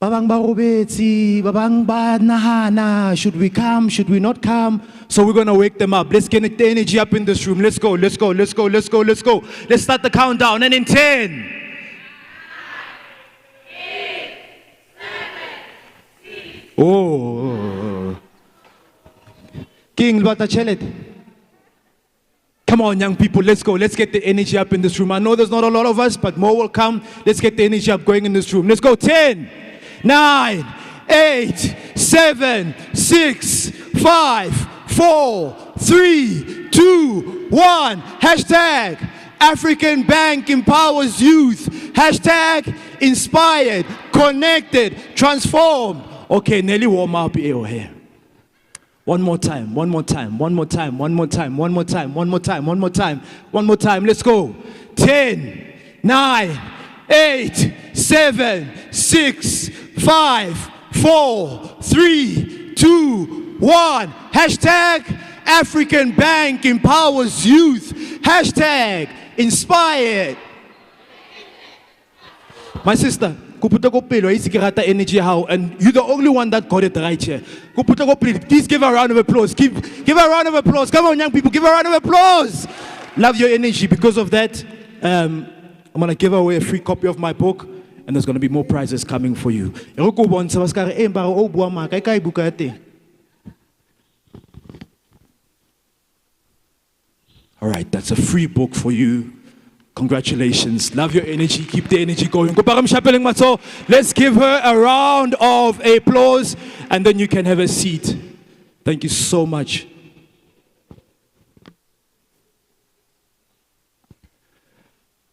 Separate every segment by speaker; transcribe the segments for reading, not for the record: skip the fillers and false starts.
Speaker 1: Babang barobetsi, babang ba nahana, should we come, should we not come? So we're going to wake them up. Let's get the energy up in this room. Let's go, let's go, let's go, let's go, let's go. Let's start the countdown. And in 10. Oh. King Batachelet. Come on, young people, let's go. Let's get the energy up in this room. I know there's not a lot of us, but more will come. Let's get the energy up going in this room. Let's go. 10, 9, 8, 7, 6, 5, 4, 3, 2, 1. Hashtag African Bank empowers youth. Hashtag inspired, connected, transformed. Okay, Nelly, warm up here. One more time, one more time, one more time, one more time, one more time, one more time, one more time, one more time. Let's go. 10, 9, 8, 7, 6, 5, 4, 3, 2, 1. Hashtag African Bank empowers youth. Hashtag inspired. My sister, energy how, and you're the only one that got it right here. Please give her a round of applause. Give her a round of applause. Come on, young people, give her a round of applause. Love your energy. Because of that, I'm going to give away a free copy of my book, and there's going to be more prizes coming for you. All right, that's a free book for you. Congratulations. Love your energy. Keep the energy going. Let's give her a round of applause, and then you can have a seat. Thank you so much.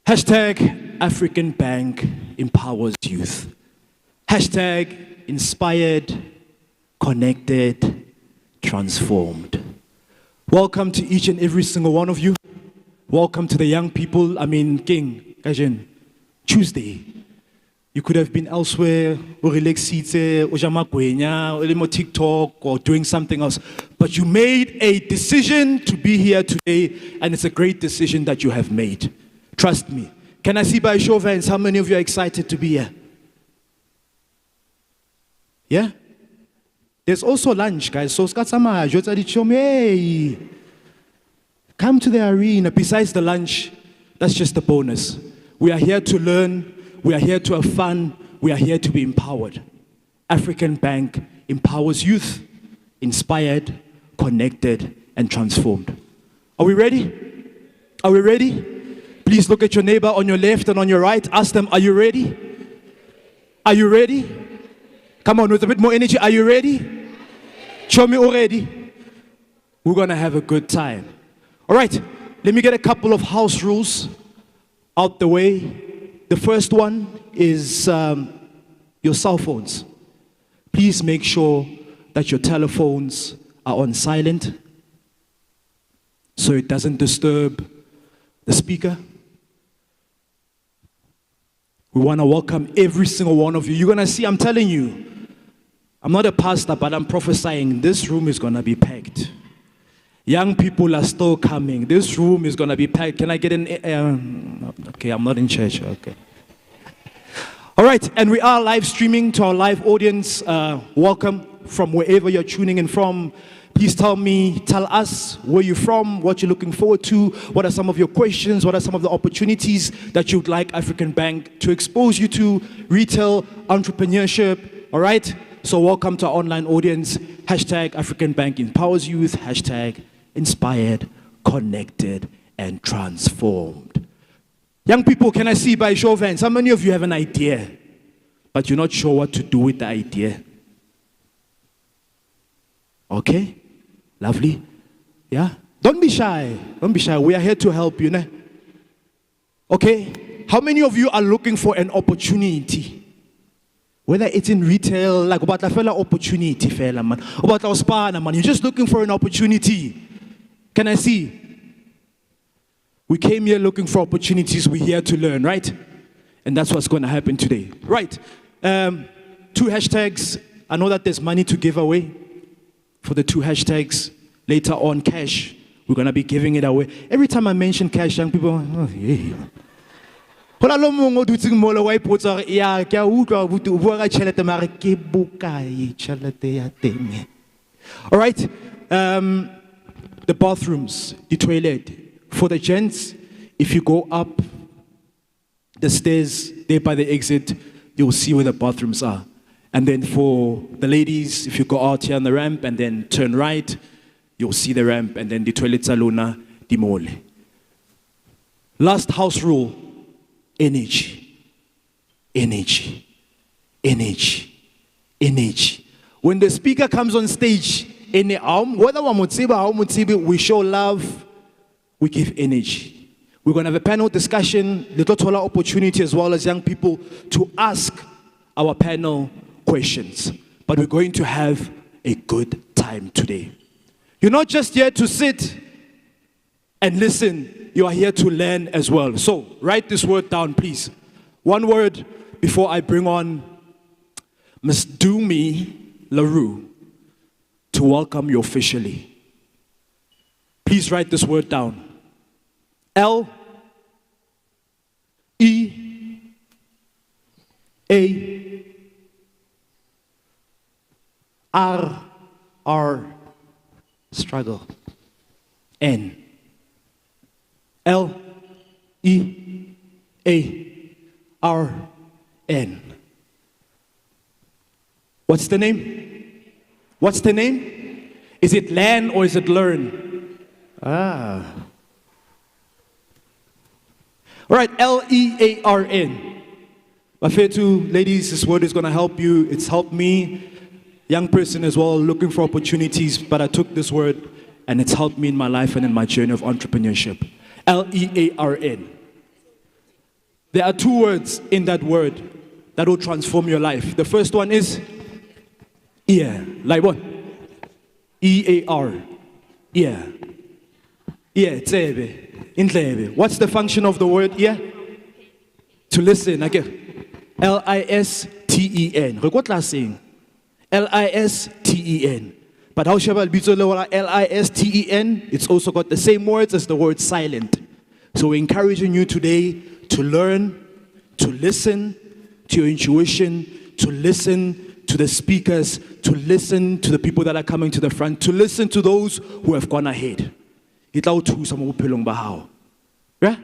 Speaker 1: Hashtag African Bank empowers youth. Hashtag inspired, connected, transformed. Welcome to each and every single one of you. Welcome to the young people. King, Kajen, Tuesday. You could have been elsewhere, or TikTok, or doing something else. But you made a decision to be here today, and it's a great decision that you have made. Trust me. Can I see by show of hands how many of you are excited to be here? Yeah? There's also lunch, guys. So, hey. Come to the arena. Besides the lunch, that's just a bonus. We are here to learn. We are here to have fun. We are here to be empowered. African Bank empowers youth, inspired, connected, and transformed. Are we ready? Are we ready? Please look at your neighbor on your left and on your right. Ask them, are you ready? Are you ready? Come on, with a bit more energy. Are you ready? Show me already. We're going to have a good time. All right, let me get a couple of house rules out the way. The first one is your cell phones. Please make sure that your telephones are on silent so it doesn't disturb the speaker. We want to welcome every single one of you. You're going to see, I'm telling you, I'm not a pastor, but I'm prophesying this room is going to be packed. Young people are still coming. This room is going to be packed. Can I get an... okay, I'm not in church. Okay. All right, and we are live streaming to our live audience. Welcome from wherever you're tuning in from. Please tell us where you're from, what you're looking forward to, what are some of your questions, what are some of the opportunities that you'd like African Bank to expose you to, retail, entrepreneurship, all right? So welcome to our online audience. Hashtag African Bank empowers youth. Hashtag inspired, connected, and transformed. Young people, can I see by show of hands, how many of you have an idea, but you're not sure what to do with the idea? Okay, lovely. Yeah, don't be shy. Don't be shy. We are here to help you. Né? Okay, how many of you are looking for an opportunity? Whether it's in retail, like about a fella opportunity, fella man, about our spa, man, you're just looking for an opportunity. Can I see? We came here looking for opportunities. We're here to learn, right? And that's what's going to happen today. Right. 2 hashtags. I know that there's money to give away for the 2 hashtags. Later on, cash. We're going to be giving it away. Every time I mention cash, young people, oh, yeah. Ho na le mongwe o dutseng mole wa ipotsa hore ya ke a utlwa abuti o bua ka tjhelete mare ke bokae tjhelete ya teng. All right, the bathrooms, the toilet. For the gents, if you go up the stairs there by the exit, you'll see where the bathrooms are. And then for the ladies, if you go out here on the ramp and then turn right, you'll see the ramp and then the toilets alona, the mall. Last house rule, energy. Energy. Energy. Energy. When the speaker comes on stage, whether we show love, we give energy. We're going to have a panel discussion, little taller opportunity as well as young people to ask our panel questions. But we're going to have a good time today. You're not just here to sit and listen, you are here to learn as well. So write this word down, please. One word before I bring on Ms. Dumi LaRue to welcome you officially. Please write this word down. L-E-A-R-R, struggle. N. L-E-A-R-N. What's the name? What's the name? Is it learn or is it learn? All right, L-E-A-R-N. My fair two ladies, this word is going to help you. It's helped me, young person as well, looking for opportunities, but I took this word and it's helped me in my life and in my journey of entrepreneurship. L-E-A-R-N. There are two words in that word that will transform your life. The first one is ear. Like what? E-A-R. Ear. Ear, tsebe. Indlebe. What's the function of the word ear? To listen. Okay. L-I-S-T-E-N. What last saying? L-I-S-T-E-N. But how shall I be L-I-S-T-E-N? It's also got the same words as the word silent. So we're encouraging you today to learn, to listen to your intuition, to listen to the speakers, to listen to the people that are coming to the front, to listen to those who have gone ahead. Yeah?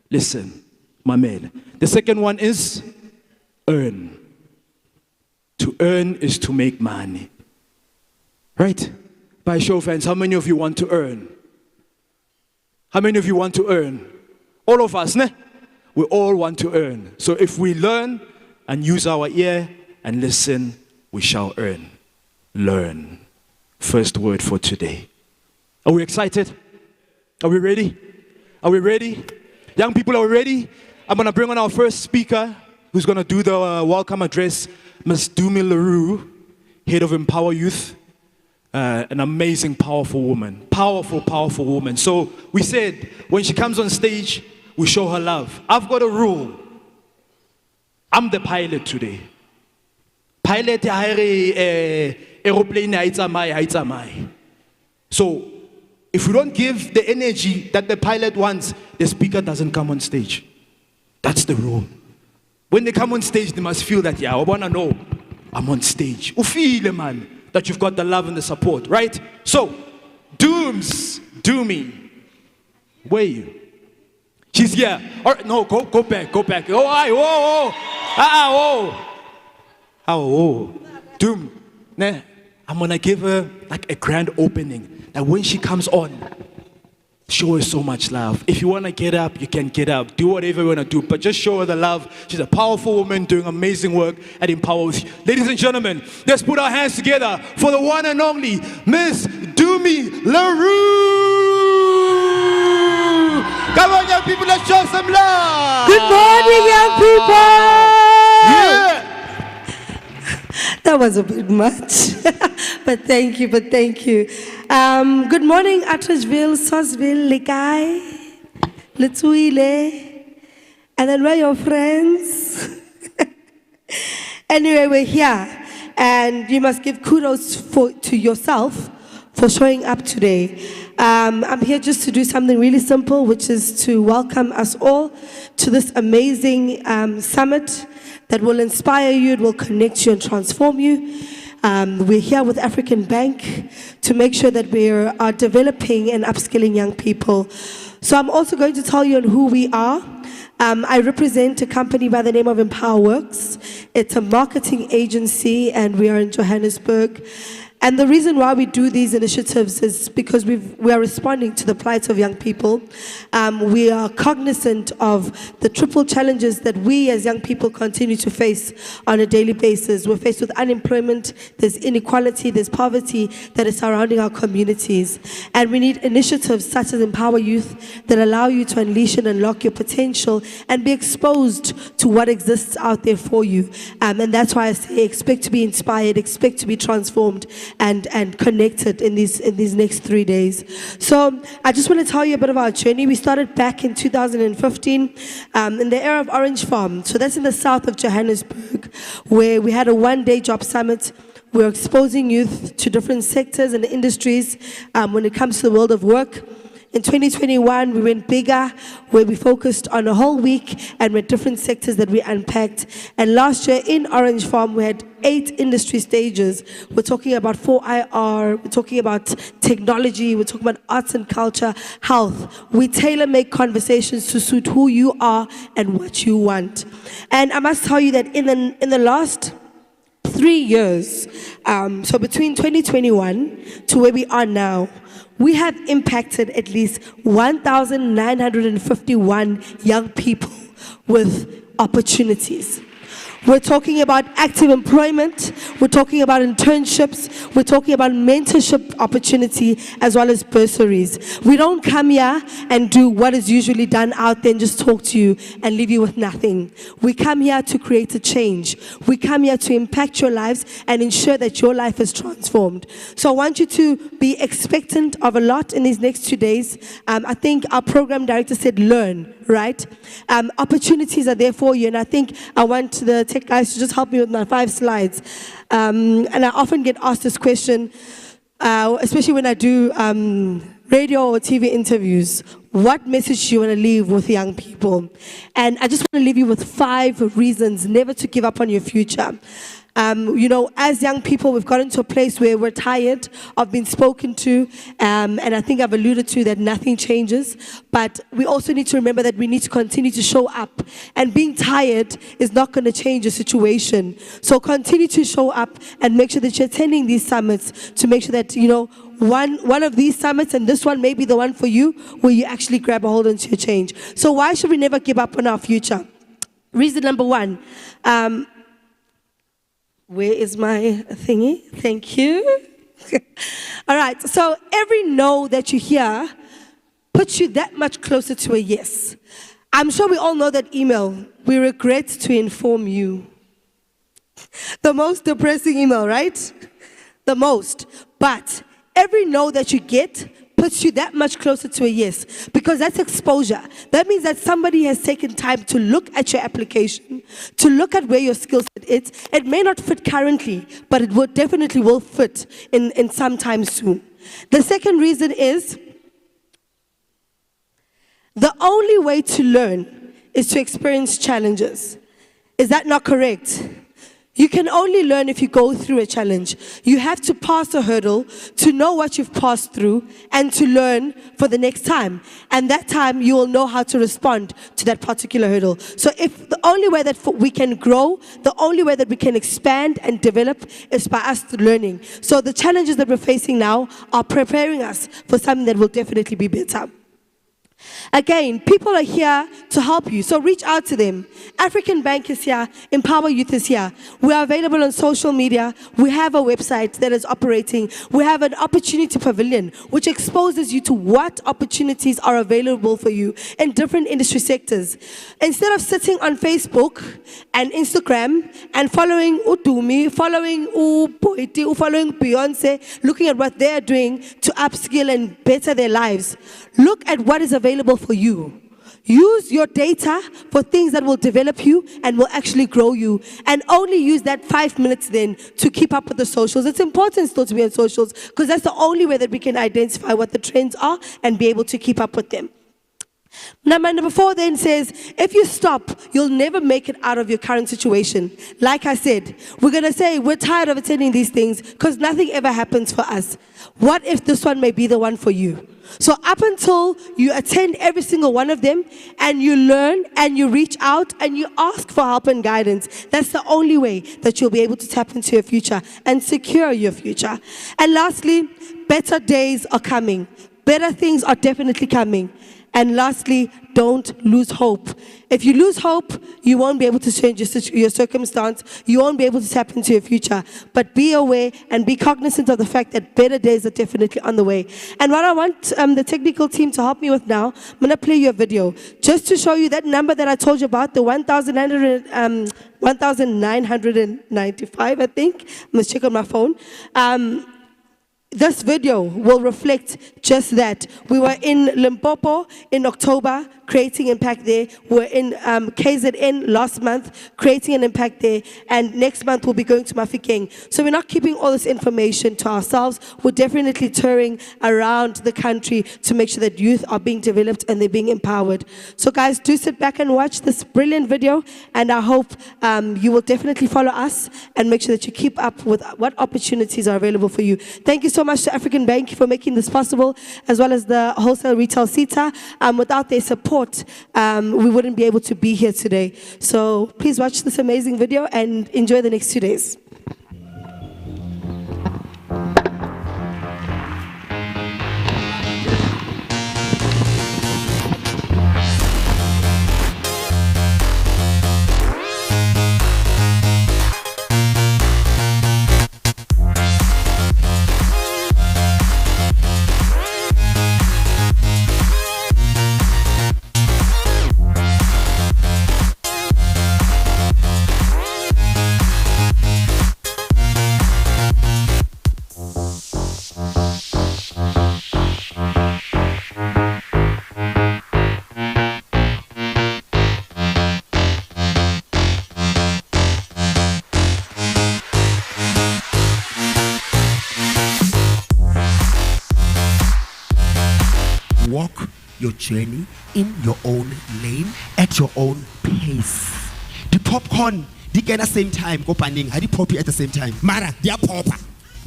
Speaker 1: Listen, my man. The second one is earn. To earn is to make money. Right? By show of hands, how many of you want to earn? How many of you want to earn? All of us, ne? We all want to earn. So if we learn and use our ear and listen, we shall earn. Learn. First word for today. Are we excited? Are we ready? Are we ready? Young people, are we ready? I'm going to bring on our first speaker who's going to do the welcome address, Ms. Dumi LaRue, head of EmpowaYouth. An amazing, powerful woman. Powerful, powerful woman. So we said, when she comes on stage, we show her love. I've got a rule. I'm the pilot today. Pilot, aeroplane, so if we don't give the energy that the pilot wants, the speaker doesn't come on stage. That's the rule. When they come on stage, they must feel that, yeah, I want to know I'm on stage. Feel, man, that you've got the love and the support, right? So, Dumi. Where are you? She's here. All right, no, go back. Oh, Doom. Nah, I'm going to give her like a grand opening. That when she comes on, show her so much love. If you want to get up, you can get up. Do whatever you want to do, but just show her the love. She's a powerful woman doing amazing work at EmpowaYouth. Ladies and gentlemen, let's put our hands together for the one and only Miss Dumi LaRue. Come on, young people, let's show some love.
Speaker 2: Good morning, young people.
Speaker 1: Yeah.
Speaker 2: That was a bit much, but thank you. Good morning, Atteridgeville, Sosville, Lekai, Letuile, and then where are your friends? Anyway, we're here, and you must give kudos to yourself for showing up today. I'm here just to do something really simple, which is to welcome us all to this amazing summit that will inspire you, it will connect you and transform you. We're here with African Bank to make sure that we are developing and upskilling young people. So I'm also going to tell you on who we are. I represent a company by the name of EmpowaYouth. It's a marketing agency and we are in Johannesburg. And the reason why we do these initiatives is because we are responding to the plight of young people. We are cognizant of the triple challenges that we as young people continue to face on a daily basis. We're faced with unemployment, there's inequality, there's poverty that is surrounding our communities. And we need initiatives such as EmpowaYouth that allow you to unleash and unlock your potential and be exposed to what exists out there for you. And that's why I say expect to be inspired, expect to be transformed, and connected in these next 3 days. So I just want to tell you a bit of our journey. We started back in 2015 in the area of Orange Farm. So that's in the south of Johannesburg, where we had a one-day job summit. We're exposing youth to different sectors and industries when it comes to the world of work. In 2021, we went bigger, where we focused on a whole week and with different sectors that we unpacked. And last year in Orange Farm, we had 8 industry stages. We're talking about 4IR, we're talking about technology, we're talking about arts and culture, health. We tailor-make conversations to suit who you are and what you want. And I must tell you that in the last 3 years, so between 2021 to where we are now, we have impacted at least 1,951 young people with opportunities. We're talking about active employment, we're talking about internships, we're talking about mentorship opportunity as well as bursaries. We don't come here and do what is usually done out there and just talk to you and leave you with nothing. We come here to create a change. We come here to impact your lives and ensure that your life is transformed. So I want you to be expectant of a lot in these next 2 days. I think our program director said learn, right? Opportunities are there for you, and I think I want the tech guys to just help me with my 5 slides. And I often get asked this question, especially when I do radio or TV interviews. What message do you want to leave with young people? And I just want to leave you with 5 reasons never to give up on your future. You know, as young people, we've gotten to a place where we're tired of being spoken to, and I think I've alluded to that nothing changes, but we also need to remember that we need to continue to show up, and being tired is not going to change the situation. So continue to show up and make sure that you're attending these summits to make sure that, you know, one of these summits, and this one may be the one for you, where you actually grab a hold onto your change. So why should we never give up on our future? Reason number 1, where is my thingy? Thank you. All right, so every no that you hear puts you that much closer to a yes. I'm sure we all know that email, we regret to inform you. The most depressing email, right? The most. But every no that you get puts you that much closer to a yes, because that's exposure. That means that somebody has taken time to look at your application, to look at where your skill set is. It may not fit currently, but it will definitely will fit in some time soon. The second reason is the only way to learn is to experience challenges. Is that not correct? You can only learn if you go through a challenge. You have to pass a hurdle to know what you've passed through and to learn for the next time. And that time you will know how to respond to that particular hurdle. So if the only way that we can grow, the only way that we can expand and develop is by us learning. So the challenges that we're facing now are preparing us for something that will definitely be better. Again, people are here to help you, so reach out to them. African Bank is here, EmpowaYouth is here. We are available on social media. We have a website that is operating. We have an opportunity pavilion, which exposes you to what opportunities are available for you in different industry sectors. Instead of sitting on Facebook and Instagram and following Udumi, following Upoiti, following Beyonce, looking at what they're doing to upskill and better their lives, look at what is available for you. Use your data for things that will develop you and will actually grow you. And only use that 5 minutes then to keep up with the socials. It's important still to be on socials because that's the only way that we can identify what the trends are and be able to keep up with them. Number 4 then says, if you stop, you'll never make it out of your current situation. Like I said, we're going to say we're tired of attending these things because nothing ever happens for us. What if this one may be the one for you? So up until you attend every single one of them and you learn and you reach out and you ask for help and guidance, that's the only way that you'll be able to tap into your future and secure your future. And lastly, better days are coming. Better things are definitely coming. And lastly, don't lose hope. If you lose hope, you won't be able to change your circumstance. You won't be able to tap into your future. But be aware and be cognizant of the fact that better days are definitely on the way. And what I want the technical team to help me with now, I'm going to play you a video just to show you that number that I told you about, the 1,995, I think. I must check on my phone. This video will reflect just that. We were in Limpopo in October, creating impact there. We're in KZN last month, creating an impact there. And next month, we'll be going to Mafikeng. So we're not keeping all this information to ourselves. We're definitely touring around the country to make sure that youth are being developed and they're being empowered. So guys, do sit back and watch this brilliant video. And I hope you will definitely follow us and make sure that you keep up with what opportunities are available for you. Thank you so much to African Bank for making this possible, as well as the Wholesale Retail SETA. Without their support, we wouldn't be able to be here today. So please watch this amazing video and enjoy the next 2 days.
Speaker 3: Walk your journey in your own lane at your own pace. The popcorn, they get at the same time. Go panning, I pop at the same time. Mara, they are popper.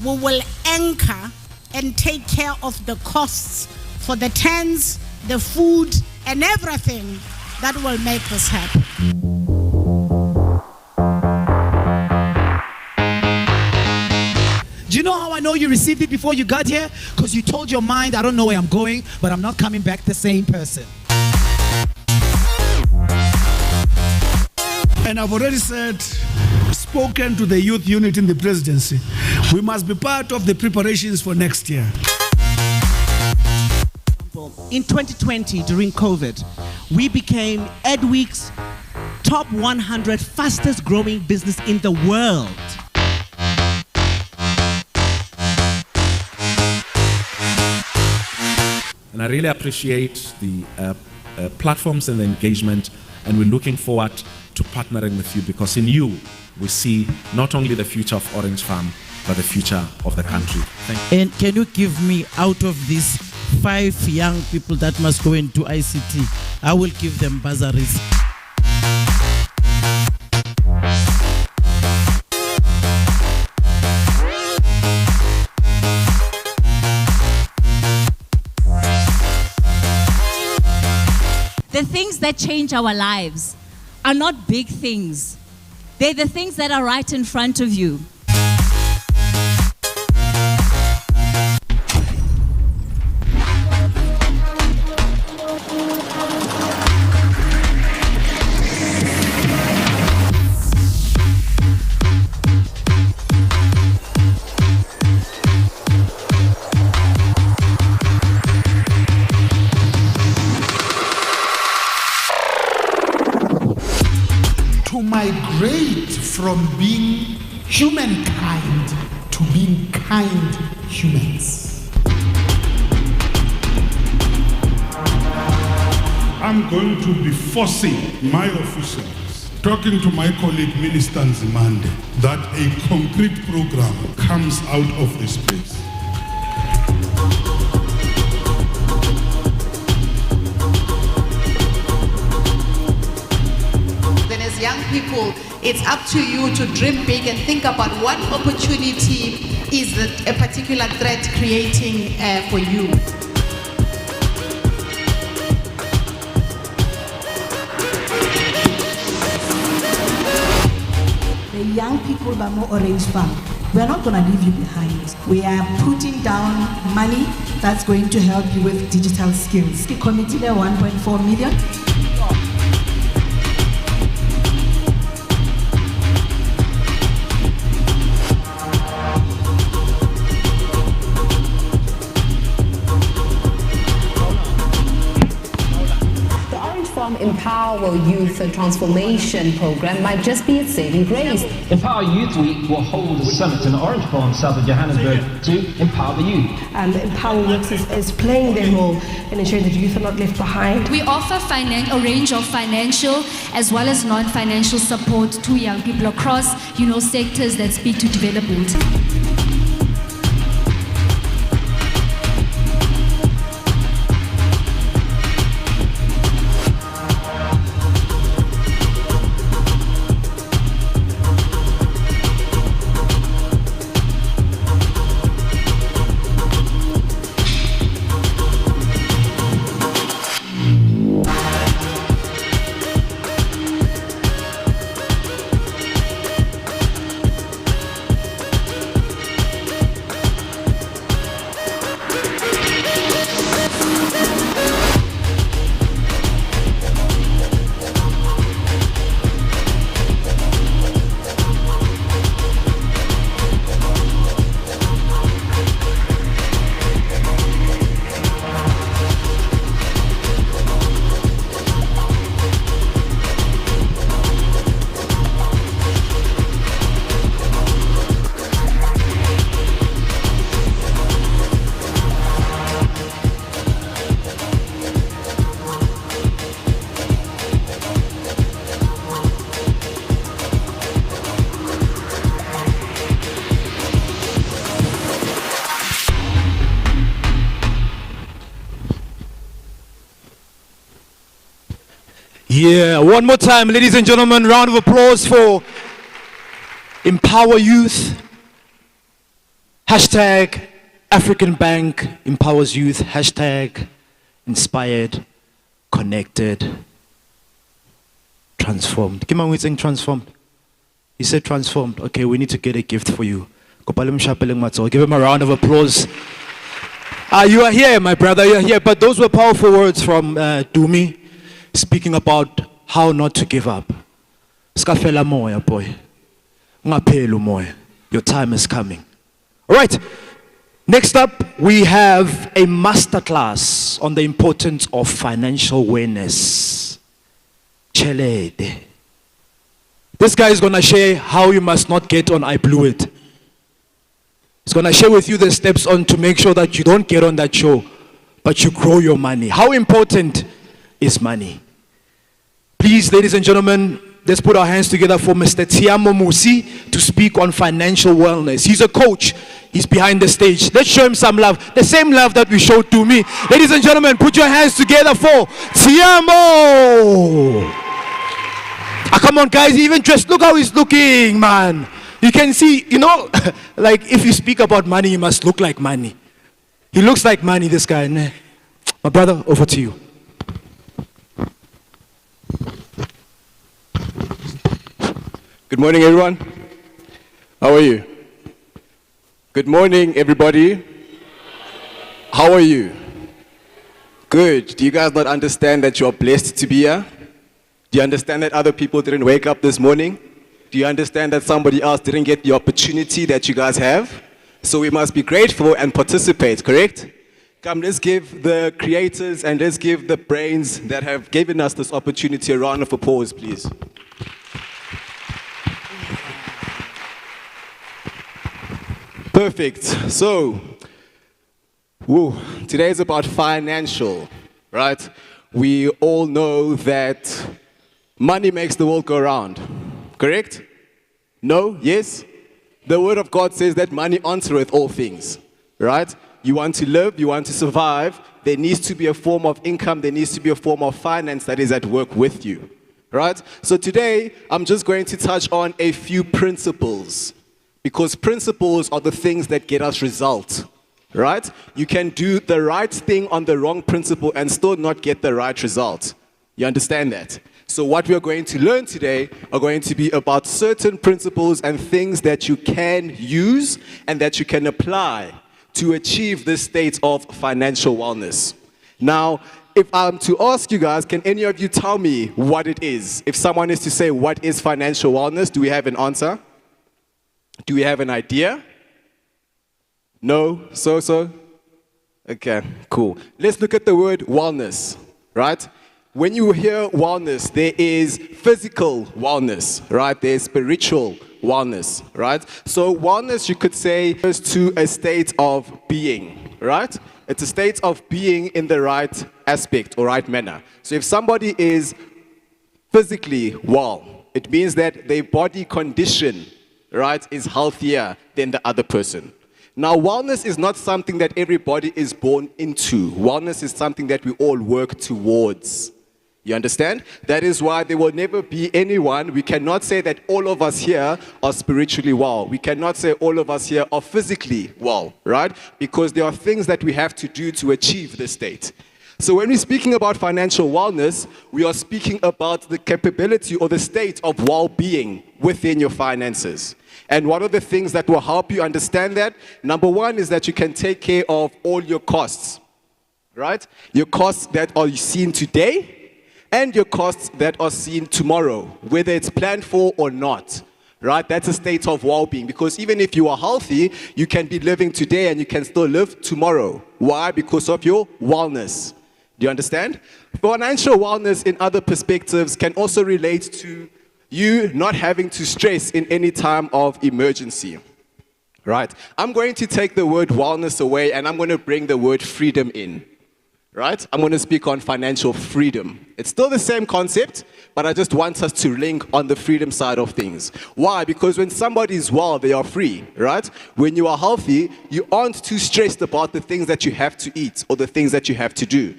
Speaker 4: We will anchor and take care of the costs for the tents, the food, and everything that will make this happen.
Speaker 5: Do you know how I know you received it before you got here? Because you told your mind, I don't know where I'm going, but I'm not coming back the same person.
Speaker 6: And I've already spoken to the youth unit in the presidency. We must be part of the preparations for next year.
Speaker 7: In 2020, during COVID, we became Edweek's top 100 fastest growing business in the world.
Speaker 8: And I really appreciate the platforms and the engagement, and we're looking forward to partnering with you, because in you we see not only the future of Orange Farm, but the future of the country. Thank you.
Speaker 9: And can you give me, out of these 5 young people that must go into ICT, I will give them bursaries.
Speaker 10: The things that change our lives are not big things. They're the things that are right in front of you.
Speaker 6: To migrate from being humankind to being kind humans.
Speaker 11: I'm going to be forcing my officials, talking to my colleague Minister Nzimande, that a concrete program comes out of this place.
Speaker 12: Then as young people, it's up to you to dream big and think about what opportunity is a particular threat creating for you.
Speaker 13: The young people by More Orange Farm, we are not going to leave you behind. We are putting down money that's going to help you with digital skills. The committee there 1.4 million.
Speaker 14: Empower Youth Transformation Program might just be its saving grace.
Speaker 15: Empower Youth Week will hold a summit in Orange Farm, south of Johannesburg, to empower the youth.
Speaker 2: EmpowaYouth is playing their role in ensuring that youth are not left behind.
Speaker 16: We offer a range of financial as well as non-financial support to young people across, sectors that speak to development.
Speaker 1: Yeah, one more time, ladies and gentlemen, round of applause for EmpowaYouth. Hashtag African Bank empowers youth. Hashtag inspired, connected, transformed. Kim Ang saying transformed? He said transformed. Okay, we need to get a gift for you. Give him a round of applause. You are here, my brother, you are here. But those were powerful words from Dumi, speaking about how not to give up. Skafela moya, boy. Ngaphelu moya. Your time is coming. All right. Next up, we have a masterclass on the importance of financial awareness. Chelede. This guy is going to share how you must not get on I Blew It. He's going to share with you the steps on to make sure that you don't get on that show, but you grow your money. How important is money? Please, ladies and gentlemen, let's put our hands together for Mr. Tiamo Musi to speak on financial wellness. He's a coach. He's behind the stage. Let's show him some love. The same love that we showed to me. Ladies and gentlemen, put your hands together for Tiamo. Come on, guys. Even dressed. Look how he's looking, man. You can see, like if you speak about money, you must look like money. He looks like money, this guy. My brother, over to you.
Speaker 17: Good morning, everyone. How are you? Good morning, everybody. How are you? Good. Do you guys not understand that you're blessed to be here? Do you understand that other people didn't wake up this morning? Do you understand that somebody else didn't get the opportunity that you guys have? So we must be grateful and participate, correct? Come, let's give the creators and let's give the brains that have given us this opportunity a round of applause, please. Perfect. So, today is about financial, right? we all know that money makes the world go round. Correct? No? Yes? The word of God says that money answereth all things. Right? You want to live, you want to survive, there needs to be a form of income, there needs to be a form of finance that is at work with you. Right? So today, I'm just going to touch on a few principles. Because principles are the things that get us results. Right? You can do the right thing on the wrong principle and still not get the right result. You understand that? So what we're going to learn today are going to be about certain principles and things that you can use and that you can apply to achieve this state of financial wellness. Now, if I'm to ask you guys, can any of you tell me what it is? If someone is to say, what is financial wellness? Do we have an answer? Do we have an idea? No? So? Okay, cool. Let's look at the word wellness, right? When you hear wellness, there is physical wellness, right? There's spiritual wellness, right? So wellness, you could say, is to a state of being, right? It's a state of being in the right aspect or right manner. So if somebody is physically well, it means that their body condition, right, is healthier than the other person. Now, wellness is not something that everybody is born into. Wellness is something that we all work towards. You understand? That is why there will never be anyone. We cannot say that all of us here are spiritually well. We cannot say all of us here are physically well, right? Because there are things that we have to do to achieve this state. So when we're speaking about financial wellness, we are speaking about the capability or the state of well-being within your finances. And one of the things that will help you understand that, number one, is that you can take care of all your costs, right? Your costs that are seen today, and your costs that are seen tomorrow, whether it's planned for or not, right? That's a state of well-being, because even if you are healthy, you can be living today and you can still live tomorrow. Why? Because of your wellness. Do you understand? Financial wellness in other perspectives can also relate to you not having to stress in any time of emergency, right? I'm going to take the word wellness away and I'm going to bring the word freedom in. Right? I'm going to speak on financial freedom. It's still the same concept, but I just want us to link on the freedom side of things. Why? Because when somebody is well, they are free, right? When you are healthy, you aren't too stressed about the things that you have to eat or the things that you have to do,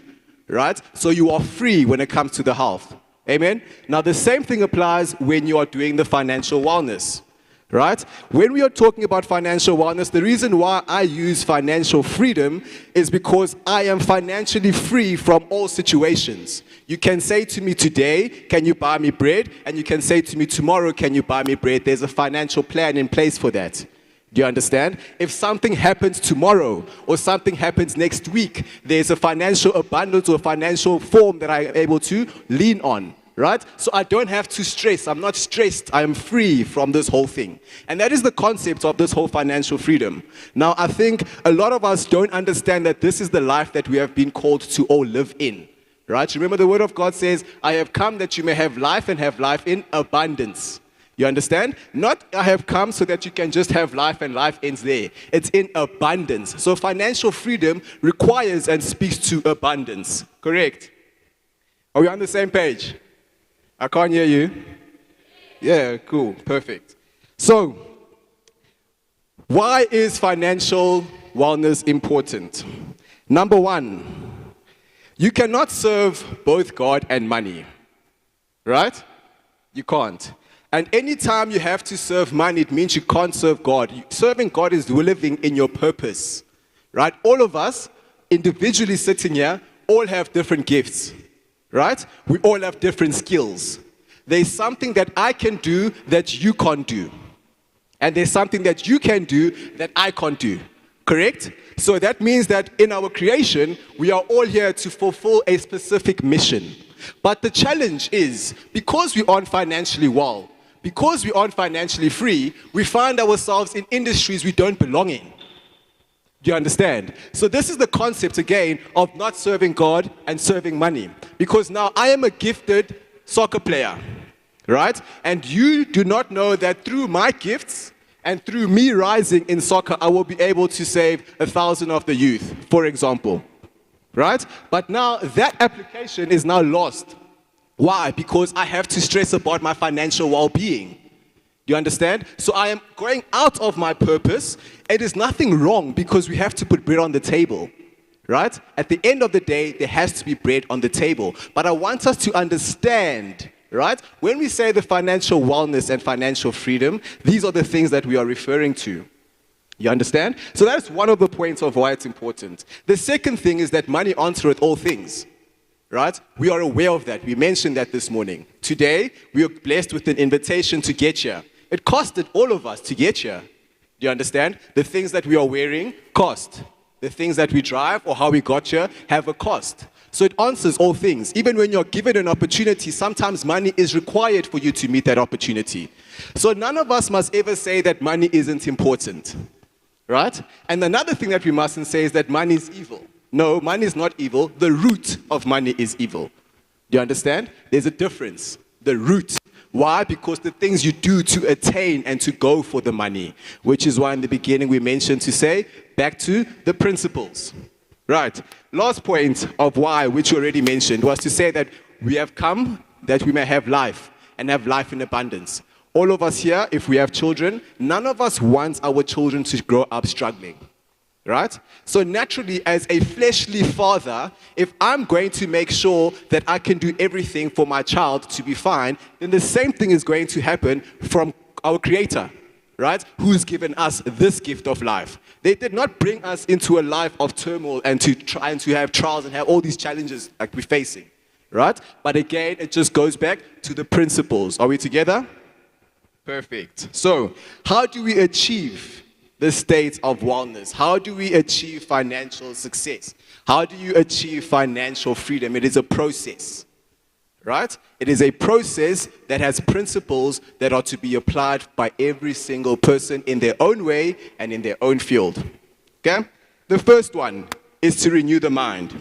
Speaker 17: right? So you are free when it comes to the health. Amen? Now, the same thing applies when you are doing the financial wellness. Right? When we are talking about financial wellness, the reason why I use financial freedom is because I am financially free from all situations. You can say to me today, can you buy me bread? And you can say to me tomorrow, can you buy me bread? There's a financial plan in place for that. Do you understand? If something happens tomorrow or something happens next week, there's a financial abundance or financial form that I am able to lean on. Right? So I don't have to stress. I'm not stressed. I am free from this whole thing. And that is the concept of this whole financial freedom. Now, I think a lot of us don't understand that this is the life that we have been called to all live in. Right? Remember the word of God says, I have come that you may have life and have life in abundance. You understand? Not I have come so that you can just have life and life ends there. It's in abundance. So financial freedom requires and speaks to abundance. Correct? Are we on the same page? I can't hear you. Yeah, cool, perfect. So, why is financial wellness important? Number one, you cannot serve both God and money, right? You can't. And anytime you have to serve money, it means you can't serve God. Serving God is living in your purpose, right? All of us, individually sitting here, all have different gifts. Right? We all have different skills. There's something that I can do that you can't do. And there's something that you can do that I can't do. Correct? So that means that in our creation, we are all here to fulfill a specific mission. But the challenge is, because we aren't financially well, because we aren't financially free, we find ourselves in industries we don't belong in. Do you understand? So this is the concept, again, of not serving God and serving money. Because now I am a gifted soccer player, right? And you do not know that through my gifts and through me rising in soccer, I will be able to save 1,000 of the youth, for example. right? But now that application is now lost. Why? Because I have to stress about my financial well-being. Do you understand? So I am going out of my purpose. It is nothing wrong because we have to put bread on the table, right? At the end of the day, there has to be bread on the table. But I want us to understand, right? When we say the financial wellness and financial freedom, these are the things that we are referring to. You understand? So that's one of the points of why it's important. The second thing is that money answereth all things, right? We are aware of that. We mentioned that this morning. Today, we are blessed with an invitation to get here. It costed all of us to get here. Do you understand? The things that we are wearing cost. The things that we drive or how we got here have a cost. So it answers all things. Even when you're given an opportunity, sometimes money is required for you to meet that opportunity. So none of us must ever say that money isn't important, right? And another thing that we mustn't say is that money is evil. No, money is not evil. The root of money is evil. Do you understand? There's a difference. The root. Why? Because the things you do to attain and to go for the money, which is why in the beginning we mentioned to say, back to the principles. Right. Last point of why, which you already mentioned, was to say that we have come that we may have life and have life in abundance. All of us here, if we have children, none of us wants our children to grow up struggling. Right? So naturally, as a fleshly father, if I'm going to make sure that I can do everything for my child to be fine, then the same thing is going to happen from our Creator, right? Who's given us this gift of life. They did not bring us into a life of turmoil and to try and to have trials and have all these challenges like we're facing, right? But again, it just goes back to the principles. Are we together? Perfect. So, how do we achieve the state of wellness? How do we achieve financial success? How do you achieve financial freedom? It is a process, right? It is a process that has principles that are to be applied by every single person in their own way and in their own field. Okay? The first one is to renew the mind.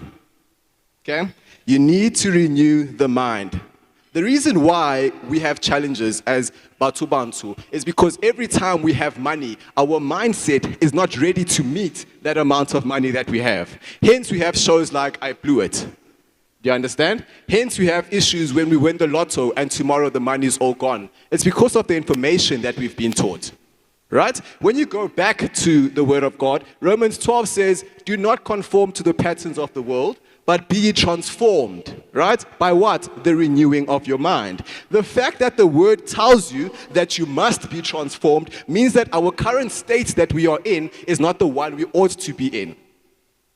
Speaker 17: Okay? You need to renew the mind. The reason why we have challenges as Batu Bantu is because every time we have money, our mindset is not ready to meet that amount of money that we have. Hence, we have shows like I Blew It. Do you understand? Hence, we have issues when we win the lotto and tomorrow the money is all gone. It's because of the information that we've been taught. Right? When you go back to the Word of God, Romans 12 says, do not conform to the patterns of the world, but be ye transformed, right? By what? The renewing of your mind. The fact that the Word tells you that you must be transformed means that our current state that we are in is not the one we ought to be in.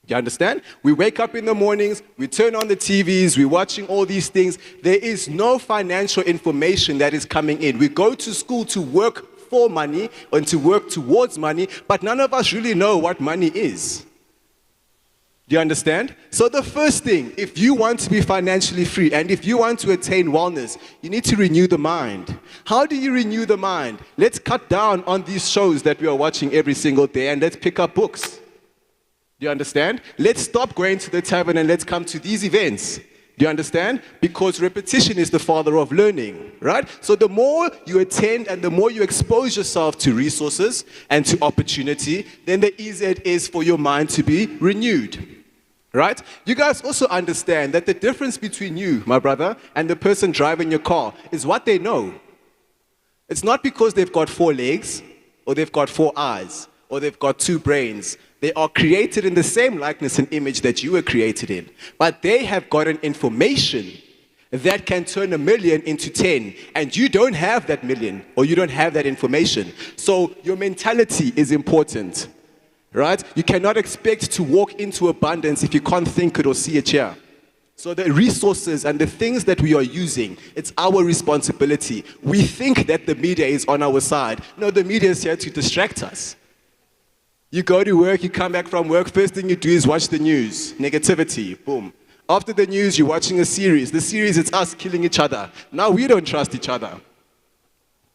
Speaker 17: You understand? We wake up in the mornings, we turn on the TVs, we're watching all these things. There is no financial information that is coming in. We go to school to work for money and to work towards money, but none of us really know what money is. Do you understand? So the first thing, if you want to be financially free and if you want to attain wellness, you need to renew the mind. How do you renew the mind? Let's cut down on these shows that we are watching every single day and let's pick up books. Do you understand? Let's stop going to the tavern and let's come to these events. Do you understand? Because repetition is the father of learning, right? So the more you attend and the more you expose yourself to resources and to opportunity, then the easier it is for your mind to be renewed, right? You guys also understand that the difference between you, my brother, and the person driving your car is what they know. It's not because they've got 4 legs or they've got 4 eyes or they've got 2 brains. They are created in the same likeness and image that you were created in. But they have gotten information that can turn 1 million into 10. And you don't have that million or you don't have that information. So your mentality is important, right? You cannot expect to walk into abundance if you can't think it or see it here. So the resources and the things that we are using, it's our responsibility. We think that the media is on our side. No, the media is here to distract us. You go to work, you come back from work, first thing you do is watch the news. Negativity, boom. After the news, you're watching a series. The series, it's us killing each other. Now we don't trust each other.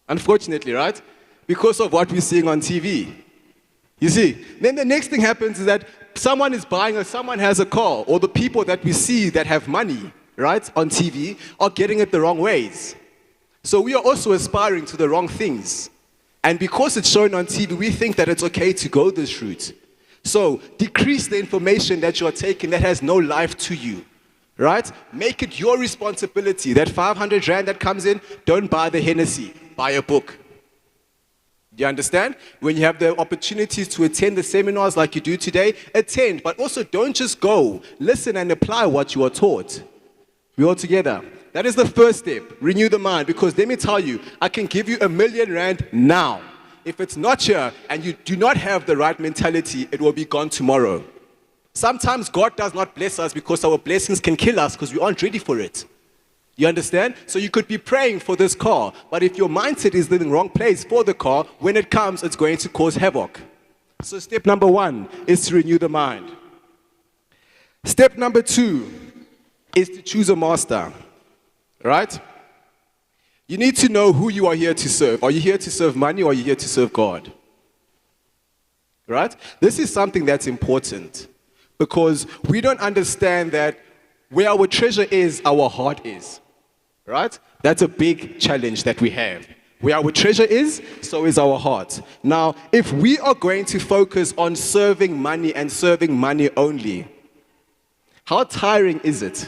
Speaker 17: Unfortunately, right? Because of what we're seeing on TV. You see, then the next thing happens is that someone is buying or someone has a car, or the people that we see that have money, right, on TV are getting it the wrong ways. So we are also aspiring to the wrong things. And because it's shown on TV, we think that it's okay to go this route. So decrease the information that you are taking that has no life to you, right? Make it your responsibility. That 500 rand that comes in, don't buy the Hennessy, buy a book. Do you understand? When you have the opportunities to attend the seminars like you do today, attend, but also don't just go. Listen and apply what you are taught. We all together. That is the first step. Renew the mind, because let me tell you, I can give you 1 million rand now. If it's not here and you do not have the right mentality, it will be gone tomorrow. Sometimes God does not bless us because our blessings can kill us because we aren't ready for it. You understand? So you could be praying for this car, but if your mindset is in the wrong place for the car, when it comes, it's going to cause havoc. So step number 1 is to renew the mind. Step number 2 is to choose a master, right? You need to know who you are here to serve. Are you here to serve money or are you here to serve God? Right? This is something that's important because we don't understand that where our treasure is, our heart is. Right? That's a big challenge that we have. Where our treasure is, so is our heart. Now, if we are going to focus on serving money and serving money only, how tiring is it?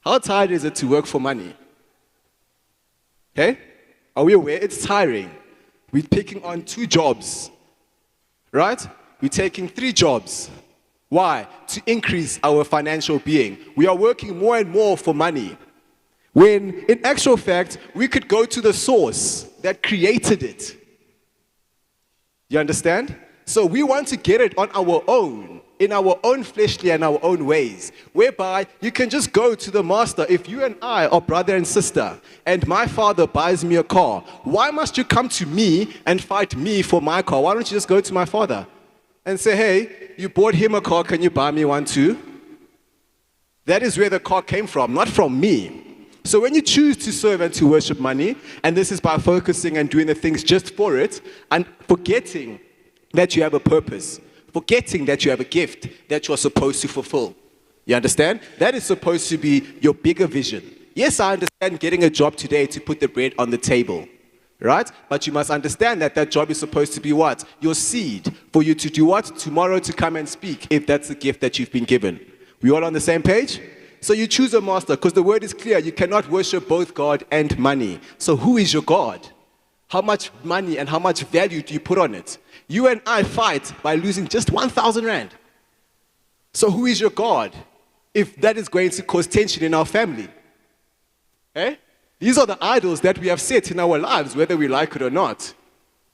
Speaker 17: How tired is it to work for money? Okay? Are we aware? It's tiring. We're taking on 2 jobs. Right? We're taking 3 jobs. Why? To increase our financial being. We are working more and more for money. When, in actual fact, we could go to the source that created it. You understand? So we want to get it on our own, in our own fleshly and our own ways, whereby you can just go to the master. If you and I are brother and sister, and my father buys me a car, why must you come to me and fight me for my car? Why don't you just go to my father and say, hey, you bought him a car, can you buy me one too? That is where the car came from, not from me. So when you choose to serve and to worship money, and this is by focusing and doing the things just for it, and forgetting that you have a purpose, forgetting that you have a gift that you're supposed to fulfill. You understand? That is supposed to be your bigger vision. Yes, I understand getting a job today to put the bread on the table, right? But you must understand that that job is supposed to be what? Your seed for you to do what? Tomorrow to come and speak, if that's the gift that you've been given. We all on the same page? So you choose a master, because the word is clear. You cannot worship both God and money. So who is your God? How much money and how much value do you put on it? You and I fight by losing just 1,000 rand. So who is your God if that is going to cause tension in our family? Eh? These are the idols that we have set in our lives, whether we like it or not.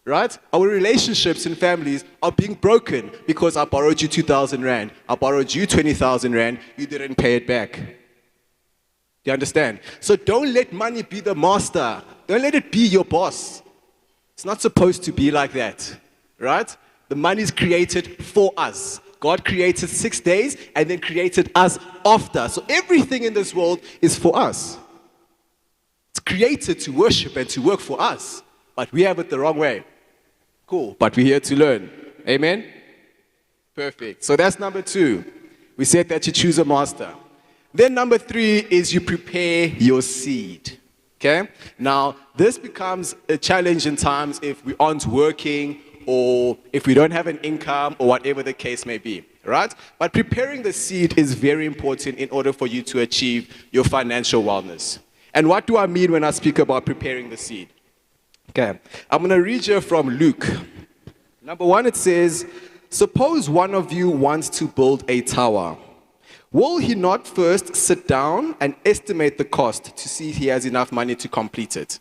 Speaker 17: Right? Our relationships in families are being broken because I borrowed you 2,000 rand. I borrowed you 20,000 rand. You didn't pay it back. Do you understand? So don't let money be the master. Don't let it be your boss. It's not supposed to be like that. Right? The money is created for us. God created 6 days and then created us after. So everything in this world is for us. It's created to worship and to work for us. But we have it the wrong way. Cool. But we're here to learn. Amen? Perfect. So that's number 2. We said that you choose a master. Then number 3 is you prepare your seed. Okay? Now, this becomes a challenge in times if we aren't working or if we don't have an income or whatever the case may be. Right? But preparing the seed is very important in order for you to achieve your financial wellness. And what do I mean when I speak about preparing the seed? Okay, I'm going to read here from Luke. Number 1, it says, suppose one of you wants to build a tower. Will he not first sit down and estimate the cost to see if he has enough money to complete it?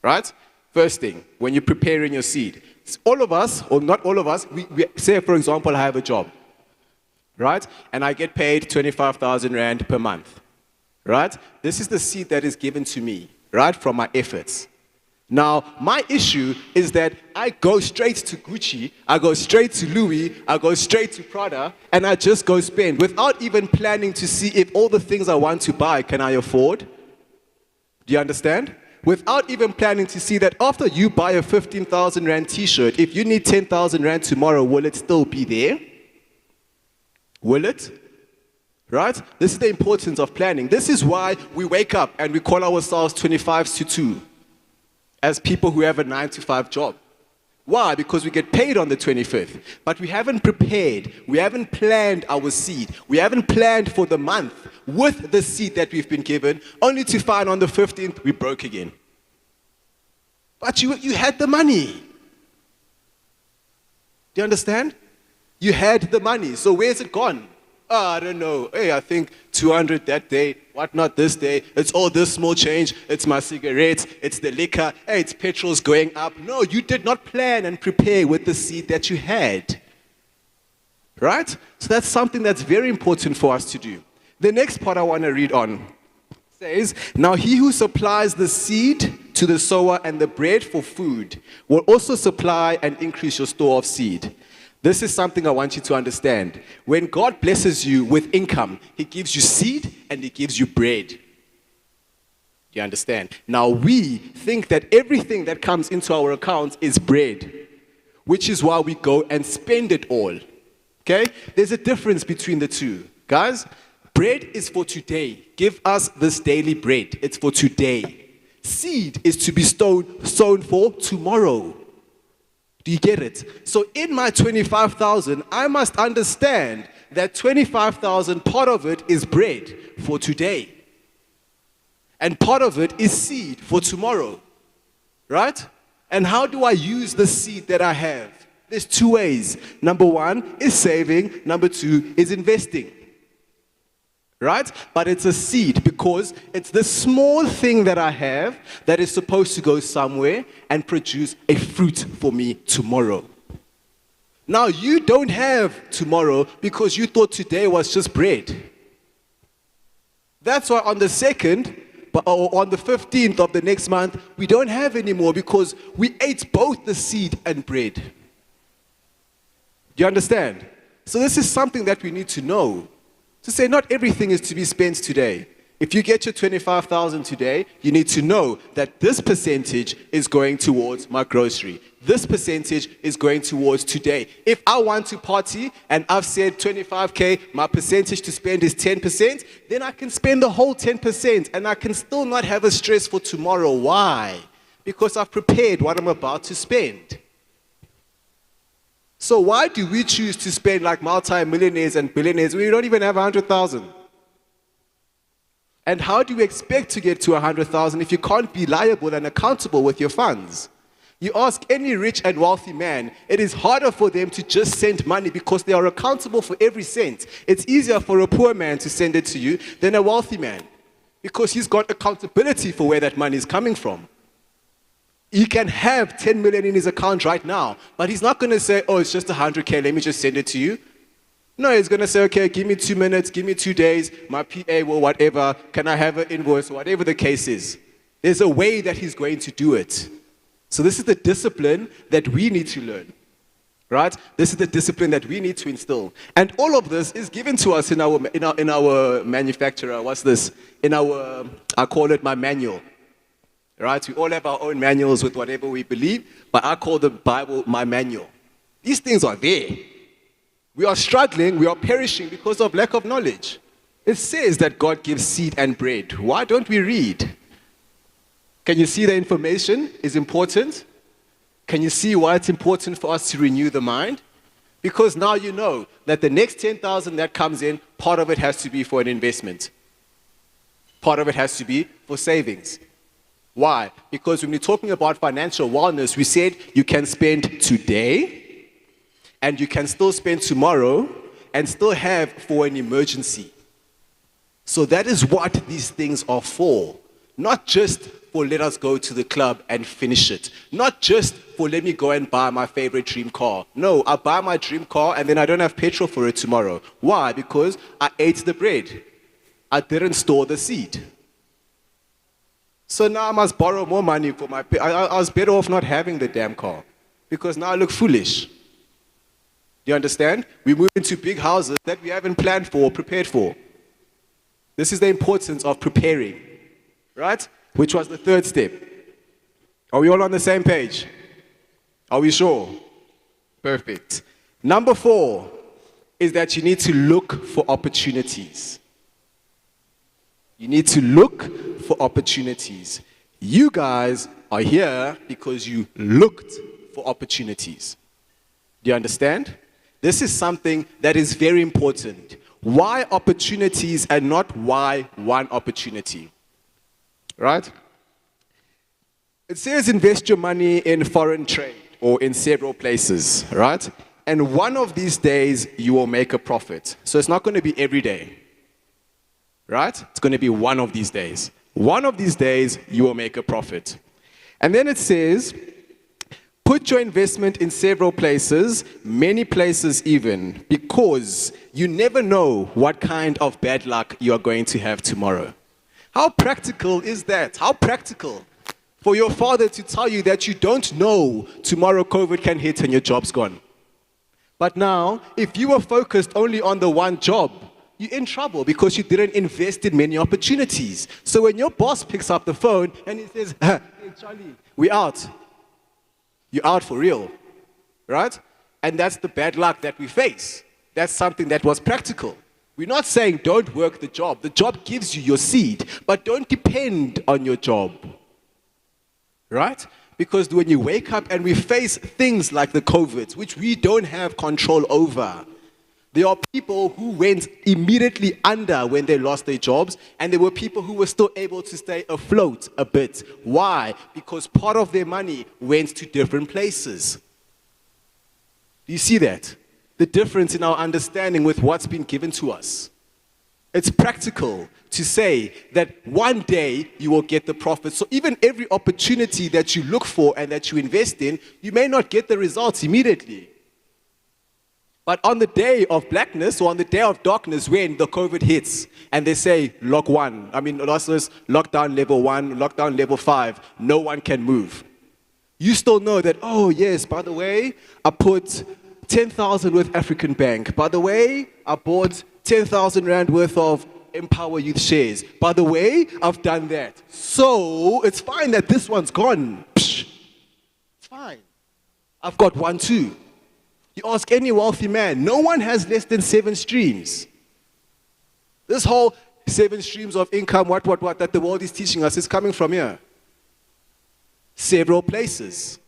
Speaker 17: Right? First thing, when you're preparing your seed. All of us, or not all of us, we say, for example, I have a job. Right? And I get paid 25,000 rand per month. Right? This is the seed that is given to me, right, from my efforts. Now, my issue is that I go straight to Gucci, I go straight to Louis, I go straight to Prada, and I just go spend without even planning to see if all the things I want to buy, can I afford? Do you understand? Without even planning to see that after you buy a 15,000 rand t-shirt, if you need 10,000 rand tomorrow, will it still be there? Will it? Right? This is the importance of planning. This is why we wake up and we call ourselves 25s to 2. As people who have a 9-to-5 job. Why? Because we get paid on the 25th. But we haven't prepared. We haven't planned our seed. We haven't planned for the month with the seed that we've been given, only to find on the 15th we broke again. But you had the money. Do you understand? You had the money. So where's it gone? Oh, I don't know. Hey, I think 200 that day. What not this day? It's all this small change. It's my cigarettes. It's the liquor. Hey, it's petrol's going up. No, you did not plan and prepare with the seed that you had. Right? So that's something that's very important for us to do. The next part I want to read on says, now he who supplies the seed to the sower and the bread for food will also supply and increase your store of seed. This is something I want you to understand. When God blesses you with income, he gives you seed and he gives you bread. Do you understand? Now we think that everything that comes into our accounts is bread, which is why we go and spend it all. Okay? There's a difference between the two. Guys, bread is for today. Give us this daily bread. It's for today. Seed is to be sown for tomorrow. Do you get it? So in my 25,000, I must understand that 25,000, part of it is bread for today. And part of it is seed for tomorrow. Right? And how do I use the seed that I have? There's two ways. Number one is saving. Number two is investing. Right? But it's a seed because it's the small thing that I have that is supposed to go somewhere and produce a fruit for me tomorrow. Now, you don't have tomorrow because you thought today was just bread. That's why on the 2nd, or on the 15th of the next month, we don't have anymore because we ate both the seed and bread. Do you understand? So this is something that we need to know. To say not everything is to be spent today. If you get your 25,000 today, you need to know that this percentage is going towards my grocery. This percentage is going towards today. If I want to party and I've said 25K, my percentage to spend is 10%, then I can spend the whole 10% and I can still not have a stress for tomorrow. Why? Because I've prepared what I'm about to spend. So why do we choose to spend like multi-millionaires and billionaires when we don't even have 100,000? And how do you expect to get to 100,000 if you can't be liable and accountable with your funds? You ask any rich and wealthy man, it is harder for them to just send money because they are accountable for every cent. It's easier for a poor man to send it to you than a wealthy man because he's got accountability for where that money is coming from. He can have 10 million in his account right now, but he's not going to say, oh, it's just 100K, let me just send it to you. No, he's going to say, okay, give me 2 minutes, give me 2 days, my PA will whatever, can I have an invoice, whatever the case is. There's a way that he's going to do it. So this is the discipline that we need to learn, right? This is the discipline that we need to instill. And all of this is given to us in our manufacturer. What's this? I call it my manual. Right? We all have our own manuals with whatever we believe, but I call the Bible my manual. These things are there. We are struggling, we are perishing because of lack of knowledge. It says that God gives seed and bread. Why don't we read? Can you see the information is important? Can you see why it's important for us to renew the mind? Because now you know that the next 10,000 that comes in, part of it has to be for an investment. Part of it has to be for savings. Why? Because when we're talking about financial wellness, we said you can spend today and you can still spend tomorrow and still have for an emergency. So that is what these things are for. Not just for let us go to the club and finish it. Not just for let me go and buy my favorite dream car. No, I buy my dream car and then I don't have petrol for it tomorrow. Why? Because I ate the bread. I didn't store the seed. So now I must borrow more money for my... I was better off not having the damn car because now I look foolish. Do you understand? We move into big houses that we haven't planned for or prepared for. This is the importance of preparing, right? Which was the third step. Are we all on the same page? Are we sure? Perfect. Number 4 is that you need to look for opportunities. You need to look for opportunities. You guys are here because you looked for opportunities. Do you understand? This is something that is very important. Why opportunities and not why one opportunity? Right? It says invest your money in foreign trade or in several places, right? And one of these days you will make a profit. So it's not going to be every day, right? It's going to be one of these days. One of these days you will make a profit. And then it says, put your investment in several places, many places even, because you never know what kind of bad luck you are going to have tomorrow. How practical is that? How practical for your father to tell you that you don't know tomorrow COVID can hit and your job's gone. But now, if you were focused only on the one job, you're in trouble because you didn't invest in many opportunities. So when your boss picks up the phone and he says, hey Charlie, we out. You're out for real, right? And that's the bad luck that we face. That's something that was practical. We're not saying don't work the job. The job gives you your seed, but don't depend on your job, right? Because when you wake up and we face things like the COVID, which we don't have control over, there are people who went immediately under when they lost their jobs, and there were people who were still able to stay afloat a bit. Why? Because part of their money went to different places. Do you see that? The difference in our understanding with what's been given to us. It's practical to say that one day you will get the profit. So even every opportunity that you look for and that you invest in, you may not get the results immediately. But on the day of blackness or on the day of darkness when the COVID hits and they say lockdown level 1, lockdown level 5, no one can move. You still know that, oh yes, by the way, I put 10,000 with African Bank. By the way, I bought 10,000 Rand worth of EmpowaYouth shares. By the way, I've done that. So it's fine that this one's gone. Psh, it's fine. I've got one too. You ask any wealthy man, no one has less than 7 streams. This whole 7 streams of income, what that the world is teaching us is coming from here. Several places.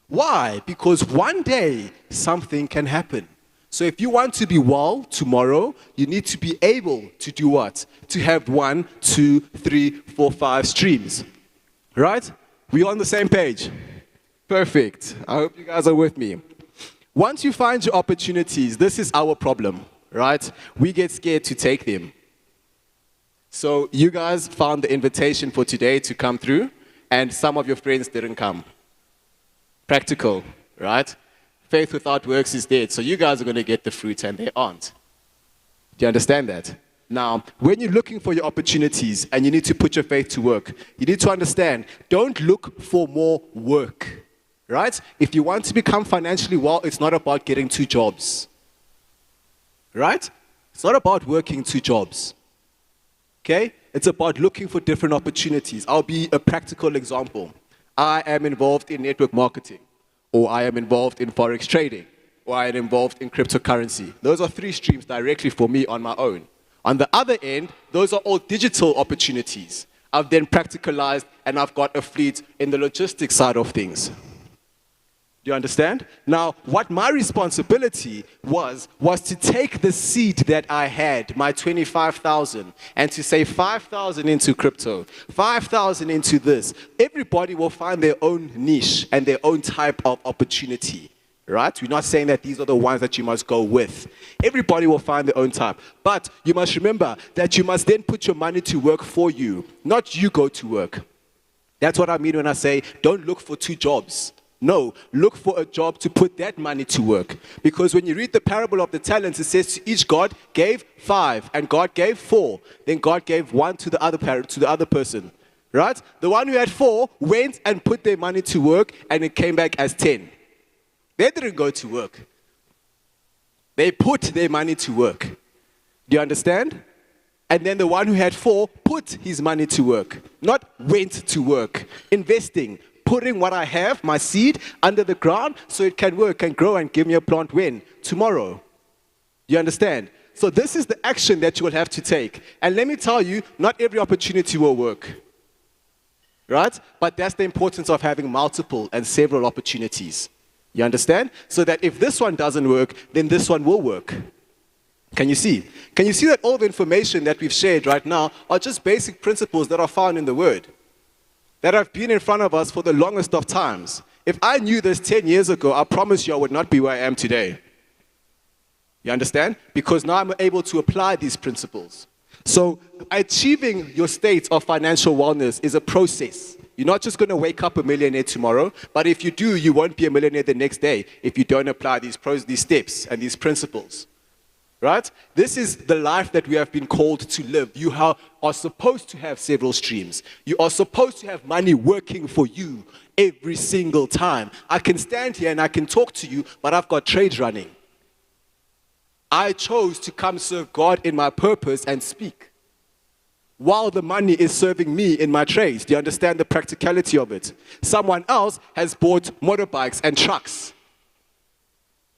Speaker 17: Why? Because one day something can happen. So if you want to be well tomorrow, you need to be able to do what? To have 1, 2, 3, 4, 5 streams. Right? We on the same page? Perfect. I hope you guys are with me. Once you find your opportunities, this is our problem, right? We get scared to take them. So you guys found the invitation for today to come through, and some of your friends didn't come. Practical, right? Faith without works is dead. So you guys are going to get the fruit and they aren't. Do you understand that? Now, when you're looking for your opportunities and you need to put your faith to work, you need to understand, don't look for more work. Right? If you want to become financially well, it's not about getting 2 jobs. Right? It's not about working 2 jobs. Okay? It's about looking for different opportunities. I'll be a practical example. I am involved in network marketing, or I am involved in forex trading, or I am involved in cryptocurrency. Those are 3 streams directly for me on my own. On the other end, those are all digital opportunities. I've then practicalized and I've got a fleet in the logistics side of things. Do you understand? Now, what my responsibility was to take the seed that I had, my 25,000, and to say 5,000 into crypto, 5,000 into this. Everybody will find their own niche and their own type of opportunity, right? We're not saying that these are the ones that you must go with. Everybody will find their own type. But you must remember that you must then put your money to work for you, not you go to work. That's what I mean when I say don't look for 2 jobs. No, look for a job to put that money to work. Because when you read the parable of the talents, it says to each God gave 5 and God gave 4. Then God gave 1 to the other person. Right? The one who had 4 went and put their money to work and it came back as 10. They didn't go to work. They put their money to work. Do you understand? And then the one who had 4 put his money to work. Not went to work. Investing. Putting what I have, my seed, under the ground so it can work and grow and give me a plant when? Tomorrow. You understand? So this is the action that you will have to take. And let me tell you, not every opportunity will work. Right? But that's the importance of having multiple and several opportunities. You understand? So that if this one doesn't work, then this one will work. Can you see? Can you see that all the information that we've shared right now are just basic principles that are found in the Word, that have been in front of us for the longest of times? If I knew this 10 years ago, I promise you I would not be where I am today. You understand? Because now I'm able to apply these principles. So achieving your state of financial wellness is a process. You're not just going to wake up a millionaire tomorrow, but if you do, you won't be a millionaire the next day if you don't apply these steps and these principles. Right? This is the life that we have been called to live. You are supposed to have several streams. You are supposed to have money working for you every single time. I can stand here and I can talk to you, but I've got trades running. I chose to come serve God in my purpose and speak, while the money is serving me in my trades. Do you understand the practicality of it? Someone else has bought motorbikes and trucks.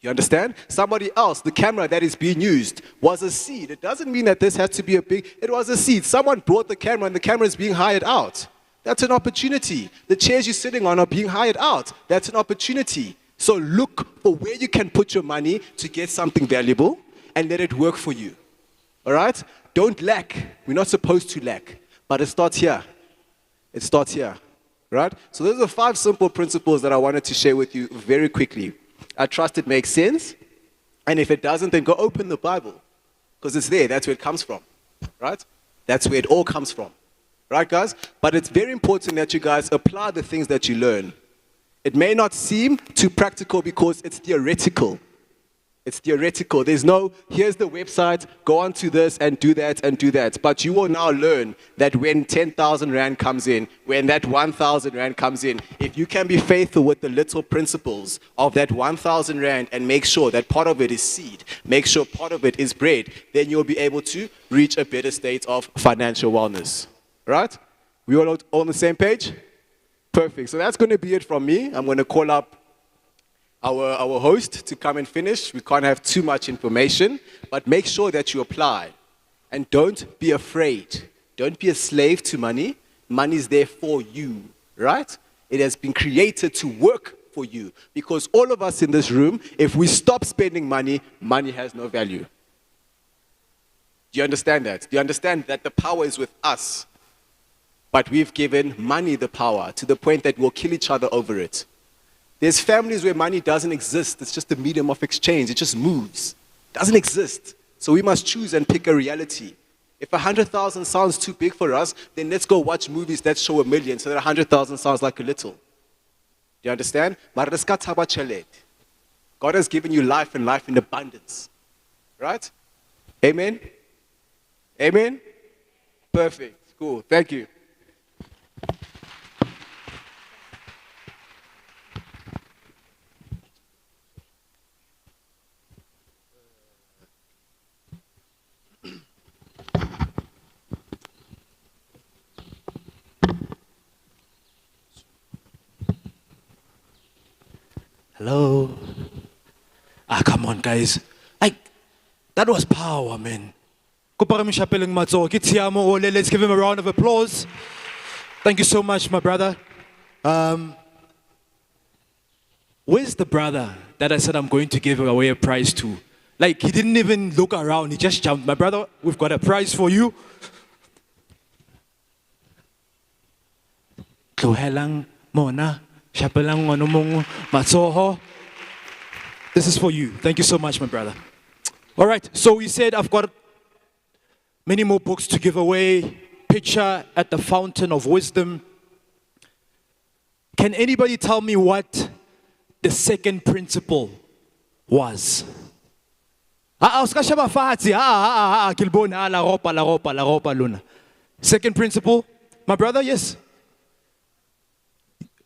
Speaker 17: You understand? Somebody else, the camera that is being used was a seed. It doesn't mean that this has to be it was a seed. Someone bought the camera and the camera is being hired out. That's an opportunity. The chairs you're sitting on are being hired out. That's an opportunity. So look for where you can put your money to get something valuable and let it work for you. All right? Don't lack. We're not supposed to lack. But it starts here. It starts here. Right? So those are 5 simple principles that I wanted to share with you very quickly. I trust it makes sense. And if it doesn't, then go open the Bible. Because it's there. That's where it comes from. Right? That's where it all comes from. Right, guys? But it's very important that you guys apply the things that you learn. It may not seem too practical because it's theoretical. It's theoretical. There's no, here's the website, go on to this and do that and do that. But you will now learn that when 10,000 Rand comes in, when that 1,000 Rand comes in, if you can be faithful with the little principles of that 1,000 Rand and make sure that part of it is seed, make sure part of it is bread, then you'll be able to reach a better state of financial wellness. Right? We all on the same page? Perfect. So that's going to be it from me. I'm going to call up our host to come and finish. We can't have too much information, but make sure that you apply. And don't be afraid. Don't be a slave to money. Money is there for you, right? It has been created to work for you. Because all of us in this room, if we stop spending money, money has no value. Do you understand that? Do you understand that the power is with us? But we've given money the power to the point that we'll kill each other over it. There's families where money doesn't exist. It's just a medium of exchange. It just moves. It doesn't exist. So we must choose and pick a reality. If 100,000 sounds too big for us, then let's go watch movies that show 1 million so that 100,000 sounds like a little. Do you understand? God has given you life and life in abundance. Right? Amen? Amen? Perfect. Cool. Thank you.
Speaker 1: Hello? Come on, guys. That was power, man. Let's give him a round of applause. Thank you so much, my brother. Where's the brother that I said I'm going to give away a prize to? He didn't even look around. He just jumped. My brother, we've got a prize for you. Tlohelang mona. This is for you. Thank you so much, my brother. All right, so he said, I've got many more books to give away. Picture at the Fountain of Wisdom. Can anybody tell me what the second principle was? Second principle? My brother, yes.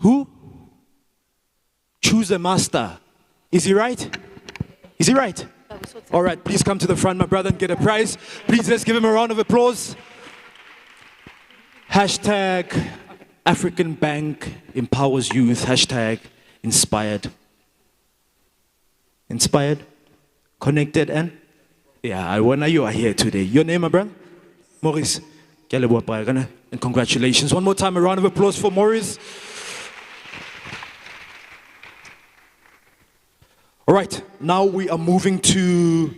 Speaker 1: Who? Choose a master. Is he right? Is he right? All right, please come to the front, my brother, and get a prize. Please, let's give him a round of applause. Hashtag African Bank empowers youth. Hashtag inspired. Inspired, connected, and yeah, I wonder you are here today. Your name, my brother? Maurice. And congratulations. One more time, a round of applause for Maurice. All right, now we are moving to,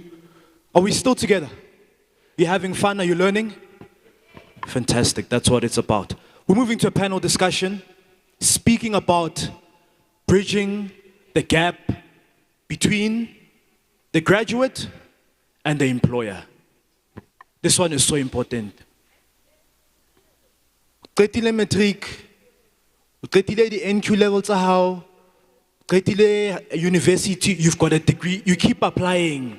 Speaker 1: are we still together? You having fun? Are you learning? Fantastic, that's what it's about. We're moving to a panel discussion, speaking about bridging the gap between the graduate and the employer. This one is so important. Qetile matric, qetile the NQ level tsa hao, qetile university, you've got a degree, you keep applying,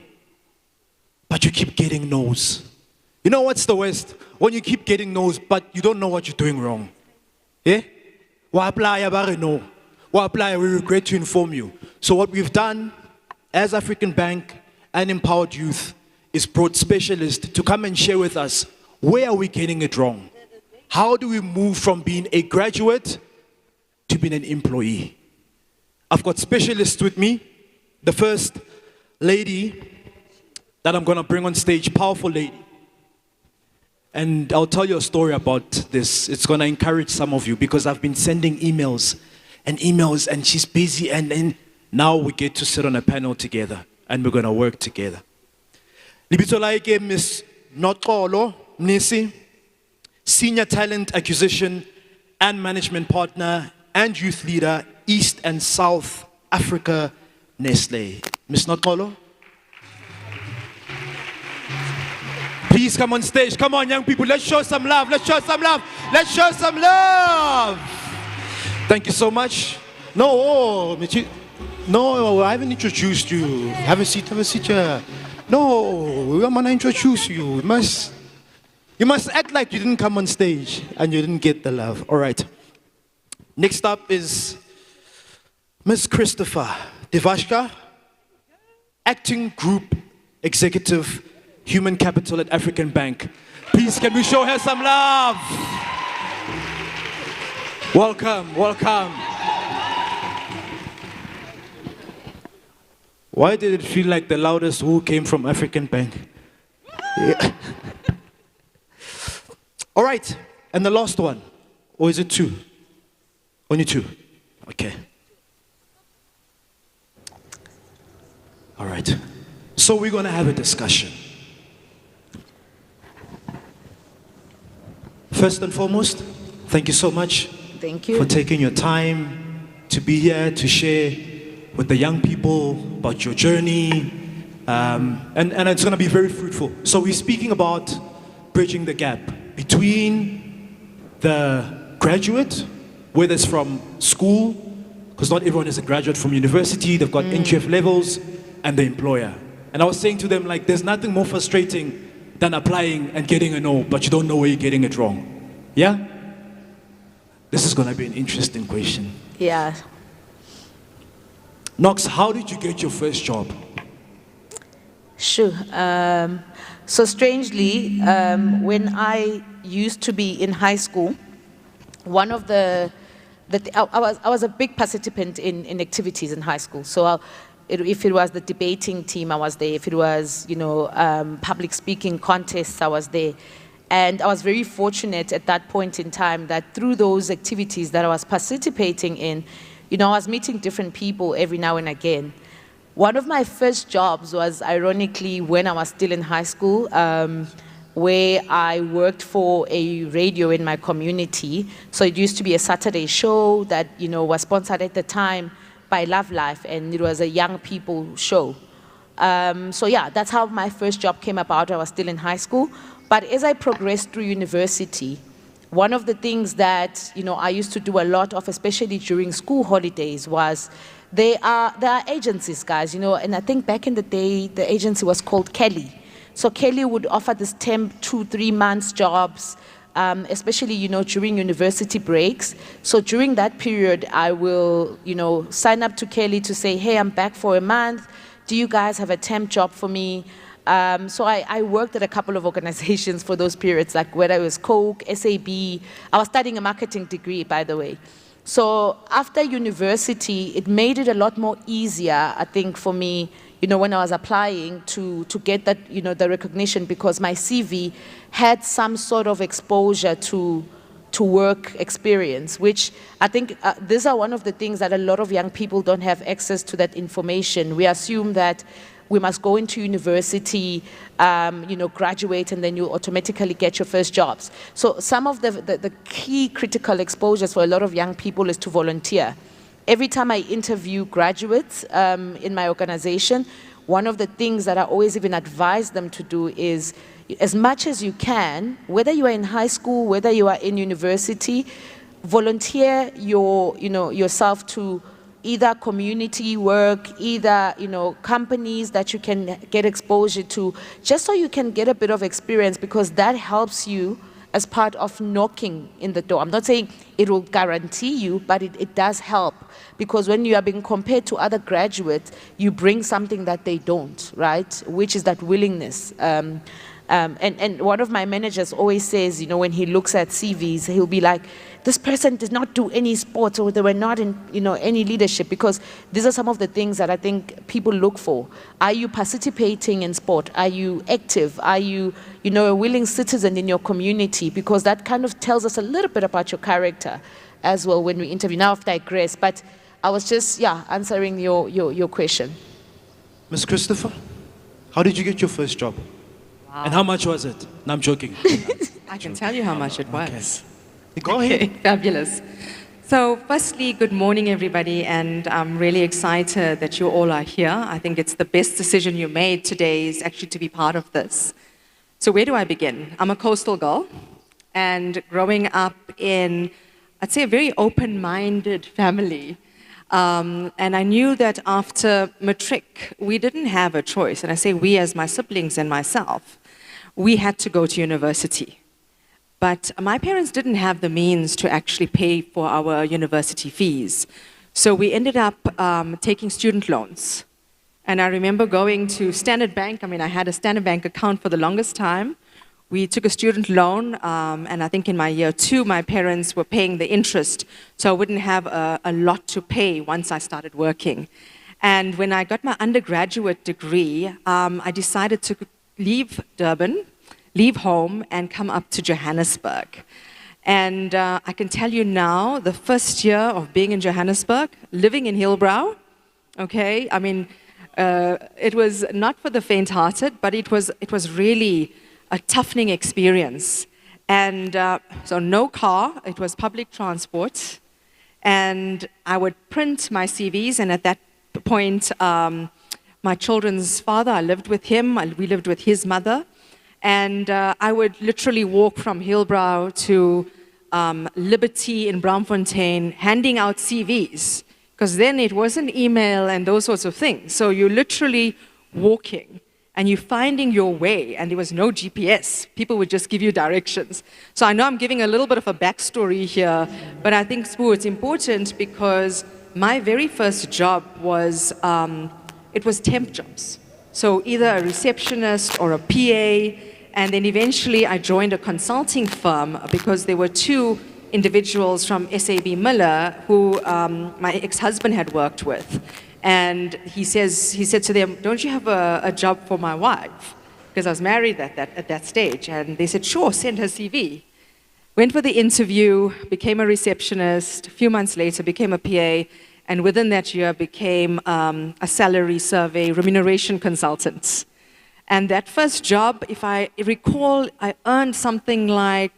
Speaker 1: but you keep getting no's. You know what's the worst? When you keep getting no's, but you don't know what you're doing wrong. Yeah? Wa apply, abare no. Wa apply, we regret to inform you. So what we've done as African Bank and Empowered Youth is brought specialists to come and share with us, where are we getting it wrong? How do we move from being a graduate to being an employee? I've got specialists with me. The first lady that I'm going to bring on stage, powerful lady. And I'll tell you a story about this. It's going to encourage some of you because I've been sending emails and she's busy and now we get to sit on a panel together and we're going to work together. Libito laike Miss Notolo Mnisi, Senior Talent Acquisition and Management Partner and Youth Leader, East and South Africa, Nestle. Miss Notolo. Please come on stage. Come on, young people. Let's show some love. Let's show some love. Let's show some love. Thank you so much. No, I haven't introduced you. Have a seat. No, we want to introduce you. You must act like you didn't come on stage and you didn't get the love. All right. Next up is Ms. Christopher Devashka, Acting Group Executive, Human Capital at African Bank. Please, can we show her some love? Welcome, welcome. Why did it feel like the loudest who came from African Bank? Yeah. All right, and the last one, or is it two? Only two, okay. All right, so we're gonna have a discussion. First and foremost, thank you so much.
Speaker 18: Thank you.
Speaker 1: For taking your time to be here to share with the young people about your journey. And it's going to be very fruitful. So we're speaking about bridging the gap between the graduate, whether it's from school, because not everyone is a graduate from university, they've got NGF levels, and the employer. And I was saying to them, like, there's nothing more frustrating than applying and getting a no, but you don't know where you're getting it wrong. Yeah? This is going to be an interesting question.
Speaker 18: Yeah.
Speaker 1: Knox, how did you get your first job?
Speaker 18: Sure. So strangely, when I used to be in high school, one of I was a big participant in activities in high school. So if it was the debating team, I was there. If it was, public speaking contests, I was there. And I was very fortunate at that point in time that through those activities that I was participating in, I was meeting different people every now and again. One of my first jobs was ironically when I was still in high school, where I worked for a radio in my community. So it used to be a Saturday show that, was sponsored at the time by Love Life, and it was a young people show. So yeah, that's how my first job came about. I was still in high school. But as I progressed through university, one of the things that I used to do a lot of, especially during school holidays, was there are agencies, guys, and I think back in the day, the agency was called Kelly. So Kelly would offer this temp 2-3 months jobs, especially, during university breaks. So during that period, I will, sign up to Kelly to say, hey, I'm back for a month. Do you guys have a temp job for me? So I worked at a couple of organizations for those periods, like whether it was Coke, SAB. I was studying a marketing degree, by the way. So after university, it made it a lot more easier, I think, for me, when I was applying to get that, the recognition, because my CV had some sort of exposure to to work experience, which I think these are one of the things that a lot of young people don't have access to that information. We assume that we must go into university, graduate, and then you automatically get your first jobs. So some of the key critical exposures for a lot of young people is to volunteer. Every time I interview graduates in my organization, one of the things that I always even advise them to do is, as much as you can, whether you are in high school, whether you are in university, volunteer yourself to either community work, either companies that you can get exposure to, just so you can get a bit of experience, because that helps you as part of knocking in the door. I'm not saying it will guarantee you, but it does help, because when you are being compared to other graduates, you bring something that they don't, right? Which is that willingness. And one of my managers always says, when he looks at CVs, he'll be like, this person did not do any sports, or they were not in any leadership, because these are some of the things that I think people look for. Are you participating in sport? Are you active? Are you a willing citizen in your community? Because that kind of tells us a little bit about your character as well when we interview. Now I've digressed, but I was just answering your question.
Speaker 1: Ms. Christopher, how did you get your first job?
Speaker 19: Wow.
Speaker 1: And how much was it? No, I'm joking.
Speaker 19: I can tell you how much it was.
Speaker 1: Okay. Go ahead.
Speaker 19: Fabulous. So firstly, good morning, everybody, and I'm really excited that you all are here. I think it's the best decision you made today is actually to be part of this. So where do I begin? I'm a coastal girl, and growing up in, I'd say, a very open-minded family. And I knew that after matric, we didn't have a choice. And I say we as my siblings and myself. We had to go to university. But my parents didn't have the means to actually pay for our university fees. So we ended up taking student loans. And I remember going to Standard Bank. I had a Standard Bank account for the longest time. We took a student loan, and I think in my year 2, my parents were paying the interest, so I wouldn't have a lot to pay once I started working. And when I got my undergraduate degree, I decided to leave Durban, leave home, and come up to Johannesburg. And I can tell you now, the first year of being in Johannesburg, living in Hillbrow, okay, it was not for the faint-hearted, but it was really a toughening experience. And so no car, it was public transport. And I would print my CVs, and at that point, my children's father, I lived with him, we lived with his mother, and I would literally walk from Hillbrow to Liberty in Braamfontein, handing out CVs, because then it wasn't email and those sorts of things. So you're literally walking, and you're finding your way, and there was no GPS. People would just give you directions. So I know I'm giving a little bit of a backstory here, but I think, Spoo, it's important because my very first job was, it was temp jobs. So either a receptionist or a PA, and then eventually I joined a consulting firm because there were 2 individuals from SAB Miller who my ex-husband had worked with. And he said to them, don't you have a job for my wife? Because I was married at that stage. And they said, sure, send her CV. Went for the interview, became a receptionist. A few months later, became a PA. And within that year, became a salary survey remuneration consultant. And that first job, if I recall, I earned something like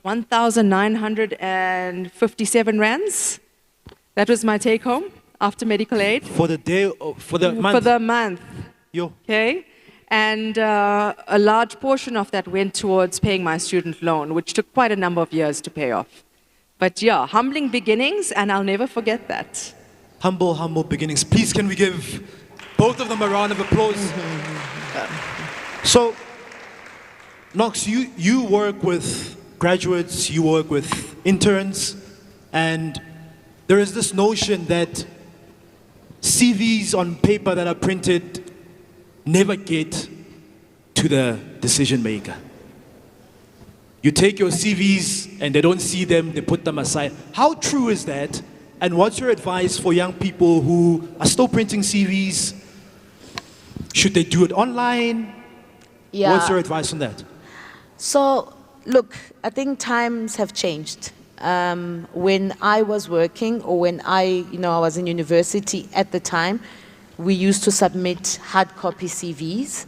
Speaker 19: 1,957 rands. That was my take home. After medical aid.
Speaker 1: For the day, for the month?
Speaker 19: For the month.
Speaker 1: Yo.
Speaker 19: Okay. And a large portion of that went towards paying my student loan, which took quite a number of years to pay off. But yeah, humbling beginnings, and I'll never forget that.
Speaker 1: Humble, humble beginnings. Please, can we give both of them a round of applause? So, Knox, you work with graduates, you work with interns, and there is this notion that CVs on paper that are printed never get to the decision maker. You take your CVs and they don't see them, they put them aside. How true is that? And what's your advice for young people who are still printing CVs? Should they do it online?
Speaker 18: Yeah.
Speaker 1: What's your advice on that?
Speaker 18: So, look, I think times have changed. when I was working or when I was in university at the time, we used to submit hard copy CVs.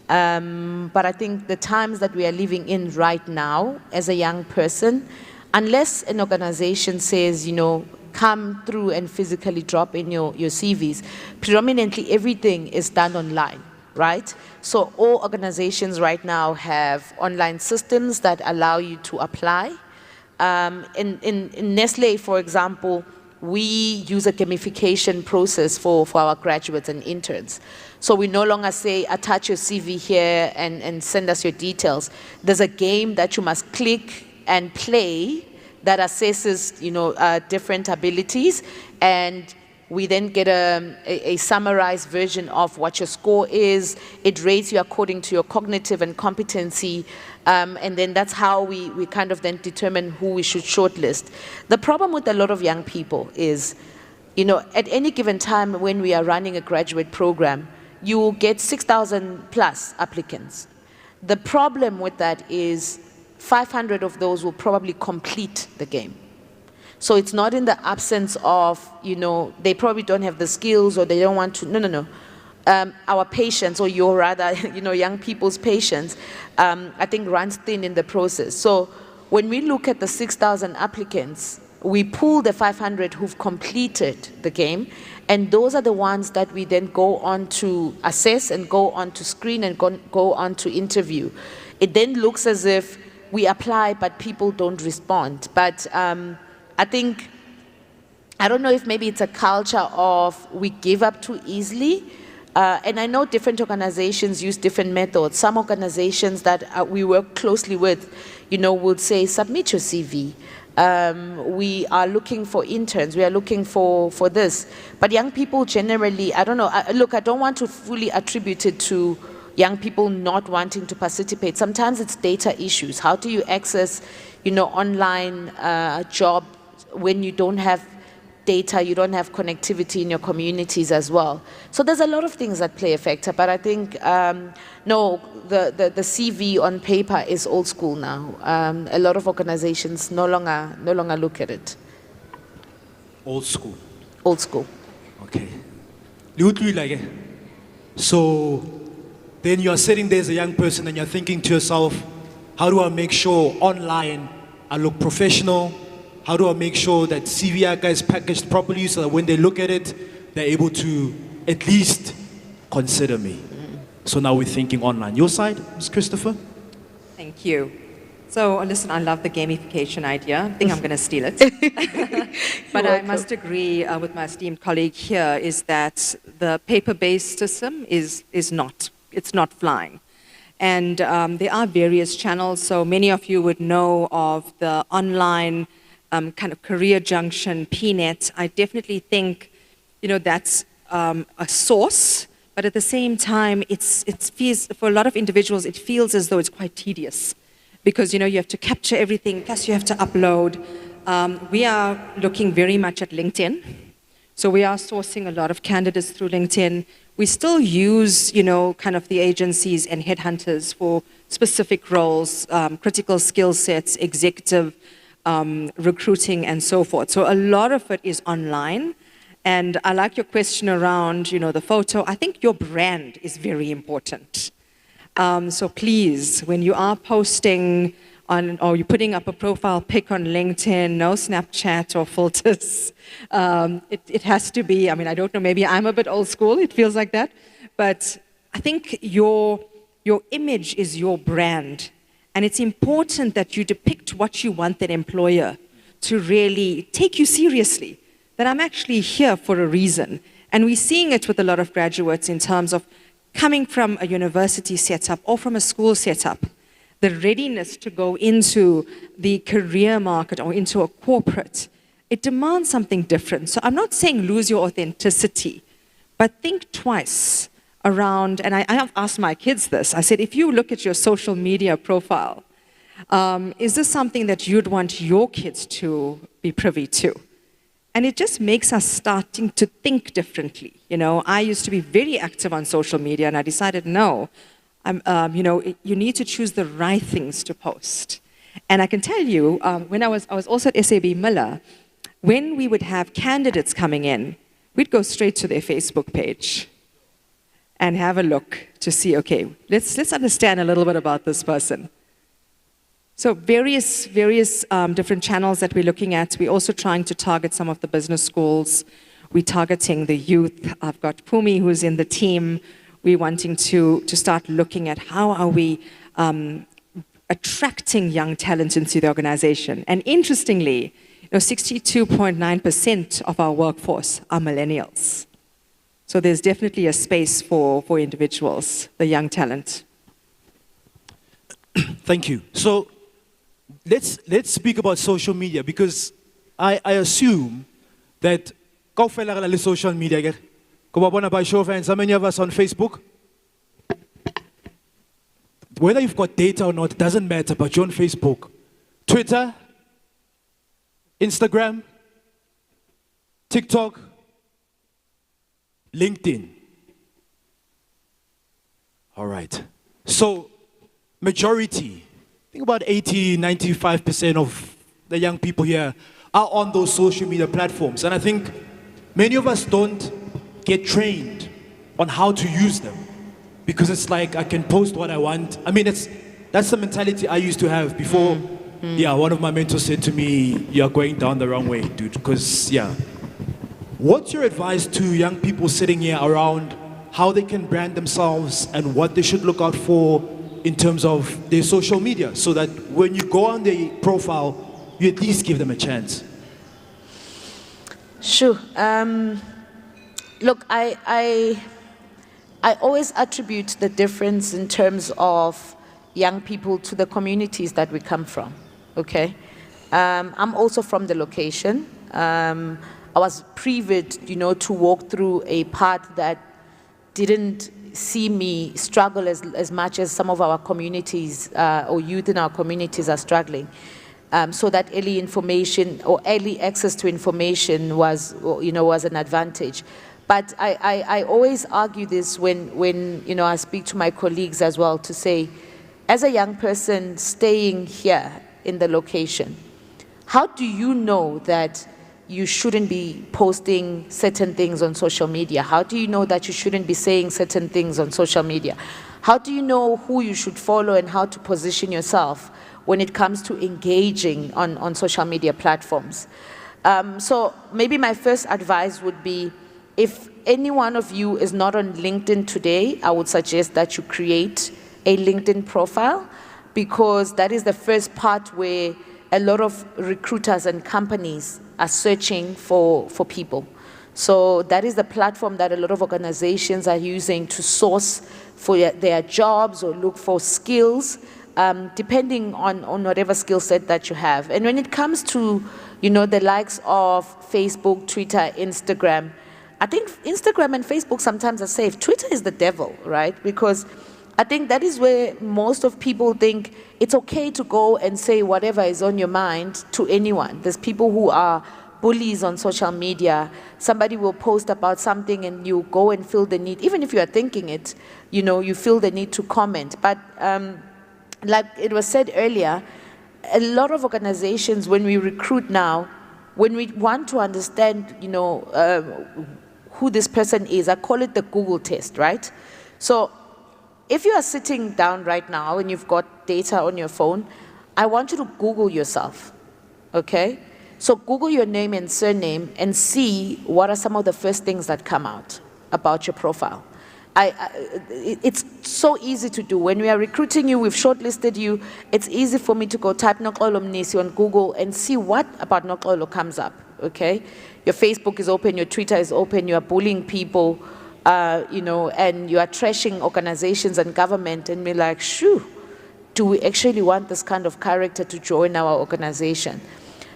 Speaker 18: But I think the times that we are living in right now as a young person, unless an organization says, come through and physically drop in your CVs, predominantly everything is done online, right? So all organizations right now have online systems that allow you to apply. In Nestle, for example, we use a gamification process for our graduates and interns. So we no longer say, attach your CV here and send us your details. There's a game that you must click and play that assesses, different abilities, and we then get a summarized version of what your score is. It rates you according to your cognitive and competency, and then that's how we kind of then determine who we should shortlist. The problem with a lot of young people is, at any given time when we are running a graduate program, you will get 6,000 plus applicants. The problem with that is 500 of those will probably complete the game. So it's not in the absence of, they probably don't have the skills or they don't want to, no. Our patience, or your rather, young people's patience, I think runs thin in the process. So when we look at the 6,000 applicants, we pull the 500 who've completed the game, and those are the ones that we then go on to assess and go on to screen and go on to interview. It then looks as if we apply, but people don't respond. But I think, I don't know if maybe it's a culture of we give up too easily. And I know different organizations use different methods. Some organizations that we work closely with, would say, submit your CV. We are looking for interns. We are looking for this. But young people generally, I don't know. Look, I don't want to fully attribute it to young people not wanting to participate. Sometimes it's data issues. How do you access, online job when you don't have data, you don't have connectivity in your communities as well? So there's a lot of things that play a factor, but I think, no, the CV on paper is old school now. A lot of organizations no longer look at it.
Speaker 1: Old school.
Speaker 18: Old school.
Speaker 1: Okay. So then you are sitting there as a young person and you're thinking to yourself, how do I make sure online I look professional? How do I make sure that CV is packaged properly so that when they look at it, they're able to at least consider me? So now we're thinking online. Your side, Ms. Christopher?
Speaker 19: Thank you. So listen, I love the gamification idea. I think I'm going to steal it. But I must agree with my esteemed colleague here is that the paper-based system is not flying. And there are various channels. So many of you would know of the online kind of career junction, PNet. I definitely think, that's a source, but at the same time, it feels, for a lot of individuals, it feels as though it's quite tedious because, you have to capture everything, plus you have to upload. We are looking very much at LinkedIn. So we are sourcing a lot of candidates through LinkedIn. We still use, kind of the agencies and headhunters for specific roles, critical skill sets, executive recruiting and so forth. So a lot of it is online. And I like your question around, the photo. I think your brand is very important. So please, when you are posting or you're putting up a profile pic on LinkedIn, no Snapchat or filters. It has to be, I don't know, maybe I'm a bit old school, it feels like that. But I think your image is your brand. And it's important that you depict what you want that employer to really take you seriously, that I'm actually here for a reason. And we're seeing it with a lot of graduates in terms of coming from a university setup or from a school setup, the readiness to go into the career market or into a corporate, it demands something different. So I'm not saying lose your authenticity, but think twice around, and I have asked my kids this. I said, if you look at your social media profile, is this something that you'd want your kids to be privy to? And it just makes us starting to think differently. I used to be very active on social media, and I decided, no, you need to choose the right things to post. And I can tell you, when I was also at SAB Miller, when we would have candidates coming in, we'd go straight to their Facebook page and have a look to see, okay, let's understand a little bit about this person. So various different channels that we're looking at. We're also trying to target some of the business schools. We're targeting the youth. I've got Pumi, who's in the team. We're wanting to start looking at how are we attracting young talent into the organization. And interestingly, 62.9% of our workforce are millennials. So there's definitely a space for individuals, the young talent.
Speaker 1: Thank you. So let's speak about social media, because I assume that social media, by show of hands, how many of us on Facebook? Whether you've got data or not, it doesn't matter, but you're on Facebook. Twitter, Instagram, TikTok, LinkedIn. All right. So, majority, I think about 80, 95% of the young people here are on those social media platforms. And I think many of us don't get trained on how to use them, because it's like I can post what I want. I mean, that's the mentality I used to have before. Yeah, one of my mentors said to me, "You're going down the wrong way, dude." Because what's your advice to young people sitting here around how they can brand themselves and what they should look out for in terms of their social media, so that when you go on their profile, you at least give them a chance?
Speaker 18: Sure. Look, I always attribute the difference in terms of young people to the communities that we come from, okay? I'm also from the location. I was privileged, to walk through a path that didn't see me struggle as much as some of our communities or youth in our communities are struggling. So that early information or early access to information was an advantage. But I always argue this when I speak to my colleagues as well, to say, as a young person staying here in the location, how do you know that you shouldn't be posting certain things on social media? How do you know that you shouldn't be saying certain things on social media? How do you know who you should follow and how to position yourself when it comes to engaging on social media platforms? So maybe my first advice would be, if any one of you is not on LinkedIn today, I would suggest that you create a LinkedIn profile, because that is the first part where a lot of recruiters and companies are searching for people. So that is the platform that a lot of organizations are using to source for their jobs or look for skills, depending on whatever skill set that you have. And when it comes to, the likes of Facebook, Twitter, Instagram, I think Instagram and Facebook sometimes are safe. Twitter is the devil, right? Because I think that is where most of people think it's okay to go and say whatever is on your mind to anyone. There's people who are bullies on social media. Somebody will post about something and you go and feel the need, even if you are thinking it, you feel the need to comment. But like it was said earlier, a lot of organizations, when we recruit now, when we want to understand, who this person is, I call it the Google test, right? So if you are sitting down right now and you've got data on your phone, I want you to Google yourself, okay? So Google your name and surname and see what are some of the first things that come out about your profile. It's so easy to do. When we are recruiting you, we've shortlisted you, it's easy for me to go type Noxolo Mnisi on Google and see what about Noxolo comes up, okay? Your Facebook is open, your Twitter is open, you are bullying people, and you are trashing organizations and government, and we're like, shoo, do we actually want this kind of character to join our organization?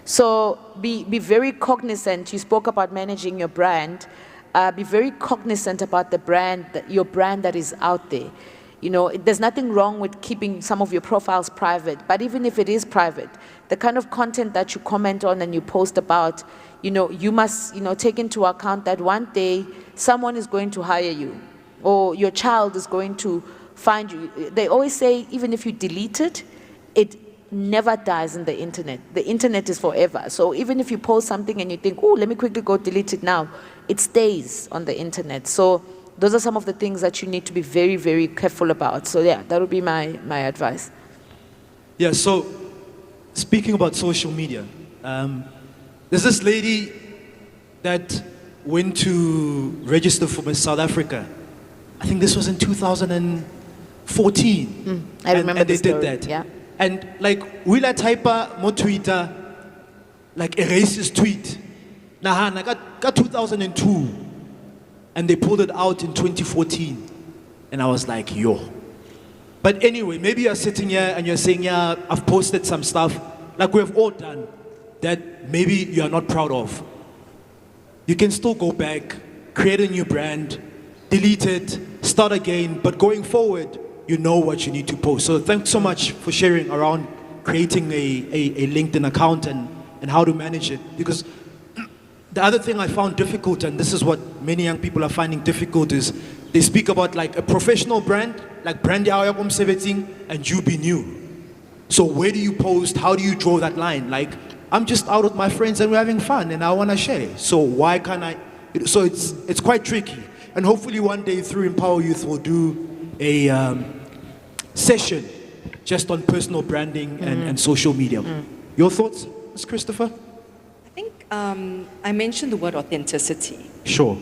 Speaker 18: So be very cognizant. You spoke about managing your brand. Be very cognizant about the brand, your brand that is out there. There's nothing wrong with keeping some of your profiles private, but even if it is private, the kind of content that you comment on and you post about, you must, take into account that one day someone is going to hire you, or your child is going to find you. They always say, even if you delete it, never dies in the internet. The internet is forever. So even if you post something and you think, oh, let me quickly go delete it now, it stays on the internet. So those are some of the things that you need to be very, very careful about. So yeah, that would be my advice.
Speaker 1: Yeah, so speaking about social media, there's this lady that went to register for Miss South Africa. I think this was in 2014.
Speaker 18: I remember
Speaker 1: and they
Speaker 18: the story,
Speaker 1: did that.
Speaker 18: yeah.
Speaker 1: And like, we la type mo Twitter, like a racist tweet. Nah, I got 2002. And they pulled it out in 2014. And I was like, yo. But anyway, maybe you're sitting here and you're saying, yeah, I've posted some stuff, like we have all done, that maybe you are not proud of. You can still go back, create a new brand, delete it, start again, but going forward, you know what you need to post. So thanks so much for sharing around creating a LinkedIn account and how to manage it. Because the other thing I found difficult, and this is what many young people are finding difficult, is they speak about like a professional brand, like brand and you be new. So where do you post? How do you draw that line? Like, I'm just out with my friends and we're having fun and I want to share. So why can't I? So it's quite tricky. And hopefully one day through EmpowaYouth we'll do a session just on personal branding and social media. Your thoughts, Ms. Christopher?
Speaker 19: I mentioned the word authenticity.
Speaker 1: Sure.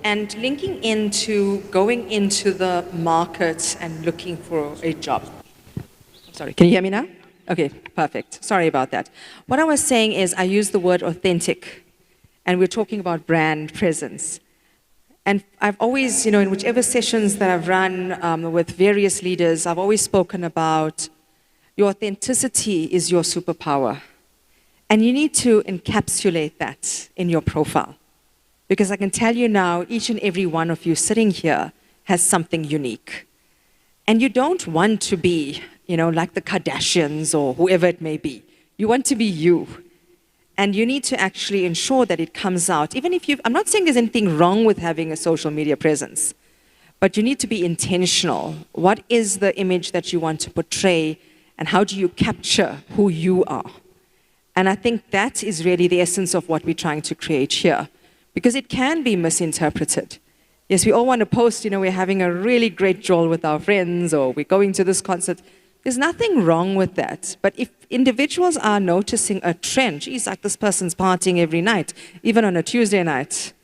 Speaker 19: And linking into going into the market and looking for a job. Sorry, can you hear me now? Okay, perfect. Sorry about that. What I was saying is I used the word authentic, and we're talking about brand presence. And I've always, in whichever sessions that I've run with various leaders, I've always spoken about your authenticity is your superpower. And you need to encapsulate that in your profile. Because I can tell you now, each and every one of you sitting here has something unique. And you don't want to be, like the Kardashians or whoever it may be. You want to be you. And you need to actually ensure that it comes out. Even if I'm not saying there's anything wrong with having a social media presence, but you need to be intentional. What is the image that you want to portray, and how do you capture who you are? And I think that is really the essence of what we're trying to create here. Because it can be misinterpreted. Yes, we all want to post, we're having a really great jol with our friends, or we're going to this concert. There's nothing wrong with that. But if individuals are noticing a trend, geez, like this person's partying every night, even on a Tuesday night,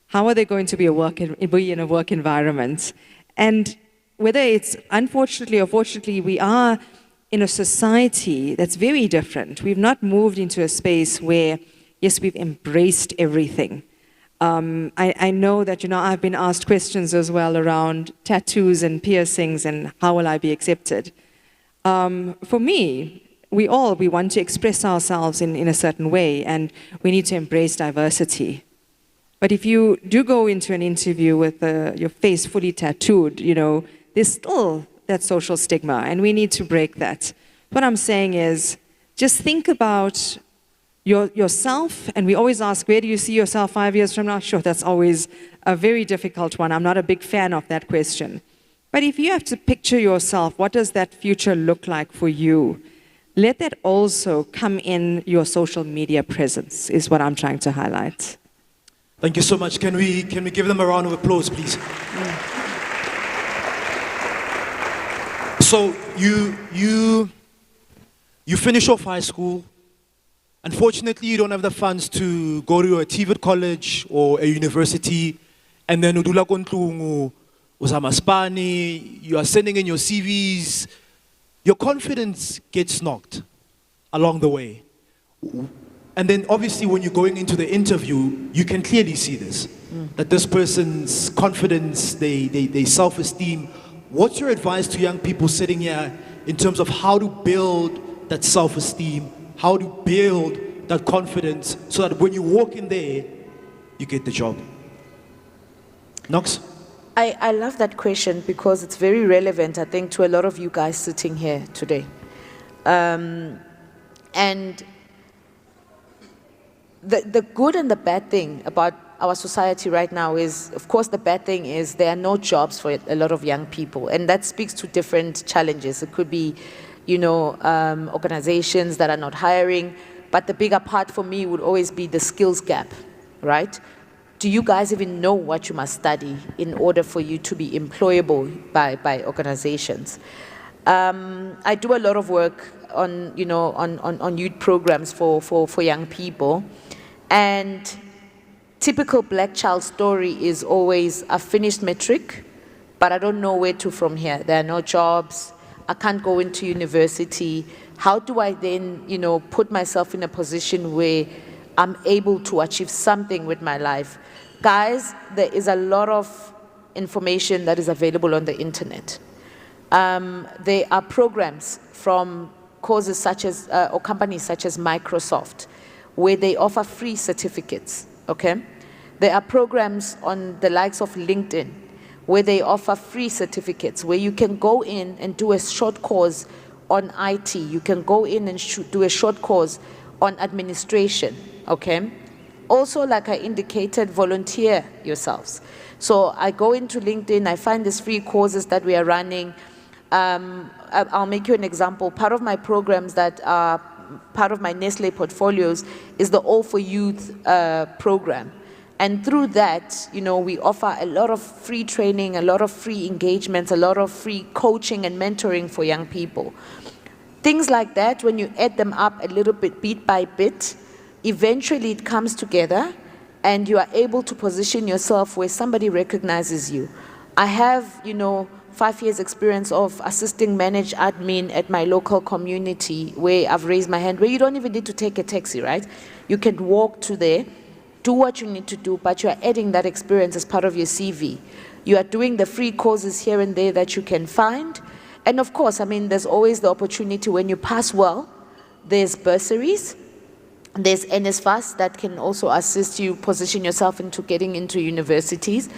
Speaker 19: how are they going to be in a work environment? And whether it's unfortunately or fortunately, we are in a society that's very different. We've not moved into a space where, yes, we've embraced everything. I know that, I've been asked questions as well around tattoos and piercings and how will I be accepted. For me, we want to express ourselves in a certain way, and we need to embrace diversity. But if you do go into an interview with your face fully tattooed, there's still that social stigma, and we need to break that. What I'm saying is, just think about yourself, and we always ask, where do you see yourself 5 years from now? Sure, that's always a very difficult one. I'm not a big fan of that question. But if you have to picture yourself, what does that future look like for you? Let that also come in your social media presence, is what I'm trying to highlight.
Speaker 1: Thank you so much. Can we give them a round of applause, please? So you finish off high school. Unfortunately, you don't have the funds to go to a TVET college or a university, and then udula kontlungu, uzamaspani, you are sending in your CVs. Your confidence gets knocked along the way. And then obviously when you're going into the interview, you can clearly see this, that this person's confidence, they self-esteem. What's your advice to young people sitting here in terms of how to build that self-esteem, how to build that confidence so that when you walk in there, you get the job? Knox?
Speaker 18: I love that question because it's very relevant, I think, to a lot of you guys sitting here today. And the good and the bad thing about our society right now is, of course, the bad thing is there are no jobs for a lot of young people, and that speaks to different challenges. It could be, organizations that are not hiring. But the bigger part for me would always be the skills gap, right? Do you guys even know what you must study in order for you to be employable by organizations? I do a lot of work on youth programs for young people, and typical black child story is always, I finished matric, but I don't know where to from here. There are no jobs. I can't go into university. How do I then, put myself in a position where I'm able to achieve something with my life? Guys, there is a lot of information that is available on the internet. There are programs from courses such as, or companies such as Microsoft, where they offer free certificates, okay? There are programs on the likes of LinkedIn, where they offer free certificates, where you can go in and do a short course on IT. You can go in and do a short course on administration, okay? Also, like I indicated, volunteer yourselves. So I go into LinkedIn, I find these free courses that we are running. I'll make you an example. Part of my programs that are part of my Nestle portfolios is the EmpowaYouth program. And through that, we offer a lot of free training, a lot of free engagements, a lot of free coaching and mentoring for young people. Things like that, when you add them up a little bit, bit by bit, eventually it comes together and you are able to position yourself where somebody recognizes you. I have, 5 years experience of assisting managed admin at my local community where I've raised my hand, where you don't even need to take a taxi, right? You can walk to there, do what you need to do, but you are adding that experience as part of your CV. You are doing the free courses here and there that you can find. And of course, there's always the opportunity when you pass well, there's bursaries, there's NSFAS that can also assist you position yourself into getting into universities.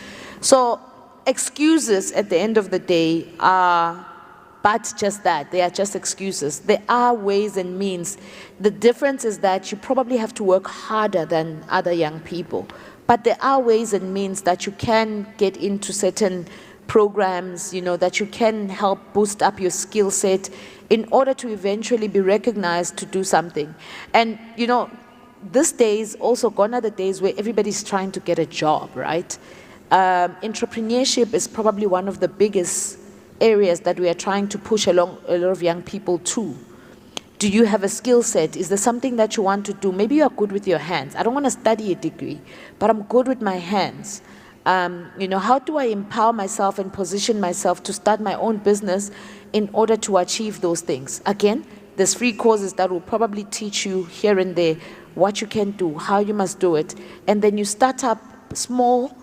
Speaker 18: So excuses at the end of the day are but just that. They are just excuses. There are ways and means. The difference is that you probably have to work harder than other young people. But there are ways and means that you can get into certain programs, that you can help boost up your skill set in order to eventually be recognized to do something. And, these days, also gone are the days where everybody's trying to get a job, right? Entrepreneurship is probably one of the biggest areas that we are trying to push along a lot of young people to. Do you have a skill set? Is there something that you want to do? Maybe you are good with your hands. I don't want to study a degree, but I'm good with my hands. How do I empower myself and position myself to start my own business in order to achieve those things? Again, there's free courses that will probably teach you here and there what you can do, how you must do it, and then you start up small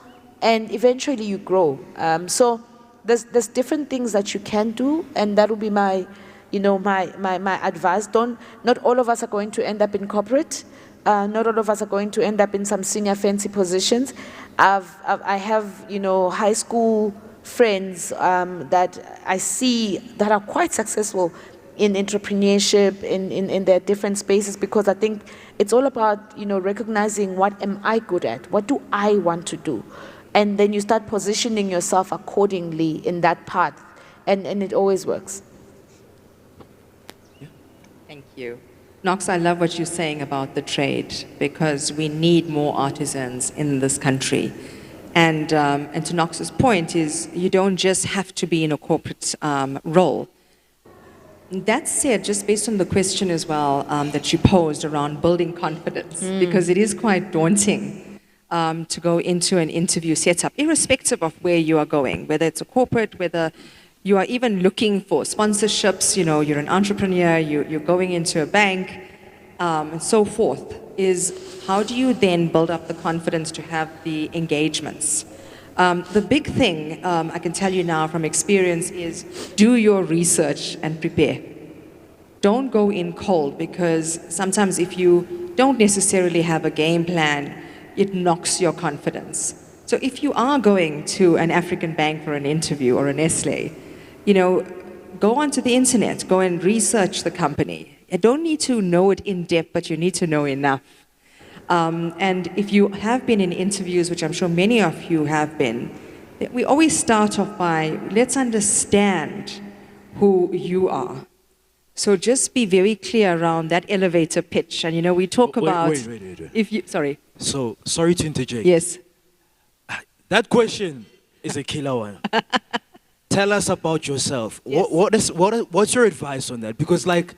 Speaker 18: and eventually you grow. So there's different things that you can do, and that will be my advice. Not all of us are going to end up in corporate. Not all of us are going to end up in some senior fancy positions. I have high school friends that I see that are quite successful in entrepreneurship, in their different spaces, because I think it's all about recognizing what am I good at, what do I want to do, and then you start positioning yourself accordingly in that path, and it always works.
Speaker 19: Thank you. Knox, I love what you're saying about the trade, because we need more artisans in this country. And to Knox's point is, you don't just have to be in a corporate role. That said, just based on the question as well that you posed around building confidence, because it is quite daunting to go into an interview setup, irrespective of where you are going, whether it's a corporate, whether you are even looking for sponsorships, you're an entrepreneur, you're going into a bank, and so forth, is how do you then build up the confidence to have the engagements? The big thing I can tell you now from experience is do your research and prepare. Don't go in cold, because sometimes if you don't necessarily have a game plan, it knocks your confidence. So if you are going to an African bank for an interview or a Nestle, go onto the internet, go and research the company. You don't need to know it in depth, but you need to know enough. And if you have been in interviews, which I'm sure many of you have been, we always start off by, let's understand who you are. So just be very clear around that elevator pitch. And, you know, we talk about...
Speaker 1: Wait.
Speaker 19: If you, sorry.
Speaker 1: So, sorry to interject.
Speaker 19: Yes.
Speaker 1: That question is a killer one. Tell us about yourself.
Speaker 19: Yes.
Speaker 1: What's your advice on that? Because, like,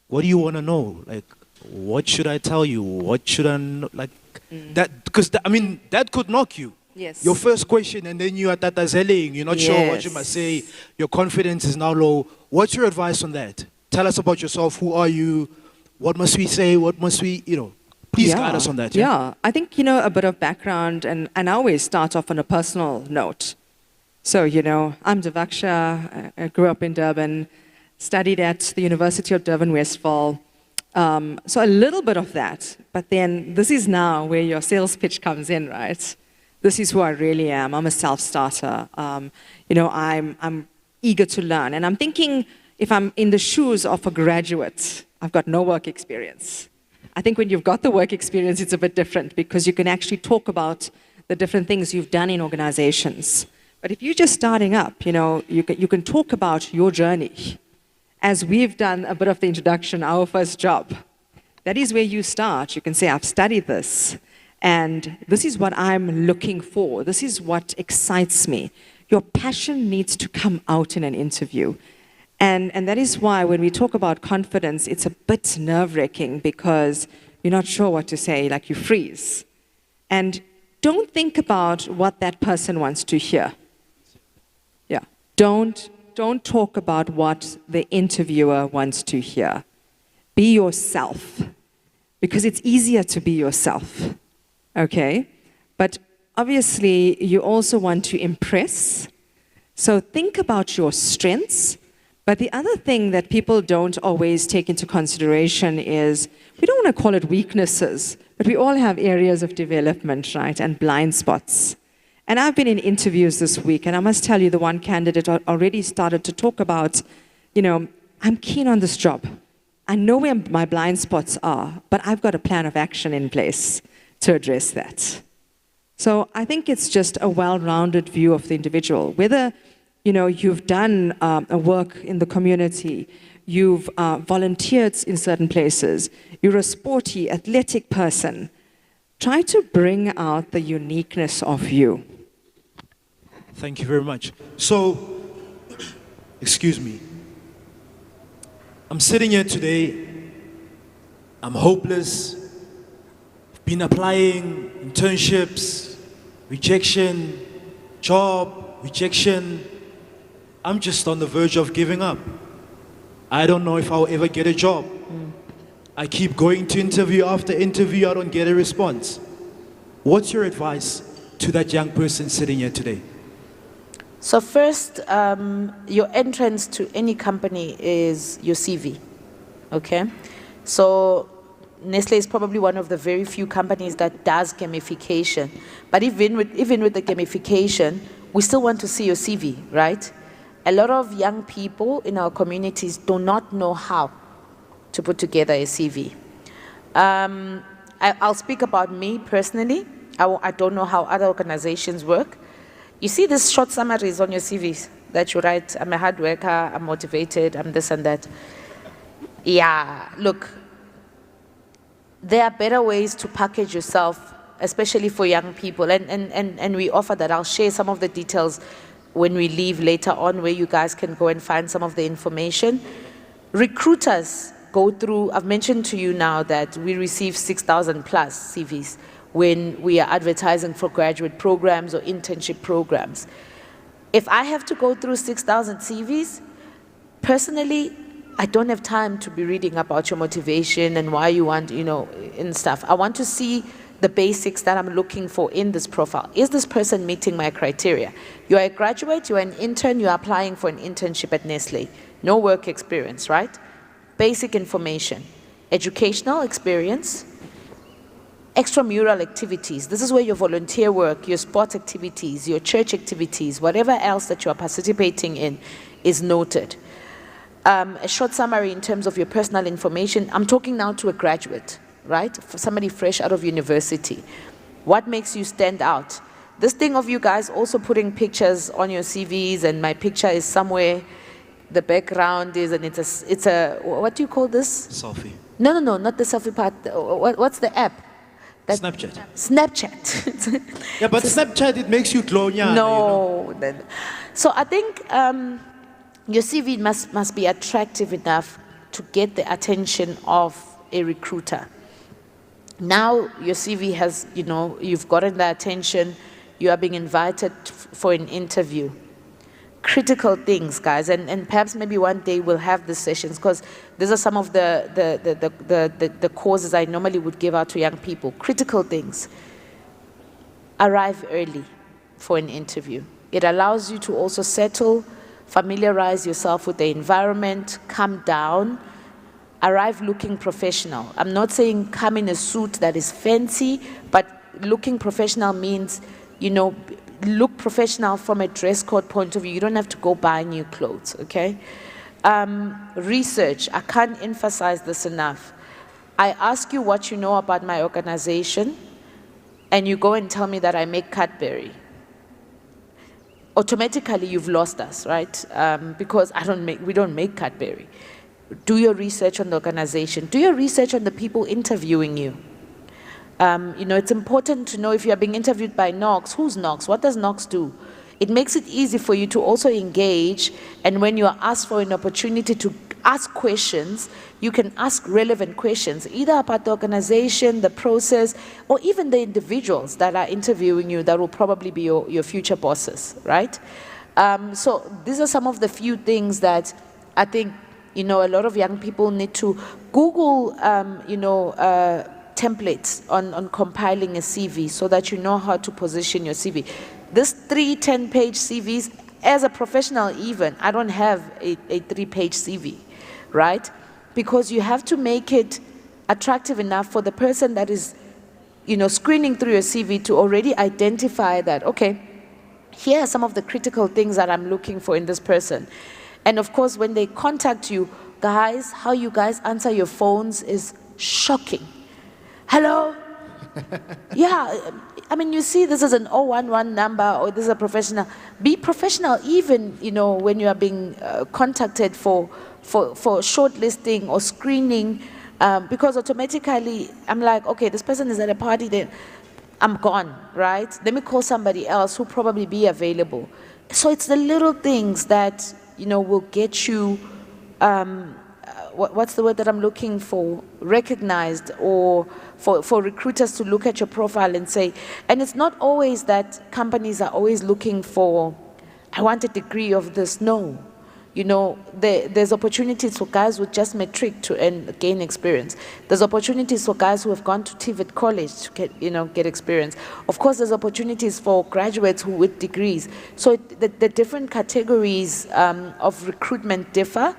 Speaker 1: what do you want to know? Like, what should I tell you? What should I know? Like, that, because, I mean, that could knock you.
Speaker 19: Yes.
Speaker 1: Your first question, and then you are tatazeling. You're not sure what you must say. Your confidence is now low. What's your advice on that? Tell us about yourself. Who are you? What must we say? What must we, you know? Please guide us on that.
Speaker 19: Yeah, I think, you know, a bit of background, and I always start off on a personal note. So, you know, I'm Devaksha. I grew up in Durban, studied at the University of Durban-Westphal. So a little bit of that, but then this is now where your sales pitch comes in, right? This is who I really am. I'm a self-starter. You know, I'm eager to learn. And I'm thinking, if I'm in the shoes of a graduate, I've got no work experience. I think when you've got the work experience, it's a bit different because you can actually talk about the different things you've done in organizations. But if you're just starting up, you know, you can talk about your journey. As we've done a bit of the introduction, our first job, that is where you start. You can say, I've studied this, and this is what I'm looking for. This is what excites me. Your passion needs to come out in an interview. And that is why when we talk about confidence, it's a bit nerve-wracking because you're not sure what to say, like you freeze. And don't think about what that person wants to hear. Yeah, don't talk about what the interviewer wants to hear. Be yourself, because it's easier to be yourself, okay? But obviously, you also want to impress. So think about your strengths. But the other thing that people don't always take into consideration is, we don't want to call it weaknesses, but we all have areas of development, right, and blind spots. And I've been in interviews this week, and I must tell you, the one candidate already started to talk about, you know, I'm keen on this job. I know where my blind spots are, but I've got a plan of action in place to address that. So I think it's just a well-rounded view of the individual, whether you know, you've done a work in the community, you've volunteered in certain places, you're a sporty, athletic person. Try to bring out the uniqueness of you.
Speaker 1: Thank you very much. So, excuse me. I'm sitting here today. I'm hopeless. I've been applying internships, rejection, job, rejection. I'm just on the verge of giving up. I don't know if I'll ever get a job. I keep going to interview after interview, I don't get a response. What's your advice to that young person sitting here today?
Speaker 18: So first, your entrance to any company is your CV, okay? So Nestle is probably one of the very few companies that does gamification. But even with the gamification, we still want to see your CV, right? A lot of young people in our communities do not know how to put together a CV. I'll speak about me personally. I don't know how other organizations work. You see these short summaries on your CVs that you write, I'm a hard worker, I'm motivated, I'm this and that. Yeah, look, there are better ways to package yourself, especially for young people, and we offer that. I'll share some of the details when we leave later on, where you guys can go and find some of the information. Recruiters go through, I've mentioned to you now that we receive 6,000 plus CVs when we are advertising for graduate programs or internship programs. If I have to go through 6,000 CVs, personally, I don't have time to be reading about your motivation and why you want, you know, and stuff. I want to see the basics that I'm looking for in this profile. Is this person meeting my criteria? You're a graduate, you're an intern, you're applying for an internship at Nestle. No work experience, right? Basic information, educational experience, extramural activities. This is where your volunteer work, your sports activities, your church activities, whatever else that you are participating in is noted. A short summary in terms of your personal information. I'm talking now to a graduate, right? For somebody fresh out of university. What makes you stand out? This thing of you guys also putting pictures on your CVs and my picture is somewhere, the background is, and it's a what do you call this?
Speaker 1: Selfie.
Speaker 18: No, not the selfie part. What's the app?
Speaker 1: Snapchat.
Speaker 18: Snapchat.
Speaker 1: Yeah, but Snapchat, it makes you glow. Yeah.
Speaker 18: No. So I think your CV must be attractive enough to get the attention of a recruiter. Now your CV has, you've gotten the attention, you are being invited for an interview. Critical things, guys, and perhaps maybe one day we'll have these sessions, because these are some of the causes I normally would give out to young people. Critical things. Arrive early for an interview. It allows you to also settle, familiarize yourself with the environment, calm down, arrive looking professional. I'm not saying come in a suit that is fancy, but looking professional means, look professional from a dress code point of view. You don't have to go buy new clothes, okay? Research, I can't emphasize this enough. I ask you what you know about my organization, and you go and tell me that I make Cadbury. Automatically, you've lost us, right? Because we don't make Cadbury. Do your research on the organization. Do your research on the people interviewing you. It's important to know if you are being interviewed by Knox, who's Knox? What does Knox do? It makes it easy for you to also engage, and when you are asked for an opportunity to ask questions, you can ask relevant questions, either about the organization, the process, or even the individuals that are interviewing you that will probably be your future bosses, right? So these are some of the few things that I think, a lot of young people need to Google, templates on compiling a CV so that you know how to position your CV. This 3 10-page CVs, as a professional even, I don't have a 3-page CV, right? Because you have to make it attractive enough for the person that is, screening through your CV to already identify that, okay, here are some of the critical things that I'm looking for in this person. And of course, when they contact you, guys, how you guys answer your phones is shocking. Hello? Yeah, you see this is an 011 number, or this is a professional. Be professional even, when you are being contacted for shortlisting or screening, because automatically I'm like, okay, this person is at a party, then I'm gone, right? Let me call somebody else who probably be available. So it's the little things that, will get you, what's the word that I'm looking for? Recognized, or for recruiters to look at your profile and say, and it's not always that companies are always looking for, I want a degree of this. No. There's opportunities for guys who just matric to gain experience. There's opportunities for guys who have gone to TVET college to get experience. Of course, there's opportunities for graduates with degrees. So the different categories of recruitment differ,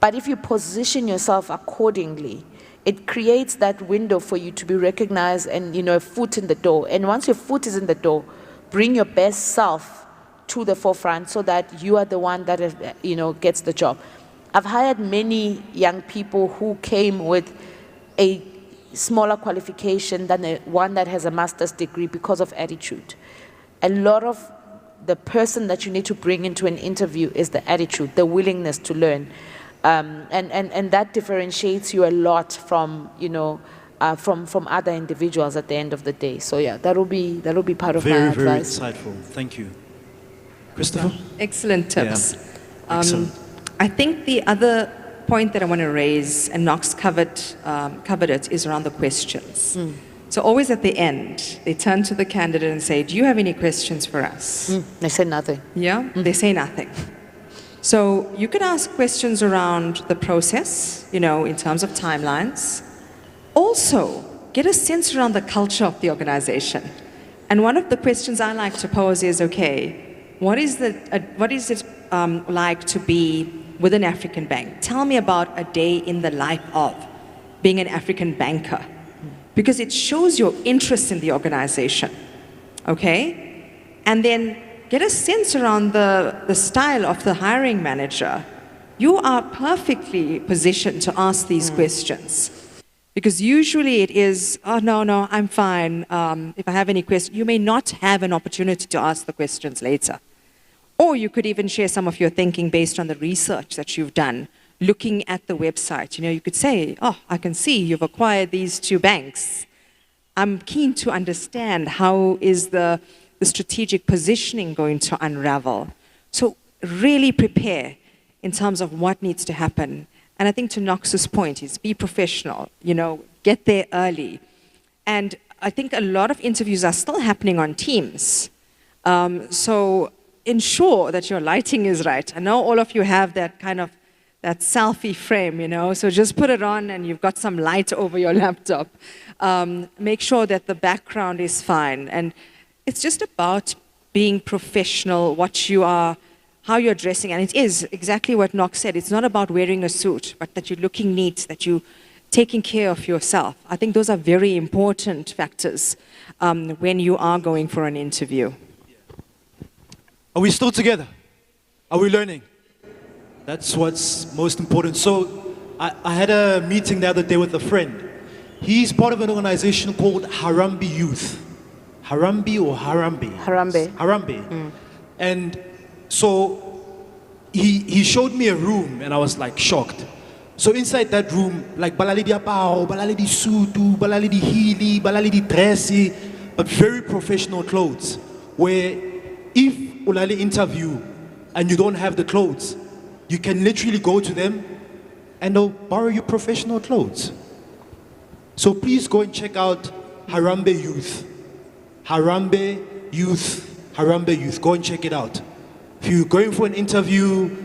Speaker 18: but if you position yourself accordingly, it creates that window for you to be recognized and, a foot in the door. And once your foot is in the door, bring your best self to the forefront so that you are the one that, gets the job. I've hired many young people who came with a smaller qualification than one that has a master's degree because of attitude. A lot of the person that you need to bring into an interview is the attitude, the willingness to learn. And that differentiates you a lot from, from other individuals at the end of the day. So yeah, that'll be part of my advice.
Speaker 1: Very insightful. Thank you. Christopher?
Speaker 19: Yeah. Excellent tips.
Speaker 1: Yeah. Excellent.
Speaker 19: I think the other point that I want to raise, and Knox covered it, is around the questions. So always at the end, they turn to the candidate and say, do you have any questions for us?
Speaker 18: They say nothing.
Speaker 19: Yeah, they say nothing. So you can ask questions around the process, in terms of timelines. Also, get a sense around the culture of the organization. And one of the questions I like to pose is, okay, what is it like to be with an African bank? Tell me about a day in the life of being an African banker, because it shows your interest in the organization, okay? And then get a sense around the style of the hiring manager. You are perfectly positioned to ask these questions, because usually it is, oh, no, I'm fine. If I have any questions, you may not have an opportunity to ask the questions later. Or you could even share some of your thinking based on the research that you've done, looking at the website. You could say, oh, I can see you've acquired these 2 banks. I'm keen to understand how is the strategic positioning going to unravel. So really prepare in terms of what needs to happen. And I think to Knox's point is be professional, get there early. And I think a lot of interviews are still happening on Teams. So ensure that your lighting is right. I know all of you have that kind of that selfie frame, so just put it on and you've got some light over your laptop. Make sure that the background is fine. And it's just about being professional, how you're dressing. And it is exactly what Knox said. It's not about wearing a suit, but that you're looking neat, that you're taking care of yourself. I think those are very important factors when you are going for an interview.
Speaker 1: Are we still together? Are we learning? That's what's most important. So I had a meeting the other day with a friend. He's part of an organization called Harambee Youth. Harambee or Harambe?
Speaker 18: Harambe.
Speaker 1: Harambe. And so he showed me a room and I was like shocked. So inside that room, like balalidi apao, balalidi sutu, balalidi hili, balalidi dressy, but very professional clothes. Where if ulali interview and you don't have the clothes, you can literally go to them and they'll borrow you professional clothes. So please go and check out Harambee Youth. Harambee Youth. Harambee Youth. Go and check it out. If you're going for an interview,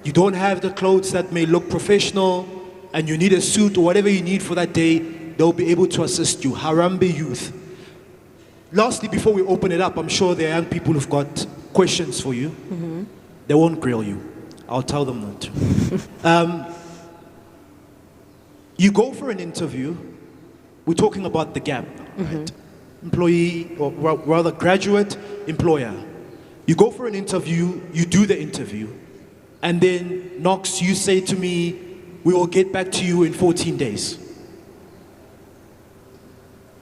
Speaker 1: you don't have the clothes that may look professional, and you need a suit or whatever you need for that day, they'll be able to assist you. Harambee Youth. Lastly, before we open it up, I'm sure there are young people who've got questions for you.
Speaker 18: Mm-hmm.
Speaker 1: They won't grill you. I'll tell them not to. You go for an interview, we're talking about the gap, right? Employee, or rather graduate, employer. You go for an interview, you do the interview, and then, Knox, you say to me, we will get back to you in 14 days.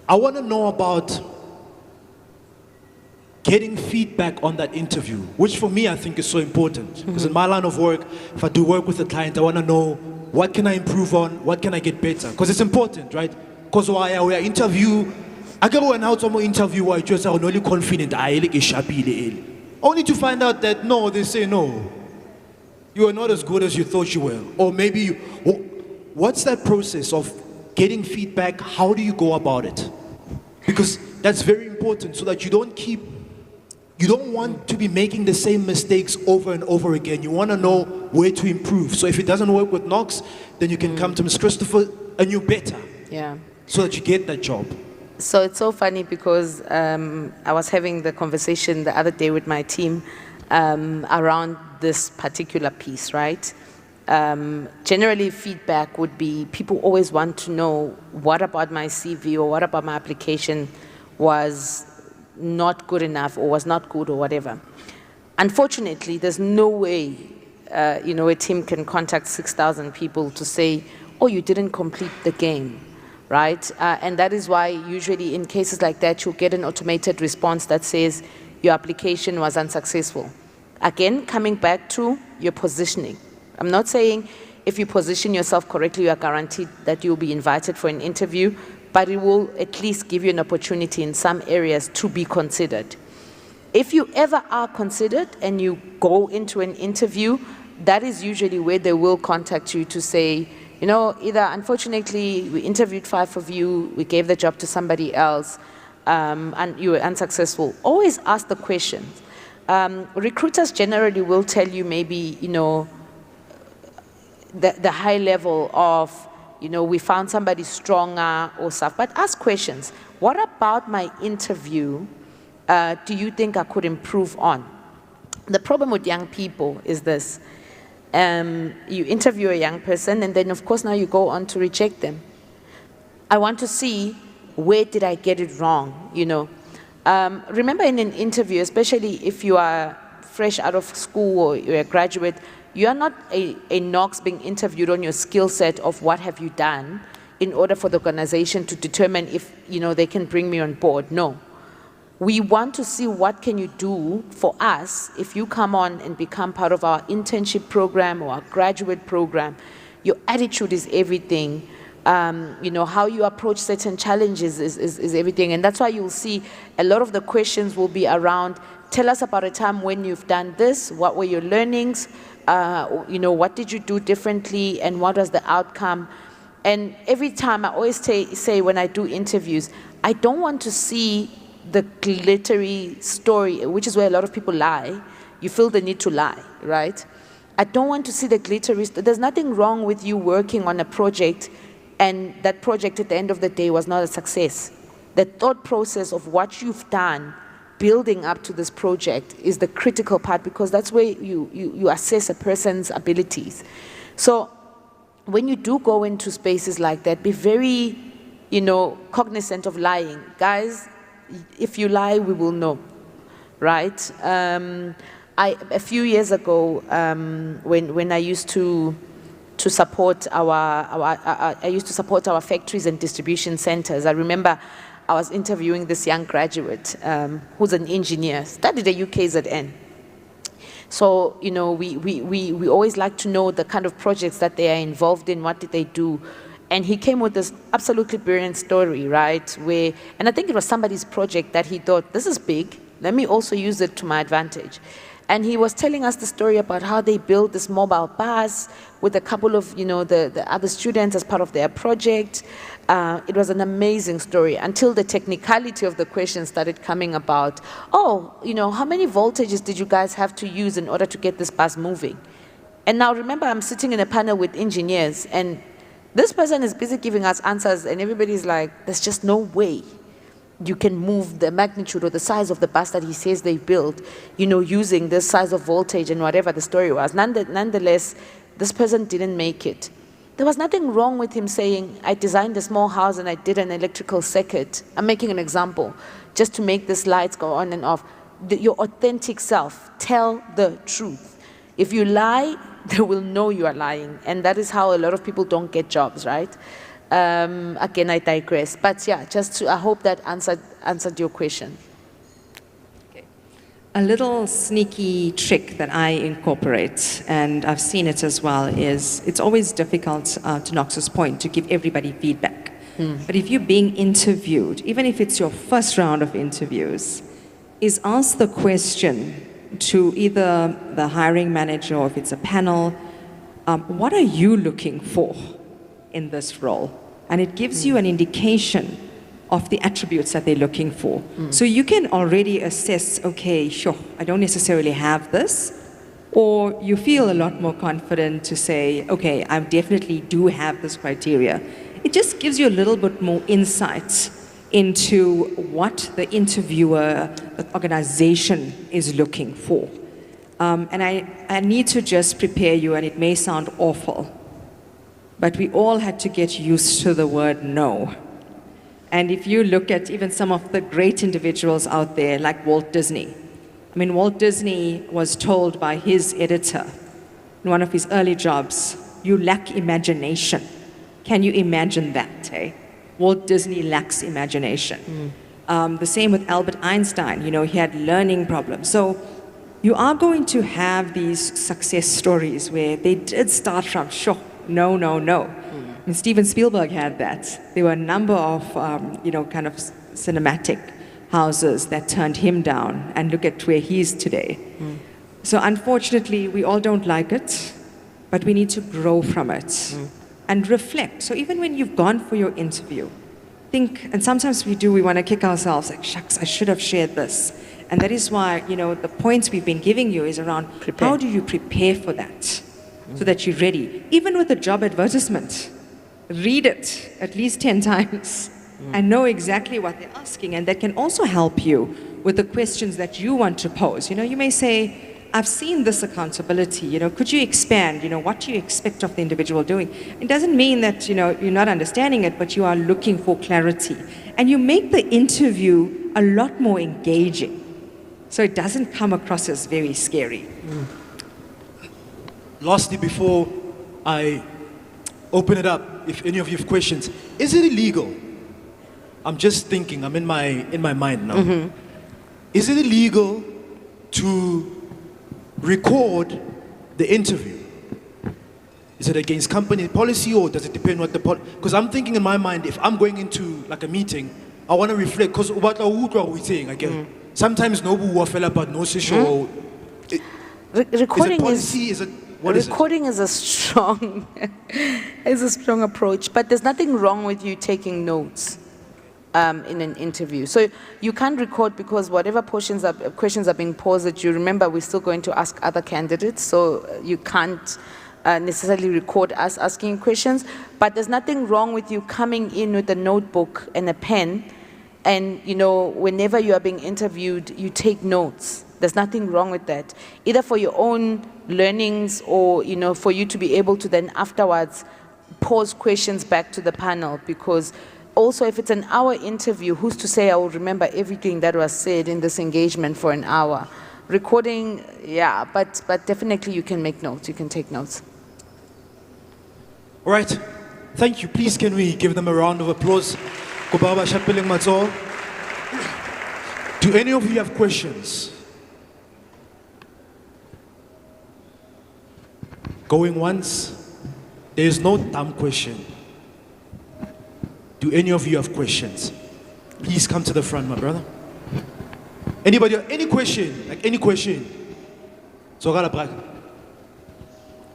Speaker 1: I want to know about getting feedback on that interview, which for me I think is so important. Because in my line of work, if I do work with a client, I want to know what can I improve on, what can I get better? Because it's important, right? Because while we are interview, I go and out some interview where I just are only confident, only to find out that no, they say no. You are not as good as you thought you were. Or maybe what's that process of getting feedback? How do you go about it? Because that's very important so that you don't want to be making the same mistakes over and over again. You want to know where to improve. So if it doesn't work with Knox, then you can come to Ms. Christopher and you're better.
Speaker 18: Yeah.
Speaker 1: So that you get that job.
Speaker 18: So it's so funny because I was having the conversation the other day with my team around this particular piece, right? Generally, feedback would be people always want to know what about my CV or what about my application was not good enough or was not good or whatever. Unfortunately, there's no way a team can contact 6,000 people to say, oh, you didn't complete the game, right? And that is why usually in cases like that, you'll get an automated response that says your application was unsuccessful. Again, coming back to your positioning. I'm not saying if you position yourself correctly, you are guaranteed that you'll be invited for an interview, but it will at least give you an opportunity in some areas to be considered. If you ever are considered and you go into an interview, that is usually where they will contact you to say, either unfortunately we interviewed 5 of you, we gave the job to somebody else, and you were unsuccessful. Always ask the questions. Recruiters generally will tell you maybe, the high level of, we found somebody stronger or stuff, but ask questions. What about my interview do you think I could improve on? The problem with young people is this. You interview a young person and then of course now you go on to reject them. I want to see where did I get it wrong, Remember in an interview, especially if you are fresh out of school or you're a graduate, you are not a Knox being interviewed on your skill set of what have you done in order for the organization to determine if they can bring me on board. No. We want to see what can you do for us if you come on and become part of our internship program or our graduate program. Your attitude is everything. You know, how you approach certain challenges is everything. And that's why you'll see a lot of the questions will be around, tell us about a time when you've done this, what were your learnings, you know, what did you do differently and what was the outcome? And every time I always say when I do interviews, I don't want to see the glittery story, which is where a lot of people lie. You feel the need to lie, right? I don't want to see the glittery story. There's nothing wrong with you working on a project and that project at the end of the day was not a success. The thought process of what you've done building up to this project is the critical part, because that's where you assess a person's abilities. So when you do go into spaces like that, be very, you know, cognizant of lying. Guys, if you lie, we will know, right? A few years ago, when I used to support our factories and distribution centers, I remember I was interviewing this young graduate who's an engineer, studied at UKZN. So, you know, we always like to know the kind of projects that they are involved in, what did they do. And he came with this absolutely brilliant story, right? And I think it was somebody's project that he thought, this is big, let me also use it to my advantage. And he was telling us the story about how they built this mobile bus with a couple of, you know, the other students as part of their project. It was an amazing story until the technicality of the question started coming about, oh, you know, how many voltages did you guys have to use in order to get this bus moving? And now remember, I'm sitting in a panel with engineers, and this person is busy giving us answers, and everybody's like, there's just no way you can move the magnitude or the size of the bus that he says they built, you know, using this size of voltage and whatever the story was. Nonetheless, this person didn't make it. There was nothing wrong with him saying, I designed a small house and I did an electrical circuit. I'm making an example, just to make these lights go on and off. Your authentic self, tell the truth. If you lie, they will know you are lying. And that is how a lot of people don't get jobs, right? Again, I digress. But yeah, I hope that answered your question.
Speaker 19: Okay. A little sneaky trick that I incorporate, and I've seen it as well, is it's always difficult, to Knox's point, to give everybody feedback. But if you're being interviewed, even if it's your first round of interviews, is ask the question to either the hiring manager or if it's a panel, what are you looking for in this role? And it gives you an indication of the attributes that they're looking for. So you can already assess, okay, sure, I don't necessarily have this, or you feel a lot more confident to say, okay, I definitely do have this criteria. It just gives you a little bit more insight into what the interviewer, the organization is looking for. And I need to just prepare you, and it may sound awful, but we all had to get used to the word no. And if you look at even some of the great individuals out there, like Walt Disney. I mean, Walt Disney was told by his editor in one of his early jobs, you lack imagination. Can you imagine that, eh? Walt Disney lacks imagination. The same with Albert Einstein. You know, he had learning problems. So you are going to have these success stories where they did start from, sure, no, no, no. And Steven Spielberg had that. There were a number of, you know, kind of cinematic houses that turned him down, and look at where he is today. So unfortunately, we all don't like it, but we need to grow from it and reflect. So even when you've gone for your interview, think, and sometimes we want to kick ourselves, like, shucks, I should have shared this. And that is why, you know, the points we've been giving you is around how do you prepare for that so that you're ready. Even with a job advertisement, read it at least 10 times and know exactly what they're asking. And that can also help you with the questions that you want to pose. You know, you may say, I've seen this accountability, you know, could you expand, you know, what do you expect of the individual doing? It doesn't mean that, you know, you're not understanding it, but you are looking for clarity. And you make the interview a lot more engaging. So it doesn't come across as very scary.
Speaker 1: Lastly, before I open it up, if any of you have questions, is it illegal? I'm just thinking, I'm in my mind now. Is it illegal to record the interview? Is it against company policy, or does it depend what the because I'm thinking in my mind, if I'm going into like a meeting, I want to reflect, because what are we saying again? Sometimes no fella, but no social.
Speaker 18: Recording
Speaker 1: is it what is it?
Speaker 18: Recording is a strong approach, but there's nothing wrong with you taking notes in an interview. So you can't record, because whatever questions are being posed at you, remember, we're still going to ask other candidates, so you can't necessarily record us asking questions. But there's nothing wrong with you coming in with a notebook and a pen, and whenever you are being interviewed, you take notes. There's nothing wrong with that, either for your own learnings, or for you to be able to then afterwards pose questions back to the panel. Because also, if it's an hour interview, who's to say I will remember everything that was said in this engagement for an hour? Recording, yeah, but definitely you can make notes, you can take notes.
Speaker 1: All right, thank you. Please, can we give them a round of applause? Kubaba Shapiling Mazo. Do any of you have questions? Going once? There is no dumb question. Do any of you have questions? Please come to the front, my brother. Anybody, any question? Like any question? So,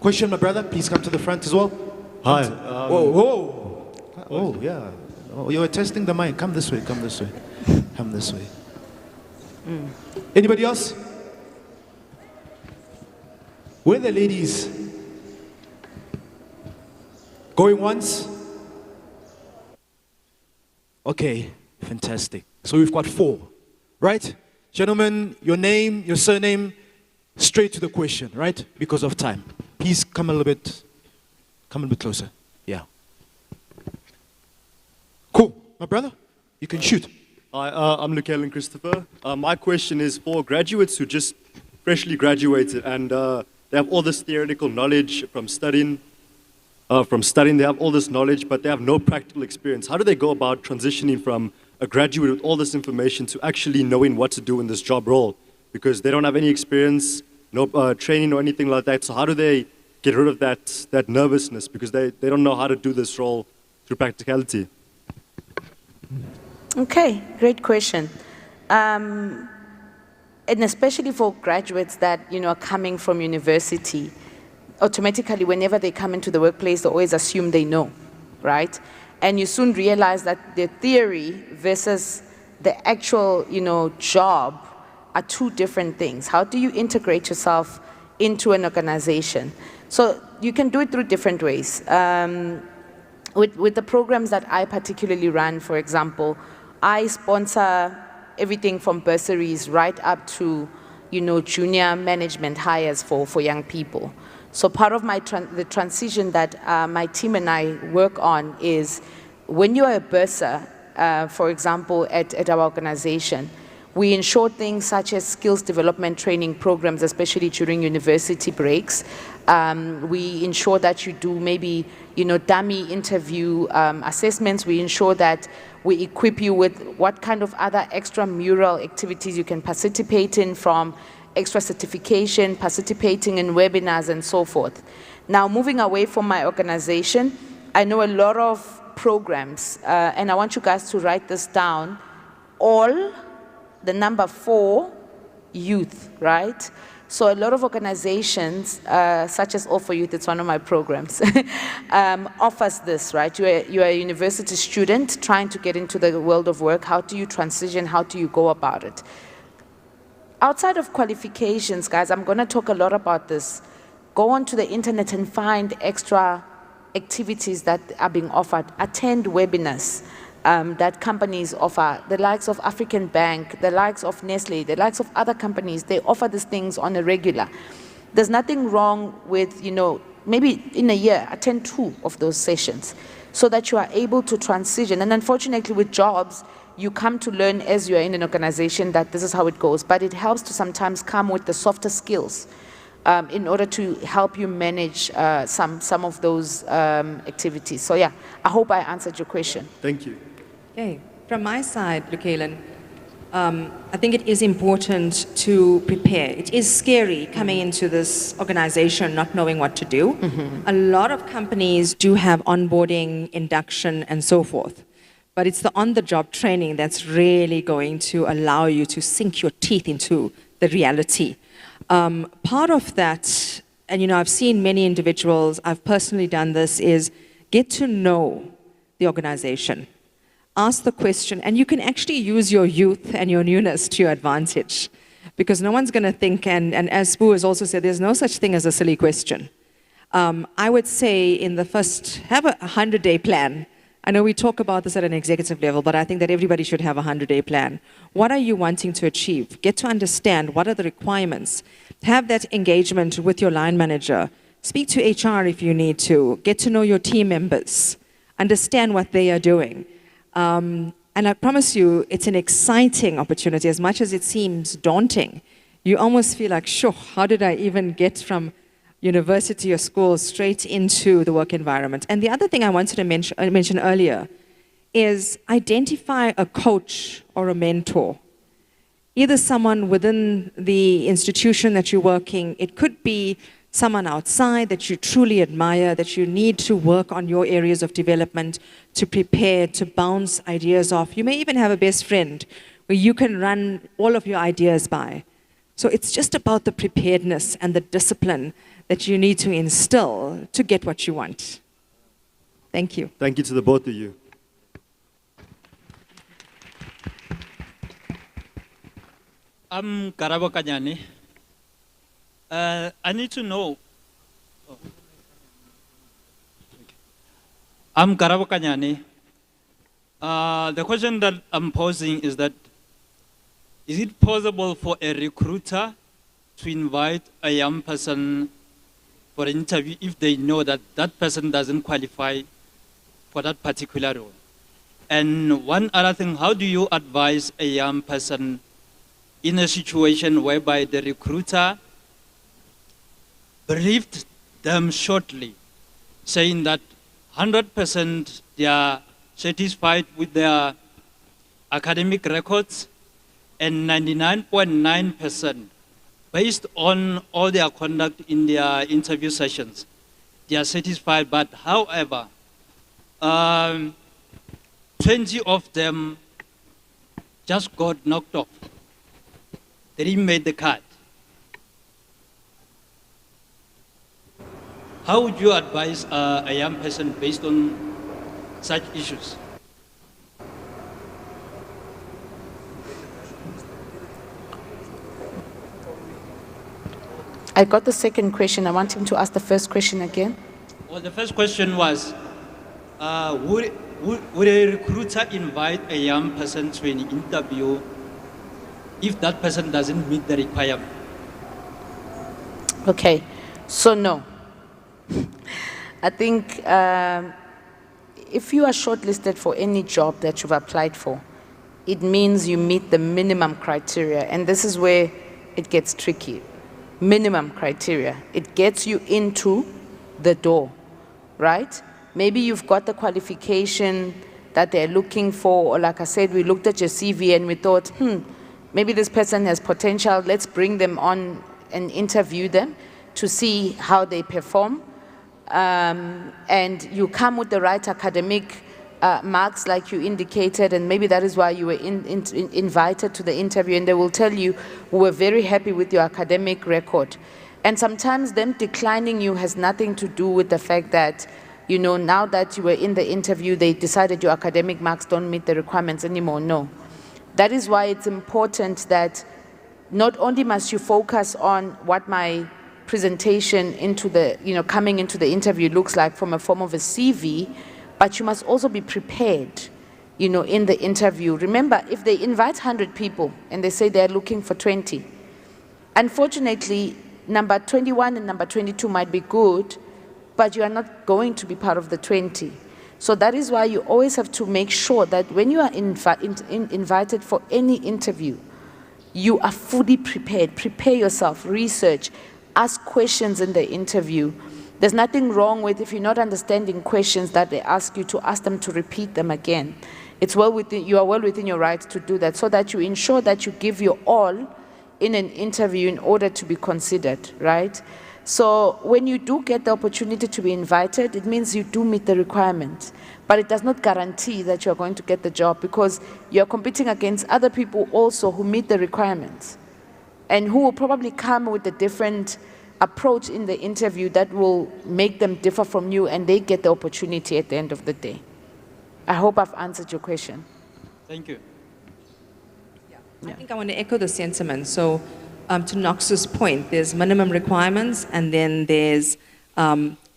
Speaker 1: question, my brother, please come to the front as well.
Speaker 20: Hi.
Speaker 1: Whoa. Oh, yeah. Oh, you were testing the mic. Come this way, come this way. Come this way. Anybody else? Where are the ladies? Going once? Okay, fantastic. So we've got 4, right? Gentlemen, your name, your surname, straight to the question, right? Because of time. Please come a bit closer. Yeah. Cool. My brother, you can shoot.
Speaker 20: Hi, I'm Luke Christopher. My question is for graduates who just freshly graduated and they have all this theoretical knowledge from studying. They have all this knowledge, but they have no practical experience. How do they go about transitioning from a graduate with all this information to actually knowing what to do in this job role? Because they don't have any experience, no training or anything like that. So how do they get rid of that nervousness? Because they don't know how to do this role through practicality.
Speaker 18: Okay, great question. And especially for graduates that are coming from university, automatically, whenever they come into the workplace, they always assume they know, right? And you soon realize that the theory versus the actual, job are 2 different things. How do you integrate yourself into an organization? So you can do it through different ways. With the programs that I particularly run, for example, I sponsor everything from bursaries right up to, junior management hires for young people. So part of the transition that my team and I work on is when you are a bursar, for example, at our organization, we ensure things such as skills development training programs, especially during university breaks. We ensure that you do maybe, dummy interview assessments. We ensure that we equip you with what kind of other extramural activities you can participate in, from extra certification, participating in webinars, and so forth. Now, moving away from my organization, I know a lot of programs, and I want you guys to write this down. All, the number 4, youth, right? So a lot of organizations, such as EmpowaYouth, it's one of my programs, offers this, right? You are a university student trying to get into the world of work. How do you transition? How do you go about it? Outside of qualifications, guys, I'm going to talk a lot about this. Go onto the internet and find extra activities that are being offered. Attend webinars that companies offer, the likes of African Bank, the likes of Nestle, the likes of other companies. They offer these things on a regular. There's nothing wrong with, maybe in a year, attend 2 of those sessions so that you are able to transition. And unfortunately, with jobs, you come to learn as you are in an organization that this is how it goes, but it helps to sometimes come with the softer skills in order to help you manage some of those activities. So yeah, I hope I answered your question.
Speaker 20: Thank you.
Speaker 19: Okay, from my side, Lukelan, I think it is important to prepare. It is scary coming into this organization not knowing what to do. A lot of companies do have onboarding, induction, and so forth. But it's the on-the-job training that's really going to allow you to sink your teeth into the reality. Part of that, and you know, I've seen many individuals, I've personally done this, is get to know the organization. Ask the question, and you can actually use your youth and your newness to your advantage. Because no one's going to think, and as Spoo has also said, there's no such thing as a silly question. I would say in the first, have a 100-day plan. I know we talk about this at an executive level, but I think that everybody should have a 100-day plan. What are you wanting to achieve? Get to understand what are the requirements. Have that engagement with your line manager. Speak to HR if you need to. Get to know your team members. Understand what they are doing. And I promise you, it's an exciting opportunity. As much as it seems daunting, you almost feel like, sure, how did I even get from university or school straight into the work environment? And the other thing I wanted to mention earlier is identify a coach or a mentor. Either someone within the institution that you're working, it could be someone outside that you truly admire, that you need to work on your areas of development, to prepare, to bounce ideas off. You may even have a best friend where you can run all of your ideas by. So it's just about the preparedness and the discipline that you need to instill to get what you want. Thank you.
Speaker 20: Thank you to the both of you.
Speaker 21: I'm Karabo Kanyani. I need to know. I'm Karabo Kanyani. The question that I'm posing is that, is it possible for a recruiter to invite a young person for an interview if they know that that person doesn't qualify for that particular role? And one other thing, how do you advise a young person in a situation whereby the recruiter briefed them shortly, saying that 100% they are satisfied with their academic records and 99.9% based on all their conduct in their interview sessions, they are satisfied, but however, 20 of them just got knocked off. They didn't make the cut. How would you advise a young person based on such issues?
Speaker 18: I got the second question. I want him to ask the first question again.
Speaker 21: Well, the first question was, would a recruiter invite a young person to an interview if that person doesn't meet the requirement?
Speaker 18: Okay, so no. I think if you are shortlisted for any job that you've applied for, it means you meet the minimum criteria, and this is where it gets tricky. Minimum criteria. It gets you into the door, right? Maybe you've got the qualification that they're looking for, or like I said, we looked at your CV and we thought, maybe this person has potential, let's bring them on and interview them to see how they perform. And you come with the right academic marks like you indicated, and maybe that is why you were invited to the interview, and they will tell you, we were very happy with your academic record. And sometimes them declining you has nothing to do with the fact that, you know, now that you were in the interview, they decided your academic marks don't meet the requirements anymore. No. That is why it's important that not only must you focus on what my presentation into the, coming into the interview looks like from a form of a CV, but you must also be prepared, in the interview. Remember, if they invite 100 people and they say they're looking for 20, unfortunately, number 21 and number 22 might be good, but you are not going to be part of the 20. So that is why you always have to make sure that when you are invited for any interview, you are fully prepared. Prepare yourself, research, ask questions in the interview. There's nothing wrong with, if you're not understanding questions that they ask you, to ask them to repeat them again. You are well within your right to do that, so that you ensure that you give your all in an interview in order to be considered, right? So when you do get the opportunity to be invited, it means you do meet the requirement. But it does not guarantee that you are going to get the job, because you're competing against other people also who meet the requirements and who will probably come with a different approach in the interview that will make them differ from you, and they get the opportunity at the end of the day. I hope I've answered your question.
Speaker 21: Thank you.
Speaker 19: I think I want to echo the sentiment. So to Knox's point, there's minimum requirements and then there's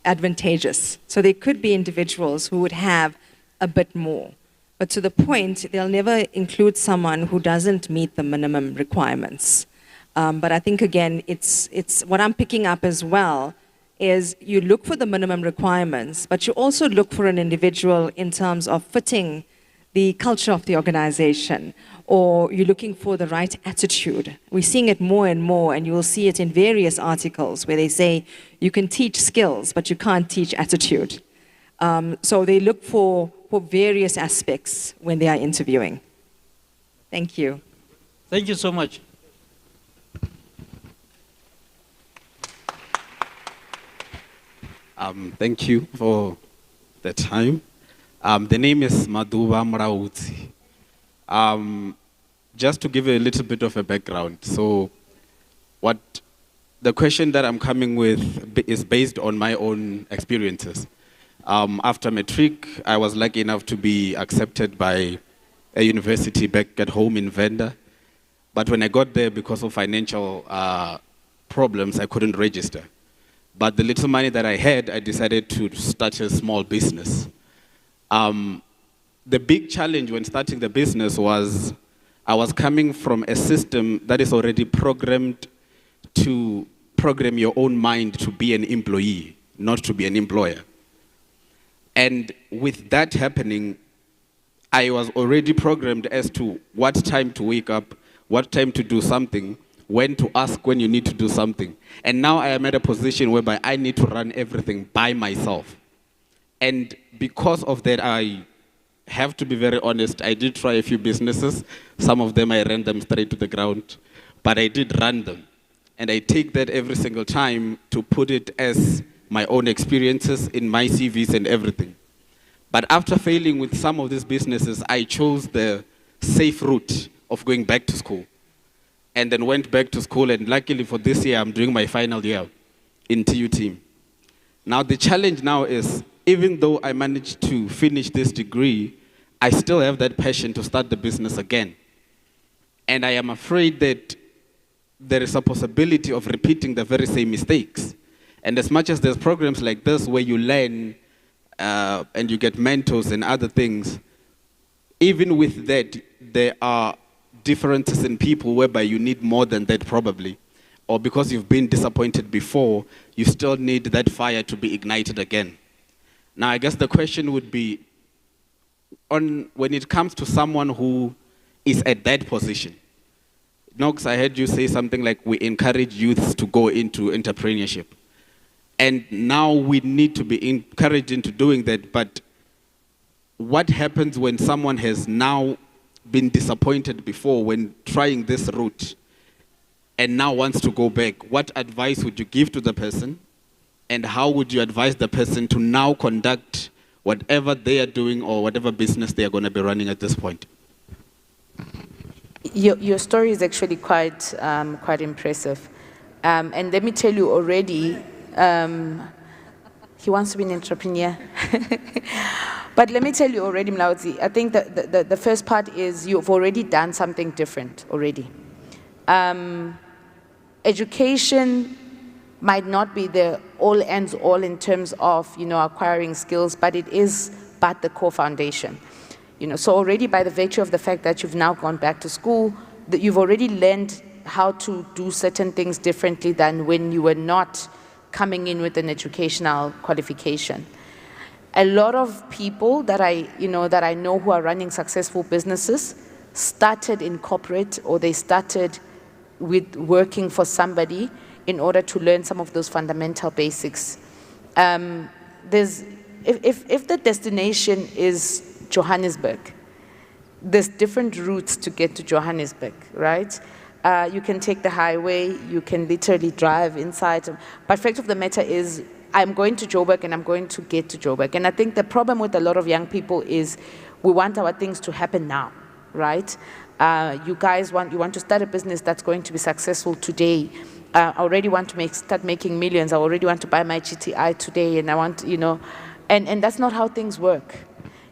Speaker 19: advantageous. So there could be individuals who would have a bit more. But to the point, they'll never include someone who doesn't meet the minimum requirements. But I think, again, it's what I'm picking up as well is you look for the minimum requirements, but you also look for an individual in terms of fitting the culture of the organization, or you're looking for the right attitude. We're seeing it more and more, and you will see it in various articles where they say you can teach skills, but you can't teach attitude. So they look for various aspects when they are interviewing. Thank you.
Speaker 21: Thank you so much.
Speaker 3: Thank you for the time. The name is Maduba Mrauzi. Just to give you a little bit of a background. So the question that I'm coming with is based on my own experiences. After matric, I was lucky enough to be accepted by a university back at home in Venda. But when I got there, because of financial problems, I couldn't register. But the little money that I had, I decided to start a small business. The big challenge when starting the business was I was coming from a system that is already programmed to program your own mind to be an employee, not to be an employer. And with that happening, I was already programmed as to what time to wake up, what time to do something, when to ask when you need to do something. And now I am at a position whereby I need to run everything by myself. And because of that, I have to be very honest, I did try a few businesses. Some of them I ran them straight to the ground, but I did run them. And I take that every single time to put it as my own experiences in my CVs and everything. But after failing with some of these businesses, I chose the safe route of going back to school. And then went back to school, and luckily for this year, I'm doing my final year in TUT. Now the challenge now is, even though I managed to finish this degree, I still have that passion to start the business again. And I am afraid that there is a possibility of repeating the very same mistakes. And as much as there's programs like this where you learn and you get mentors and other things, even with that, there are differences in people whereby you need more than that probably. Or because you've been disappointed before, you still need that fire to be ignited again. Now, I guess the question would be, when it comes to someone who is at that position. Knox, I heard you say something like we encourage youths to go into entrepreneurship. And now we need to be encouraged into doing that, but what happens when someone has now been disappointed before when trying this route and now wants to go back? What advice would you give to the person? And how would you advise the person to now conduct whatever they are doing or whatever business they are going to be running at this point?
Speaker 18: Your story is actually quite impressive. And let me tell you already, he wants to be an entrepreneur. But let me tell you already, Mlaudzi, I think the first part is you've already done something different already. Education might not be the all ends all in terms of acquiring skills, but it is but the core foundation. So already by the virtue of the fact that you've now gone back to school, that you've already learned how to do certain things differently than when you were not coming in with an educational qualification. A lot of people that I know who are running successful businesses started in corporate, or they started with working for somebody in order to learn some of those fundamental basics. If the destination is Johannesburg, there's different routes to get to Johannesburg, right? You can take the highway, you can literally drive inside. But fact of the matter is, I'm going to Joburg and I'm going to get to Joburg. And I think the problem with a lot of young people is we want our things to happen now, right? You guys want to start a business that's going to be successful today. I already want to start making millions. I already want to buy my GTI today, and I want, and that's not how things work.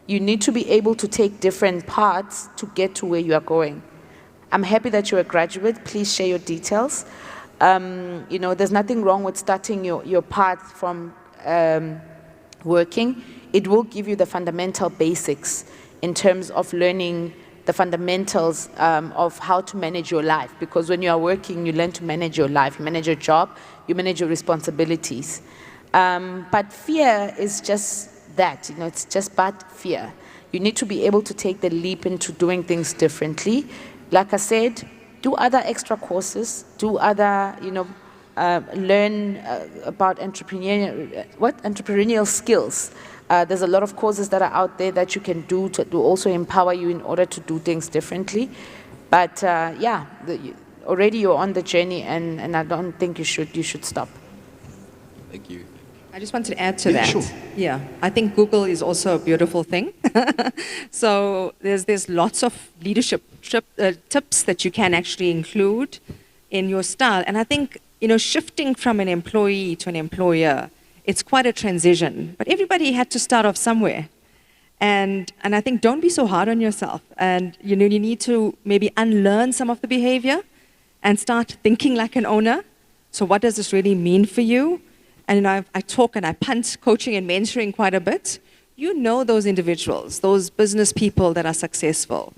Speaker 18: You need to be able to take different paths to get to where you are going. I'm happy that you're a graduate. Please share your details. There's nothing wrong with starting your path from working. It will give you the fundamental basics in terms of learning the fundamentals of how to manage your life. Because when you are working, you learn to manage your life. You manage your job, you manage your responsibilities. But fear is just that, it's just but fear. You need to be able to take the leap into doing things differently. Like I said, do other extra courses, do other, learn about entrepreneurial skills. There's a lot of courses that are out there that you can do to also empower you in order to do things differently. But already you're on the journey, and I don't think you should stop.
Speaker 3: Thank you.
Speaker 19: I just wanted to add to that.
Speaker 3: Sure.
Speaker 19: Yeah, I think Google is also a beautiful thing. So there's lots of leadership tips that you can actually include in your style. And I think, shifting from an employee to an employer, it's quite a transition. But everybody had to start off somewhere. And I think don't be so hard on yourself. And you need to maybe unlearn some of the behavior and start thinking like an owner. So what does this really mean for you? And I talk and I punt coaching and mentoring quite a bit. You know those individuals, those business people that are successful.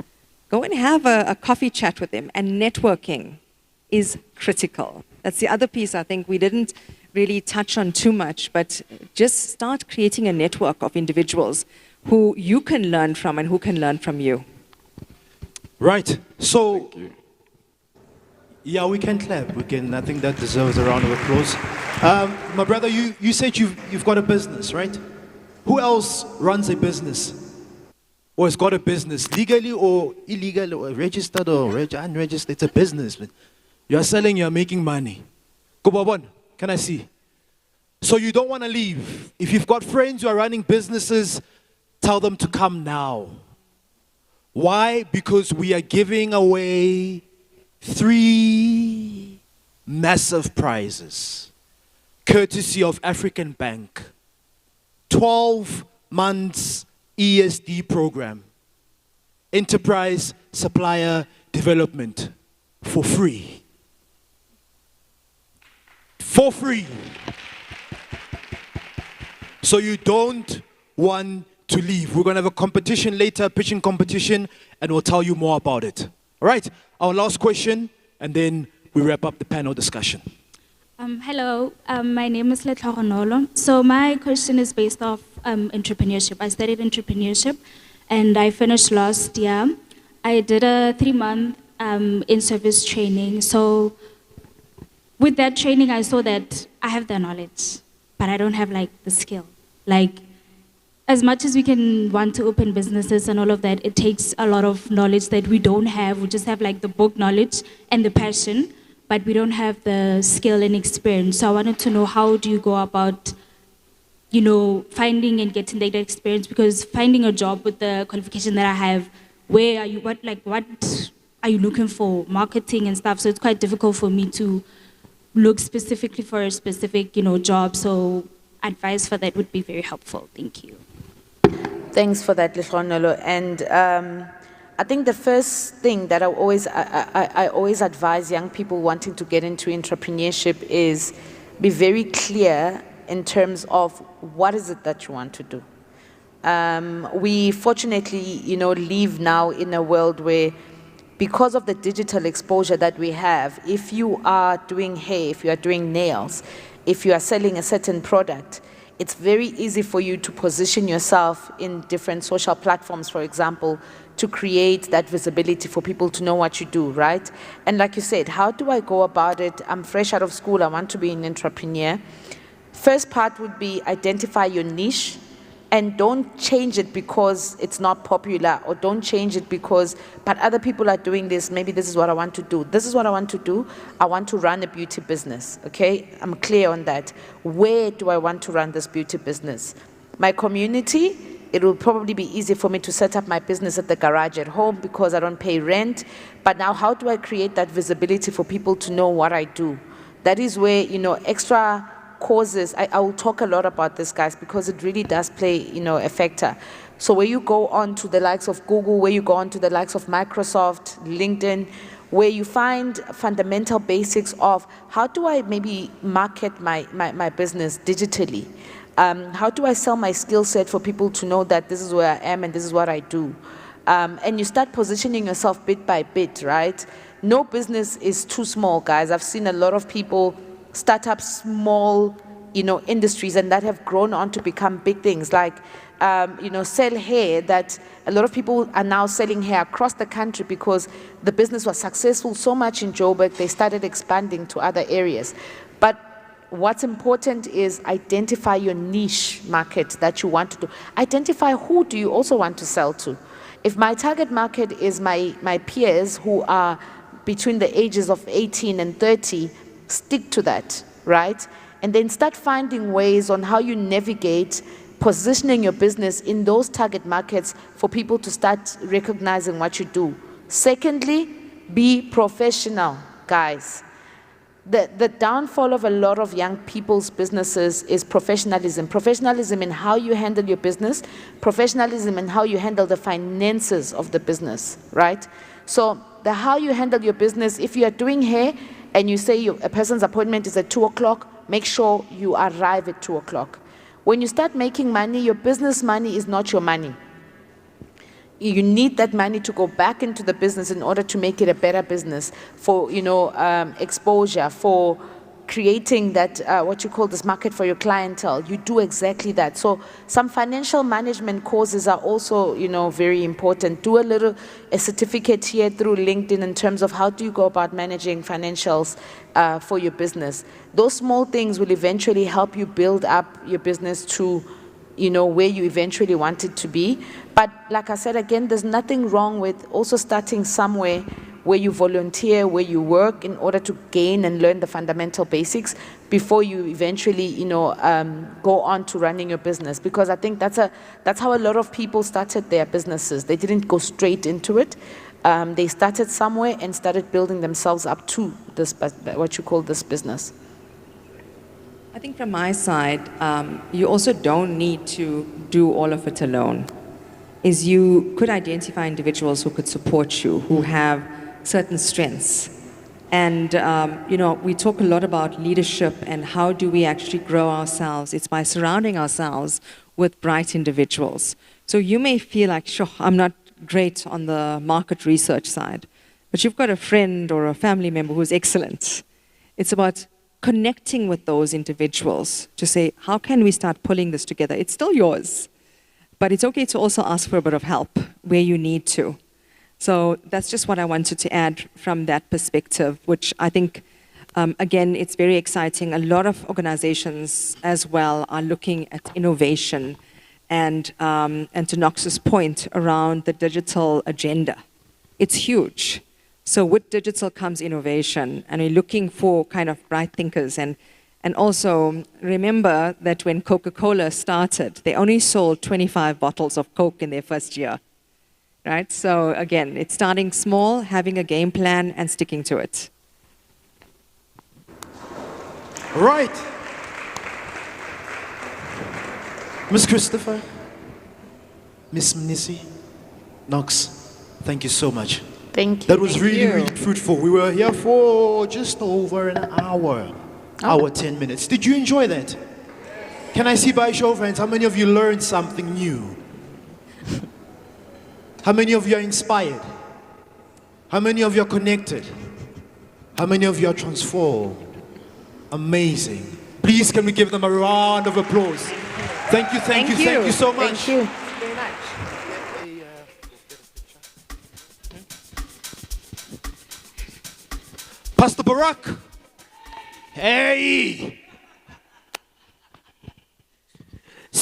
Speaker 19: Go and have a coffee chat with them. And networking is critical. That's the other piece I think we didn't really touch on too much, but just start creating a network of individuals who you can learn from and who can learn from you.
Speaker 1: Right. So, yeah, we can clap. I think that deserves a round of applause. My brother, you said you've got a business, right? Who else runs a business? Or has got a business, legally or illegal, or registered or unregistered? It's a business. You're selling, you're making money. Kubabon, can I see? So you don't want to leave. If you've got friends who are running businesses, tell them to come now. Why? Because we are giving away 3 massive prizes, courtesy of African Bank. 12 months ESD program, Enterprise Supplier Development, for free. For free. So you don't want to leave. We're going to have a competition later, pitching competition, and we'll tell you more about it. All right, our last question, and then we wrap up the panel discussion.
Speaker 4: Hello, my name is Letlhogonolo. So my question is based off entrepreneurship. I studied entrepreneurship, and I finished last year. I did a 3-month in-service training. So with that training, I saw that I have the knowledge, but I don't have the skill. As much as we can want to open businesses and all of that, it takes a lot of knowledge that we don't have. We just have the book knowledge and the passion, but we don't have the skill and experience. So I wanted to know, how do you go about, finding and getting that experience? Because finding a job with the qualification that I have, where are you, what are you looking for? Marketing and stuff. So it's quite difficult for me to look specifically for a specific, job. So advice for that would be very helpful. Thank you.
Speaker 18: Thanks for that, Letlhogonolo. And I think the first thing that I always advise young people wanting to get into entrepreneurship is be very clear in terms of what is it that you want to do. We fortunately, live now in a world where, because of the digital exposure that we have, if you are doing hair, if you are doing nails, if you are selling a certain product, it's very easy for you to position yourself in different social platforms, for example, to create that visibility for people to know what you do, right? And like you said, how do I go about it? I'm fresh out of school, I want to be an entrepreneur. First part would be identify your niche. And don't change it because it's not popular, or don't change it because, but other people are doing this, maybe this is what I want to do. This is what I want to do. I want to run a beauty business, okay? I'm clear on that. Where do I want to run this beauty business? My community, it will probably be easy for me to set up my business at the garage at home because I don't pay rent. But now how do I create that visibility for people to know what I do? That is where, extra causes, I will talk a lot about this, guys, because it really does play, a factor. So where you go on to the likes of Google, where you go on to the likes of Microsoft, LinkedIn, where you find fundamental basics of how do I maybe market my business digitally? How do I sell my skill set for people to know that this is where I am and this is what I do? And you start positioning yourself bit by bit, right? No business is too small, guys. I've seen a lot of people start up small, industries, and that have grown on to become big things, like, sell hair, that a lot of people are now selling hair across the country because the business was successful so much in Joburg, they started expanding to other areas. But what's important is identify your niche market that you want to do. Identify who do you also want to sell to. If my target market is my peers who are between the ages of 18 and 30, stick to that, right? And then start finding ways on how you navigate positioning your business in those target markets for people to start recognizing what you do. Secondly, be professional, guys. The downfall of a lot of young people's businesses is professionalism. Professionalism in how you handle your business, professionalism in how you handle the finances of the business, right? So the how you handle your business, if you are doing hair, and you say a person's appointment is at 2 o'clock, make sure you arrive at 2 o'clock. When you start making money, your business money is not your money. You need that money to go back into the business in order to make it a better business for, exposure, for creating that, what you call this market for your clientele. You do exactly that. So some financial management courses are also, very important. Do a certificate here through LinkedIn in terms of how do you go about managing financials for your business. Those small things will eventually help you build up your business to, where you eventually want it to be. But like I said, again, there's nothing wrong with also starting somewhere where you volunteer, where you work in order to gain and learn the fundamental basics before you eventually, go on to running your business. Because I think that's how a lot of people started their businesses. They didn't go straight into it. They started somewhere and started building themselves up to this, what you call this business.
Speaker 19: I think from my side, you also don't need to do all of it alone. Is you could identify individuals who could support you, who have certain strengths. And, we talk a lot about leadership and how do we actually grow ourselves. It's by surrounding ourselves with bright individuals. So you may feel like, sure, I'm not great on the market research side, but you've got a friend or a family member who's excellent. It's about connecting with those individuals to say, how can we start pulling this together? It's still yours, but it's okay to also ask for a bit of help where you need to. So that's just what I wanted to add from that perspective, which I think, again, it's very exciting. A lot of organizations as well are looking at innovation and to Knox's point around the digital agenda. It's huge. So with digital comes innovation, and we're looking for kind of bright thinkers. And also remember that when Coca-Cola started, they only sold 25 bottles of Coke in their first year. Right? So again, it's starting small, having a game plan, and sticking to it.
Speaker 1: Right. Miss Christopher, Miss Mnisi, Knox, thank you so much.
Speaker 18: Thank you.
Speaker 1: That was really fruitful. We were here for just over an hour, hour 10 minutes. Did you enjoy that? Can I see by show of hands how many of you learned something new? How many of you are inspired? How many of you are connected? How many of you are transformed? Amazing. Please, can we give them a round of applause? Thank you so much.
Speaker 18: Thank you.
Speaker 1: Very much. Pastor Barack. Hey!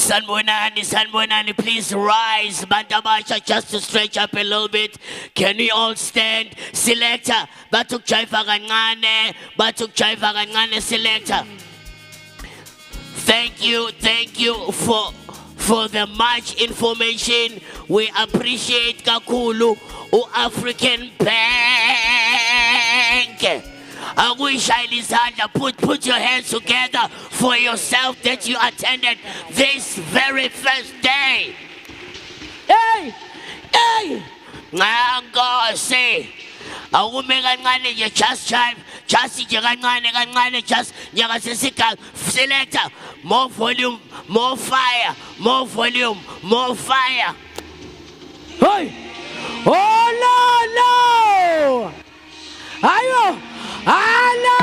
Speaker 5: Sanbonani, please rise. Bantabasha, just to stretch up a little bit. Can we all stand? Selector, Batuk Chaifa Ganane, selector. Thank you for the much information. We appreciate Kakulu, African Bank. I wish Alizanda put your hands together for yourself that you attended this very first day. Hey! Nango say, a woman you just drive, just Nyagasisika selector, more volume, more fire, more volume, more fire. Hey! Oh no! Ayo! Ah, no!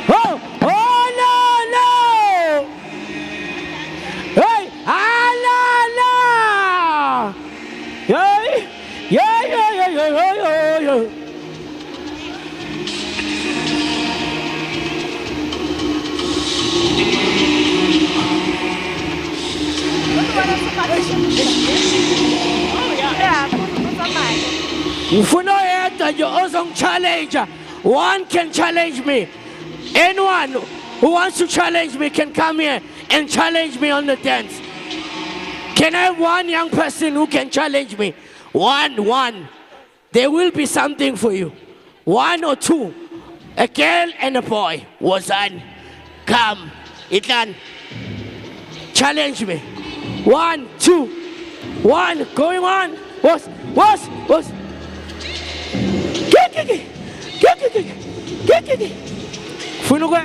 Speaker 5: Oh, no! Hey, ah, no! Yeah. You also challenge. One can challenge me. Anyone who wants to challenge me can come here and challenge me on the dance. Can I have one young person who can challenge me? One. There will be something for you. One or two. A girl and a boy. Wazan. Come. Itlan. Challenge me. 1, 2. 1. Going on. What's? Funuga.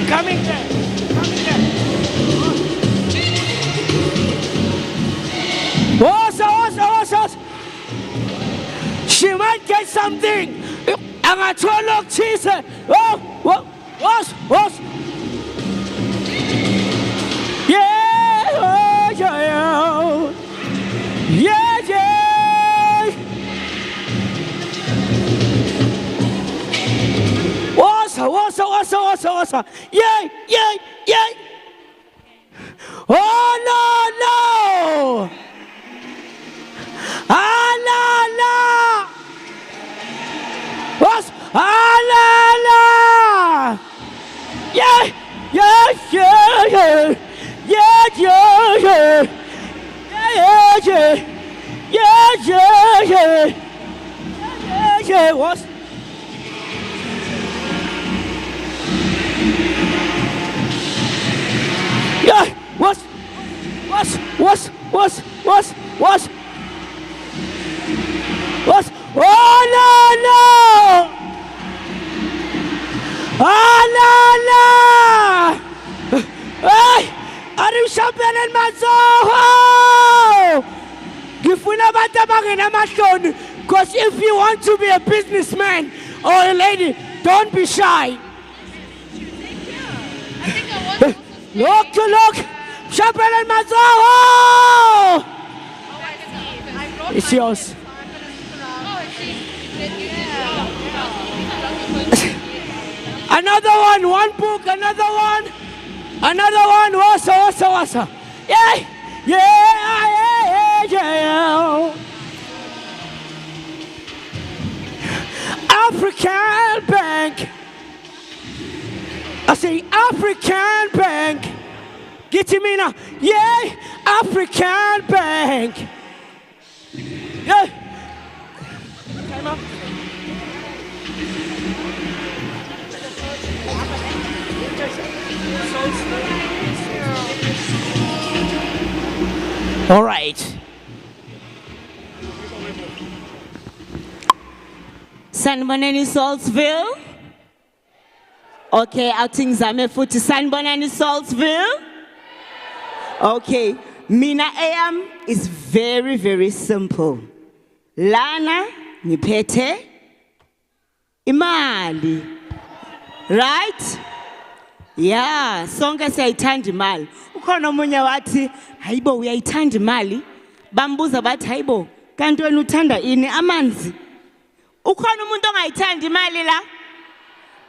Speaker 5: Coming there. What's? She might get something. I'm a look, she said. What's? Yeah. What's? Yeah. Oh no! Ah la! What's? Ah la! Yeah. What's? Yeah, what's? Oh no! Ah la! Hey, I'm champagne mazoho. Gifuna bata bangena mahloni. Because if you want to be a businessman or a lady, don't be shy. Look! Champagne mazoho. It's yours. Another one book, another one. Wasa. Yeah. African Bank. I say African Bank. Get me now. Yeah, African Bank. Yeah. Time up. All right.
Speaker 22: Sanbonani Saltsville. Okay, outing Zame Futi Sanbonani Saltsville. Okay, Mina AM is very, very simple. Lana nipete imali. Right? Yeah, sonke siyayithanda imali. Ukhona omunye wathi, hayibo uyayithanda imali. Bambuza bathi hayibo, kanti wena uthanda ini amanzi? Ukhona umuntu ongayithanda imali la?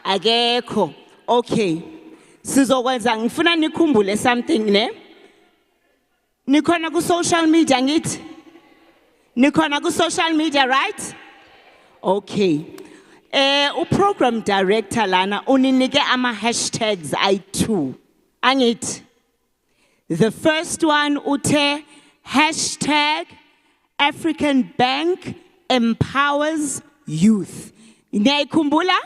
Speaker 22: Akekho. Okay. Sizokwenza ngifuna nikhumbule something ne. Nikhona ku social media ngithi? Nikhona ku social media, right? Okay. Program director lana uninike ama hashtags I2. Angithi. The first one ute hashtag African Bank empowers youth. Niyayikhumbula?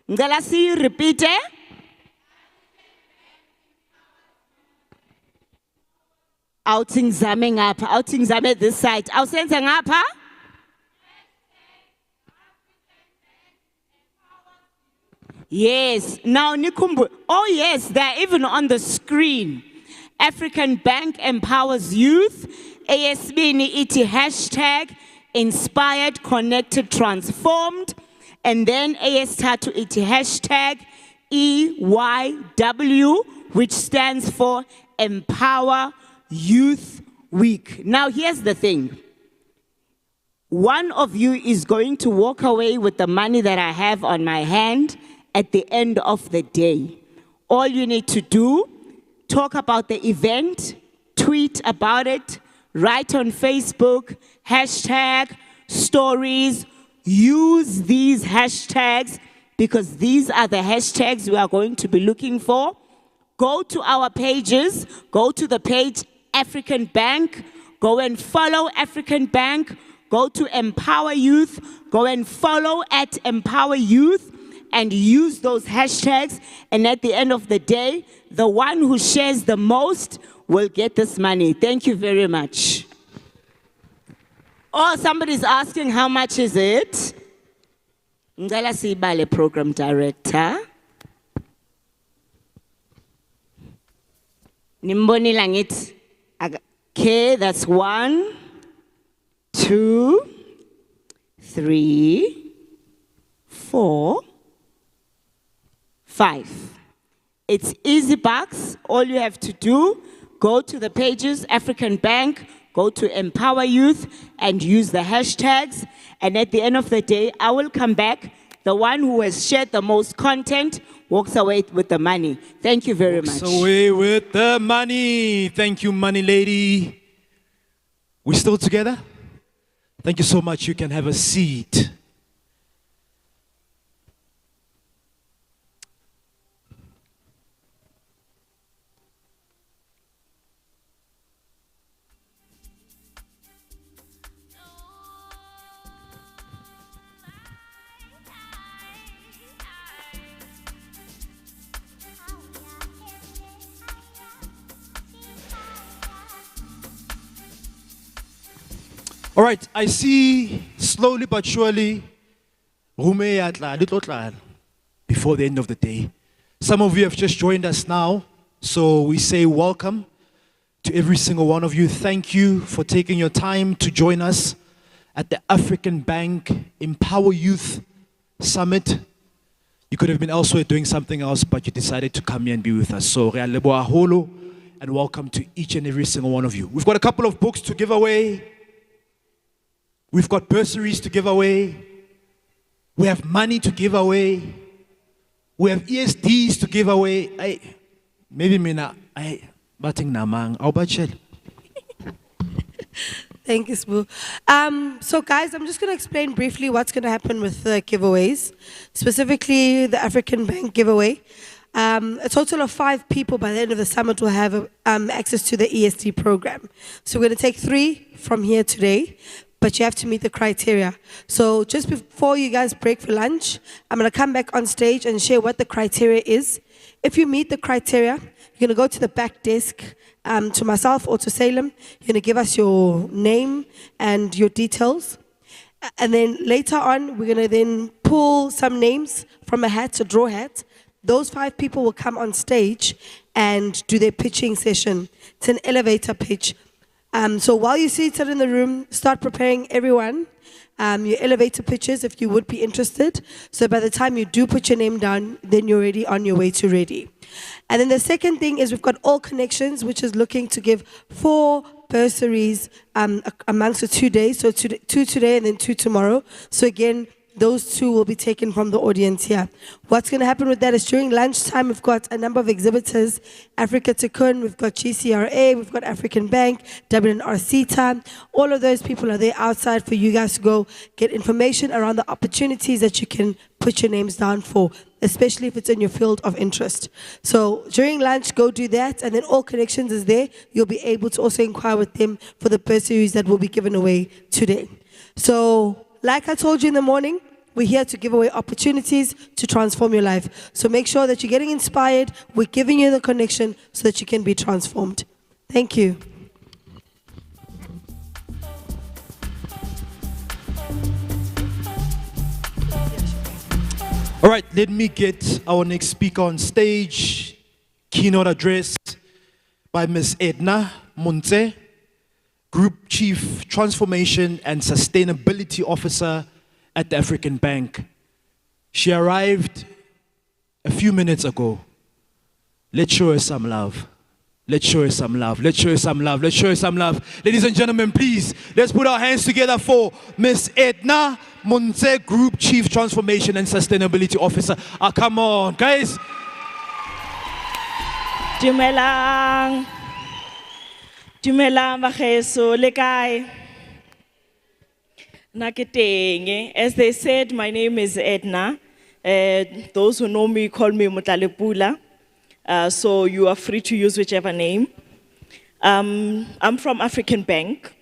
Speaker 22: Ngicela repeat it. Outing zame ngapha, outing zame this side. Awusenze ngapha? Yes, now nikumbu. Oh yes, they're even on the screen. African Bank empowers youth. ASBini iti hashtag inspired, connected, transformed. And then AS-Tatu iti hashtag EYW, which stands for Empower Youth Week. Now here's the thing. One of you is going to walk away with the money that I have on my hand at the end of the day. All you need to do, talk about the event, tweet about it, write on Facebook, hashtag, stories, use these hashtags because these are the hashtags we are going to be looking for. Go to our pages, go to the page African Bank, go and follow African Bank, go to Empower Youth, go and follow at Empower Youth, and use those hashtags. And at the end of the day, the one who shares the most will get this money. Thank you very much. Oh, somebody's asking how much is it? Ngala Sibale, program director. Nimboni langit. Okay, that's 1, 2, 3, 4, 5. It's easy bucks. All you have to do, go to the pages, African Bank, go to Empower Youth, and use the hashtags. And at the end of the day, I will come back. The one who has shared the most content walks away with the money. Thank you very much.
Speaker 1: Walks away with the money. Thank you, money lady. We still together? Thank you so much. You can have a seat. All right, I see slowly but surely before the end of the day. Some of you have just joined us now, so we say welcome to every single one of you. Thank you for taking your time to join us at the African Bank Empower Youth Summit. You could have been elsewhere doing something else, but you decided to come here and be with us. So, and welcome to each and every single one of you. We've got a couple of books to give away. We've got bursaries to give away. We have money to give away. We have ESDs to give away. Maybe mina bating namang.
Speaker 2: Thank you, Sbu. So guys, I'm just going to explain briefly what's going to happen with the giveaways, specifically the African Bank giveaway. A total of 5 people by the end of the summit will have access to the ESD program. So we're going to take 3 from here today, but you have to meet the criteria. So just before you guys break for lunch, I'm going to come back on stage and share what the criteria is. If you meet the criteria, you're going to go to the back desk, to myself or to Salem. You're going to give us your name and your details. And then later on, we're going to then pull some names from a hat, a draw hat. Those 5 people will come on stage and do their pitching session. It's an elevator pitch. So while you're seated in the room, start preparing everyone your elevator pitches if you would be interested. So by the time you do put your name down, then you're already on your way to ready. And then the second thing is we've got All Connections, which is looking to give 4 bursaries amongst the 2 days. So 2 today and then 2 tomorrow. So again, those two will be taken from the audience here. What's going to happen with that is during lunchtime, we've got a number of exhibitors, Africa Tikkun, we've got GCRA, we've got African Bank, WNR-CETA. All of those people are there outside for you guys to go get information around the opportunities that you can put your names down for, especially if it's in your field of interest. So during lunch, go do that, and then all connections is there. You'll be able to also inquire with them for the bursaries that will be given away today. So, like I told you in the morning, we're here to give away opportunities to transform your life. So make sure that you're getting inspired. We're giving you the connection so that you can be transformed. Thank you.
Speaker 1: All right, let me get our next speaker on stage. Keynote address by Ms. Edna Montse, Group Chief Transformation and Sustainability Officer at the African Bank. She arrived a few minutes ago. Let's show her some love. Let's show her some love. Let's show her some love. Let's show her some love. Ladies and gentlemen, please, let's put our hands together for Ms. Edna Montse, Group Chief Transformation and Sustainability Officer. Come on, guys.
Speaker 7: Dumelang. Dumelang bageso le kae? Naketeng. As they said, my name is Edna. Those who know me call me Mutalepula. So you are free to use whichever name. I'm from African Bank,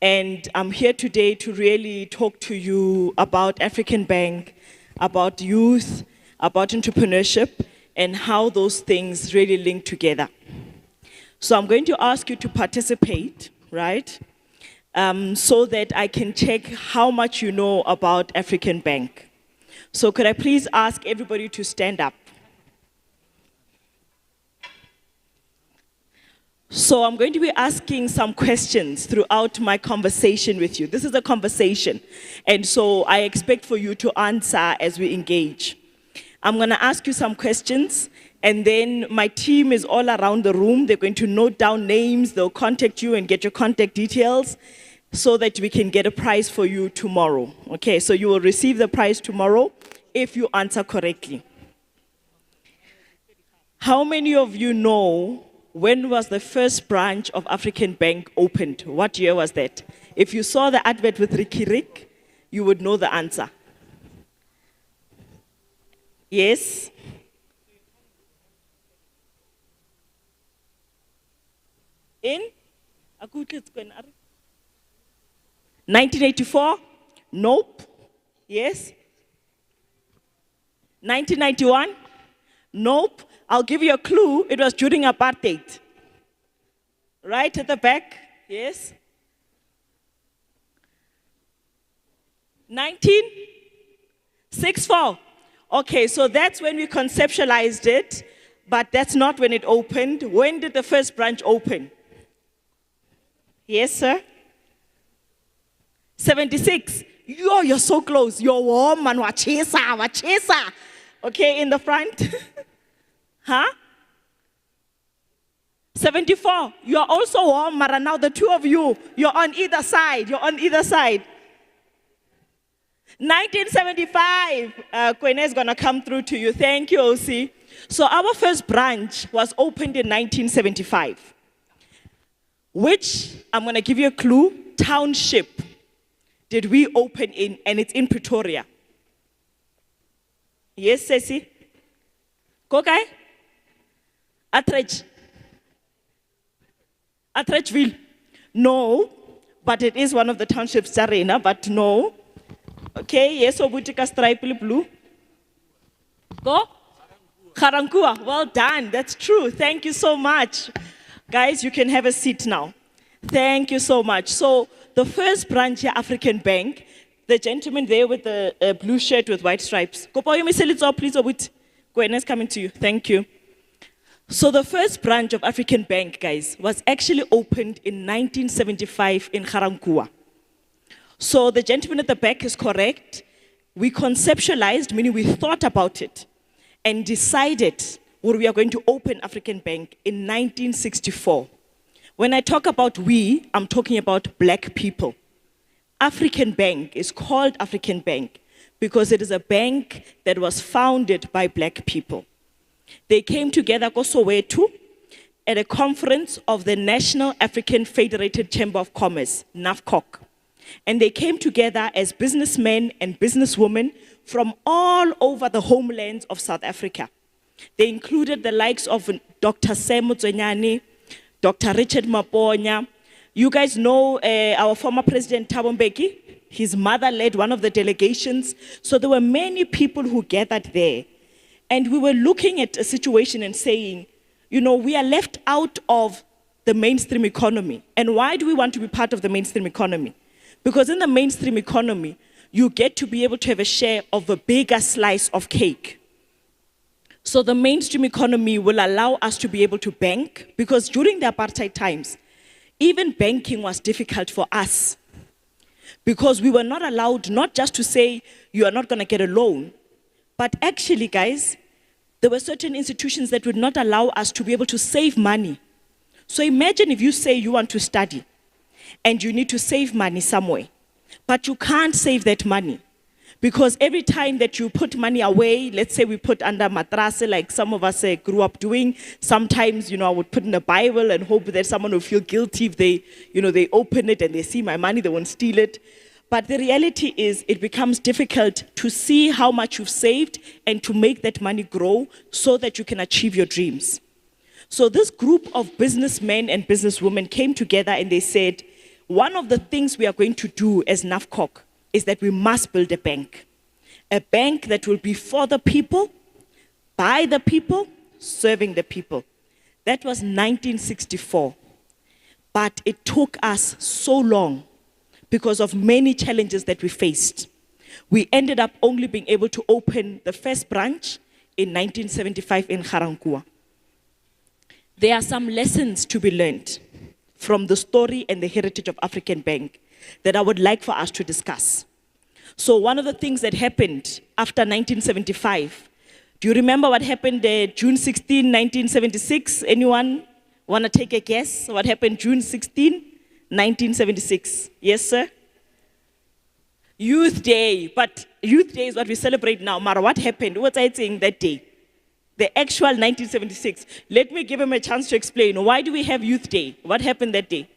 Speaker 7: and I'm here today to really talk to you about African Bank, about youth, about entrepreneurship, and how those things really link together. So I'm going to ask you to participate, right? So that I can check how much you know about African Bank. So could I please ask everybody to stand up? So I'm going to be asking some questions throughout my conversation with you. This is a conversation, and so I expect for you to answer as we engage. I'm going to ask you some questions, and then my team is all around the room. They're going to note down names. They'll contact you and get your contact details so that we can get a prize for you tomorrow. Okay, so you will receive the prize tomorrow if you answer correctly. How many of you know when was the first branch of African Bank opened? What year was that? If you saw the advert with Ricky Rick, you would know the answer. Yes? In? 1984? Nope. Yes? 1991? Nope. I'll give you a clue. It was during apartheid. Right at the back. Yes? 1964. Okay, so that's when we conceptualized it, but that's not when it opened. When did the first branch open? Yes, sir? 76. You're so close. You're warm, man. Wachesa. Okay, in the front. Huh? 74. You're also warm, Mara. Now the two of you, you're on either side. 1975. Kwene is going to come through to you. Thank you, OC. So our first branch was opened in 1975, which, I'm going to give you a clue, township did we open in, and it's in Pretoria. Yes, Ceci? Kokai? Atteridgeville? No, but it is one of the townships, Arena, but no. Okay, yes, Obutika stripe blue. Go? Karankua, well done, that's true. Thank you so much. Guys, you can have a seat now. Thank you so much. So, the first branch here, African Bank, the gentleman there with the blue shirt with white stripes. Please, Gwen's coming to you. Thank you. So the first branch of African Bank, guys, was actually opened in 1975 in Garankuwa. So the gentleman at the back is correct. We conceptualized, meaning we thought about it, and decided where we are going to open African Bank in 1964. When I talk about we, I'm talking about black people. African Bank is called African Bank because it is a bank that was founded by black people. They came together ko Soweto at a conference of the National African Federated Chamber of Commerce, NAFCOC. And they came together as businessmen and businesswomen from all over the homelands of South Africa. They included the likes of Dr. Sam Motsuenyane, Dr. Richard Maponya. You guys know our former president, Thabo Mbeki. His mother led one of the delegations. So there were many people who gathered there. And we were looking at a situation and saying, you know, we are left out of the mainstream economy. And why do we want to be part of the mainstream economy? Because in the mainstream economy, you get to be able to have a share of a bigger slice of cake. So the mainstream economy will allow us to be able to bank, because during the apartheid times, even banking was difficult for us. Because we were not allowed not just to say, you are not going to get a loan, but actually, guys, there were certain institutions that would not allow us to be able to save money. So imagine if you say you want to study, and you need to save money somewhere, but you can't save that money. Because every time that you put money away, let's say we put under matrase, like some of us grew up doing, sometimes, you know, I would put in a Bible and hope that someone will feel guilty if they, you know, they open it and they see my money, they won't steal it. But the reality is it becomes difficult to see how much you've saved and to make that money grow so that you can achieve your dreams. So this group of businessmen and businesswomen came together and they said, one of the things we are going to do as NAFCOC is that we must build a bank that will be for the people, by the people, serving the people. That was 1964. But it took us so long because of many challenges that we faced. We ended up only being able to open the first branch in 1975 in Ga-Rankuwa. There are some lessons to be learned from the story and the heritage of African Bank that I would like for us to discuss. So one of the things that happened after 1975, do you remember what happened June 16, 1976? Anyone want to take a guess what happened June 16, 1976? Yes, sir? Youth Day, but Youth Day is what we celebrate now. Mara, what happened? What was I saying that day? The actual 1976. Let me give him a chance to explain. Why do we have Youth Day? What happened that day?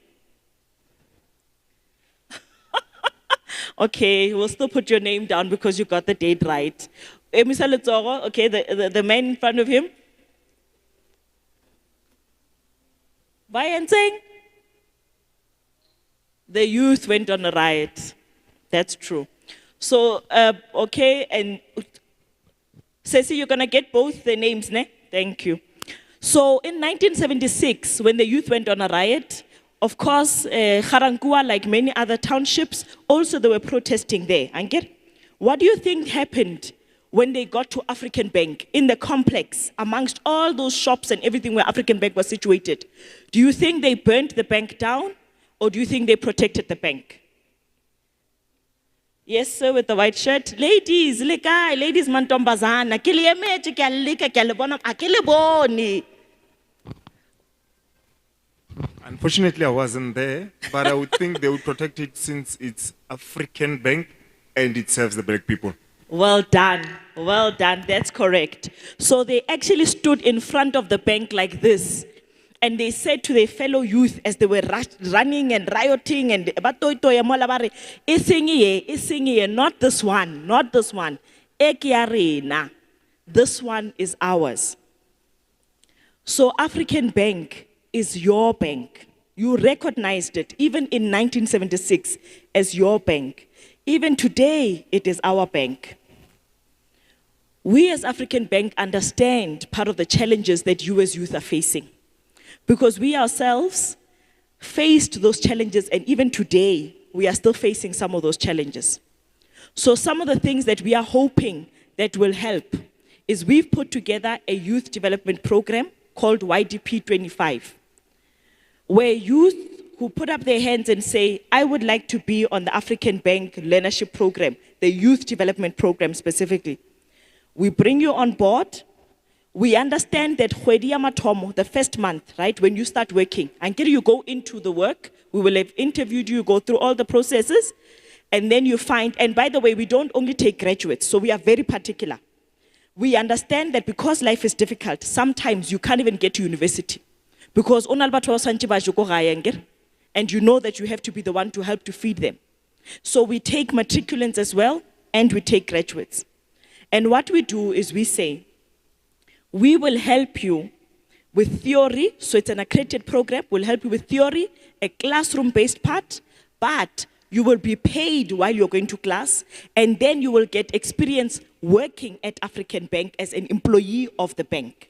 Speaker 7: Okay, we'll still put your name down because you got the date right. Mr. Letsogo, okay, the man in front of him. By and saying, the youth went on a riot. That's true. So, okay, and Ceci, you're going to get both the names, ne? Thank you. So in 1976, when the youth went on a riot, of course, Ga-Rankuwa, like many other townships, also they were protesting there. What do you think happened when they got to African Bank in the complex, amongst all those shops and everything where African Bank was situated? Do you think they burnt the bank down, or do you think they protected the bank? Yes, sir, with the white shirt. Ladies, ladies mantombazana,
Speaker 8: Unfortunately, I wasn't there, but I would think they would protect it since it's African Bank and it serves the black people.
Speaker 7: Well done, that's correct. So they actually stood in front of the bank like this, and they said to their fellow youth as they were running and rioting and not this one. This one is ours. So African Bank is your bank. You recognized it even in 1976 as your bank. Even today, it is our bank. We as African Bank understand part of the challenges that you as youth are facing, because we ourselves faced those challenges, and even today, we are still facing some of those challenges. So some of the things that we are hoping that will help is we've put together a youth development program called YDP 25, where youth who put up their hands and say, I would like to be on the African Bank Learnership Program, the Youth Development Program specifically. We bring you on board. We understand that the first month, right, when you start working, until you go into the work, we will have interviewed you, go through all the processes, And then you find, and by the way, we don't only take graduates, so we are very particular. We understand that because life is difficult, sometimes you can't even get to university. Because and you know that you have to be the one to help to feed them. So we take matriculants as well, and we take graduates. And what we do is we say, we will help you with theory, so it's an accredited program, we'll help you with theory, a classroom-based part, but you will be paid while you're going to class, and then you will get experience working at African Bank as an employee of the bank.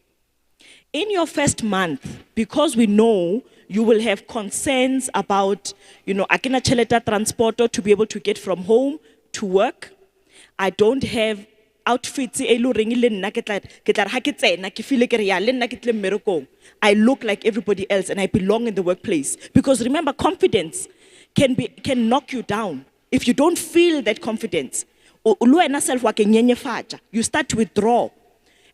Speaker 7: In your first month, because we know you will have concerns about, akina cheleta transporter to be able to get from home to work. I don't have outfits. I look like everybody else and I belong in the workplace. Because remember, confidence can knock you down. If you don't feel that confidence, you start to withdraw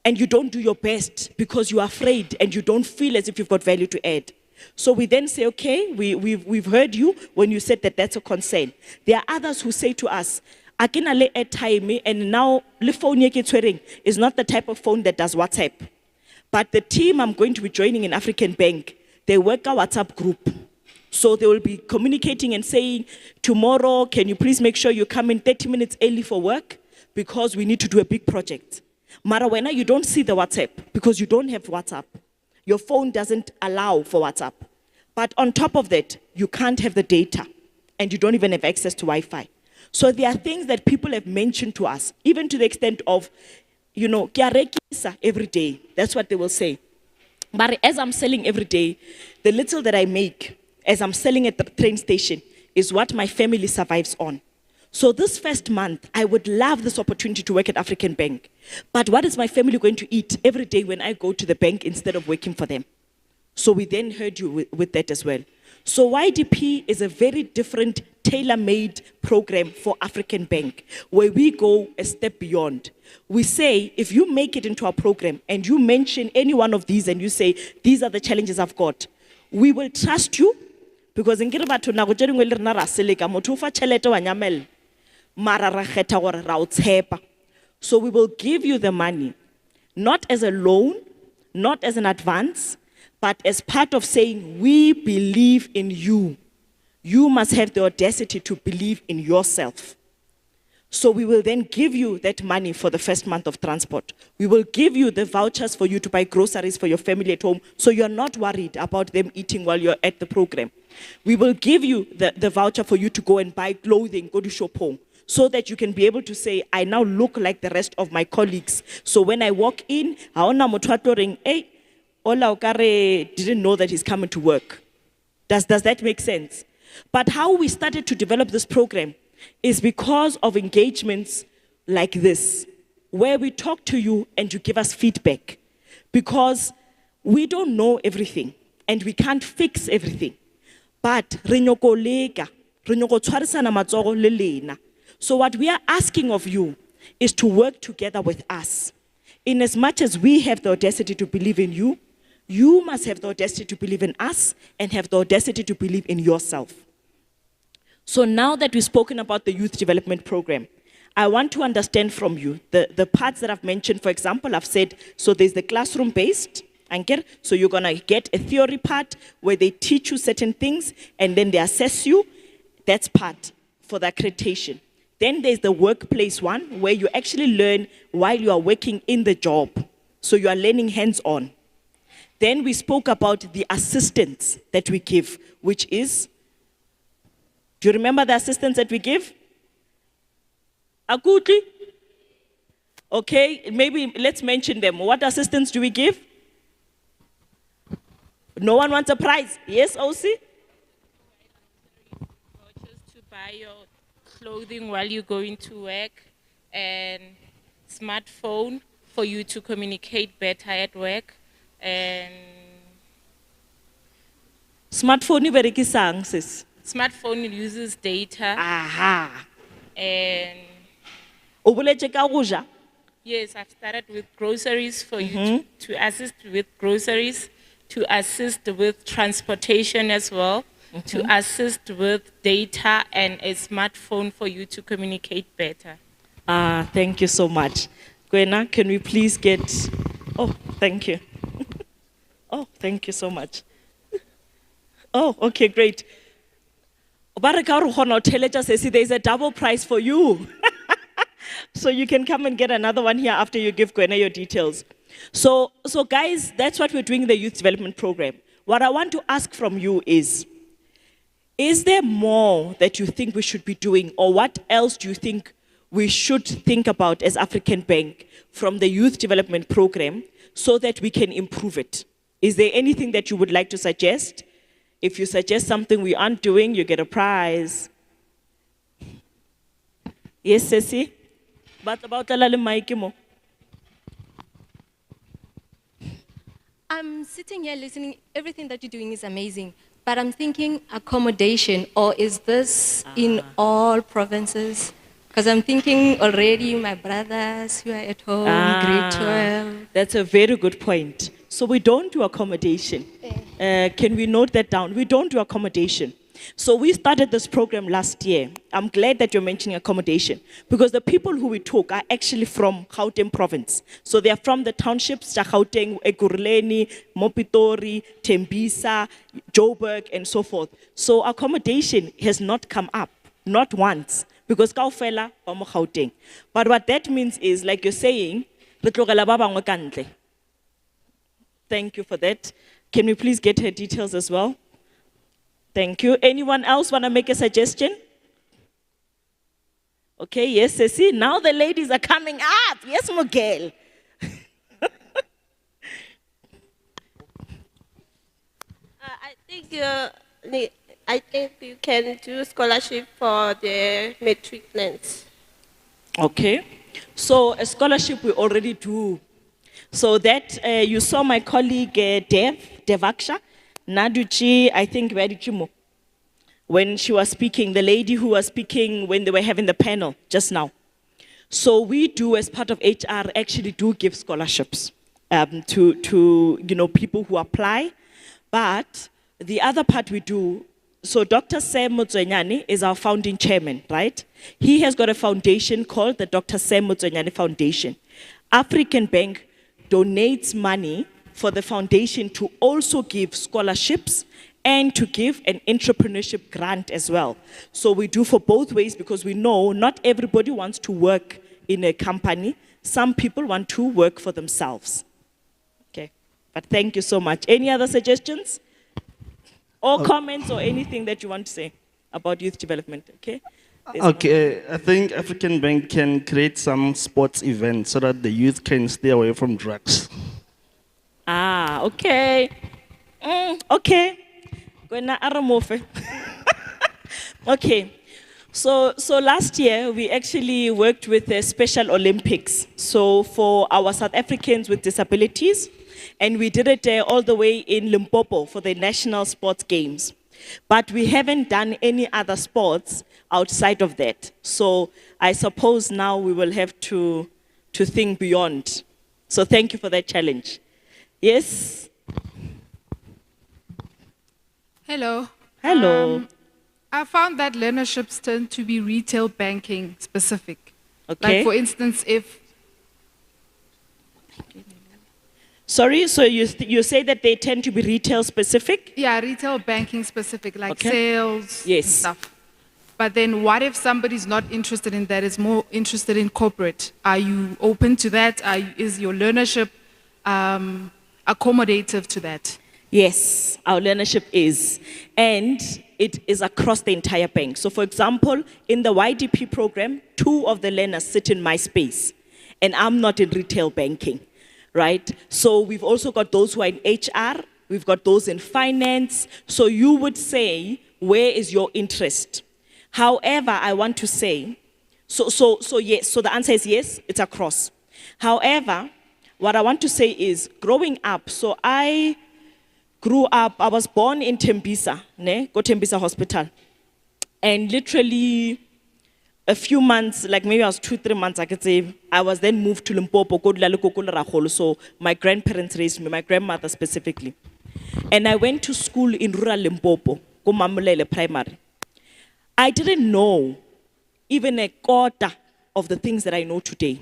Speaker 7: and you don't do your best because you are afraid and you don't feel as if you've got value to add. So we then say, okay, we've heard you when you said that that's a concern. There are others who say to us, akina le airtime, and now the phone is not the type of phone that does WhatsApp. But the team I'm going to be joining in African Bank, they work a WhatsApp group. So they will be communicating and saying, tomorrow, can you please make sure you come in 30 minutes early for work? Because we need to do a big project. Marawena, you don't see the WhatsApp because you don't have WhatsApp. Your phone doesn't allow for WhatsApp. But on top of that, you can't have the data and you don't even have access to Wi-Fi. So there are things that people have mentioned to us, even to the extent of, every day. That's what they will say. But as I'm selling every day, the little that I make as I'm selling at the train station is what my family survives on. So this first month, I would love this opportunity to work at African Bank. But what is my family going to eat every day when I go to the bank instead of working for them? So we then heard you with that as well. So YDP is a very different, tailor-made program for African Bank, where we go a step beyond. We say, if you make it into our program and you mention any one of these and you say, these are the challenges I've got, we will trust you, because in Kiribati, so we will give you the money, not as a loan, not as an advance, but as part of saying, we believe in you. You must have the audacity to believe in yourself. So we will then give you that money for the first month of transport. We will give you the vouchers for you to buy groceries for your family at home, so you're not worried about them eating while you're at the program. We will give you the voucher for you to go and buy clothing, go to shop home, so that you can be able to say, I now look like the rest of my colleagues. So when I walk in, hey, Ola Okare didn't know that he's coming to work. Does that make sense? But how we started to develop this program is because of engagements like this, where we talk to you and you give us feedback. Because we don't know everything and we can't fix everything. But so what we are asking of you is to work together with us. In as much as we have the audacity to believe in you, you must have the audacity to believe in us and have the audacity to believe in yourself. So now that we've spoken about the youth development program, I want to understand from you the parts that I've mentioned. For example, I've said, so there's the classroom-based, so you're gonna get a theory part where they teach you certain things and then they assess you. That's part for the accreditation. Then there's the workplace one, where you actually learn while you are working in the job. So you are learning hands-on. Then we spoke about the assistance that we give, which is, do you remember the assistance that we give? Akuti? Okay, maybe let's mention them. What assistance do we give? No one wants a prize. Yes, OC?
Speaker 9: To buy your clothing while you're going to work, and smartphone for you to communicate better at work, and
Speaker 7: smartphone iberekisang sis.
Speaker 9: Smartphone uses data.
Speaker 7: Aha.
Speaker 9: And yes, I've started with groceries for you to assist with groceries, to assist with transportation as well, to assist with data and a smartphone for you to communicate better.
Speaker 7: Thank you so much. Gwena, can we please get, oh, thank you. Oh, thank you so much. Oh, okay, great. There's a double prize for you. So you can come and get another one here after you give Gwena your details. So guys, that's what we're doing in the Youth Development Program. What I want to ask from you is there more that you think we should be doing, or what else do you think we should think about as African Bank from the Youth Development Program so that we can improve it? Is there anything that you would like to suggest? If you suggest something we aren't doing, you get a prize. Yes, Ceci? But about the
Speaker 6: I'm sitting here listening. Everything that you're doing is amazing. But I'm thinking accommodation, or is this in all provinces? Because I'm thinking already my brothers who are at home, grade 12.
Speaker 7: That's a very good point. So we don't do accommodation. Can we note that down? We don't do accommodation. So we started this program last year. I'm glad that you're mentioning accommodation, because the people who we talk are actually from Gauteng province. So they are from the townships, Gauteng, Ekurhuleni, Mopitori, Tembisa, Joburg, and so forth. So accommodation has not come up, not once, because Kaufela are Gauteng. But what that means is, like you're saying, thank you for that. Can we please get her details as well? Thank you. Anyone else want to make a suggestion? Okay, yes, Ceci. Now the ladies are coming up. Yes, Miguel.
Speaker 10: I think you can do scholarship for the metric plans.
Speaker 7: Okay. So a scholarship we already do. So that you saw my colleague Devaksha Naduchi, I think when she was speaking, the lady who was speaking when they were having the panel just now. So we do, as part of HR, actually do give scholarships to people who apply. But the other part we do, so Dr. Sam Mutsuenyane is our founding chairman, right? He has got a foundation called the Dr. Sam Mutsuenyane Foundation. African Bank donates money for the foundation to also give scholarships and to give an entrepreneurship grant as well. So we do for both ways, because we know not everybody wants to work in a company. Some people want to work for themselves. Okay, but thank you so much. Any other suggestions? Or comments or anything that you want to say about youth development, okay?
Speaker 23: Okay, I think African Bank can create some sports events so that the youth can stay away from drugs.
Speaker 7: Okay. Okay. Okay. So last year, we actually worked with the Special Olympics. So for our South Africans with disabilities, and we did it all the way in Limpopo for the National Sports Games. But we haven't done any other sports outside of that. So I suppose now we will have to think beyond. So thank you for that challenge. Yes?
Speaker 24: Hello.
Speaker 7: Hello.
Speaker 24: I found that learnerships tend to be retail banking specific.
Speaker 7: Okay.
Speaker 24: Like for instance, if...
Speaker 7: Sorry, so you say that they tend to be retail specific?
Speaker 24: Yeah, retail banking specific, like
Speaker 7: Okay.
Speaker 24: sales
Speaker 7: Yes.
Speaker 24: and stuff. But then what if somebody's not interested in that, is more interested in corporate? Are you open to that? Is your learnership accommodative to that?
Speaker 7: Yes, our learnership is. And it is across the entire bank. So for example, in the YDP program, 2 of the learners sit in my space. And I'm not in retail banking, right? So we've also got those who are in HR. We've got those in finance. So you would say, where is your interest? However, I want to say, so yes, so the answer is yes, it's across. However, what I want to say is, growing up, so I grew up, I was born in Tembisa, go Tembisa Hospital. And literally a few months, like maybe I was 2-3 months, I could say, I was then moved to Limpopo, so my grandparents raised me, my grandmother specifically. And I went to school in rural Limpopo. Mamulele Primary. I didn't know even a quarter of the things that I know today.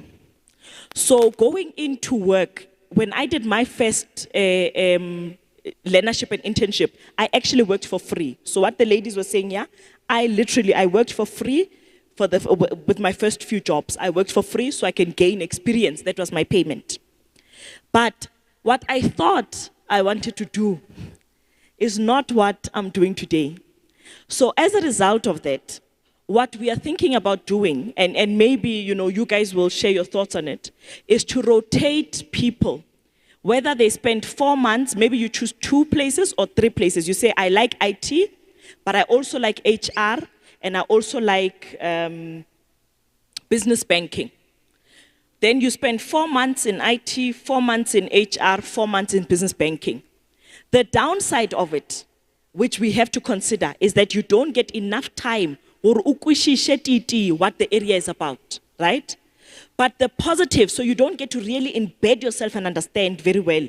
Speaker 7: So going into work, when I did my first learnership and internship, I actually worked for free. So what the ladies were saying, yeah, I worked for free with my first few jobs. I worked for free so I can gain experience. That was my payment. But what I thought I wanted to do is not what I'm doing today. So as a result of that, what we are thinking about doing, and maybe you guys will share your thoughts on it, is to rotate people. Whether they spend 4 months, maybe you choose 2 places or 3 places. You say, I like IT, but I also like HR, and I also like business banking. Then you spend 4 months in IT, 4 months in HR, 4 months in business banking. The downside of it, which we have to consider, is that you don't get enough time or what the area is about, right? But the positive, so you don't get to really embed yourself and understand very well.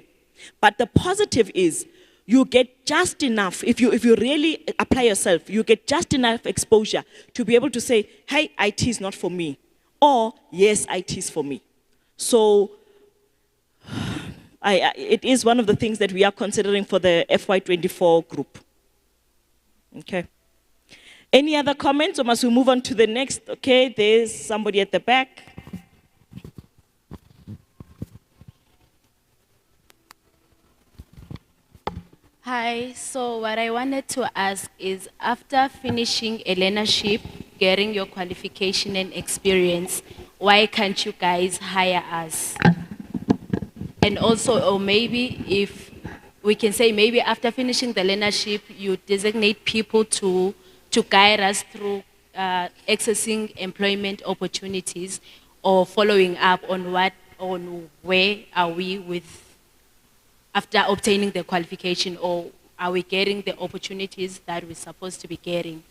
Speaker 7: But the positive is you get just enough, if you really apply yourself, you get just enough exposure to be able to say, hey, IT is not for me, or yes, IT is for me. So it is one of the things that we are considering for the FY24 group. Okay. Any other comments, or must we move on to the next? Okay, there's somebody at the back.
Speaker 11: Hi, so what I wanted to ask is, after finishing a learnership, getting your qualification and experience, why can't you guys hire us? And also, or maybe if we can say, maybe after finishing the learnership, you designate people to guide us through accessing employment opportunities, or following up on where are we with after obtaining the qualification, or are we getting the opportunities that we're supposed to be getting?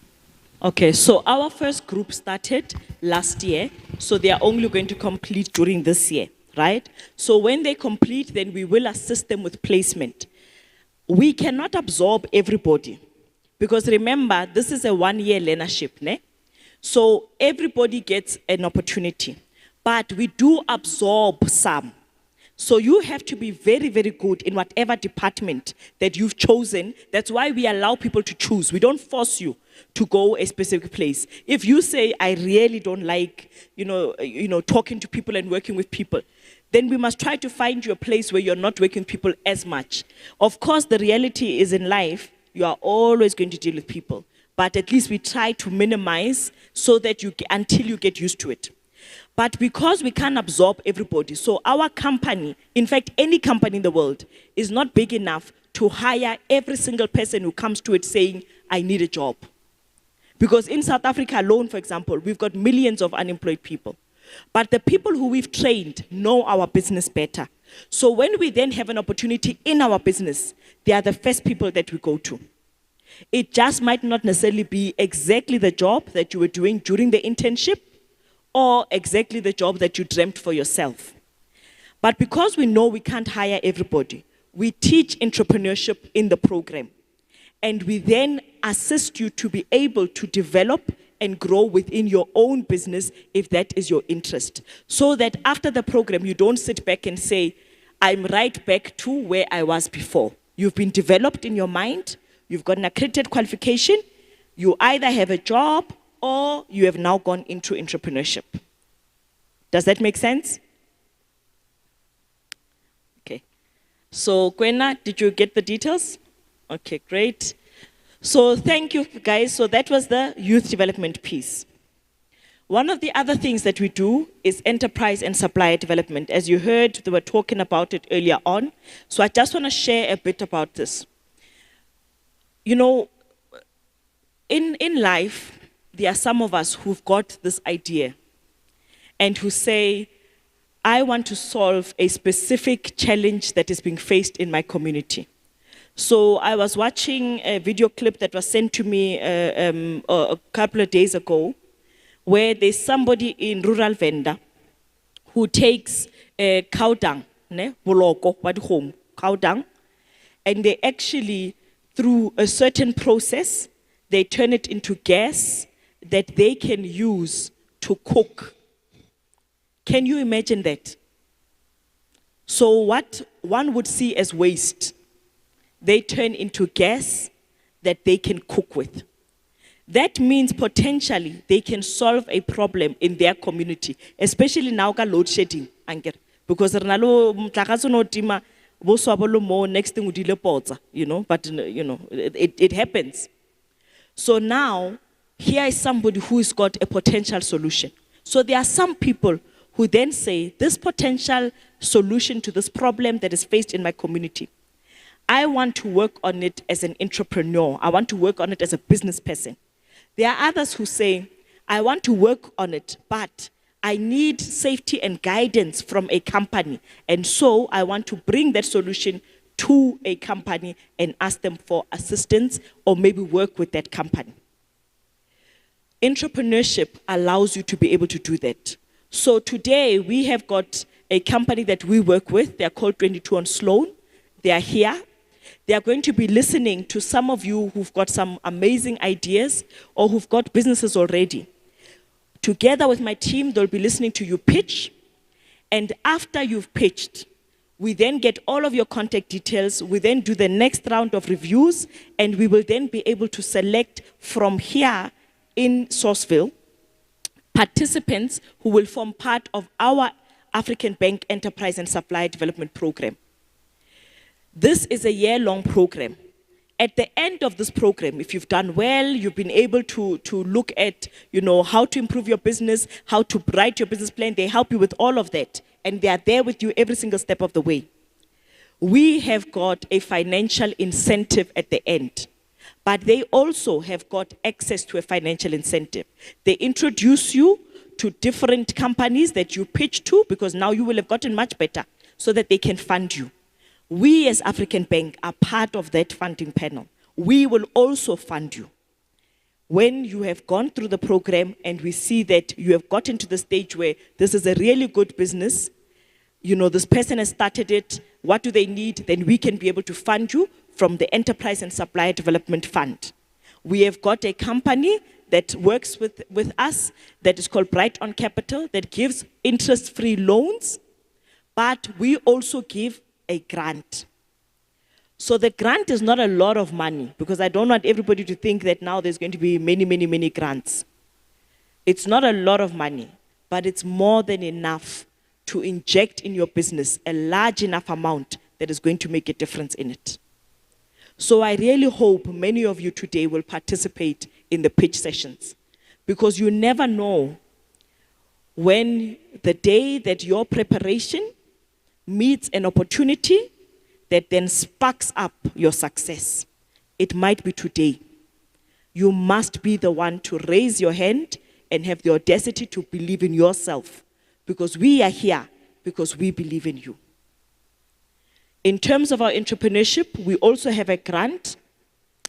Speaker 7: Okay, so our first group started last year, so they are only going to complete during this year, right? So when they complete, then we will assist them with placement. We cannot absorb everybody, because remember, this is a 1-year learnership, ne? So everybody gets an opportunity, but we do absorb some. So you have to be very, very good in whatever department that you've chosen. That's why we allow people to choose. We don't force you to go a specific place. If you say, I really don't like, talking to people and working with people, then we must try to find you a place where you're not working with people as much. Of course, the reality is in life, you are always going to deal with people. But at least we try to minimize so that until you get used to it. But because we can't absorb everybody, so our company, in fact, any company in the world, is not big enough to hire every single person who comes to it saying, I need a job. Because in South Africa alone, for example, we've got millions of unemployed people. But the people who we've trained know our business better. So when we then have an opportunity in our business, they are the first people that we go to. It just might not necessarily be exactly the job that you were doing during the internship, or exactly the job that you dreamt for yourself. But because we know we can't hire everybody, we teach entrepreneurship in the program. And we then assist you to be able to develop and grow within your own business if that is your interest. So that after the program, you don't sit back and say, I'm right back to where I was before. You've been developed in your mind, you've got an accredited qualification, you either have a job or you have now gone into entrepreneurship. Does that make sense? Okay. So, Kwena, did you get the details? Okay, great. So thank you, guys. So that was the youth development piece. One of the other things that we do is enterprise and supplier development. As you heard, they were talking about it earlier on. So I just want to share a bit about this. You know, in life, there are some of us who've got this idea and who say, I want to solve a specific challenge that is being faced in my community. So I was watching a video clip that was sent to me a couple of days ago, where there's somebody in rural Venda who takes cow dung, boloko, what home, cow dung, and they actually through a certain process, they turn it into gas that they can use to cook. Can you imagine that? So what one would see as waste, they turn into gas that they can cook with. That means potentially they can solve a problem in their community, especially now ka load shedding, because next thing but it happens. So now, here is somebody who's got a potential solution. So there are some people who then say, this potential solution to this problem that is faced in my community, I want to work on it as an entrepreneur. I want to work on it as a business person. There are others who say, I want to work on it, but I need safety and guidance from a company. And so I want to bring that solution to a company and ask them for assistance or maybe work with that company. Entrepreneurship allows you to be able to do that. So today we have got a company that we work with. They're called 22 on Sloan. They are here. They are going to be listening to some of you who've got some amazing ideas or who've got businesses already. Together with my team, they'll be listening to you pitch. And after you've pitched, we then get all of your contact details. We then do the next round of reviews, and we will then be able to select from here in Sourceville participants who will form part of our African Bank Enterprise and Supply Development Program. This is a year-long program. At the end of this program, if you've done well, you've been able to look at, how to improve your business, how to write your business plan. They help you with all of that. And they are there with you every single step of the way. We have got a financial incentive at the end. But they also have got access to a financial incentive. They introduce you to different companies that you pitch to, because now you will have gotten much better, so that they can fund you. We as African Bank are part of that funding panel. We will also fund you. When you have gone through the program and we see that you have gotten to the stage where this is a really good business, this person has started it, what do they need? Then we can be able to fund you from the Enterprise and Supply Development Fund. We have got a company that works with us that is called Bright on Capital that gives interest-free loans, but we also give a grant. So the grant is not a lot of money, because I don't want everybody to think that now there's going to be many, many, many grants. It's not a lot of money, but it's more than enough to inject in your business a large enough amount that is going to make a difference in it. So I really hope many of you today will participate in the pitch sessions, because you never know when the day that your preparation meets an opportunity that then sparks up your success. It might be today. You must be the one to raise your hand and have the audacity to believe in yourself, because we are here because we believe in you. In terms of our entrepreneurship, we also have a grant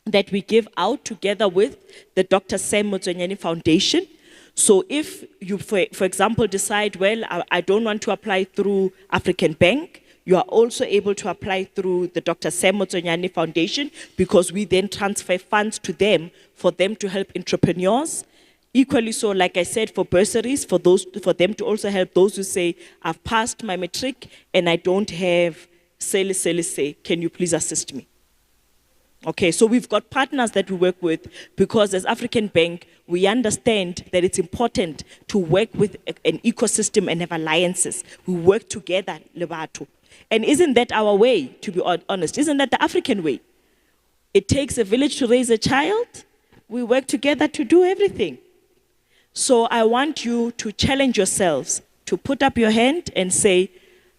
Speaker 7: that we give out together with the Dr. Sam Motswenyane Foundation. So if you, for example, decide, well, I don't want to apply through African Bank, you are also able to apply through the Dr. Sam Motswenyane Foundation, because we then transfer funds to them for them to help entrepreneurs. Equally so, like I said, for bursaries, for them to also help those who say, I've passed my matric and I don't have say, can you please assist me? Okay, so we've got partners that we work with, because as African Bank, we understand that it's important to work with an ecosystem and have alliances. We work together, Lebato. And isn't that our way, to be honest? Isn't that the African way? It takes a village to raise a child. We work together to do everything. So I want you to challenge yourselves to put up your hand and say,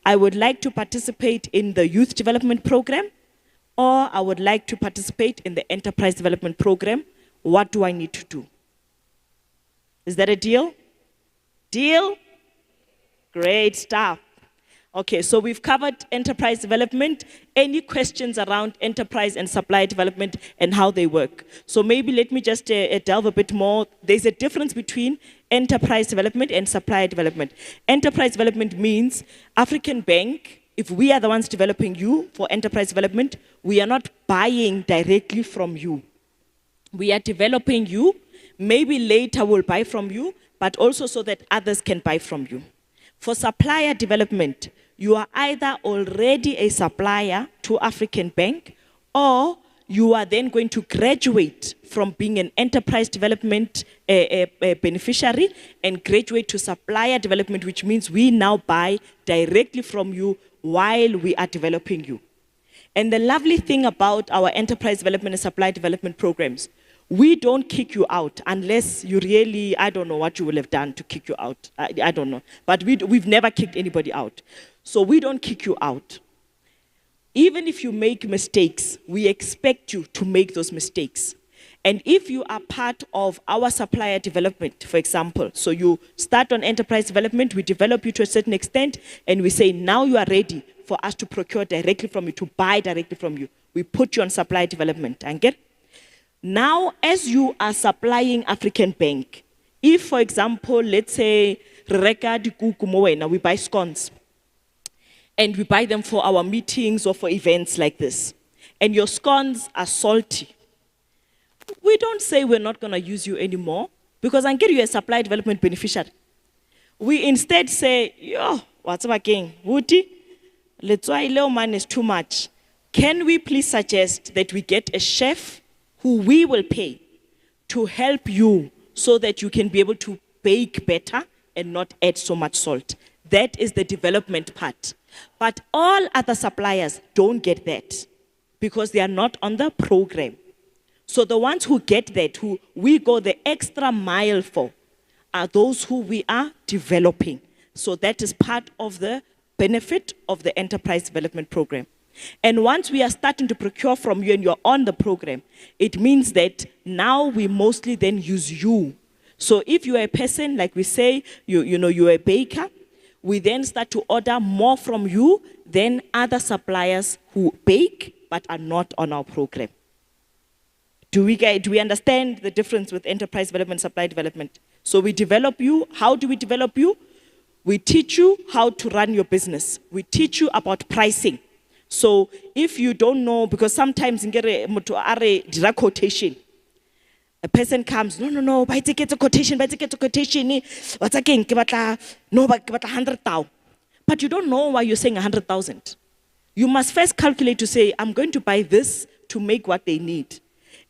Speaker 7: I would like to participate in the youth development program, or I would like to participate in the enterprise development program. What do I need to do? Is that a deal? Deal? Great stuff. Okay, so we've covered enterprise development. Any questions around enterprise and supply development and how they work? So maybe let me just delve a bit more. There's a difference between enterprise development and supply development. Enterprise development means African Bank if we are the ones developing you for enterprise development, we are not buying directly from you. We are developing you. Maybe later we'll buy from you, but also so that others can buy from you. For supplier development, you are either already a supplier to African Bank, or you are then going to graduate from being an enterprise development beneficiary and graduate to supplier development, which means we now buy directly from you while we are developing you. And the lovely thing about our enterprise development and supply development programs, we don't kick you out unless you really, I don't know what you will have done to kick you out. I don't know. But we've never kicked anybody out. So we don't kick you out. Even if you make mistakes, we expect you to make those mistakes. And if you are part of our supplier development, for example, so you start on enterprise development, we develop you to a certain extent, and we say, now you are ready for us to procure directly from you, to buy directly from you. We put you on supplier development. And get? Now, as you are supplying African Bank, if, for example, let's say, we buy scones, and we buy them for our meetings or for events like this, and your scones are salty, we don't say we're not going to use you anymore, because I get you a supply development beneficiary. We instead say, yo, what's up again? Woody, let's why little man is too much. Can we please suggest that we get a chef who we will pay to help you so that you can be able to bake better and not add so much salt? That is the development part. But all other suppliers don't get that because they are not on the program. So the ones who get that, who we go the extra mile for, are those who we are developing. So that is part of the benefit of the enterprise development program. And once we are starting to procure from you and you're on the program, it means that now we mostly then use you. So if you're a person, like we say, you're a baker, we then start to order more from you than other suppliers who bake but are not on our program. Do we understand the difference with enterprise development, supply development? So we develop you. How do we develop you? We teach you how to run your business. We teach you about pricing. So if you don't know, because sometimes in a quotation, a person comes, no, buy ticket a quotation, what's again, no, 100,000. But you don't know why you're saying 100,000. You must first calculate to say, I'm going to buy this to make what they need.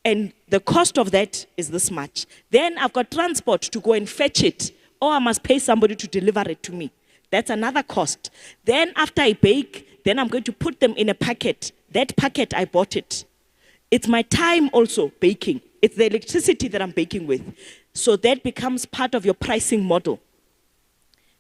Speaker 7: And the cost of that is this much. Then I've got transport to go and fetch it, or I must pay somebody to deliver it to me. That's another cost. Then after I bake, then I'm going to put them in a packet. That packet, I bought it. It's my time also baking. It's the electricity that I'm baking with. So that becomes part of your pricing model.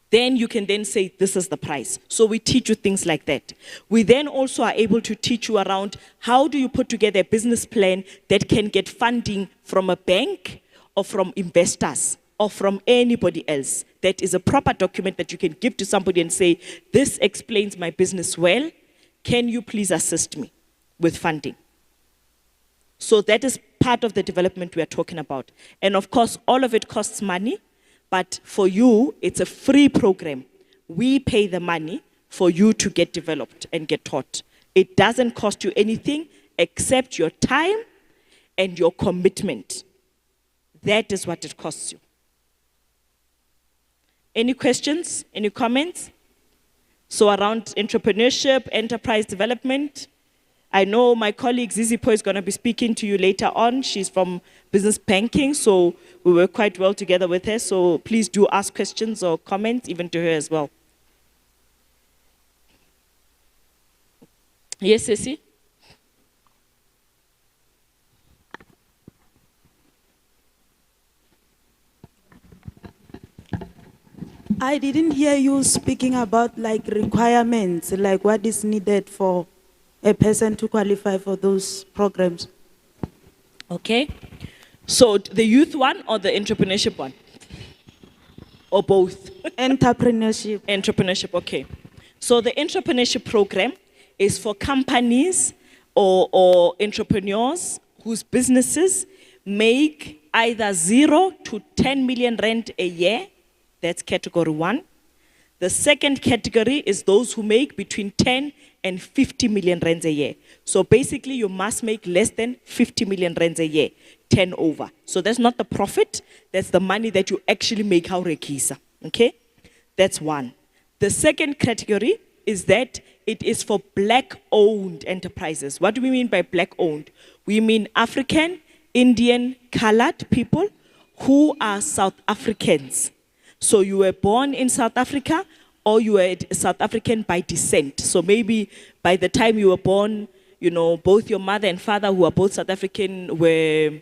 Speaker 7: Then you can then say, this is the price. So we teach you things like that. We then also are able to teach you around how do you put together a business plan that can get funding from a bank or from investors or from anybody else. That is a proper document that you can give to somebody and say, this explains my business well. Can you please assist me with funding? So that is part of the development we are talking about. And of course, all of it costs money. But for you, it's a free program. We pay the money for you to get developed and get taught. It doesn't cost you anything except your time and your commitment. That is what it costs you. Any questions? Any comments? So around entrepreneurship, enterprise development, I know my colleague Zizipo is going to be speaking to you later on. She's from business banking, so we work quite well together with her. So please do ask questions or comments, even to her as well. Yes, Ceci?
Speaker 12: I didn't hear you speaking about like requirements, like what is needed for a person to qualify for those programs.
Speaker 7: Okay. So the youth one or the entrepreneurship one? Or both?
Speaker 12: Entrepreneurship.
Speaker 7: Entrepreneurship, okay. So the entrepreneurship program is for companies or entrepreneurs whose businesses make either 0 to 10 million rand a year. That's category 1. The second category is those who make between 10 and 50 million rands a year. So basically, you must make less than 50 million rands a year, 10 over. So that's not the profit, that's the money that you actually make how rekisa. Okay? That's one. The second category is that it is for black-owned enterprises. What do we mean by black-owned? We mean African, Indian, colored people who are South Africans. So you were born in South Africa, or you were South African by descent. So maybe by the time you were born, you know, both your mother and father, who are both South African, were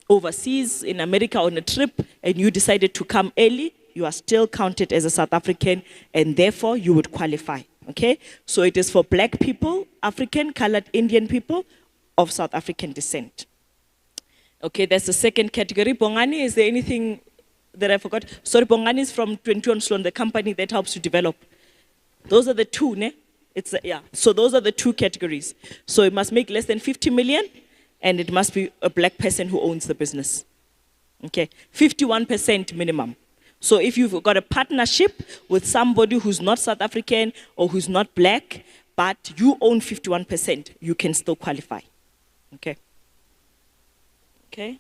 Speaker 7: overseas in America on a trip, and you decided to come early, you are still counted as a South African, and therefore you would qualify, okay? So it is for black people, African, colored Indian people of South African descent. Okay, that's the second category. Bongani, is there anything that I forgot? Sorry, Bongani is from 21 Sloan, the company that helps you develop. Those are the two, ne? Yeah, so those are the two categories. So it must make less than 50 million, and it must be a black person who owns the business. Okay, 51% minimum. So if you've got a partnership with somebody who's not South African or who's not black, but you own 51%, you can still qualify. Okay. Okay.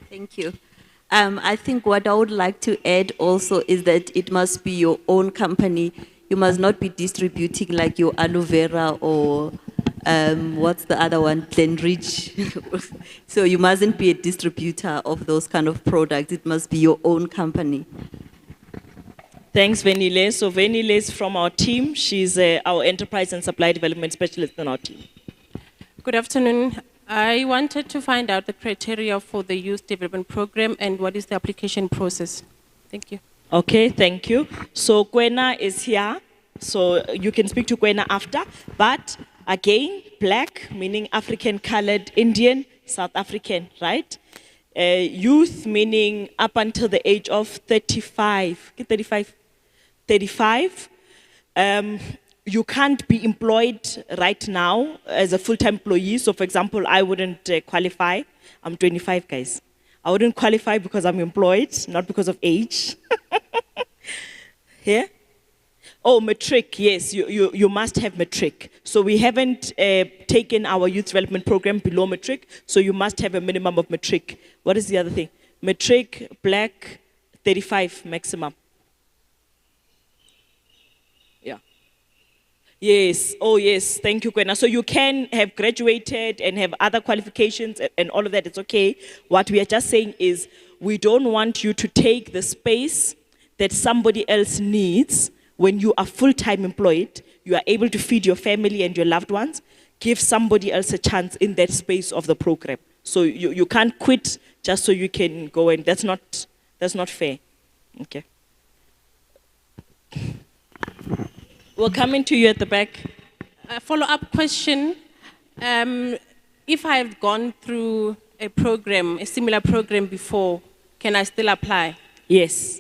Speaker 13: Thank you. I think what I would like to add also is that it must be your own company. You must not be distributing like your aloe vera or what's the other one, Glenridge. So you mustn't be a distributor of those kind of products. It must be your own company.
Speaker 7: Thanks, Venile. So Venile is from our team. She's our enterprise and supply development specialist on our team.
Speaker 14: Good afternoon. I wanted to find out the criteria for the youth development program and what is the application process. Thank you.
Speaker 7: Okay, thank you. So Kwena is here. So you can speak to Kwena after. But again, black, meaning African, colored, Indian, South African, right? Youth, meaning up until the age of 35. 35. You can't be employed right now as a full-time employee. So for example, I wouldn't qualify. I'm 25, guys. I wouldn't qualify because I'm employed, not because of age. Here? Oh, matric, yes, you must have matric. So we haven't taken our youth development program below matric, so you must have a minimum of matric. What is the other thing? Matric, black, 35 maximum. Yeah. Yes, oh yes, thank you, Kwena. So you can have graduated and have other qualifications and all of that, it's okay. What we are just saying is we don't want you to take the space that somebody else needs. When you are full-time employed, you are able to feed your family and your loved ones, give somebody else a chance in that space of the program. So you can't quit just so you can go in. That's not fair. Okay. We're coming to you at the back.
Speaker 14: A follow-up question. If I've gone through a program, a similar program before, can I still apply?
Speaker 7: Yes.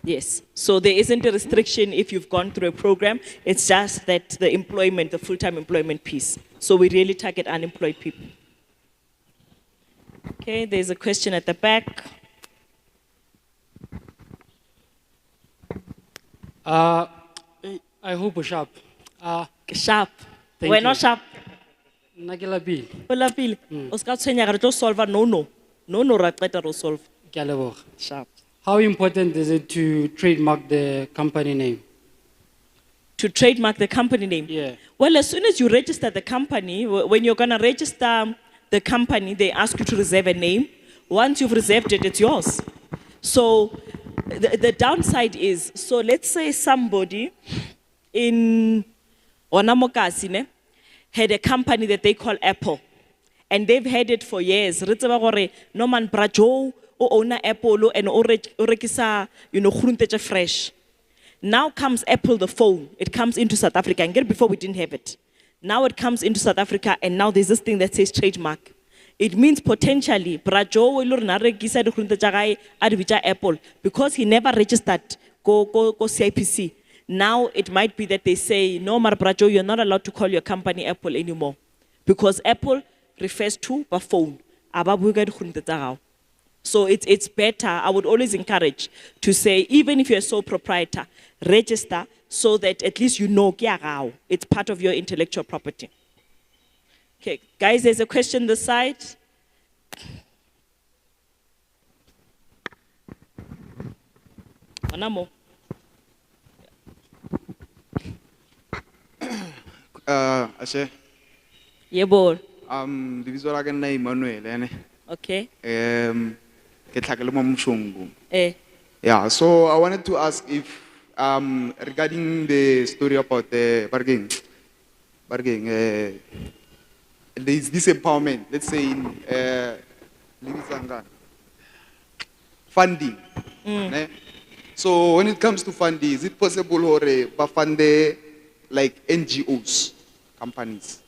Speaker 7: Yes. So there isn't a restriction if you've gone through a program. It's just that the employment, the full-time employment piece. So we really target unemployed people. Okay, there's a question at the back.
Speaker 15: I hope we're sharp.
Speaker 7: Sharp. We're not sharp.
Speaker 15: Nagilapil.
Speaker 7: Solve. Sharp.
Speaker 15: How important is it to trademark the company name?
Speaker 7: To trademark the company name?
Speaker 15: Yeah.
Speaker 7: Well, as soon as you register the company, when you're going to register the company, they ask you to reserve a name. Once you've reserved it, it's yours. So the downside is, so let's say somebody in Onamokasine had a company that they call Apple, and they've had it for years. Norman Brajo, owner Apple, and orekisa, grunteja fresh. Now comes Apple, the phone. It comes into South Africa. And before we didn't have it. Now it comes into South Africa, and now there's this thing that says trademark. It means potentially, Brajo Apple, because he never registered go CIPC. Now it might be that they say, no, Mar Brajo, you're not allowed to call your company Apple anymore. Because Apple refers to a phone. aba bue ka dikgonthe tsa gago. So it's better, I would always encourage to say, even if you're a sole proprietor, register so that at least you know ke ya gago. It's part of your intellectual property. Okay, guys, there's a question this side. Anamo.
Speaker 16: Ashe.
Speaker 7: Yebo.
Speaker 16: Lebitso la ka nna Emmanuel ene.
Speaker 7: Okay.
Speaker 16: Ke tlhakele mo Mshungu.
Speaker 7: Yeah,
Speaker 16: so I wanted to ask if regarding the story about the bargaining, this empowerment, let's say in funding. Ne? So when it comes to funding, is it possible or fund like NGOs, companies?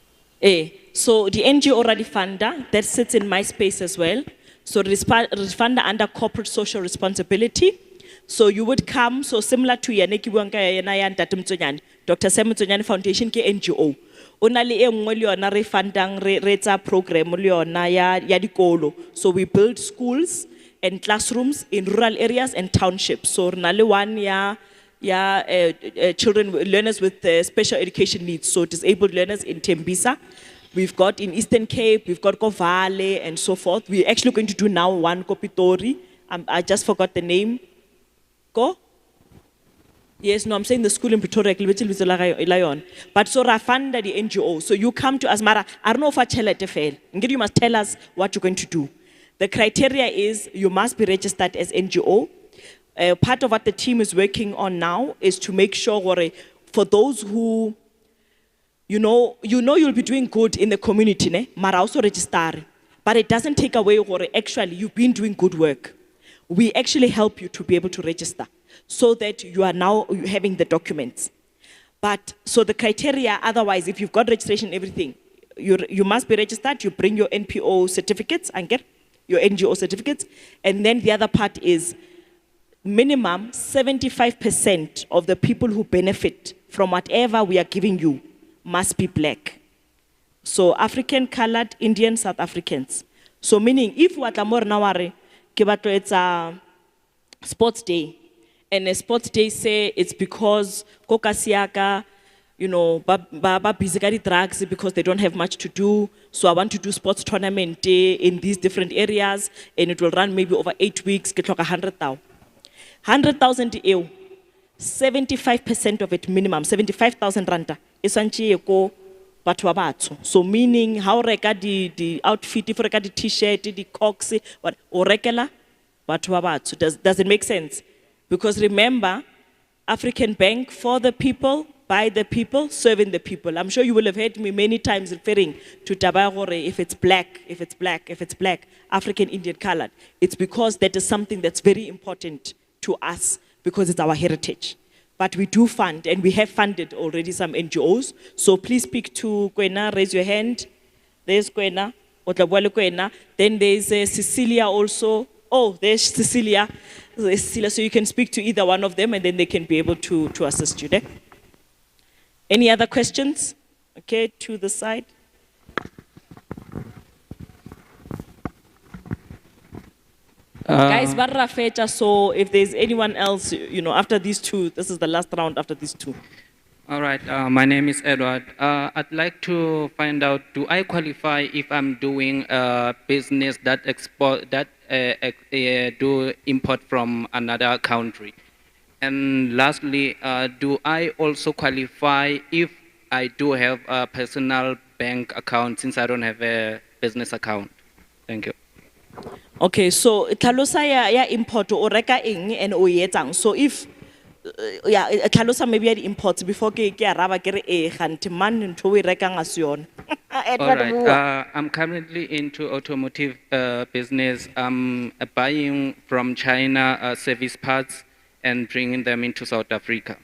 Speaker 7: So the NGO already funder, that sits in my space as well. So it is funder under corporate social responsibility. So you would come, so similar to Yaneki Wanka Dr. Sam Mtsonyane Foundation ke NGO. Ona le engwe le yona re fundang re tsa program le yona ya dikolo. So we build schools and classrooms in rural areas and townships. So na le one children, learners with special education needs, so disabled learners in Tembisa. We've got in Eastern Cape, we've got Kovale and so forth. We're actually going to do now one Kopitori. I just forgot the name. Go? Yes, no, I'm saying the school in Pretoria, but so Rafanda the NGO. So you come to us, Mara, I don't know if I tell it fail. You must tell us what you're going to do. The criteria is you must be registered as NGO. Part of what the team is working on now is to make sure for those who, you know you'll be doing good in the community, ne? Mara also register. But it doesn't take away actually you've been doing good work. We actually help you to be able to register so that you are now having the documents. But so the criteria, otherwise, if you've got registration and everything, you must be registered, you bring your NPO certificates and get your NGO certificates. And then the other part is minimum 75% of the people who benefit from whatever we are giving you must be black. So African, colored, Indian, South Africans. So meaning if what amor naware, it's a sports day, and a sports day say it's because kokasiaka, baba busy drugs because they don't have much to do. So I want to do sports tournament day in these different areas, and it will run maybe over 8 weeks. Get like 100,000. 100,000 EU. 75% of it minimum, 75,000 randa. Isanchi eko batho ba batsho. So meaning how reka the outfit, if reka the t-shirt, the cocks, what o rekela batho ba batsho. Does it make sense? Because remember, African Bank, for the people, by the people, serving the people. I'm sure you will have heard me many times referring to Tabagore, if it's black, if it's black, if it's black, African, Indian, colored. It's because that is something that's very important to us because it's our heritage. But we do fund, and we have funded already some NGOs. So please speak to Kwena, raise your hand. There's Kwena, Otlabwale Kwena. Then there's Cecilia also. Oh, there's Cecilia. So you can speak to either one of them, and then they can be able to assist you there. Any other questions? Okay, to the side. Guys, barra fecha, so if there's anyone else, after these two, this is the last round after these two.
Speaker 17: All right, my name is Edward. I'd like to find out, do I qualify if I'm doing a business that do import from another country? And lastly, do I also qualify if I do have a personal bank account since I don't have a business account? Thank you.
Speaker 7: Okay, so tlhalosa ya import o reka eng and o etsang. So if tlhalosa maybe ya imports before ke araba ke re ganti man ntho o rekang as yona.
Speaker 17: All right. I'm currently into automotive business. I'm buying from China service parts and bringing them into South Africa.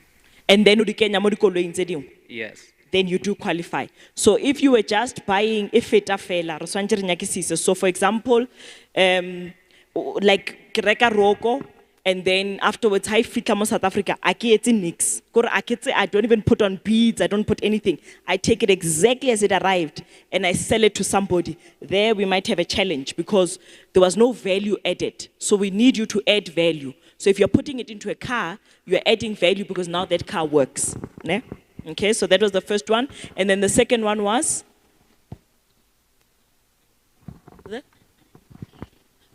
Speaker 7: And then u di kenya mo dikoloing tse dingwe.
Speaker 17: Yes.
Speaker 7: Then you do qualify. So if you were just buying ifeta fela, re swantse re nyakisise. So for example, like ke reka roko And then afterwards, I fit South Africa, I get nix. I don't even put on beads, I don't put anything. I take it exactly as it arrived and I sell it to somebody. There we might have a challenge because there was no value added. So we need you to add value. So if you're putting it into a car, you're adding value because now that car works. Ne? Okay, so that was the first one. And then the second one was?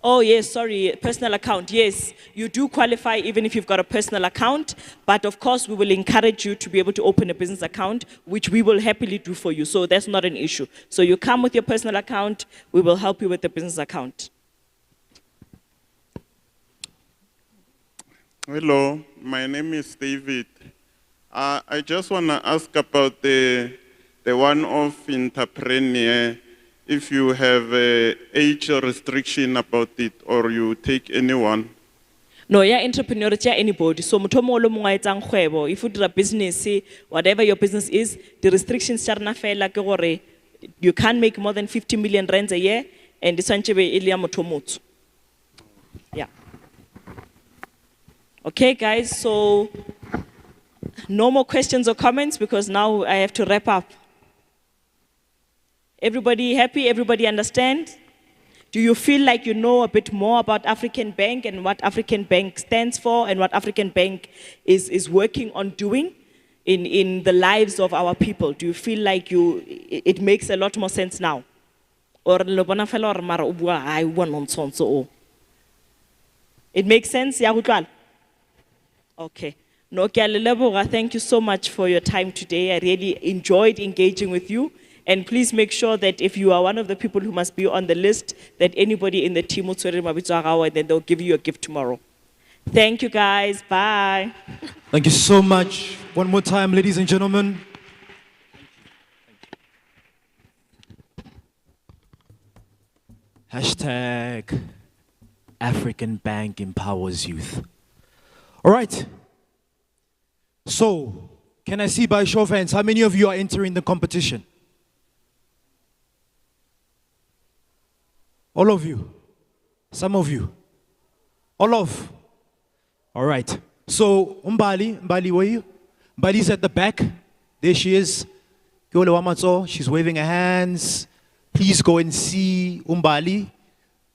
Speaker 7: Oh, yes, sorry, personal account. Yes, you do qualify even if you've got a personal account, but of course we will encourage you to be able to open a business account, which we will happily do for you. So that's not an issue. So you come with your personal account, we will help you with the business account.
Speaker 3: Hello, my name is David. I just want to ask about the one-off entrepreneur. If you have an age restriction about it, or you take anyone?
Speaker 7: No, yeah, entrepreneur, yeah, anybody. So, if you do a business, whatever your business is, the restrictions you can't make more than 50 million rands a year, and the yeah. Okay, guys. So, no more questions or comments because now I have to wrap up. Everybody happy? Everybody understand? Do you feel like you know a bit more about African Bank and what African Bank stands for and what African Bank is working on doing in the lives of our people? Do you feel like it makes a lot more sense now? Or it makes sense? Yeah, okay. No, thank you so much for your time today. I really enjoyed engaging with you. And please make sure that if you are one of the people who must be on the list, that anybody in the team will and then they'll give you a gift tomorrow. Thank you, guys. Bye.
Speaker 1: Thank you so much. One more time, ladies and gentlemen. Hashtag African Bank empowers youth. All right. So, can I see by show of hands, how many of you are entering the competition? All of you? Some of you? All of? All right. So, Mbali, where are you? Mbali's at the back. There she is. She's waving her hands. Please go and see Umbali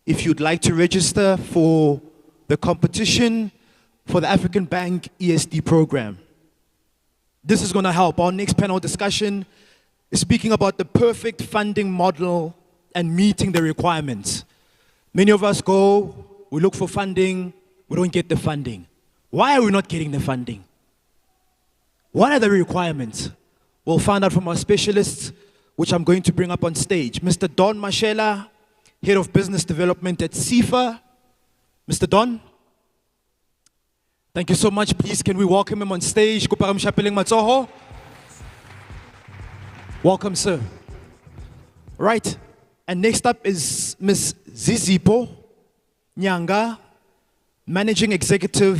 Speaker 1: if you'd like to register for the competition for the African Bank ESD program. This is going to help. Our next panel discussion is speaking about the perfect funding model and meeting the requirements. Many of us go, we look for funding, we don't get the funding. Why are we not getting the funding? What are the requirements? We'll find out from our specialists, which I'm going to bring up on stage. Mr. Don Mashela, Head of Business Development at SIFA. Mr. Don, thank you so much. Please, can we welcome him on stage? Welcome, sir. Right. And next up is Ms. Zizipo Nyanga, Managing Executive,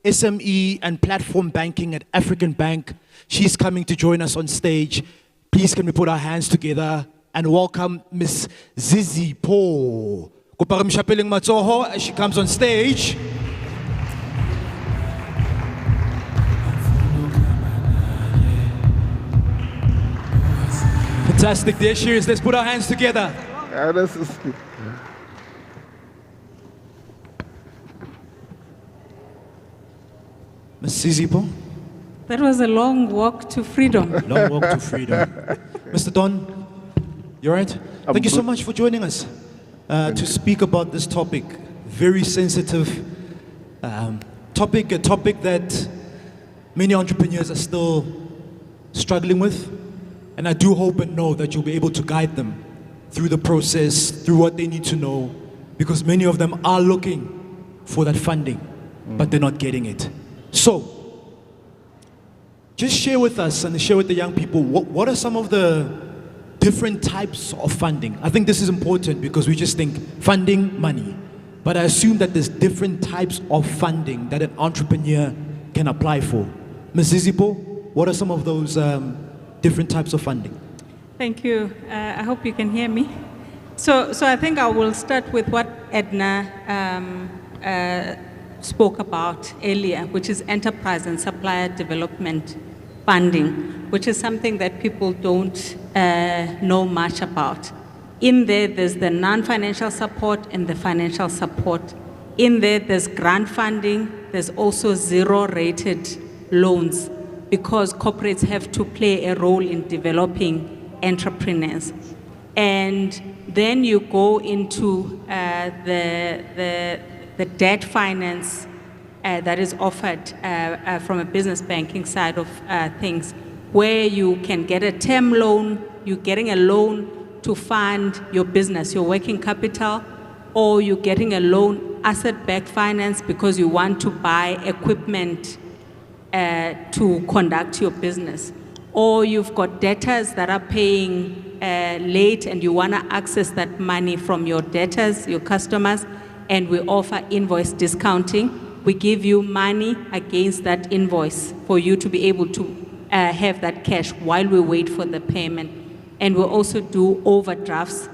Speaker 1: SME and Platform Banking at African Bank. She's coming to join us on stage. Please can we put our hands together and welcome Ms. Zizipo. As she comes on stage. Fantastic, there she is. Let's put our hands together.
Speaker 4: Yeah, this is...
Speaker 1: Ms. Zizipo.
Speaker 20: That was a long walk to freedom.
Speaker 1: Long walk to freedom. Mr. Don, you all right? Thank you so much for joining us to speak about this topic. Very sensitive topic, a topic that many entrepreneurs are still struggling with. And I do hope and know that you'll be able to guide them through the process, through what they need to know, because many of them are looking for that funding, but they're not getting it. So, just share with us and share with the young people, what are some of the different types of funding? I think this is important because we just think funding, money. But I assume that there's different types of funding that an entrepreneur can apply for. Ms. Zizipo, what are some of those different types of funding?
Speaker 20: Thank you. I hope you can hear me. So I think I will start with what Edna spoke about earlier, which is enterprise and supplier development funding, which is something that people don't know much about. In there, there's the non-financial support and the financial support. In there, there's grant funding. There's also zero-rated loans because corporates have to play a role in developing entrepreneurs. And then you go into the debt finance that is offered from a business banking side of things, where you can get a term loan, you're getting a loan to fund your business, your working capital, or you're getting a loan, asset-backed finance, because you want to buy equipment to conduct your business. Or you've got debtors that are paying late and you want to access that money from your debtors, your customers, and we offer invoice discounting. We give you money against that invoice for you to be able to have that cash while we wait for the payment. And we also do overdrafts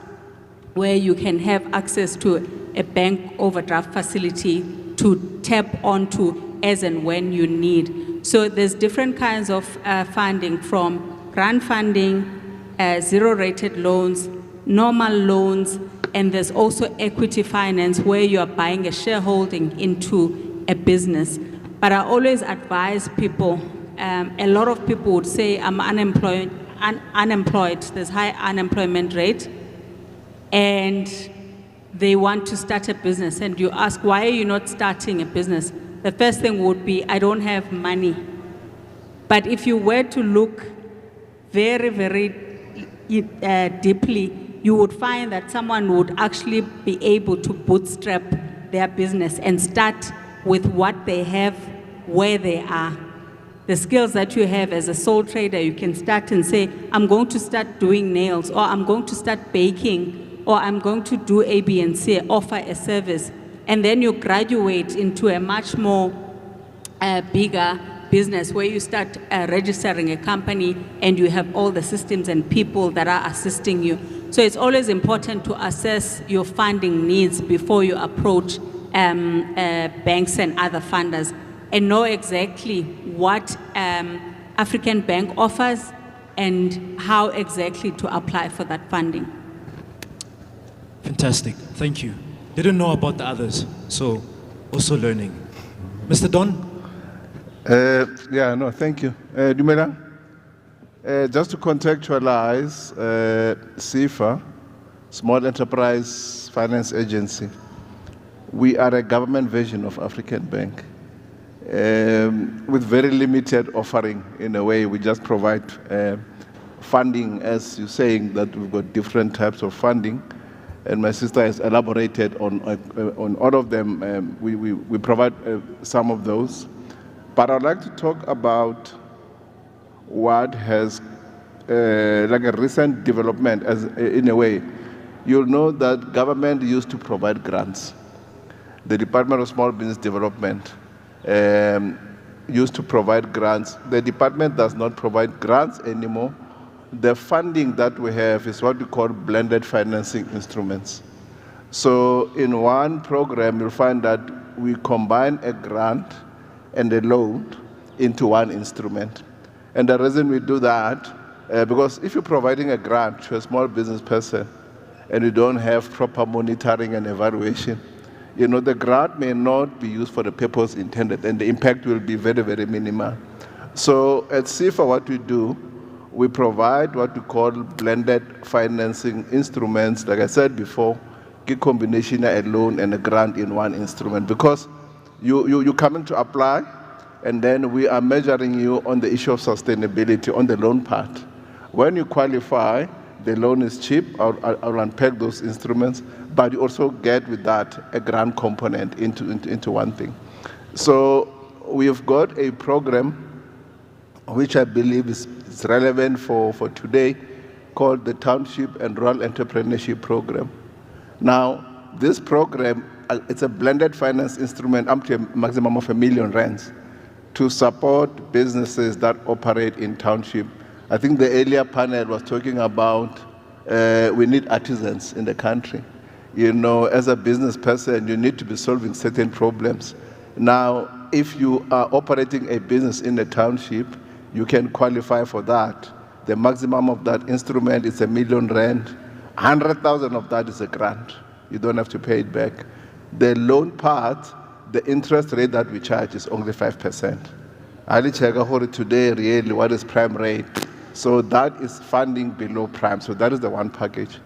Speaker 20: where you can have access to a bank overdraft facility to tap onto as and when you need. So there's different kinds of funding, from grant funding, zero-rated loans, normal loans, and there's also equity finance where you are buying a shareholding into a business. But I always advise people, a lot of people would say, I'm unemployed, there's high unemployment rate, and they want to start a business. And you ask, why are you not starting a business? The first thing would be, I don't have money. But if you were to look very, very deeply, you would find that someone would actually be able to bootstrap their business and start with what they have where they are. The skills that you have as a sole trader, you can start and say, I'm going to start doing nails, or I'm going to start baking, or I'm going to do A, B, and C, offer a service. And then you graduate into a much more bigger business where you start registering a company and you have all the systems and people that are assisting you. So it's always important to assess your funding needs before you approach banks and other funders, and know exactly what African Bank offers and how exactly to apply for that funding.
Speaker 1: Fantastic, thank you. Didn't know about the others, so also learning. Mr. Don?
Speaker 4: Thank you. Dumela, just to contextualize, SIFA, Small Enterprise Finance Agency, we are a government version of African Bank with very limited offering. In a way, we just provide funding, as you're saying, that we've got different types of funding. And my sister has elaborated on all of them. We provide some of those. But I'd like to talk about what has, like a recent development, as in a way. You'll know that government used to provide grants. The Department of Small Business Development used to provide grants. The department does not provide grants anymore. The funding that we have is what we call blended financing instruments. So in one program, you'll find that we combine a grant and a loan into one instrument. And the reason we do that, because if you're providing a grant to a small business person and you don't have proper monitoring and evaluation, the grant may not be used for the purpose intended, and the impact will be very, very minimal. So at SIFA, what we do, we provide what we call blended financing instruments. Like I said before, a combination of a loan and a grant in one instrument, because you coming to apply, and then we are measuring you on the issue of sustainability on the loan part. When you qualify, the loan is cheap. I'll unpack those instruments, but you also get with that a grant component into one thing. So we've got a program which I believe is relevant for today, called the Township and Rural Entrepreneurship Program. Now, this program, it's a blended finance instrument up to a maximum of R1 million to support businesses that operate in township. I think the earlier panel was talking about we need artisans in the country. As a business person, you need to be solving certain problems. Now, if you are operating a business in a township, you can qualify for that. The maximum of that instrument is R1 million. 100,000 of that is a grant. You don't have to pay it back. The loan part, the interest rate that we charge is only 5%. Ali cheka hore today really what is prime rate. So that is funding below prime. So that is the one package.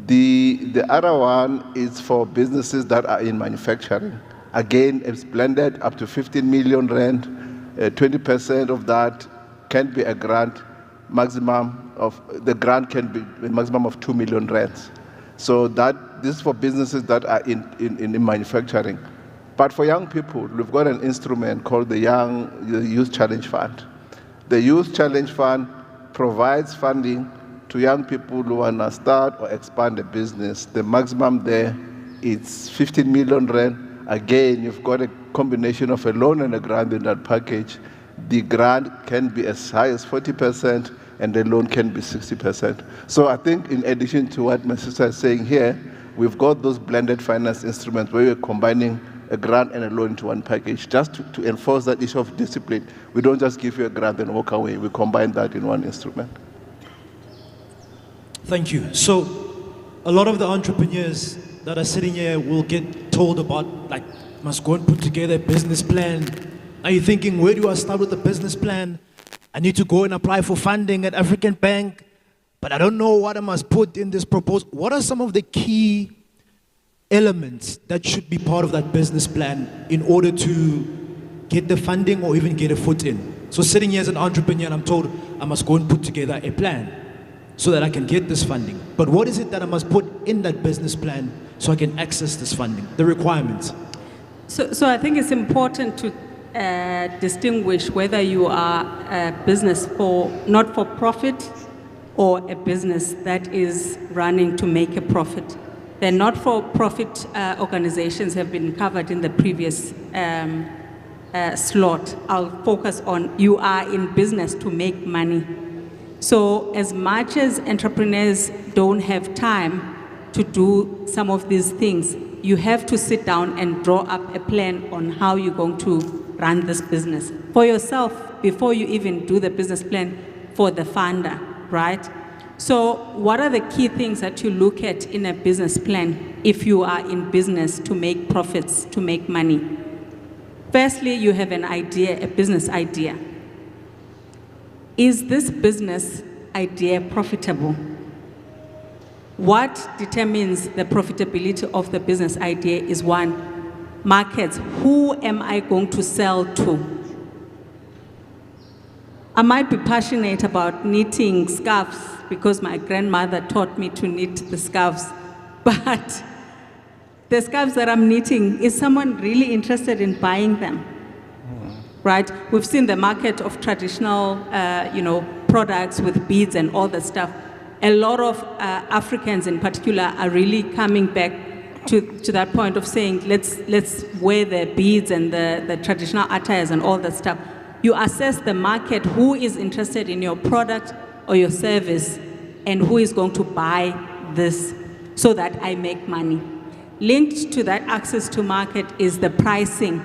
Speaker 4: The other one is for businesses that are in manufacturing. Again, it's blended up to 15 million rand. 20% of that can be a grant. Maximum of the grant can be a maximum of 2 million rands. So that this is for businesses that are in manufacturing. But for young people, we've got an instrument called the Youth Challenge Fund. The Youth Challenge Fund provides funding to young people who want to start or expand a business. The maximum there is 15 million rand. Again, you've got a combination of a loan and a grant in that package. The grant can be as high as 40% and the loan can be 60%. So I think in addition to what my sister is saying here, we've got those blended finance instruments where we're combining a grant and a loan into one package just to enforce that issue of discipline. We don't just give you a grant and walk away. We combine that in one instrument.
Speaker 1: Thank you. So a lot of the entrepreneurs that are sitting here will get told about, like, must go and put together a business plan. Are you thinking, where do I start with the business plan? I need to go and apply for funding at African Bank, but I don't know what I must put in this proposal. What are some of the key elements that should be part of that business plan in order to get the funding or even get a foot in? So sitting here as an entrepreneur, and I'm told I must go and put together a plan so that I can get this funding. But what is it that I must put in that business plan so I can access this funding, the requirements?
Speaker 20: So I think it's important to distinguish whether you are a business for not for profit or a business that is running to make a profit. The not-for-profit organizations have been covered in the previous slot. I'll focus on you are in business to make money. So as much as entrepreneurs don't have time to do some of these things, you have to sit down and draw up a plan on how you're going to run this business for yourself before you even do the business plan for the funder, right? So what are the key things that you look at in a business plan if you are in business to make profits, to make money? Firstly, you have an idea, a business idea. Is this business idea profitable? What determines the profitability of the business idea is one, markets. Who am I going to sell to? I might be passionate about knitting scarves because my grandmother taught me to knit the scarves. But the scarves that I'm knitting, is someone really interested in buying them? Right? We've seen the market of traditional, products with beads and all that stuff. A lot of Africans in particular are really coming back to that point of saying, let's wear the beads and the traditional attires and all that stuff. You assess the market, who is interested in your product or your service, and who is going to buy this so that I make money. Linked to that access to market is the pricing.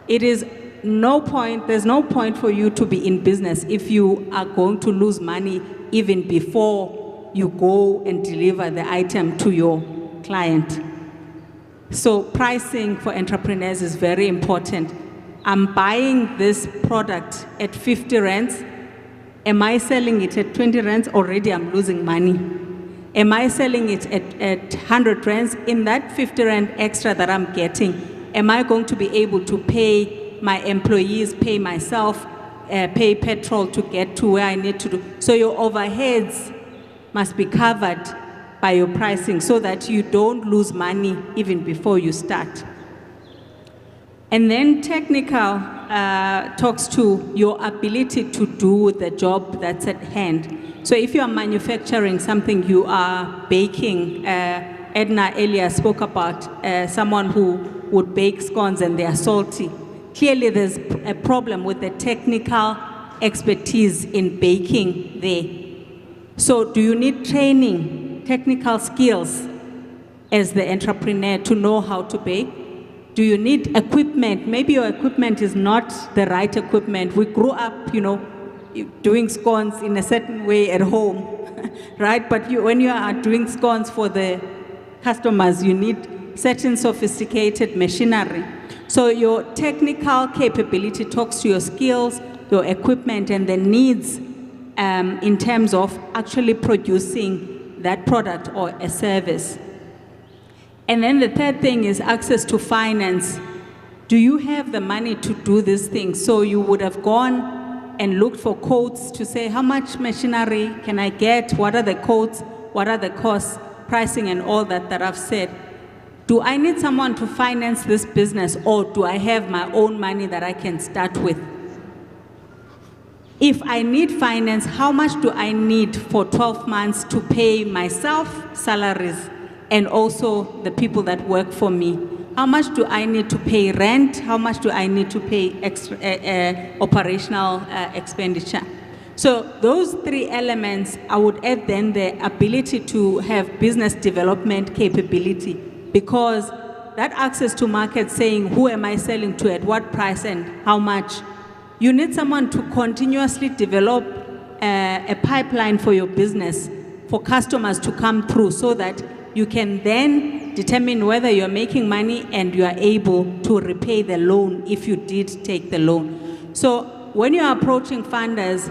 Speaker 20: There's no point for you to be in business if you are going to lose money even before you go and deliver the item to your client. So pricing for entrepreneurs is very important. I'm buying this product at 50 rands. Am I selling it at 20 rands? Already I'm losing money. Am I selling it at 100 rands? In that 50 rand extra that I'm getting, am I going to be able to pay my employees, pay myself, pay petrol to get to where I need to do? So your overheads must be covered by your pricing so that you don't lose money even before you start. And then technical talks to your ability to do the job that's at hand. So if you are manufacturing something, you are baking. Edna earlier spoke about someone who would bake scones and they are salty. Clearly there's a problem with the technical expertise in baking there. So do you need training, technical skills as the entrepreneur to know how to bake? Do you need equipment? Maybe your equipment is not the right equipment. We grew up, doing scones in a certain way at home, right? But when you are doing scones for the customers, you need certain sophisticated machinery. So your technical capability talks to your skills, your equipment, and the needs in terms of actually producing that product or a service. And then the third thing is access to finance. Do you have the money to do these things? So you would have gone and looked for quotes to say, how much machinery can I get? What are the quotes? What are the costs, pricing, and all that I've said? Do I need someone to finance this business, or do I have my own money that I can start with? If I need finance, how much do I need for 12 months to pay myself salaries and also the people that work for me? How much do I need to pay rent? How much do I need to pay extra, operational expenditure? So those three elements, I would add then the ability to have business development capability, because that access to market, saying who am I selling to, at what price and how much. You need someone to continuously develop a pipeline for your business, for customers to come through, so that you can then determine whether you're making money and you are able to repay the loan if you did take the loan. So when you're approaching funders,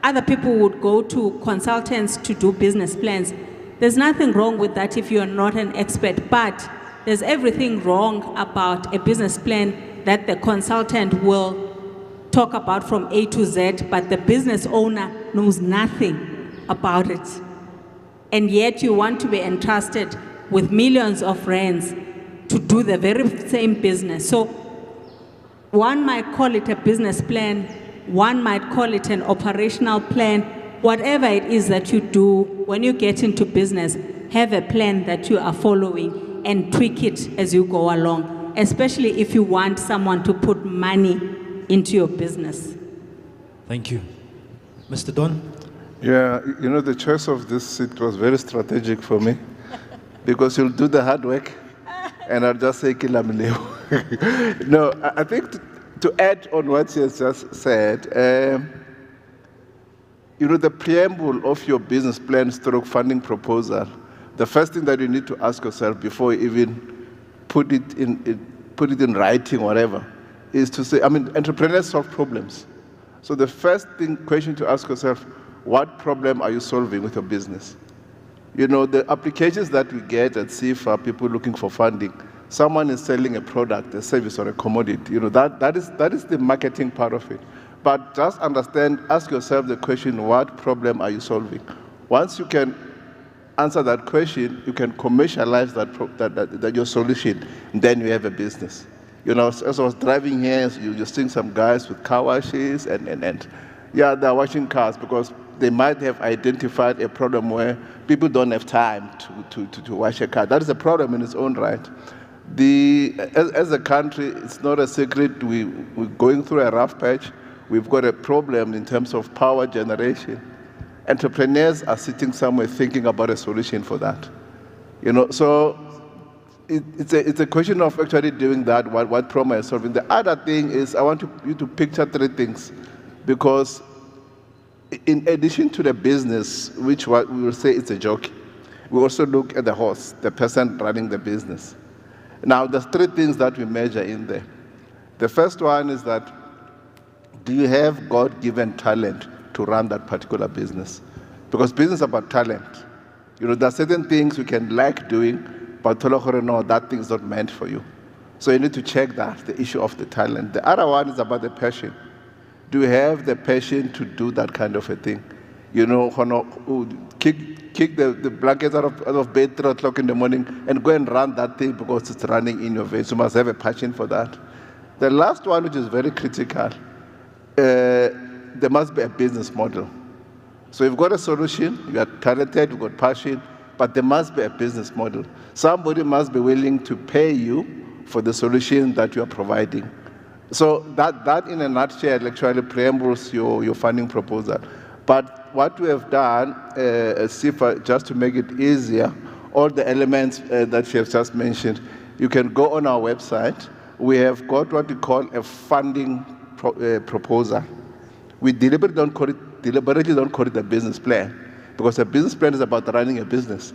Speaker 20: other people would go to consultants to do business plans. There's nothing wrong with that if you're not an expert, but there's everything wrong about a business plan that the consultant will talk about from A to Z, but the business owner knows nothing about it. And yet you want to be entrusted with millions of rands to do the very same business. So one might call it a business plan, one might call it an operational plan. Whatever it is that you do when you get into business, have a plan that you are following and tweak it as you go along, especially if you want someone to put money into your business.
Speaker 1: Thank you. Mr. Don?
Speaker 4: Yeah, the choice of this seat was very strategic for me, because you'll do the hard work and I'll just say Kilamileo. No, I think to add on what she has just said, the preamble of your business plan stroke funding proposal, the first thing that you need to ask yourself before you even put it in writing, whatever, is to say, entrepreneurs solve problems. So the first question to ask yourself, what problem are you solving with your business? The applications that we get at CIFA, people looking for funding, someone is selling a product, a service, or a commodity. That is the marketing part of it. But just understand, ask yourself the question, what problem are you solving? Once you can answer that question, you can commercialize that your solution, and then you have a business. As I was driving here, you're seeing some guys with car washes, and they're washing cars because they might have identified a problem where people don't have time to wash a car. That is a problem in its own right. As a country, it's not a secret, we're going through a rough patch. We've got a problem in terms of power generation. Entrepreneurs are sitting somewhere thinking about a solution for that. So it's a question of actually doing that, what problem are you solving. The other thing is, I want you to picture three things, because in addition to the business, which we will say it's a jockey, we also look at the horse, the person running the business. Now, there's three things that we measure in there. The first one is that, do you have God-given talent to run that particular business? Because business is about talent. There are certain things you can like doing, but no, that thing is not meant for you. So you need to check that, the issue of the talent. The other one is about the passion. Do you have the passion to do that kind of a thing? Kick the blankets out of bed 3 o'clock in the morning and go and run that thing because it's running in your veins. You must have a passion for that. The last one, which is very critical, there must be a business model. So you've got a solution, you are talented, you've got passion, but there must be a business model. Somebody must be willing to pay you for the solution that you are providing. So that in a nutshell actually preambles your funding proposal. But what we have done as CIFA, just to make it easier, all the elements that she has just mentioned, you can go on our website. we have got what we call a funding proposal. We deliberately don't call it a business plan, because a business plan is about running a business.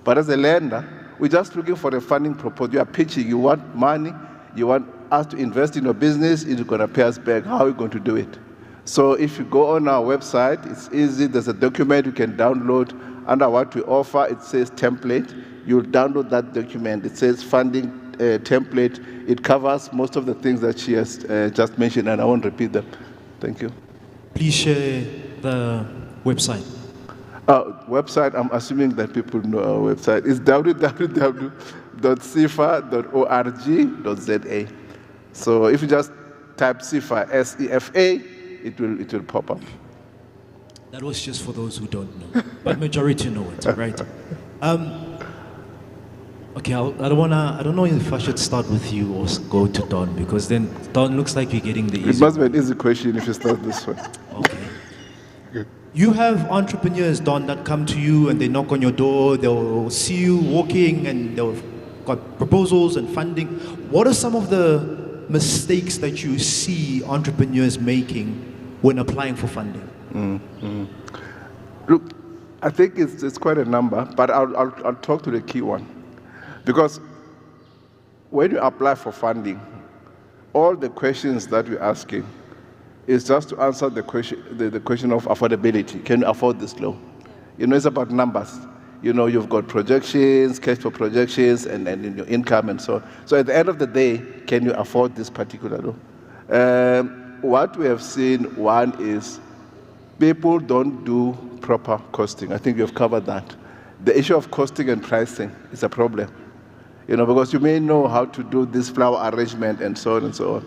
Speaker 4: But as a lender, we're just looking for a funding proposal. You are pitching, you want money, you want us to invest in your business, you're going to pay us back. How are we going to do it? So if you go on our website, it's easy. There's a document you can download. Under what we offer, it says template. You'll download that document. It says funding template. It covers most of the things that she has just mentioned, and I won't repeat them. Thank you.
Speaker 1: Please share the website.
Speaker 4: Website, I'm assuming that people know our website. It's www.sefa.org.za. So if you just type SEFA, S-E-F-A, it will pop up.
Speaker 1: That was just for those who don't know, but majority know it, right? Okay, I don't know if I should start with you or go to Don, because then Don looks like you're getting the easy.
Speaker 4: It must be an easy question if you start this way.
Speaker 1: Okay. You have entrepreneurs, Don, that come to you and they knock on your door, they'll see you walking and they've got proposals and funding. What are some of the mistakes that you see entrepreneurs making when applying for funding?
Speaker 4: Look, I think it's quite a number, but I'll talk to the key one. Because when you apply for funding, all the questions that we're asking is just to answer the question of affordability. Can you afford this loan? You know, it's about numbers. You know, you've got projections, cash flow projections, and your income and so on. So at the end of the day, can you afford this particular loan? What we have seen, one is people don't do proper costing. I think you've covered that. The issue of costing and pricing is a problem. You know, because you may know how to do this flower arrangement and so on and so on.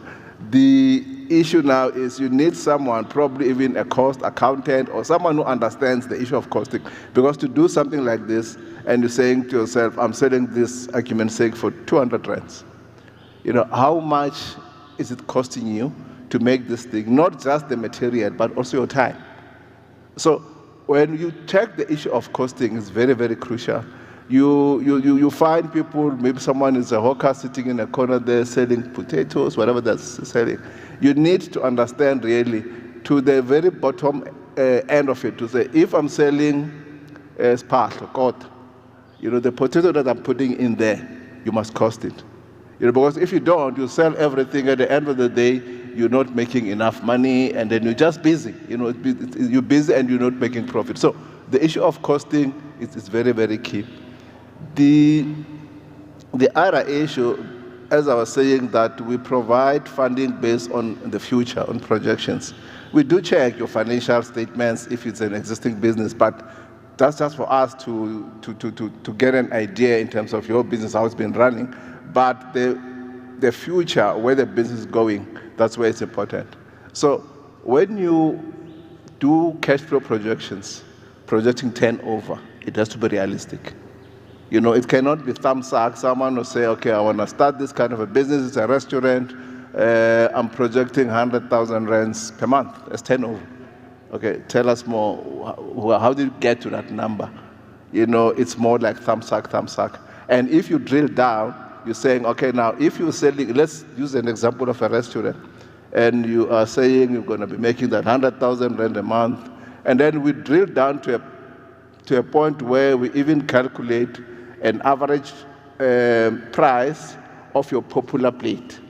Speaker 4: The issue now is you need someone, probably even a cost accountant or someone who understands the issue of costing. Because to do something like this, and you're saying to yourself, I'm selling this argument's sake for 200 rands. You know, how much is it costing you to make this thing? Not just the material, but also your time. So when you check the issue of costing, it's very, very crucial. You find people, maybe someone is a hawker sitting in a corner there selling potatoes, whatever that's selling. You need to understand really to the very bottom end of it to say, if I'm selling spart or cod, you know, the potato that I'm putting in there, you must cost it. You know, because if you don't, you sell everything. At the end of the day, you're not making enough money, and then you're just busy. You know, you're busy and you're not making profit. So the issue of costing is very, very key. The other issue, as I was saying, that we provide funding based on the future, on projections. We do check your financial statements if it's an existing business, but that's just for us to get an idea in terms of your business, how it's been running. But the future, where the business is going, that's where it's important. So when you do cash flow projections, projecting turnover, it has to be realistic. You know, it cannot be thumbsuck. Someone will say, okay, I want to start this kind of a business. It's a restaurant. I'm projecting 100,000 rands per month as turnover. Okay, tell us more. How did you get to that number? You know, it's more like thumbsuck. And if you drill down, you're saying, okay, now if you're selling, let's use an example of a restaurant, and you are saying you're going to be making that 100,000 rand a month, and then we drill down to a point where we even calculate an average price of your popular plate,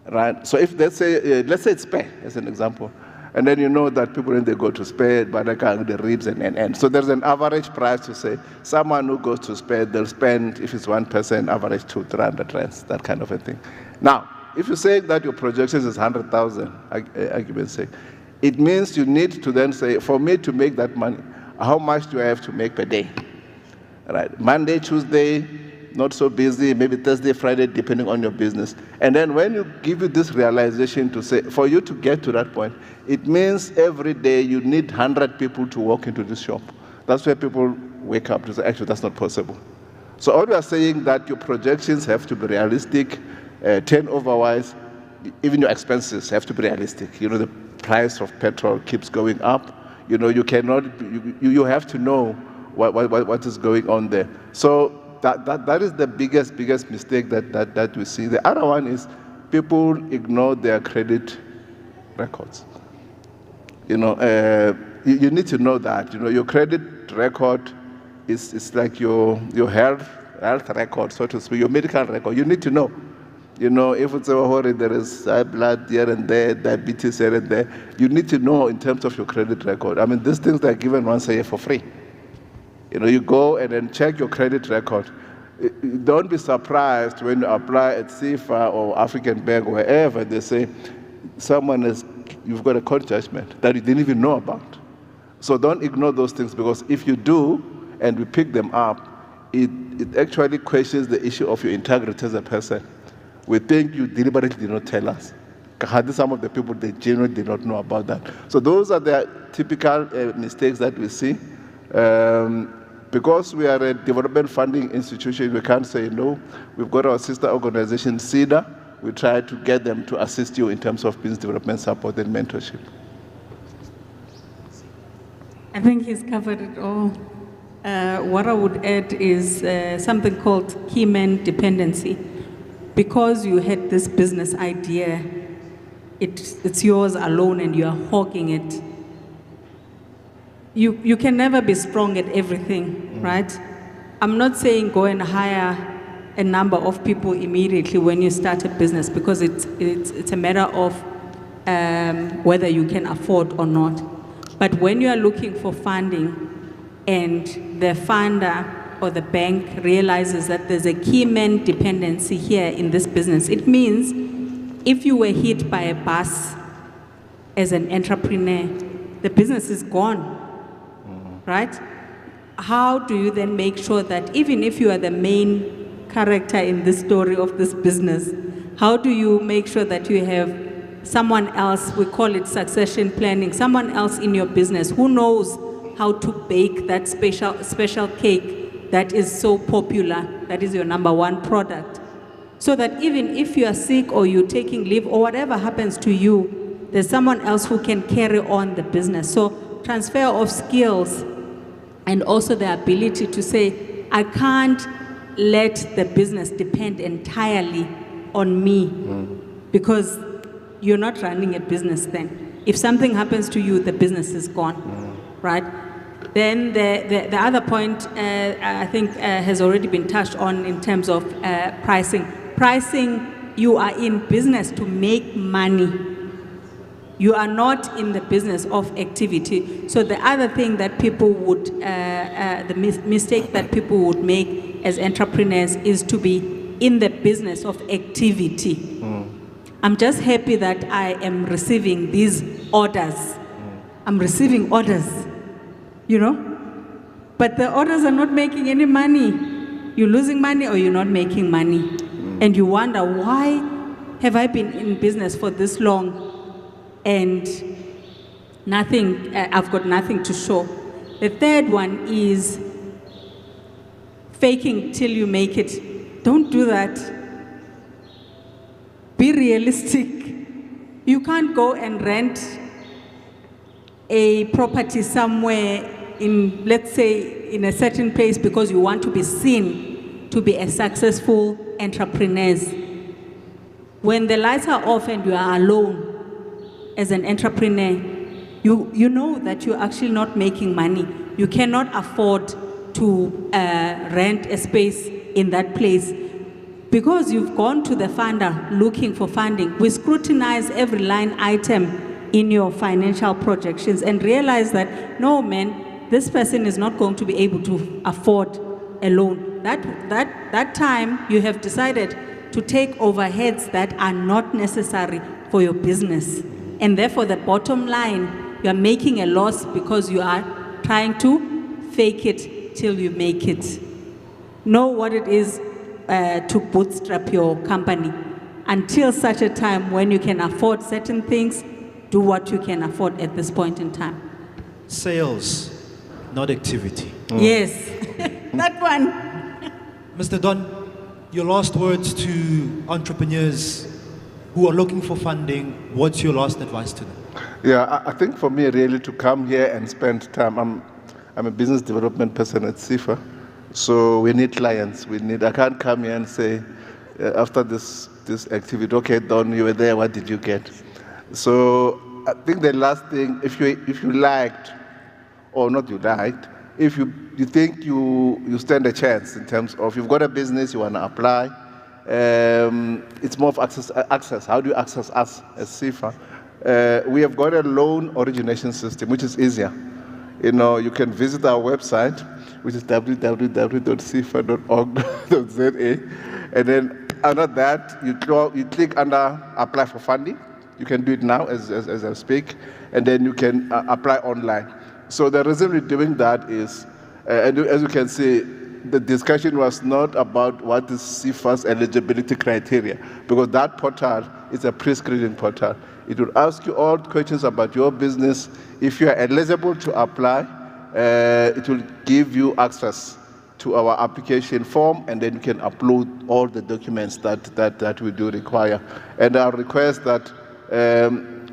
Speaker 4: right? So if let's say it's Spare as an example, and then you know that people when they go to Spare, but they can the ribs and so there's an average price to say someone who goes to Spare, they'll spend, if it's one person, average 200-300 rands, that kind of a thing. Now, if you're saying that your projections is 100,000, argument's sake, it means you need to then say, for me to make that money, how much do I have to make per day? Right? Monday, Tuesday, not so busy, maybe Thursday, Friday, depending on your business. And then when you give you this realization to say, for you to get to that point, it means every day you need 100 people to walk into this shop. That's where people wake up to say, actually, that's not possible. So all we are saying that your projections have to be realistic, turnover-wise, even your expenses have to be realistic. You know, the price of petrol keeps going up. You know, you cannot, you have to know what is going on there. So that is the biggest mistake that we see. The other one is people ignore their credit records. You know, you need to know that. You know, your credit record is like your health record, so to speak, your medical record. You need to know. You know, if it's there is high blood here and there, diabetes here and there, you need to know in terms of your credit record. I mean, these things are given once a year for free. You know, you go and then check your credit record. Don't be surprised when you apply at CIFA or African Bank or wherever they say you've got a court judgment that you didn't even know about. So don't ignore those things, because if you do and we pick them up, it actually questions the issue of your integrity as a person. We think you deliberately did not tell us. Some of the people, they genuinely did not know about that. So those are the typical mistakes that we see. Because we are a development funding institution, we can't say no. We've got our sister organization, CEDA. We try to get them to assist you in terms of business development support and mentorship.
Speaker 20: I think he's covered it all. What I would add is something called key man dependency. Because you had this business idea, it's yours alone and you are hogging it. You can never be strong at everything, right? I'm not saying go and hire a number of people immediately when you start a business, because it's a matter of whether you can afford or not. But when you are looking for funding and the funder or the bank realizes that there's a key man dependency here in this business, it means if you were hit by a bus as an entrepreneur, the business is gone, right? How do you then make sure that even if you are the main character in this story of this business, how do you make sure that you have someone else, we call it succession planning, someone else in your business who knows how to bake that special cake that is so popular, that is your number one product. So that even if you are sick or you're taking leave or whatever happens to you, there's someone else who can carry on the business. So transfer of skills and also the ability to say, I can't let the business depend entirely on me, because you're not running a business then. If something happens to you, the business is gone, right? Then the other point I think has already been touched on in terms of pricing. Pricing, you are in business to make money. You are not in the business of activity. So the other thing that people would, the mistake that people would make as entrepreneurs is to be in the business of activity. I'm just happy that I am receiving these orders. I'm receiving orders, you know? But the orders are not making any money. You're losing money or you're not making money. And you wonder, why have I been in business for this long and nothing, I've got nothing to show. The third one is faking till you make it. Don't do that. Be realistic. You can't go and rent a property somewhere in, let's say, in a certain place because you want to be seen to be a successful entrepreneur. When the lights are off and you are alone as an entrepreneur, you know that you're actually not making money. You cannot afford to rent a space in that place. Because you've gone to the funder looking for funding, we scrutinize every line item in your financial projections and realize that, no man, this person is not going to be able to afford a loan. That time you have decided to take overheads that are not necessary for your business. And therefore the bottom line, you are making a loss because you are trying to fake it till you make it. Know what it is to bootstrap your company. Until such a time when you can afford certain things, do what you can afford at this point in time.
Speaker 1: Sales, not activity.
Speaker 20: Yes, that one.
Speaker 1: Mr. Don, your last words to entrepreneurs who are looking for funding, what's your last advice to them?
Speaker 4: Yeah, I think for me really to come here and spend time, I'm a business development person at CIFA. So we need clients. I can't come here and say, after this activity, okay, Don, you were there, what did you get? So I think the last thing, if you liked, or not you liked, if you think you stand a chance in terms of you've got a business, you want to apply, it's more of access. How do you access us as CIFA? We have got a loan origination system, which is easier. You can visit our website, which is www.cifa.org.za, and then under that, you click under apply for funding. You can do it now as I speak, and then you can apply online. So the reason we're doing that is, and as you can see, the discussion was not about what is CIFA's eligibility criteria, because that portal is a pre-screening portal. It will ask you all questions about your business. If you are eligible to apply, it will give you access to our application form, and then you can upload all the documents that we do require. And I'll request that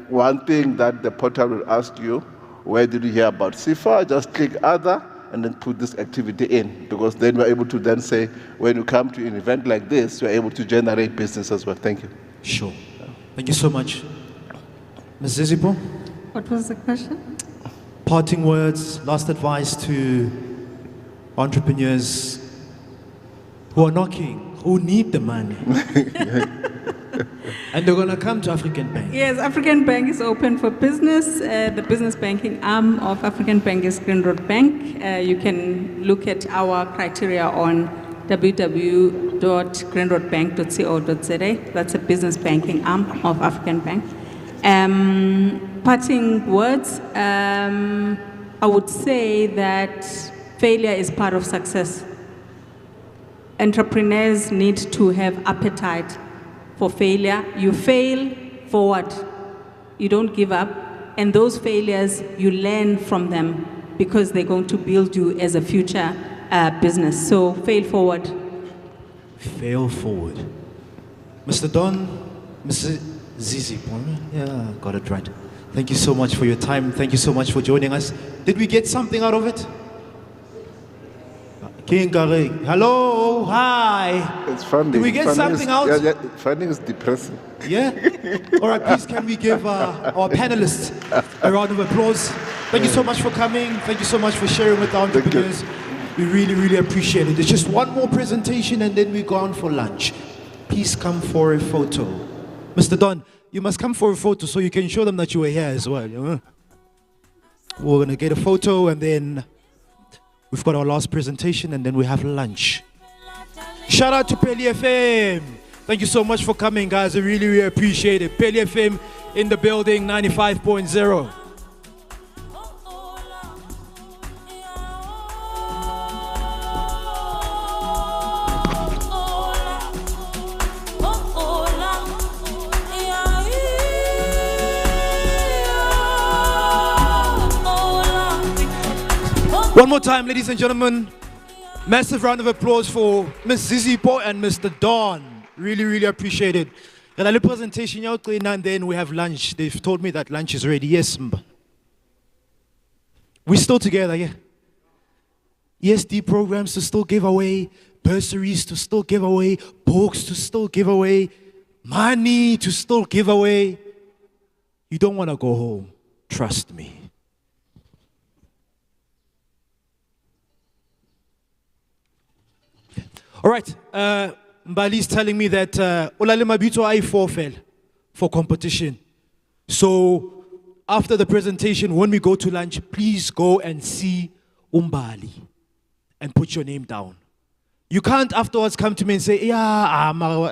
Speaker 4: one thing that the portal will ask you, where did you hear about CIFA? Just click other, and then put this activity in, because then we're able to then say, when you come to an event like this, you're able to generate business as well. Thank you.
Speaker 1: Sure. Thank you so much. Ms. Zizipo?
Speaker 5: What was the question?
Speaker 1: Parting words, last advice to entrepreneurs who are knocking, who need the money. And they're going to come to African Bank.
Speaker 20: Yes, African Bank is open for business. The business banking arm of African Bank is Green Road Bank. You can look at our criteria on www.greenroadbank.co.za. That's a business banking arm of African Bank. Parting words, I would say that failure is part of success. Entrepreneurs need to have appetite for failure. You fail, forward. You don't give up. And those failures, you learn from them because they're going to build you as a future business. So fail forward.
Speaker 1: Fail forward. Mr. Don, Mr. Zizi, yeah, got it right. Thank you so much for your time. Thank you so much for joining us. Did we get something out of it? King Gary, hello, hi.
Speaker 4: It's funding.
Speaker 1: Did we get something out?
Speaker 4: Yeah, funding is depressing.
Speaker 1: Yeah? All right, please can we give our panelists a round of applause? Thank you so much for coming. Thank you so much for sharing with our entrepreneurs. We really, really appreciate it. There's just one more presentation and then we go on for lunch. Please come for a photo. Mr. Don, you must come for a photo so you can show them that you were here as well. We're going to get a photo and then we've got our last presentation and then we have lunch. Shout out to Peli FM. Thank you so much for coming, guys. I really, really appreciate it. Peli FM in the building, 95.0. One more time, ladies and gentlemen. Massive round of applause for Ms. Zizipo and Mr. Don. Really, really appreciate it. And the presentation and then we have lunch. They've told me that lunch is ready. Yes, Mba. We're still together, yeah? ESD programs to still give away, bursaries to still give away, books to still give away, money to still give away. You don't want to go home. Trust me. All right, Mbali's telling me that Olale Mabito I4 fell for competition. So after the presentation, when we go to lunch, please go and see Umbali and put your name down. You can't afterwards come to me and say, yeah, why?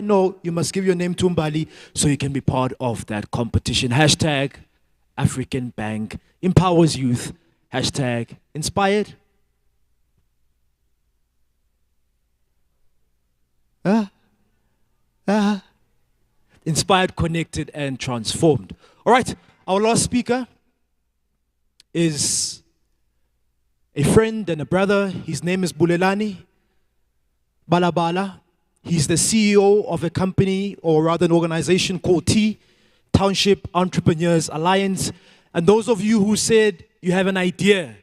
Speaker 1: No, you must give your name to Umbali so you can be part of that competition. Hashtag African Bank empowers youth. Hashtag inspired. Inspired, connected, and transformed. All right, our last speaker is a friend and a brother. His name is Bulelani Balabala. He's the CEO of a company, or rather an organization called Township Entrepreneurs Alliance. And those of you who said you have an idea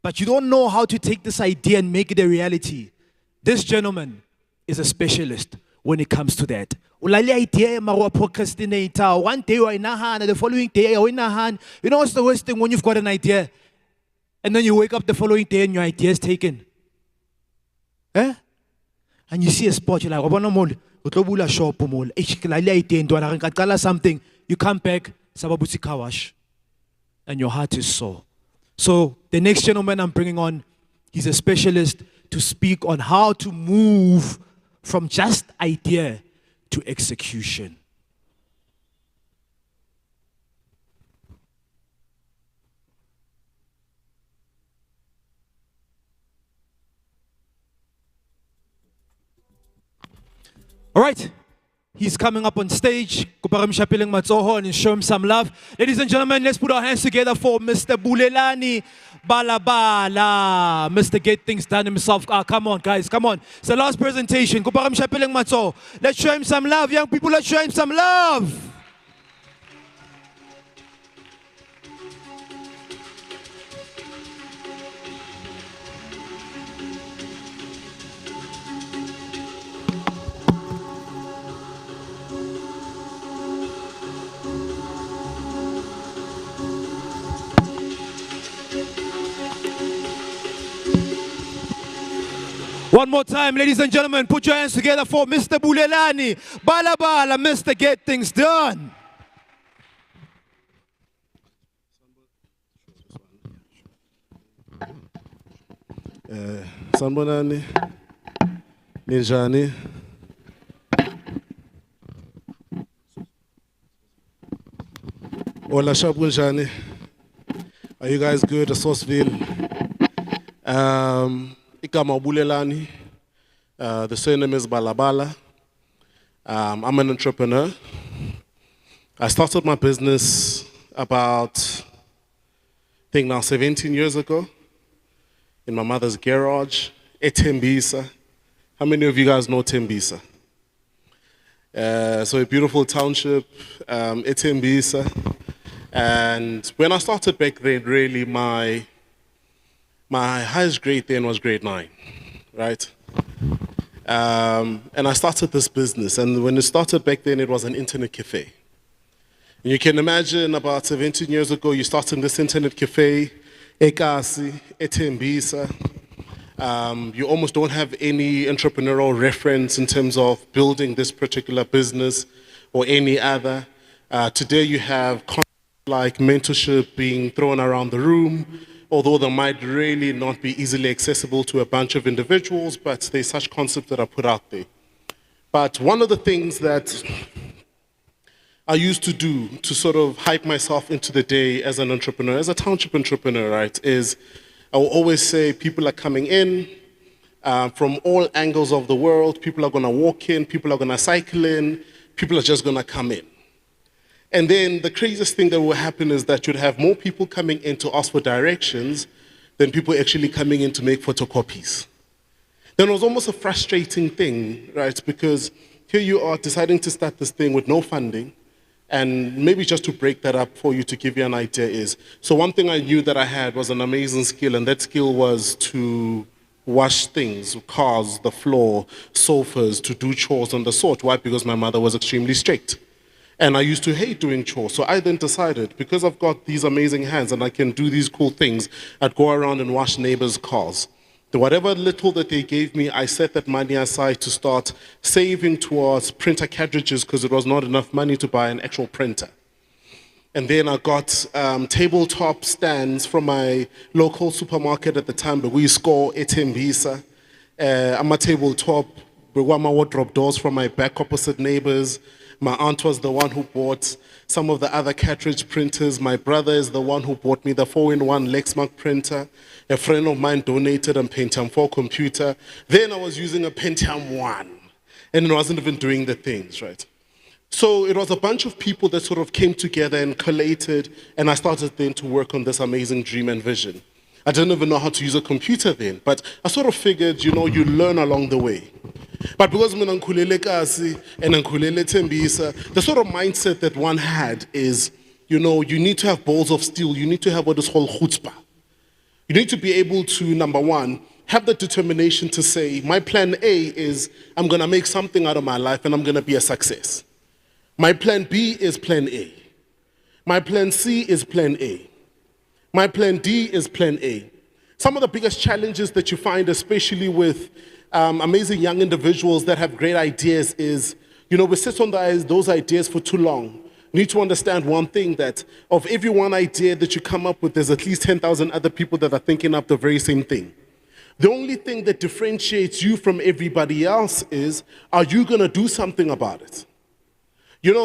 Speaker 1: but you don't know how to take this idea and make it a reality. This gentleman is a specialist when it comes to that. Ulali idea maro procrastinator. One day you are in a hand, and the following day you are in a hand. You know what's the worst thing when you've got an idea, and then you wake up the following day and your idea is taken. Eh? And you see a spot, you're like, "Wabona mall, utlobula shop mall. Lali idea ntwana re nka qala something." You come back, sababusi kawash, and your heart is sore. So the next gentleman I'm bringing on, he's a specialist to speak on how to move from just idea to execution. All right, he's coming up on stage. And show him some love. Ladies and gentlemen, let's put our hands together for Mr. Bulelani Balabala. Mr. Get Things Done himself. Come on, guys, come on. It's the last presentation. Let's show him some love, young people. Let's show him some love. One more time, ladies and gentlemen, put your hands together for Mr. Bulelani Balabala, Mr. Get Things Done.
Speaker 18: Sanbonani, Ninjani. Ola Shabunjani. Are you guys good at Sourceville? Ikama Bulelani. The surname is Balabala. I'm an entrepreneur. I started my business about, I think now 17 years ago, in my mother's garage, Tembisa. How many of you guys know Tembisa? So a beautiful township, Tembisa. And when I started back then, really my highest grade then was grade 9, right? And I started this business, and when it started back then, it was an internet cafe. And you can imagine about 17 years ago, you started this internet cafe, Ekasi, Etembisa. You almost don't have any entrepreneurial reference in terms of building this particular business or any other. Today you have concepts like mentorship being thrown around the room, although they might really not be easily accessible to a bunch of individuals, but there's such concepts that are put out there. But one of the things that I used to do to sort of hype myself into the day as an entrepreneur, as a township entrepreneur, right, is I will always say people are coming in from all angles of the world. People are going to walk in, people are going to cycle in, people are just going to come in. And then the craziest thing that will happen is that you'd have more people coming in to ask for directions than people actually coming in to make photocopies. Then it was almost a frustrating thing, right? Because here you are deciding to start this thing with no funding, and maybe just to break that up for you to give you an idea is, so one thing I knew that I had was an amazing skill, and that skill was to wash things, cars, the floor, sofas, to do chores and the sort. Why? Because my mother was extremely strict. And I used to hate doing chores. So I then decided, because I've got these amazing hands and I can do these cool things, I'd go around and wash neighbors' cars. Whatever little that they gave me, I set that money aside to start saving towards printer cartridges because it was not enough money to buy an actual printer. And then I got tabletop stands from my local supermarket at the time, but we score Etembisa. I'm a tabletop, but one my wardrobe doors from my back opposite neighbors. My aunt was the one who bought some of the other cartridge printers. My brother is the one who bought me the 4-in-1 Lexmark printer. A friend of mine donated a Pentium 4 computer. Then I was using a Pentium 1, and it wasn't even doing the things, right? So it was a bunch of people that sort of came together and collated, and I started then to work on this amazing dream and vision. I didn't even know how to use a computer then, but I sort of figured, you know, you learn along the way. But because mina ngikhulele kasi and ngikhulele Tembisa, the sort of mindset that one had is, you know, you need to have balls of steel, you need to have what is called chutzpah. You need to be able to, number one, have the determination to say, my plan A is I'm going to make something out of my life and I'm going to be a success. My plan B is plan A. My plan C is plan A. My plan D is plan A. Some of the biggest challenges that you find, especially with amazing young individuals that have great ideas, is, we sit on those ideas for too long. You need to understand one thing, that of every one idea that you come up with, there's at least 10,000 other people that are thinking up the very same thing. The only thing that differentiates you from everybody else is, are you going to do something about it?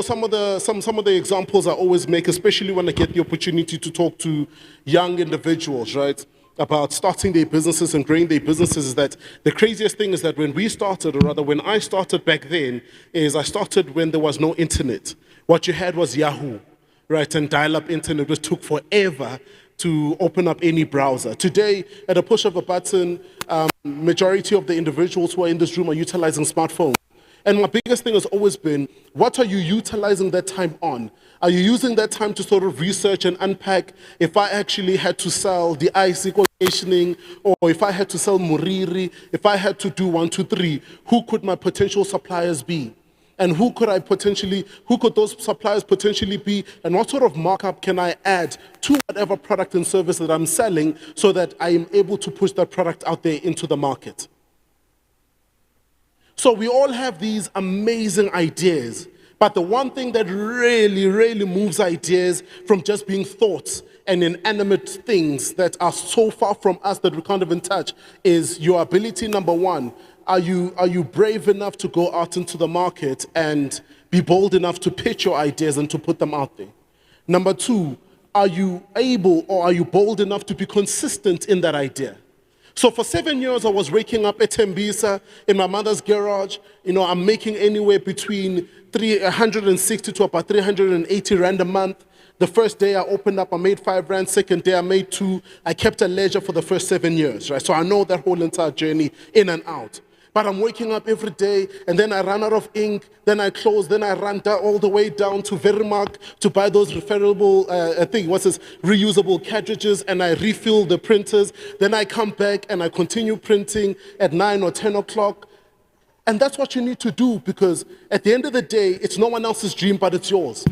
Speaker 18: Some of the examples I always make, especially when I get the opportunity to talk to young individuals, right, about starting their businesses and growing their businesses, is that the craziest thing is that when we started, or rather when I started back then, is I started when there was no internet. What you had was Yahoo, right, and dial-up internet, which took forever to open up any browser. Today, at a push of a button, majority of the individuals who are in this room are utilizing smartphones. And my biggest thing has always been, what are you utilizing that time on? Are you using that time to sort of research and unpack, if I actually had to sell the ice equationing, or if I had to sell Muriri, if I had to do 1, 2, 3, who could my potential suppliers be? And who could those suppliers potentially be? And what sort of markup can I add to whatever product and service that I'm selling so that I am able to push that product out there into the market? So we all have these amazing ideas, but the one thing that really, really moves ideas from just being thoughts and inanimate things that are so far from us that we can't even touch is your ability, number one. Are you brave enough to go out into the market and be bold enough to pitch your ideas and to put them out there? Number two, are you able or are you bold enough to be consistent in that idea? So for 7 years, I was waking up at Tembisa in my mother's garage. I'm making anywhere between 360 to about 380 Rand a month. The first day I opened up, I made 5 Rand. Second day, I made 2. I kept a ledger for the first 7 years, right? So I know that whole entire journey in and out. But I'm waking up every day, and then I run out of ink, then I close, then I run down all the way down to Verimark to buy those reusable cartridges, and I refill the printers. Then I come back and I continue printing at 9 or 10 o'clock. And that's what you need to do, because at the end of the day, it's no one else's dream, but it's yours.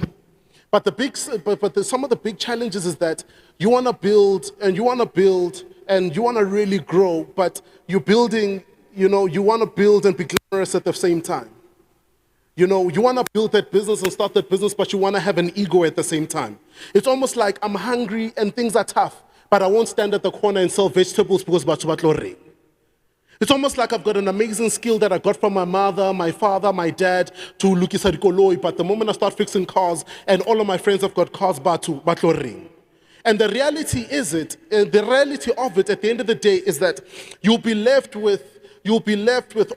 Speaker 18: But some of the big challenges is that you want to build and you want to really grow, but you're building. You want to build and be glamorous at the same time. You want to build that business and start that business, but you want to have an ego at the same time. It's almost like I'm hungry and things are tough, but I won't stand at the corner and sell vegetables because batho. It's almost like I've got an amazing skill that I got from my mother, my father, my dad to lukisa dikoloi, but the moment I start fixing cars and all of my friends have got cars batho. And the reality of it at the end of the day is that you'll be left with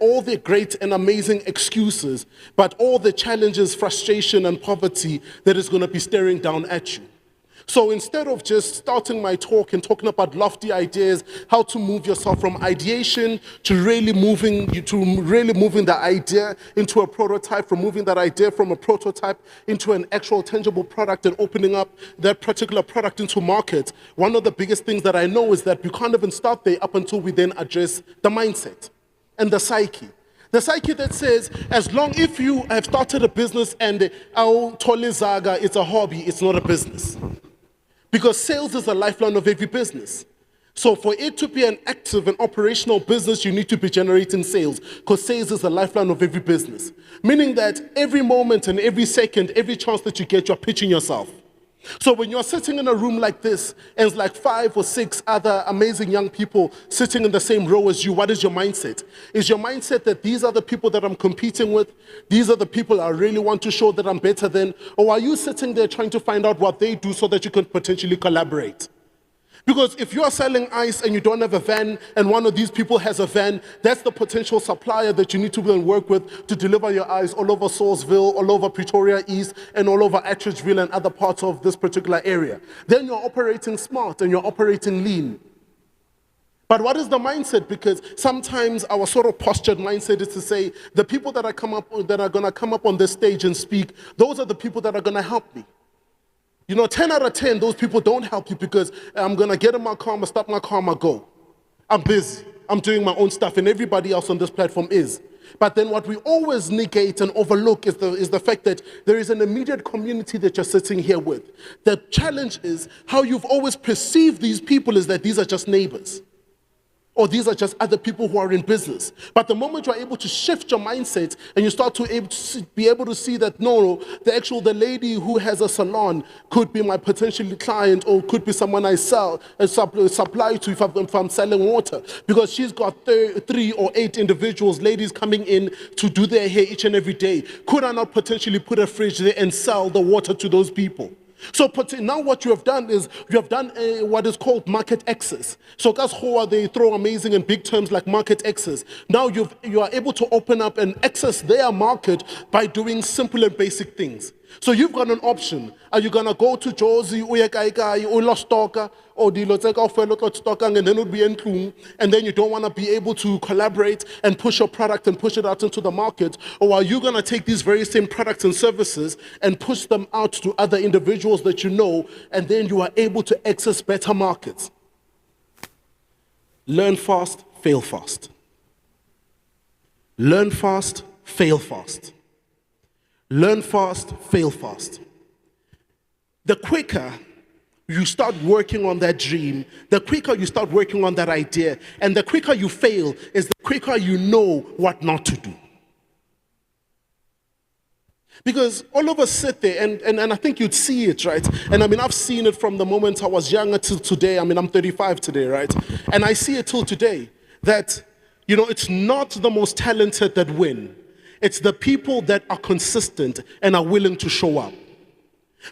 Speaker 18: all the great and amazing excuses, but all the challenges, frustration, and poverty that is going to be staring down at you. So instead of just starting my talk and talking about lofty ideas, how to move yourself from ideation to really moving the idea into a prototype, from moving that idea from a prototype into an actual tangible product and opening up that particular product into market, one of the biggest things that I know is that we can't even start there up until we then address the mindset and the psyche. The psyche that says, if you have started a business and tolizaga, it's a hobby, it's not a business. Because sales is the lifeline of every business. So for it to be an active and operational business, you need to be generating sales, because sales is the lifeline of every business. Meaning that every moment and every second, every chance that you get, you're pitching yourself. So when you're sitting in a room like this, and it's like 5 or 6 other amazing young people sitting in the same row as you, what is your mindset? Is your mindset that these are the people that I'm competing with? These are the people I really want to show that I'm better than? Or are you sitting there trying to find out what they do so that you can potentially collaborate? Because if you are selling ice and you don't have a van, and one of these people has a van, that's the potential supplier that you need to then work with to deliver your ice all over Salisbury, all over Pretoria East, and all over Atteridgeville and other parts of this particular area. Then you're operating smart and you're operating lean. But what is the mindset? Because sometimes our sort of postured mindset is to say, the people that are going to come up on this stage and speak, those are the people that are going to help me. You know, 10 out of 10, those people don't help you because I'm going to get in my car, I'm going to stop my car, I'm going to go. I'm busy. I'm doing my own stuff, and everybody else on this platform is. But then what we always negate and overlook is the fact that there is an immediate community that you're sitting here with. The challenge is how you've always perceived these people is that these are just neighbors, or these are just other people who are in business. But the moment you're able to shift your mindset and you start to be able to see that no, the lady who has a salon could be my potential client, or could be someone I supply to if I'm selling water, because she's got 3 or 8 individuals, ladies coming in to do their hair each and every day. Could I not potentially put a fridge there and sell the water to those people? So now what you have done is you have done what is called market access. So that's how they throw amazing and big terms like market access. Now you are able to open up and access their market by doing simple and basic things. So you've got an option. Are you gonna go to Josie, Ulostoka, or the and then it would be in, and then you don't want to be able to collaborate and push your product and push it out into the market? Or are you gonna take these very same products and services and push them out to other individuals that you know, and then you are able to access better markets? Learn fast, fail fast. Learn fast, fail fast. Learn fast, fail fast. The quicker you start working on that dream, the quicker you start working on that idea, and the quicker you fail is the quicker you know what not to do. Because all of us sit there, and I think you'd see it, right? And I mean, I've seen it from the moment I was younger till today. I mean, I'm 35 today, right? And I see it till today that, you know, it's not the most talented that win. It's the people that are consistent and are willing to show up.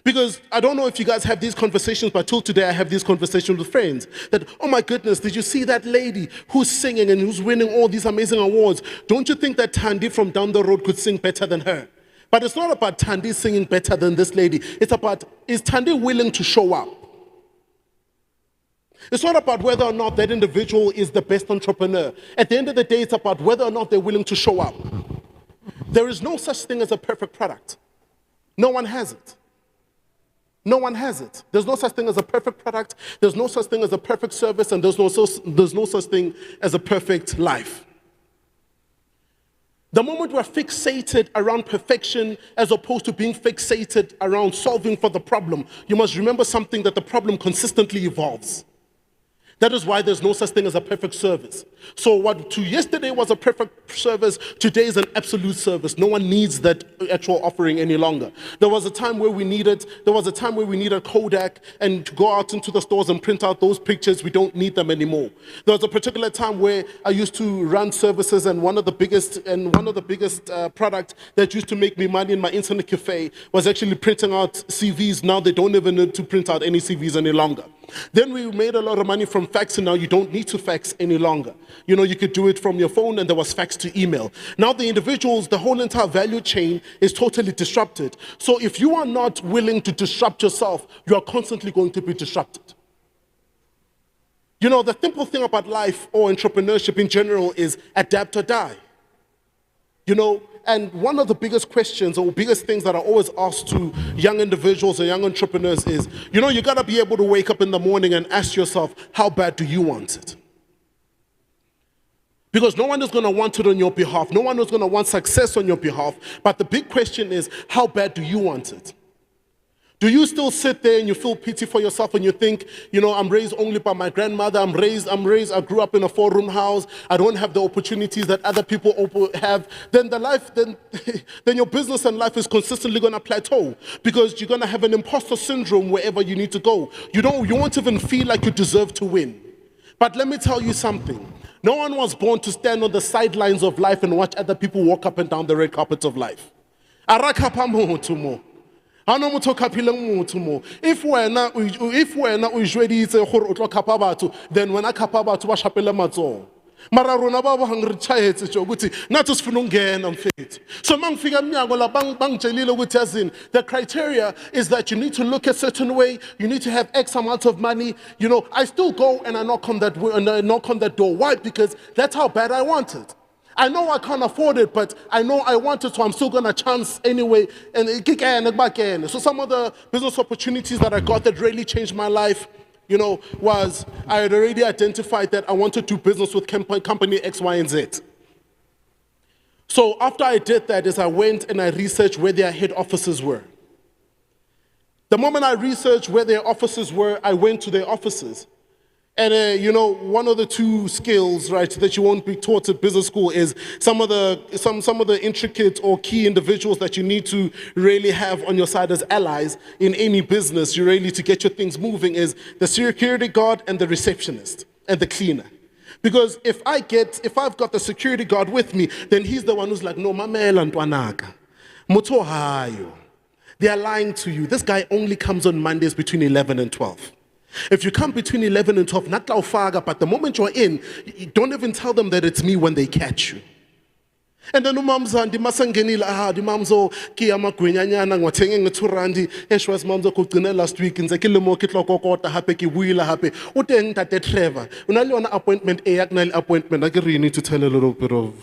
Speaker 18: Because I don't know if you guys have these conversations, but till today I have these conversations with friends that, oh my goodness, did you see that lady who's singing and who's winning all these amazing awards? Don't you think that Tandy from down the road could sing better than her? But it's not about Tandy singing better than this lady. It's about, is Tandy willing to show up? It's not about whether or not that individual is the best entrepreneur. At the end of the day, it's about whether or not they're willing to show up. There is no such thing as a perfect product. No one has it. No one has it. There's no such thing as a perfect product. There's no such thing as a perfect service, and there's no such thing as a perfect life. The moment we're fixated around perfection as opposed to being fixated around solving for the problem, you must remember something, that the problem consistently evolves. That is why there's no such thing as a perfect service. So what to yesterday was a perfect service, today is an absolute service. No one needs that actual offering any longer. There was a time where we needed Kodak and to go out into the stores and print out those pictures. We don't need them anymore. There was a particular time where I used to run services, and one of the biggest products that used to make me money in my internet cafe was actually printing out CVs. Now they don't even need to print out any CVs any longer. Then we made a lot of money from fax, and now you don't need to fax any longer. You know, you could do it from your phone, and there was fax to email. Now the individuals, the whole entire value chain is totally disrupted. So if you are not willing to disrupt yourself, you are constantly going to be disrupted. You know, the simple thing about life or entrepreneurship in general is adapt or die. You know, and one of the biggest questions or biggest things that I always ask to young individuals or young entrepreneurs is, you know, you got to be able to wake up in the morning and ask yourself, how bad do you want it? Because no one is going to want it on your behalf. No one is going to want success on your behalf. But the big question is, how bad do you want it? Do you still sit there and you feel pity for yourself and you think, you know, I'm raised only by my grandmother, I grew up in a 4-room house, I don't have the opportunities that other people have, then then your business and life is consistently going to plateau, because you're going to have an imposter syndrome wherever you need to go. You won't even feel like you deserve to win. But let me tell you something. No one was born to stand on the sidelines of life and watch other people walk up and down the red carpet of life. If we're not usually then when I kapa batho ba shapela matsoho. Mara rona ba ba hangre tshayetse tjo ukuthi nathi sifuna ungena mfethu. So mangifika eminyango la bangitshelile ukuthi yazini, the criteria is that you need to look a certain way, you need to have X amount of money. You know, I still go and I knock on that door. Why? Because that's how bad I want it. I know I can't afford it, but I know I want it, so I'm still going to chance anyway. And so some of the business opportunities that I got that really changed my life, was I had already identified that I wanted to do business with company X, Y, and Z. So after I did that is I went and I researched where their head offices were. The moment I researched where their offices were, I went to their offices. And one of the two skills, right, that you won't be taught at business school is some of the intricate or key individuals that you need to really have on your side as allies in any business, you really to get your things moving, is the security guard and the receptionist and the cleaner. Because if I've got the security guard with me, then he's the one who's like, no, mamela ntwanaka, motho hayo. They are lying to you. This guy only comes on Mondays between 11 and 12. If you come between 11 and 12, not laufaga, but the moment you're in, you don't even tell them that it's me when they catch you. And then umamza ndi masangenila di mamzo ki amagwenyanyana ngwathenge nge2 eshwas mamzo kugcina last week nze ke lemo ke tlokokota hape ke buila hape o teng tate Trevor una le yona appointment yakna appointment I really need to tell a little bit of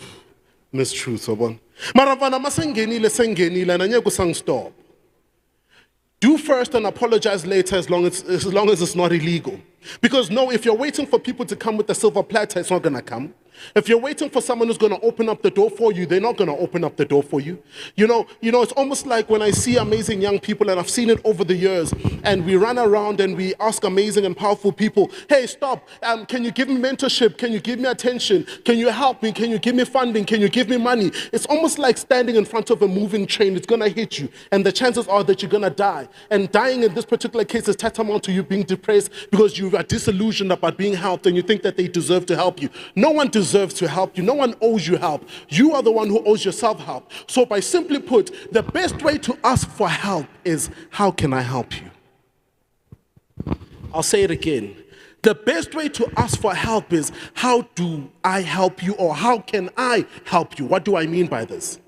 Speaker 18: mistruth obon maravana masangenile sengenile na nyeko sang stop. Do first and apologize later as long as it's not illegal. Because no, if you're waiting for people to come with a silver platter, it's not going to come. If you're waiting for someone who's going to open up the door for you, they're not going to open up the door for you. It's almost like when I see amazing young people, and I've seen it over the years, and we run around and we ask amazing and powerful people, hey, stop, can you give me mentorship? Can you give me attention? Can you help me? Can you give me funding? Can you give me money? It's almost like standing in front of a moving train. It's going to hit you, and the chances are that you're going to die. And dying in this particular case is tantamount to you being depressed because you are disillusioned about being helped and you think that they deserve to help you. No one deserves to help you. No one owes you help. You are the one who owes yourself help. So by simply put, the best way to ask for help is, how can I help you? I'll say it again. The best way to ask for help is, how do I help you, or how can I help you? What do I mean by this?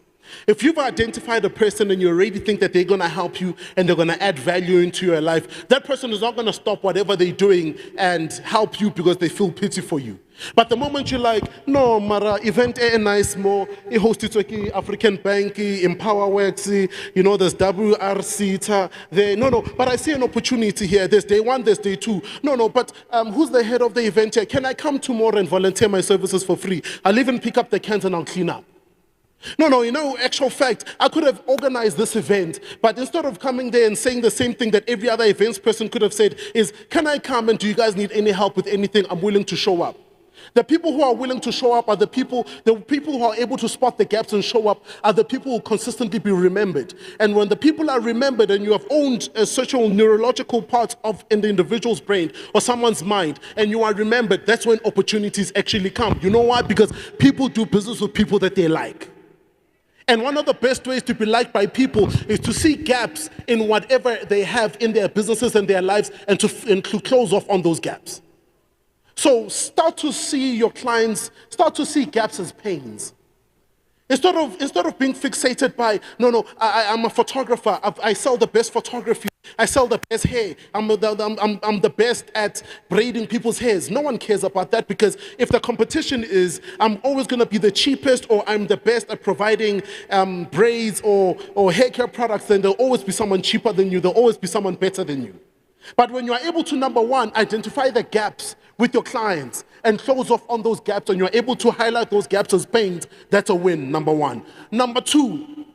Speaker 18: If you've identified a person and you already think that they're going to help you and they're going to add value into your life, that person is not going to stop whatever they're doing and help you because they feel pity for you. But the moment you're like, no, Mara, event nice more, it hosted African Bank, EmpowaYouth, there's WRC, there. No, but I see an opportunity here. There's day 1, there's day 2. No, but who's the head of the event here? Can I come tomorrow and volunteer my services for free? I'll even pick up the cans and I'll clean up. No, actual fact, I could have organized this event, but instead of coming there and saying the same thing that every other events person could have said is, can I come and do you guys need any help with anything? I'm willing to show up. The people who are willing to show up are the people who are able to spot the gaps and show up are the people who consistently be remembered. And when the people are remembered and you have owned a social neurological part in the individual's brain or someone's mind and you are remembered, that's when opportunities actually come. You know why? Because people do business with people that they like. And one of the best ways to be liked by people is to see gaps in whatever they have in their businesses and their lives and to close off on those gaps. So start to see your clients, start to see gaps as pains. Instead of being fixated by, I'm a photographer, I sell the best photography, I sell the best hair, I'm the best at braiding people's hairs. No one cares about that, because if the competition is, I'm always going to be the cheapest or I'm the best at providing braids or hair care products, then there'll always be someone cheaper than you, there'll always be someone better than you. But when you are able to, number one, identify the gaps with your clients and close off on those gaps, and you're able to highlight those gaps as pains, that's a win, number one. Number two,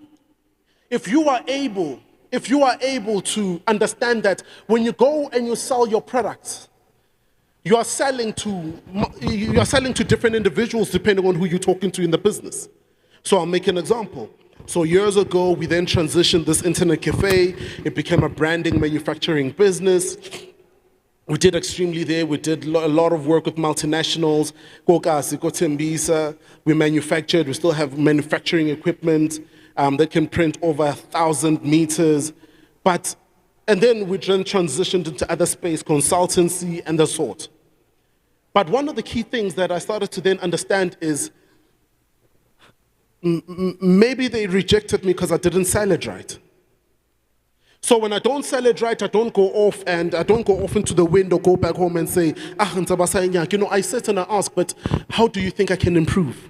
Speaker 18: if you are able to understand that when you go and you sell your products, you are selling to different individuals depending on who you're talking to in the business. So I'll make an example. So years ago, we then transitioned this internet cafe. It became a branding manufacturing business. We did extremely there. We did a lot of work with multinationals. We manufactured. We still have manufacturing equipment that can print over 1,000 meters. And then we then transitioned into other space, consultancy and the sort. But one of the key things that I started to then understand is maybe they rejected me because I didn't sell it right. So when I don't sell it right, I don't go off into the wind or go back home and say, I sit and I ask, but how do you think I can improve?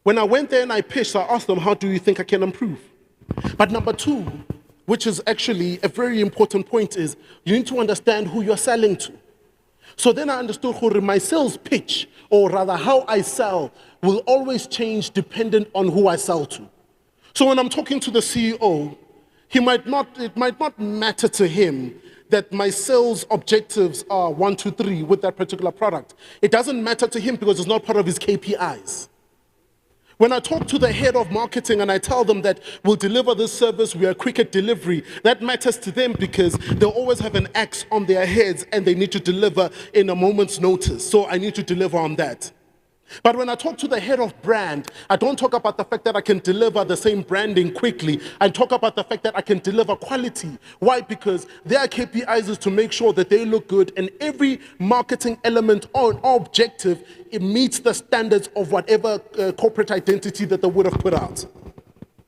Speaker 18: When I went there and I pitched, I asked them, how do you think I can improve? But number two, which is actually a very important point, is you need to understand who you're selling to. So then I understood how my sales pitch, or rather how I sell, will always change dependent on who I sell to. So when I'm talking to the CEO, it might not matter to him that my sales objectives are 1, 2, 3 with that particular product. It doesn't matter to him because it's not part of his KPIs. When I talk to the head of marketing and I tell them that we'll deliver this service, we are quick at delivery, that matters to them because they'll always have an axe on their heads and they need to deliver in a moment's notice. So I need to deliver on that. But when I talk to the head of brand, I don't talk about the fact that I can deliver the same branding quickly. I talk about the fact that I can deliver quality. Why? Because their KPIs is to make sure that they look good and every marketing element or objective, it meets the standards of whatever corporate identity that they would have put out.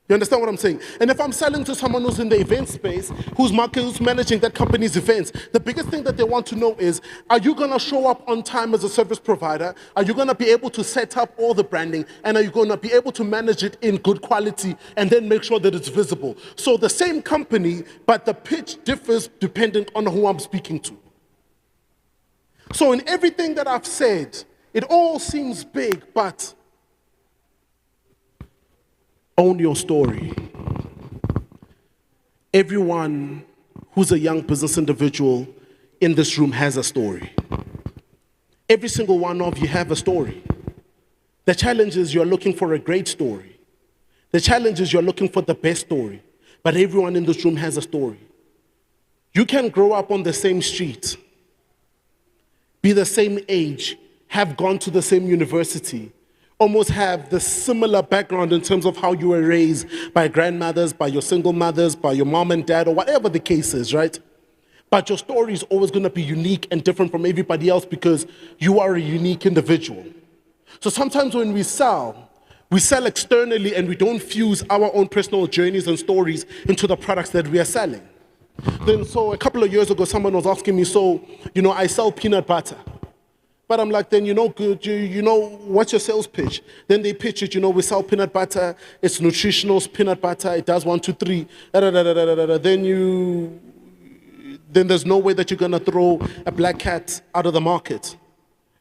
Speaker 18: You understand what I'm saying? And if I'm selling to someone who's in the event space, who's managing that company's events, the biggest thing that they want to know is, are you going to show up on time as a service provider? Are you going to be able to set up all the branding? And are you going to be able to manage it in good quality and then make sure that it's visible? So the same company, but the pitch differs depending on who I'm speaking to. So in everything that I've said, it all seems big, but own your story. Everyone who's a young business individual in this room has a story. Every single one of you have a story. The challenge is you're looking for a great story. The challenge is you're looking for the best story. But everyone in this room has a story. You can grow up on the same street, be the same age, have gone to the same university, almost have the similar background in terms of how you were raised by grandmothers, by your single mothers, by your mom and dad, or whatever the case is, right? But your story is always going to be unique and different from everybody else because you are a unique individual. So sometimes when we sell externally and we don't fuse our own personal journeys and stories into the products that we are selling. Then so a couple of years ago, someone was asking me, I sell peanut butter. But I'm like, then what's your sales pitch? Then they pitch it, we sell peanut butter, it's nutritional peanut butter, it does 1, 2, 3, then there's no way that you're gonna throw a black cat out of the market.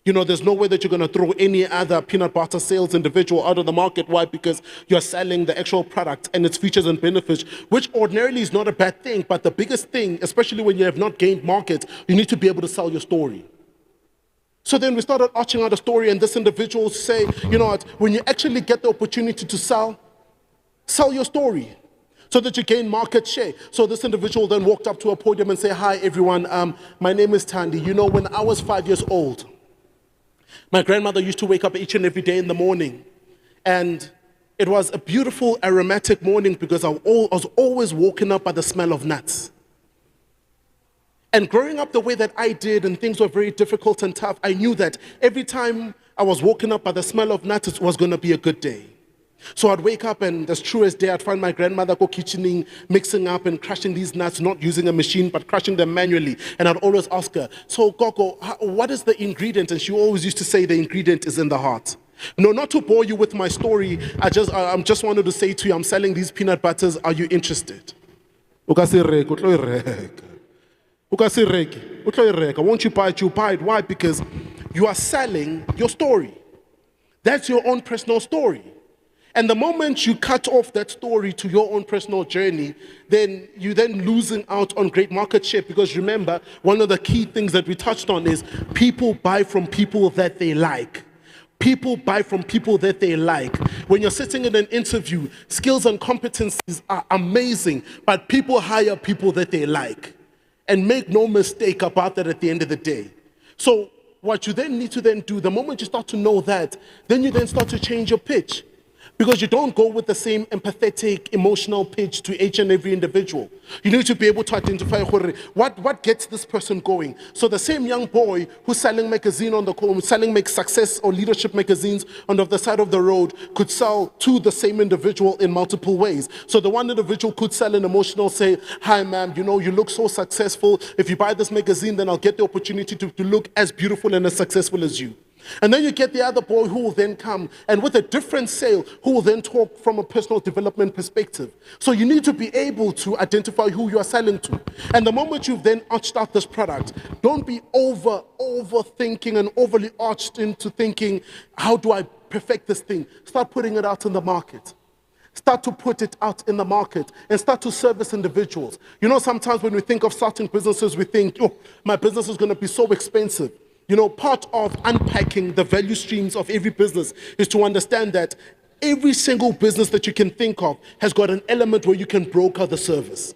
Speaker 18: There's no way that you're gonna throw any other peanut butter sales individual out of the market. Why? Because you're selling the actual product and its features and benefits, which ordinarily is not a bad thing, but the biggest thing, especially when you have not gained market, you need to be able to sell your story. So then we started arching out a story, and this individual say, when you actually get the opportunity to sell your story so that you gain market share. So this individual then walked up to a podium and said, hi, everyone, my name is Tandy. When I was 5 years old, my grandmother used to wake up each and every day in the morning, and it was a beautiful aromatic morning because I was always woken up by the smell of nuts. And growing up the way that I did, and things were very difficult and tough, I knew that every time I was woken up by the smell of nuts, it was going to be a good day. So I'd wake up, and as true as day, I'd find my grandmother go kitchening, mixing up and crushing these nuts, not using a machine, but crushing them manually. And I'd always ask her, so Gogo, what is the ingredient? And she always used to say the ingredient is in the heart. No, not to bore you with my story, I just wanted to say to you, I'm selling these peanut butters, are you interested? Won't you buy it? You buy it. Why? Because you are selling your story. That's your own personal story. And the moment you cut off that story to your own personal journey, then you're losing out on great market share. Because remember, one of the key things that we touched on is people buy from people that they like. People buy from people that they like. When you're sitting in an interview, skills and competencies are amazing, but people hire people that they like. And make no mistake about that at the end of the day. So what you then need to then do, the moment you start to know that, then you then start to change your pitch. Because you don't go with the same empathetic, emotional pitch to each and every individual. You need to be able to identify what gets this person going. So the same young boy who's selling selling success or leadership magazines on the side of the road could sell to the same individual in multiple ways. So the one individual could sell an emotional, say, hi ma'am, you look so successful. If you buy this magazine, then I'll get the opportunity to look as beautiful and as successful as you. And then you get the other boy who will then come and with a different sale, who will then talk from a personal development perspective. So you need to be able to identify who you are selling to. And the moment you've then arched out this product, don't be overthinking and overly arched into thinking, how do I perfect this thing? Start putting it out in the market. Start to put it out in the market and start to service individuals. You know, sometimes when we think of starting businesses, we think, oh, my business is going to be so expensive. You know, part of unpacking the value streams of every business is to understand that every single business that you can think of has got an element where you can broker the service.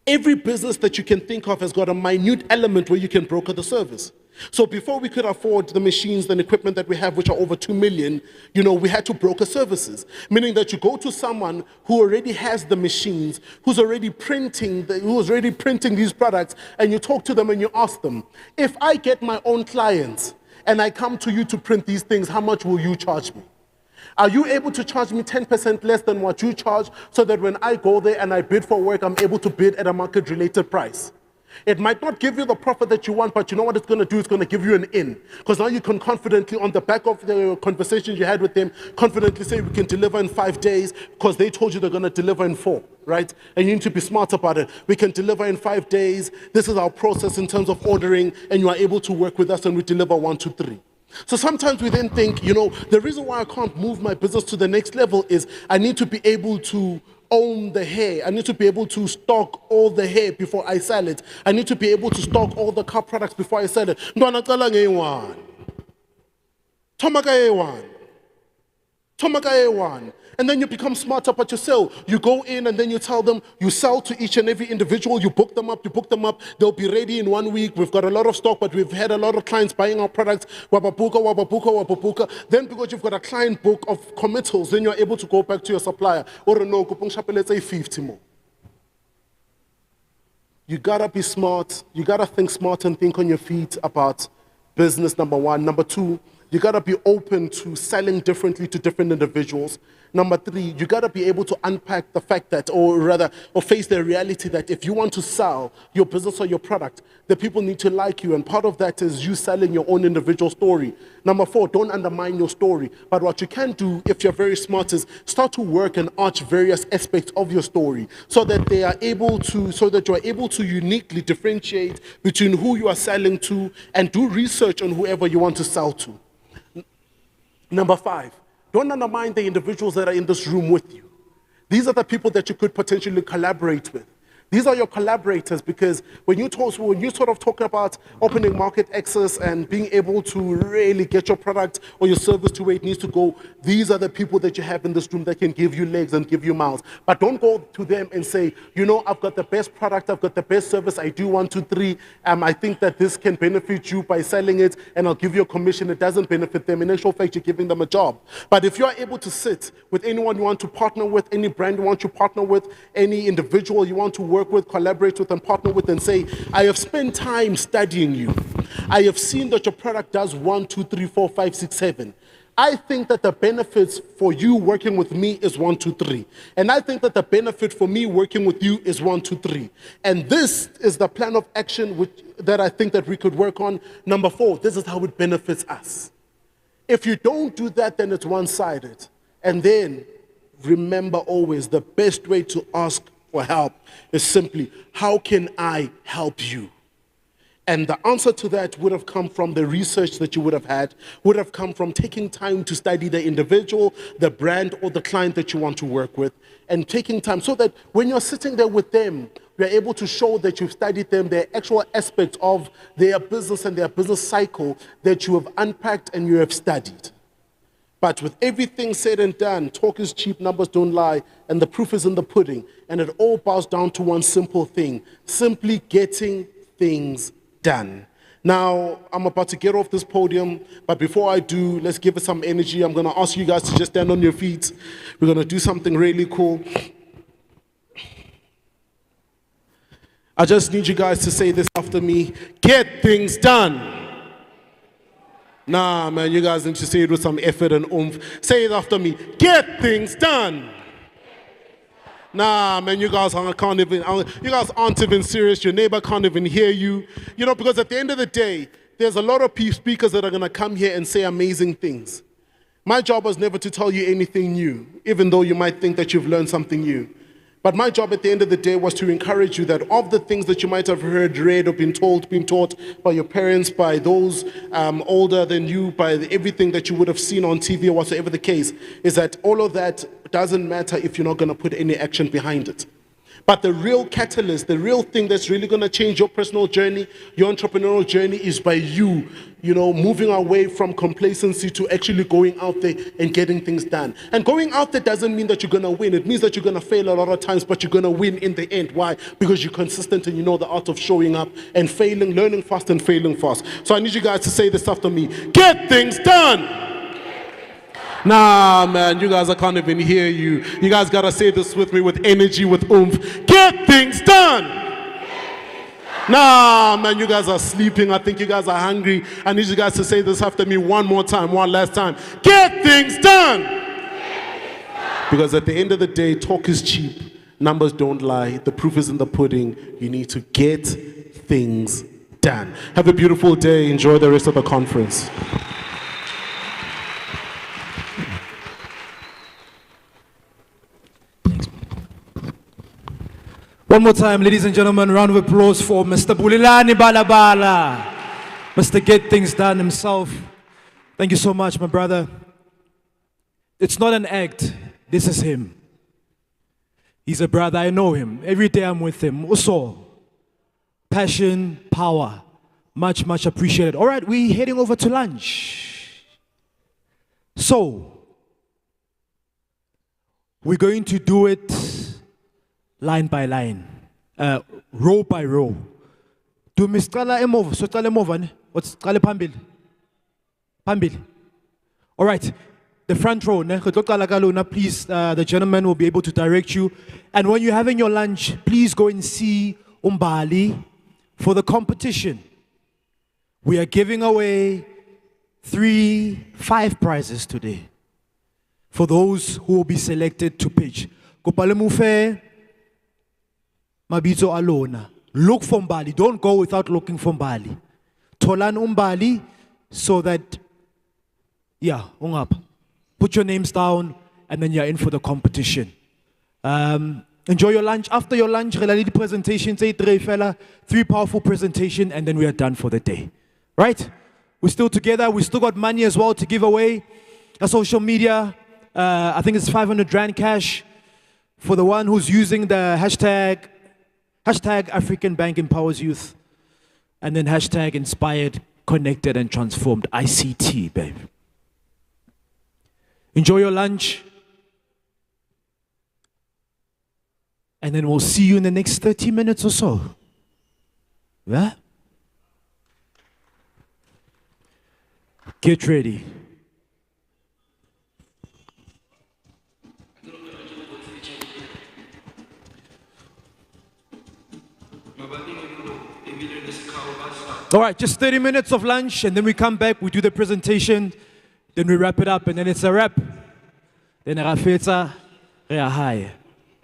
Speaker 18: Every business that you can think of has got a minute element where you can broker the service. So before we could afford the machines and equipment that we have, which are over 2 million, you know, we had to broker services. Meaning that you go to someone who already has the machines, who's already printing these products, and you talk to them and you ask them, if I get my own clients and I come to you to print these things, how much will you charge me? Are you able to charge me 10% less than what you charge so that when I go there and I bid for work, I'm able to bid at a market-related price? It might not give you the profit that you want, but you know what it's going to do? It's going to give you an in. Because now you can confidently, on the back of the conversations you had with them, confidently say we can deliver in 5 days because they told you they're going to deliver in 4, right? And you need to be smart about it. We can deliver in 5 days. This is our process in terms of ordering, and you are able to work with us and we deliver 1, 2, 3. So sometimes we then think, you know, the reason why I can't move my business to the next level is I need to be able to own the hair. I need to be able to stock all the hair before I sell it. I need to be able to stock all the car products before I sell it. Tomaka A1. And then you become smarter about your sale. You go in and then you tell them, you sell to each and every individual, you book them up. They'll be ready in 1 week. We've got a lot of stock, but we've had a lot of clients buying our products. Wabapuka. Then because you've got a client book of committals, then you're able to go back to your supplier. Or no, let's say 50 more. You gotta be smart. You gotta think smart and think on your feet about business, number one. Number two, you gotta be open to selling differently to different individuals. Number three, you gotta be able to unpack the fact that, or face the reality that if you want to sell your business or your product, the people need to like you, and part of that is you selling your own individual story. Number four, don't undermine your story. But what you can do, if you're very smart, is start to work and arch various aspects of your story so that you're able to uniquely differentiate between who you are selling to and do research on whoever you want to sell to. Number five, don't undermine the individuals that are in this room with you. These are the people that you could potentially collaborate with. These are your collaborators, because when you sort of talk about opening market access and being able to really get your product or your service to where it needs to go, these are the people that you have in this room that can give you legs and give you mouths. But don't go to them and say, you know, I've got the best product, I've got the best service, I do 1, 2, 3. I think that this can benefit you by selling it, and I'll give you a commission. It doesn't benefit them. In actual fact, you're giving them a job. But if you're able to sit with anyone you want to partner with, any brand you want to partner with, any individual you want to work with, collaborate with, and partner with, and say, I have spent time studying you. I have seen that your product does 1, 2, 3, 4, 5, 6, 7. I think that the benefits for you working with me is 1, 2, 3. And I think that the benefit for me working with you is 1, 2, 3. And this is the plan of action that I think that we could work on. Number 4, this is how it benefits us. If you don't do that, then it's one-sided. And then remember always, the best way to ask for help is simply, how can I help you? And the answer to that would have come from the research that you would have had, would have come from taking time to study the individual, the brand, or the client that you want to work with, and taking time so that when you're sitting there with them, you're able to show that you've studied them, the actual aspects of their business and their business cycle that you have unpacked and you have studied. But with everything said and done, talk is cheap, numbers don't lie, and the proof is in the pudding. And it all boils down to one simple thing: simply getting things done. Now, I'm about to get off this podium, but before I do, let's give it some energy. I'm going to ask you guys to just stand on your feet. We're going to do something really cool. I just need you guys to say this after me: get things done. Nah, man, you guys need to say it with some effort and oomph. Say it after me: get things done. Nah, man, you guys aren't even serious. Your neighbor can't even hear you. You know, because at the end of the day, there's a lot of speakers that are going to come here and say amazing things. My job was never to tell you anything new, even though you might think that you've learned something new. But my job at the end of the day was to encourage you that of the things that you might have heard, read, or been taught by your parents, by those older than you, by everything that you would have seen on TV or whatsoever the case, is that all of that doesn't matter if you're not going to put any action behind it. But the real catalyst, the real thing that's really going to change your personal journey, your entrepreneurial journey, is by you, moving away from complacency to actually going out there and getting things done. And going out there doesn't mean that you're going to win. It means that you're going to fail a lot of times, but you're going to win in the end. Why? Because you're consistent and you know the art of showing up and failing, learning fast and failing fast. So I need you guys to say this after me. Get things done! Nah, man, you guys, I can't even hear you. You guys gotta say this with me with energy, with oomph. Get things done! Nah, man, you guys are sleeping. I think you guys are hungry. I need you guys to say this after me one more time, one last time. Get things done! Because at the end of the day, talk is cheap. Numbers don't lie. The proof is in the pudding. You need to get things done. Have a beautiful day. Enjoy the rest of the conference.
Speaker 1: One more time, ladies and gentlemen, round of applause for Mr. Bulilani Balabala, Mr. Get Things Done himself. Thank you so much, my brother. It's not an act. This is him. He's a brother. I know him. Every day I'm with him. Also, passion, power. Much, much appreciated. All right, we're heading over to lunch. So, we're going to do it line by line, row by row. Do misqala emova, so qala emova ne? What's qala phambili? Phambili. All right, the front row ne? Please, the gentleman will be able to direct you. And when you're having your lunch, please go and see Umbali for the competition. We are giving away 5 prizes today for those who will be selected to pitch. Kopalemufe Mabito Alona. Look for Mbali. Don't go without looking for Mbali. Tolan Umbali so that, put your names down and then you're in for the competition. Enjoy your lunch. After your lunch, related presentation, 3 powerful presentations, and then we are done for the day. Right? We're still together. We still got money as well to give away. Social media, I think it's 500 Rand cash for the one who's using the hashtag African Bank Empowers Youth, and then hashtag Inspired, Connected, and Transformed, ICT, babe. Enjoy your lunch. And then we'll see you in the next 30 minutes or so. Yeah? Get ready. All right, just 30 minutes of lunch, and then we come back, we do the presentation, then we wrap it up, and then it's a wrap. Then Rafeta, high.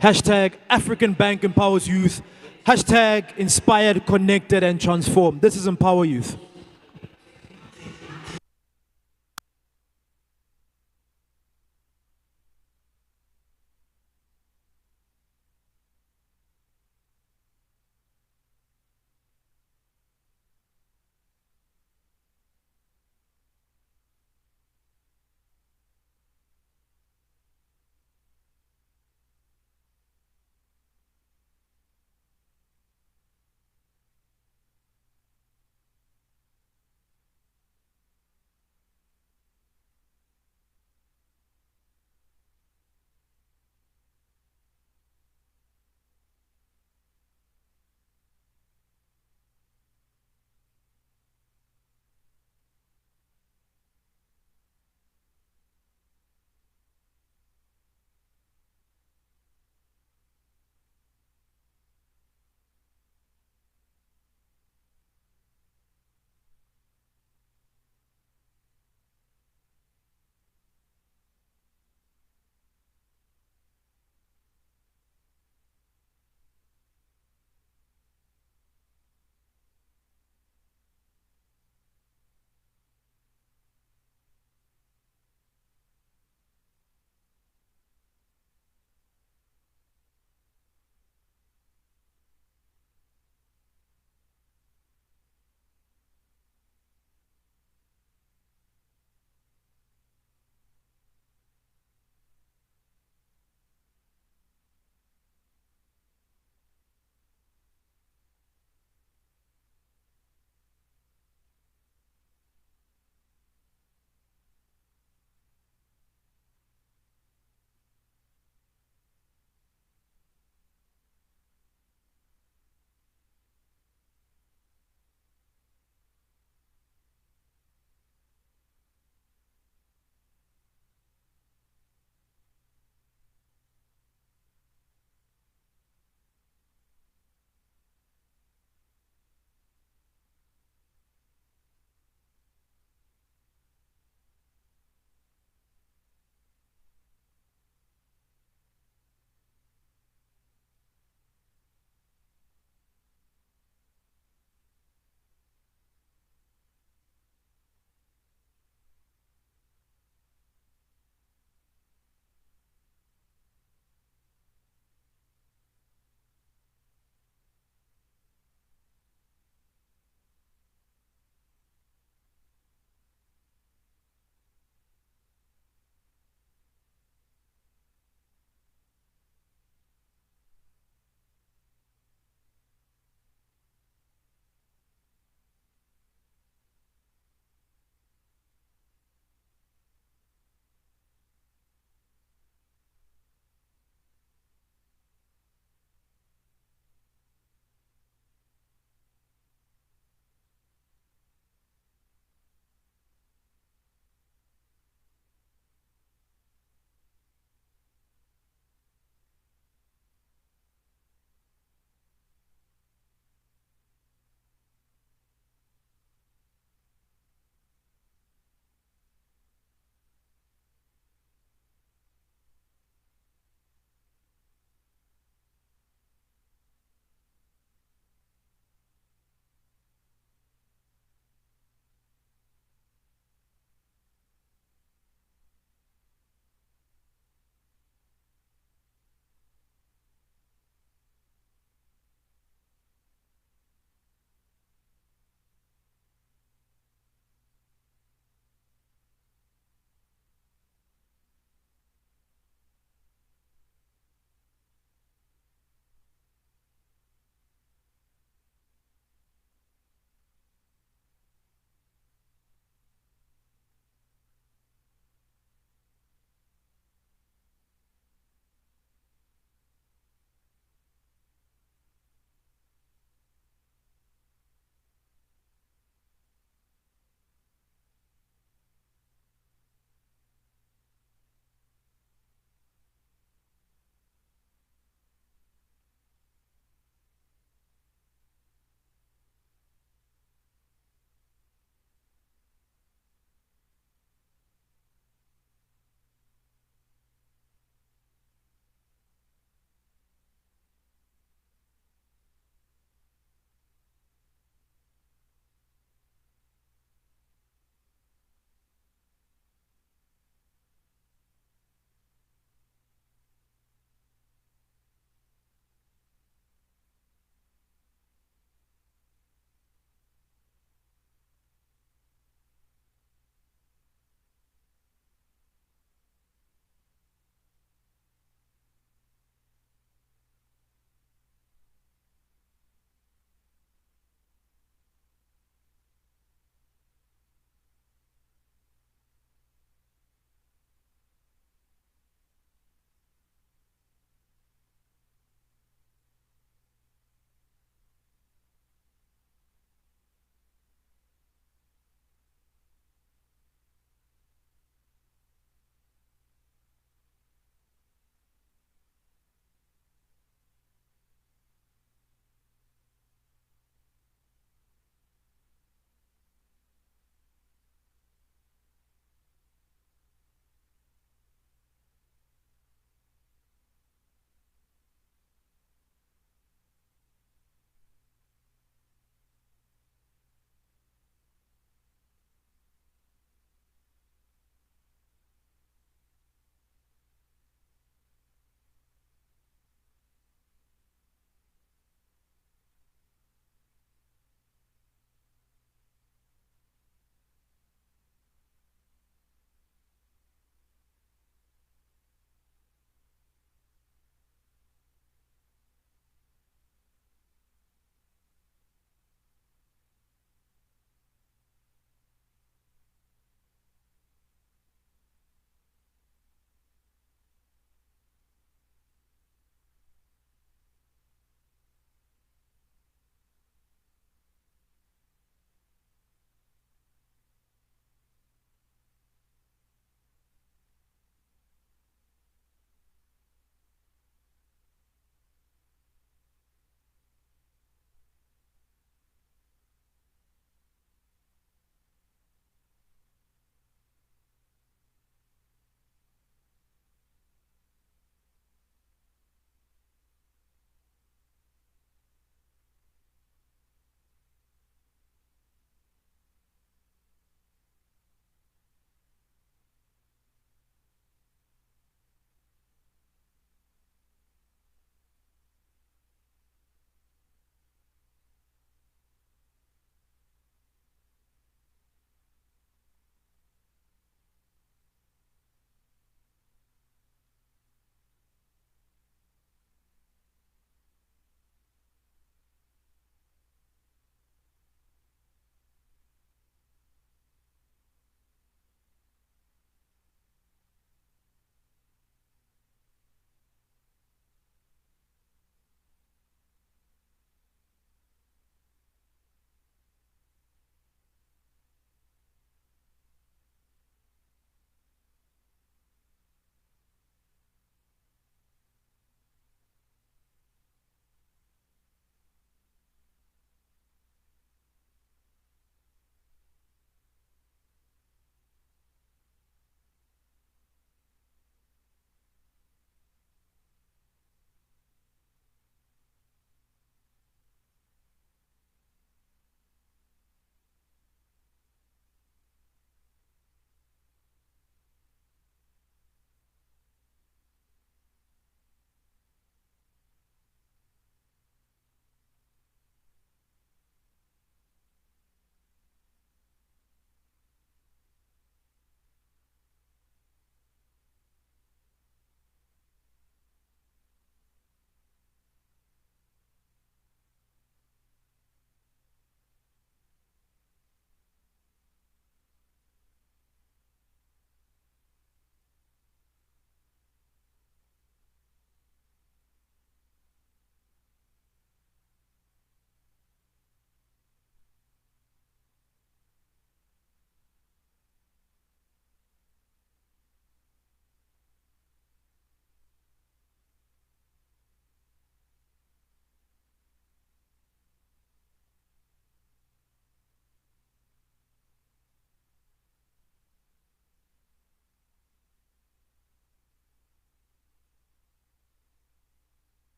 Speaker 1: Hashtag African Bank Empowers Youth. Hashtag Inspired, Connected, and Transformed. This is Empower Youth.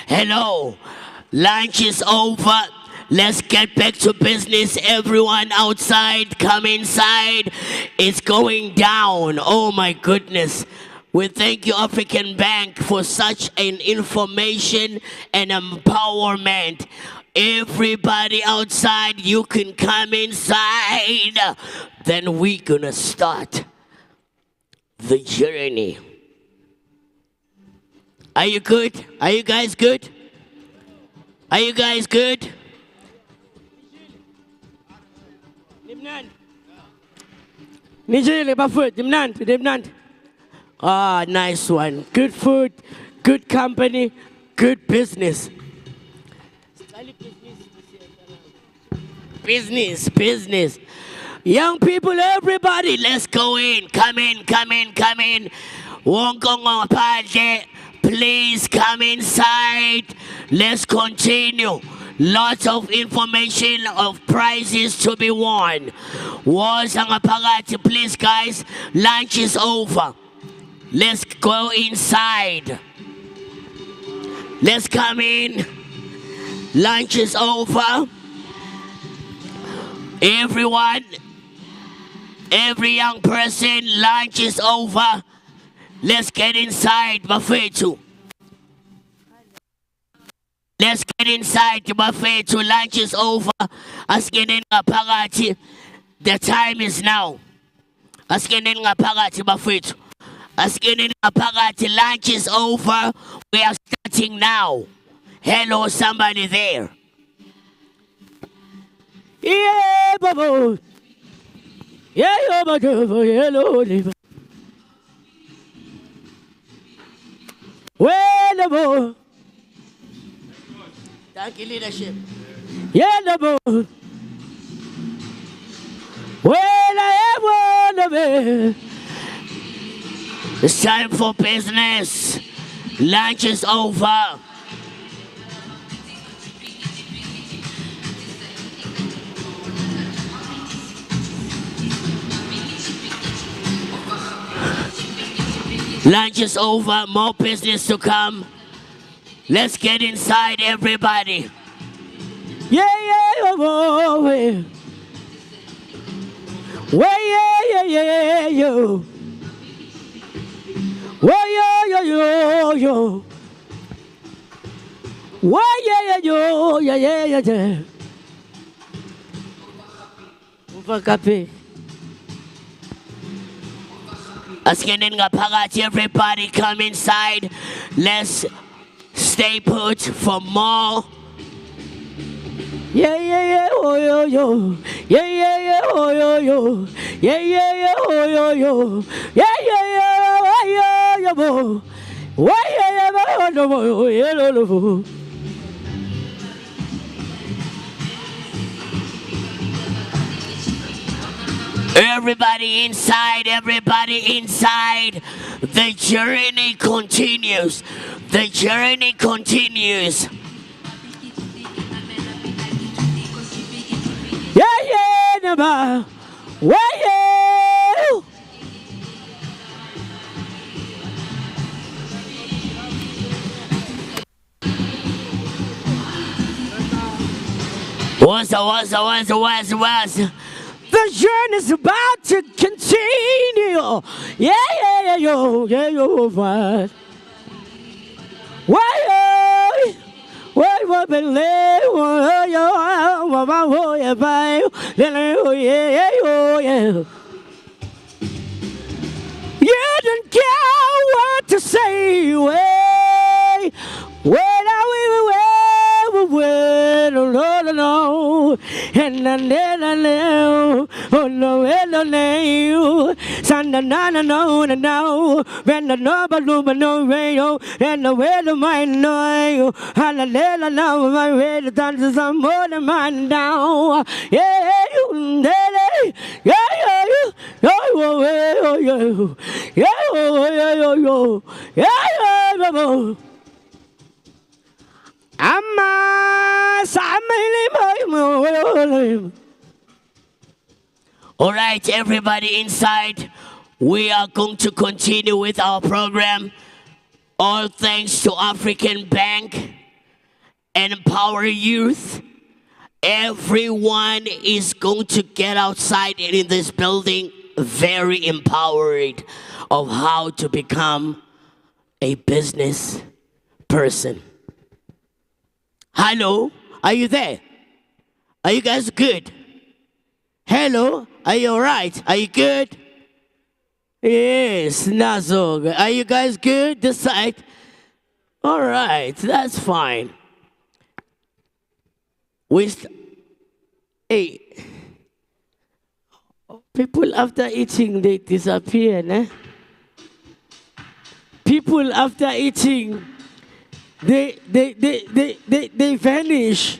Speaker 2: Hello. Lunch is over. Let's get back to business. Everyone outside, come inside. It's going down. Oh my goodness. We thank you, African Bank, for such an information and empowerment. Everybody outside, you can come inside. Then we're gonna start the journey. Are you good? Are you guys good? Are you guys good? Ah, nice one. Good food, good company, good business. Business. Young people, everybody, let's go in. Come in. Please come inside. Let's continue. Lots of information of prizes to be won. Please, guys, lunch is over. Let's go inside. Let's come in. Lunch is over. Everyone, every young person, lunch is over. Let's get inside, Bafetu. Let's get inside, Bafetu. Lunch is over. Askenin ngapakathi. The time is now. Askenin ngapakathi, Bafetu. Askenin ngapakathi. Lunch is over. We are starting now. Hello, somebody there. Yeah, Babo. Yeah, Babo. Hello, Liva. Well, Babo. Thank you, leadership. Yeah, Babo. Well, I am one of it. It's time for business. Lunch is over. Lunch is over, more business to come. Let's get inside, everybody. Yeah, yo. Everybody come inside. Let's stay put for more. Yeah, oh yo. Yeah, oh yo. Yeah, oh yo. Yeah. Everybody inside. The journey continues. Yeah, Naba. Why? Was. The journey's about to continue. Yeah, yo, what? Why? You don't care what to say. No, and I know, oh no, Sanda no, when the noble no radio, and the way the mind know, and the little now, my way to dance some more than mine down. Yeah, all right, everybody inside, we are going to continue with our program. All thanks to African Bank and EmpowaYouth. Everyone is going to get outside and in this building very empowered of how to become a business person. Hello, are you there? Are you guys good? Hello, are you all right? Are you good? Yes, not so good. Are you guys good this side? All right, that's fine. Hey, people after eating, they disappear, né? People after eating, they vanish.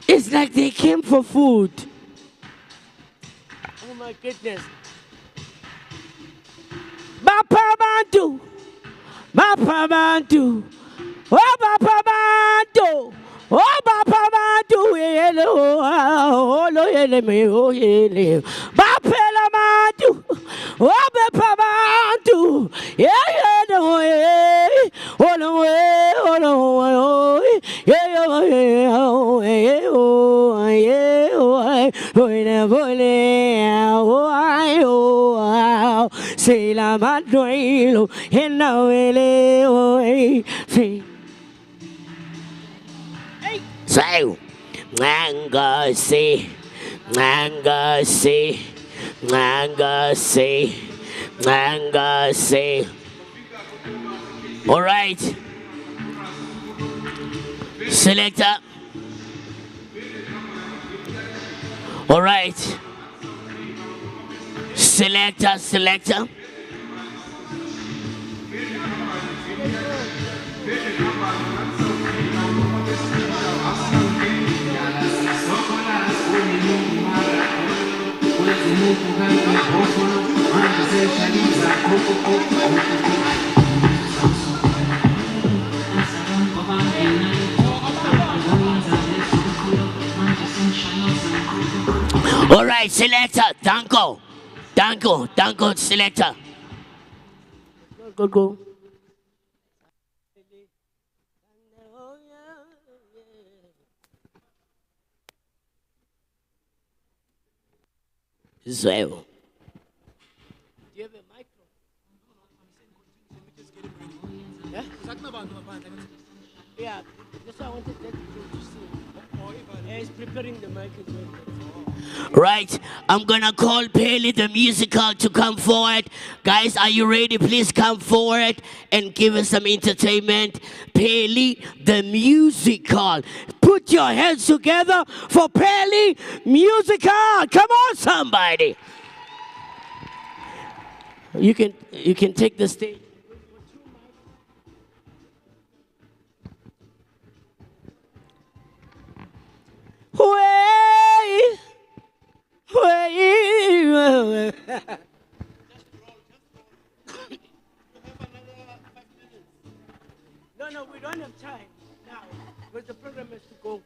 Speaker 2: It's like they came for food. Oh my goodness. Bapa Bantu, Bapa Bantu, oh Bapa Bantu. Oh, Papa, Bantu, hello, oh, lo, hele, me, oh, hele. Bapela, Bantu, oh, Papa, Bantu, yeah, no, oh, no, oh, no, yeah, oh, yeah, oh, yeah, oh, say la madrilo, and now, oh, say. So, Ngasi. All right. Selector. All right. Selector. All right, selector, Danko, selector. Go. Israel. Do you have a micro? Yeah? Yeah, that's why I wanted that to see. He's preparing the mic as well. Right, I'm gonna call Paley the musical to come forward. Guys, are you ready? Please come forward and give us some entertainment. Paley the musical. Put your hands together for Paley musical. Come on, somebody. You can take the stage. No, we don't have time now, because the program has to go.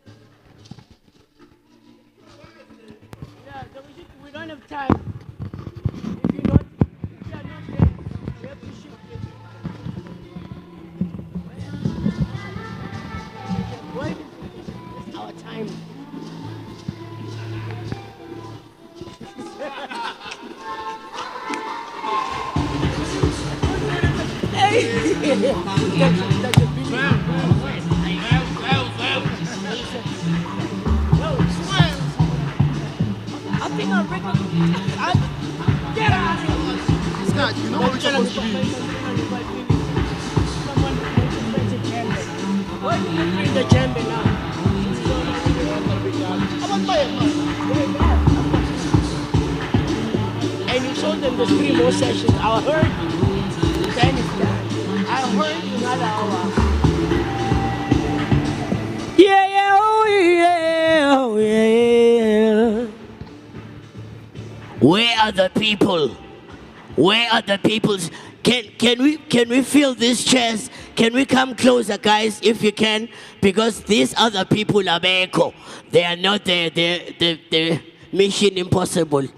Speaker 2: Yeah, so we don't have time. If you are not there, we have to shift it. Wait, it's our time. I think I'll break up. Get out of here. Scott, you know what you're supposed to be. Someone bring the chamber. Why did you bring the chamber now? And you told them there's 3 more sessions. I heard you. Then it's done. I heard you another hour. Yeah, oh yeah. Where are the people? Where are the people? Can we fill these chairs? Can we come closer, guys, if you can? Because these other people are echo. They are not the Mission Impossible.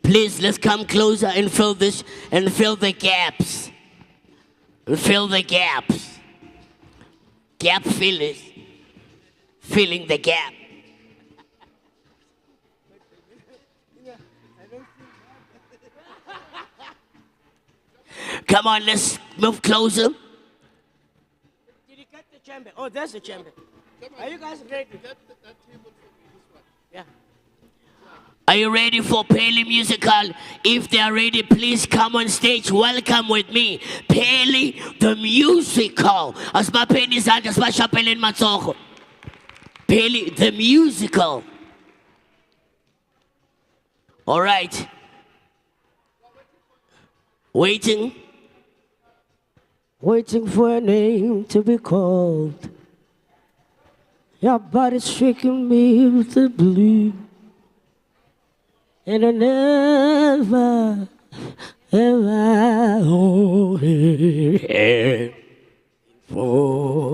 Speaker 2: Please, let's come closer and fill this and fill the gaps. Fill the gaps. Gap fillers. Filling the gap. Come on, let's move closer.
Speaker 8: Did you cut the chamber? Oh, there's the chamber. Are you guys ready? Yeah.
Speaker 2: Are you ready for Pele Musical? If they are ready, please come on stage. Welcome with me. Pele the Musical. Asibapeni izandla sibashapeleni matsogo. Pele the Musical. All right. Waiting.
Speaker 8: Waiting for a name to be called. Your body's shaking me with the belief. And I never, ever for.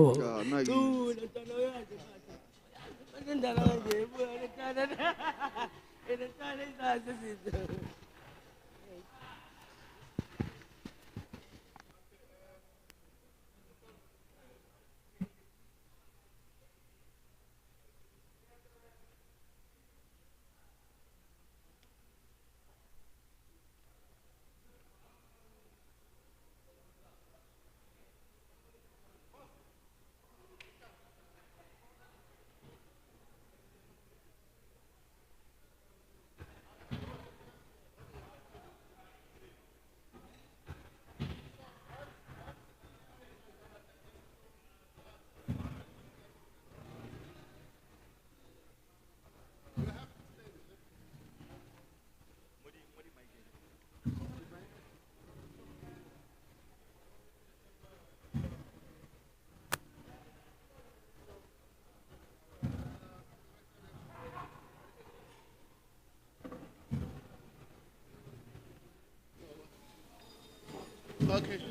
Speaker 18: Okay,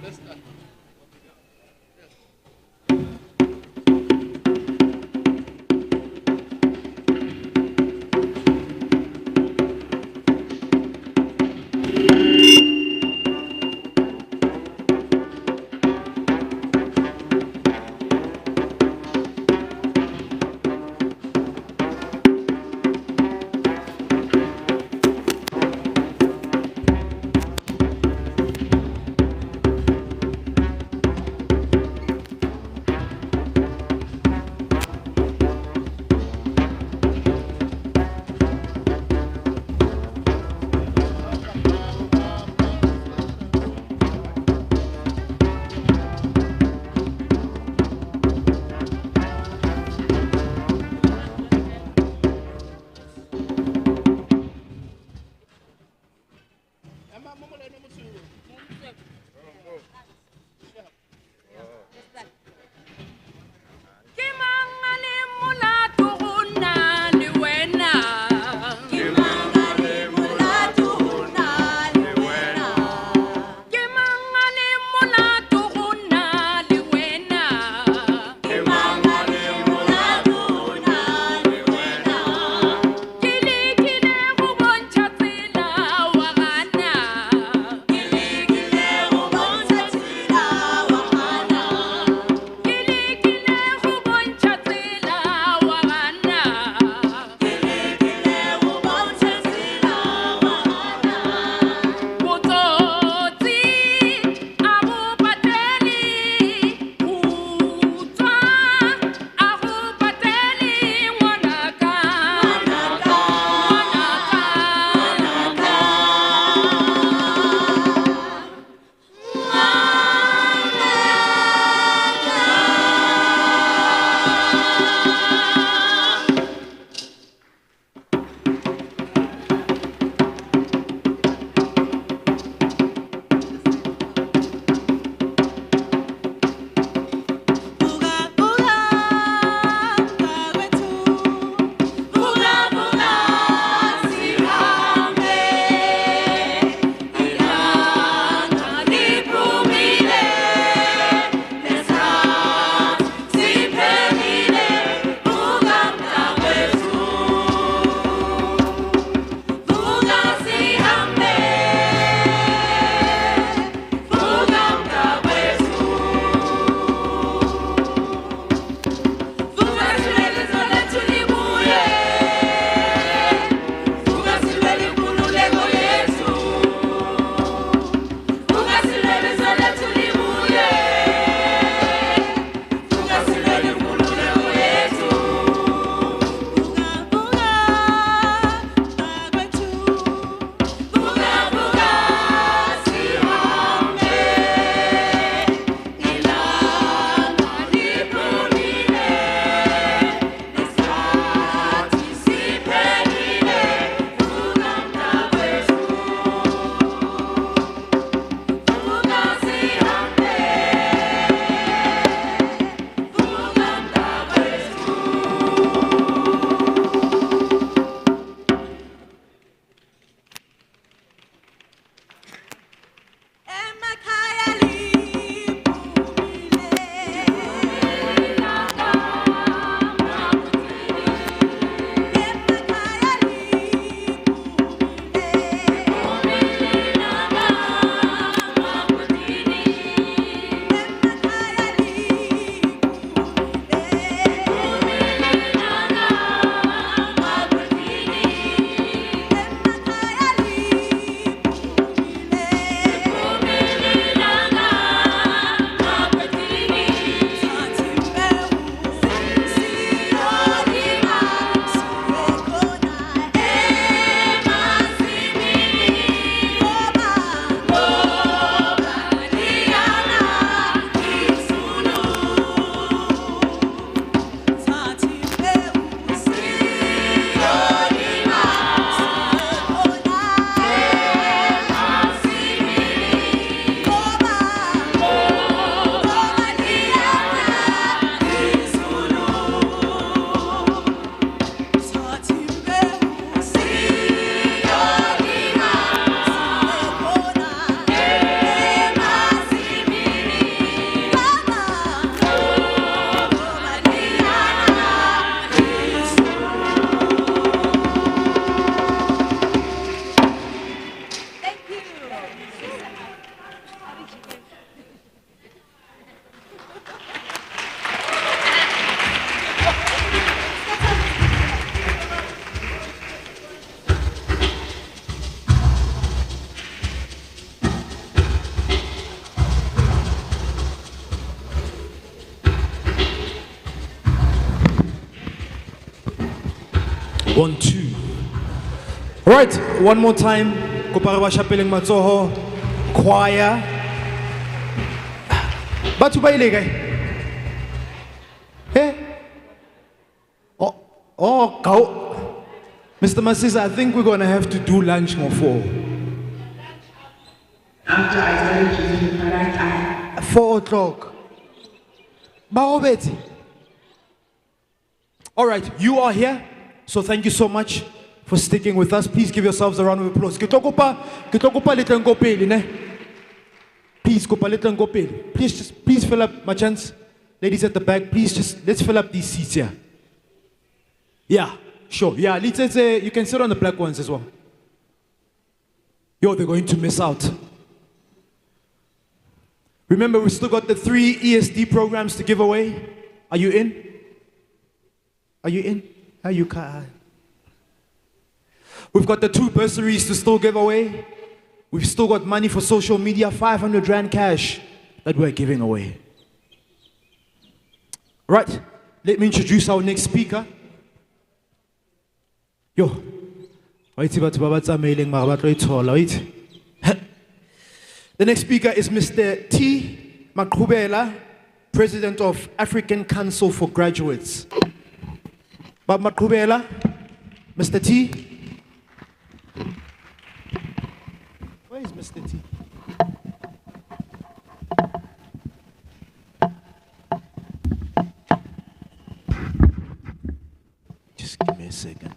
Speaker 18: let's start.
Speaker 1: 1, 2. All right, one more time. Kopare ba shapeleng matsoho. Choir. Batho ba ile kae? Hey. Oh, go. Mr. Masisa, I think we're going to have to do lunch more for.
Speaker 9: After I started using the product,
Speaker 1: 4 o'clock. Baobeti. All right, you are here, so thank you so much for sticking with us. Please give yourselves a round of applause. Please fill up, my chance. Ladies at the back, let's fill up these seats here. Yeah, sure. Yeah, let's say you can sit on the black ones as well. Yo, they're going to miss out. Remember, we still got the 3 ESD programs to give away. Are you in? Are you in? Are you? We've got the 2 bursaries to still give away. We've still got money for social media, 500 Rand cash that we're giving away. Right, let me introduce our next speaker. Yo, the next speaker is Mr. T. Maqhubela, President of African Council for Graduates. Bob Maqhubela, Mr. T. Where is Mr. T? Just give me a second.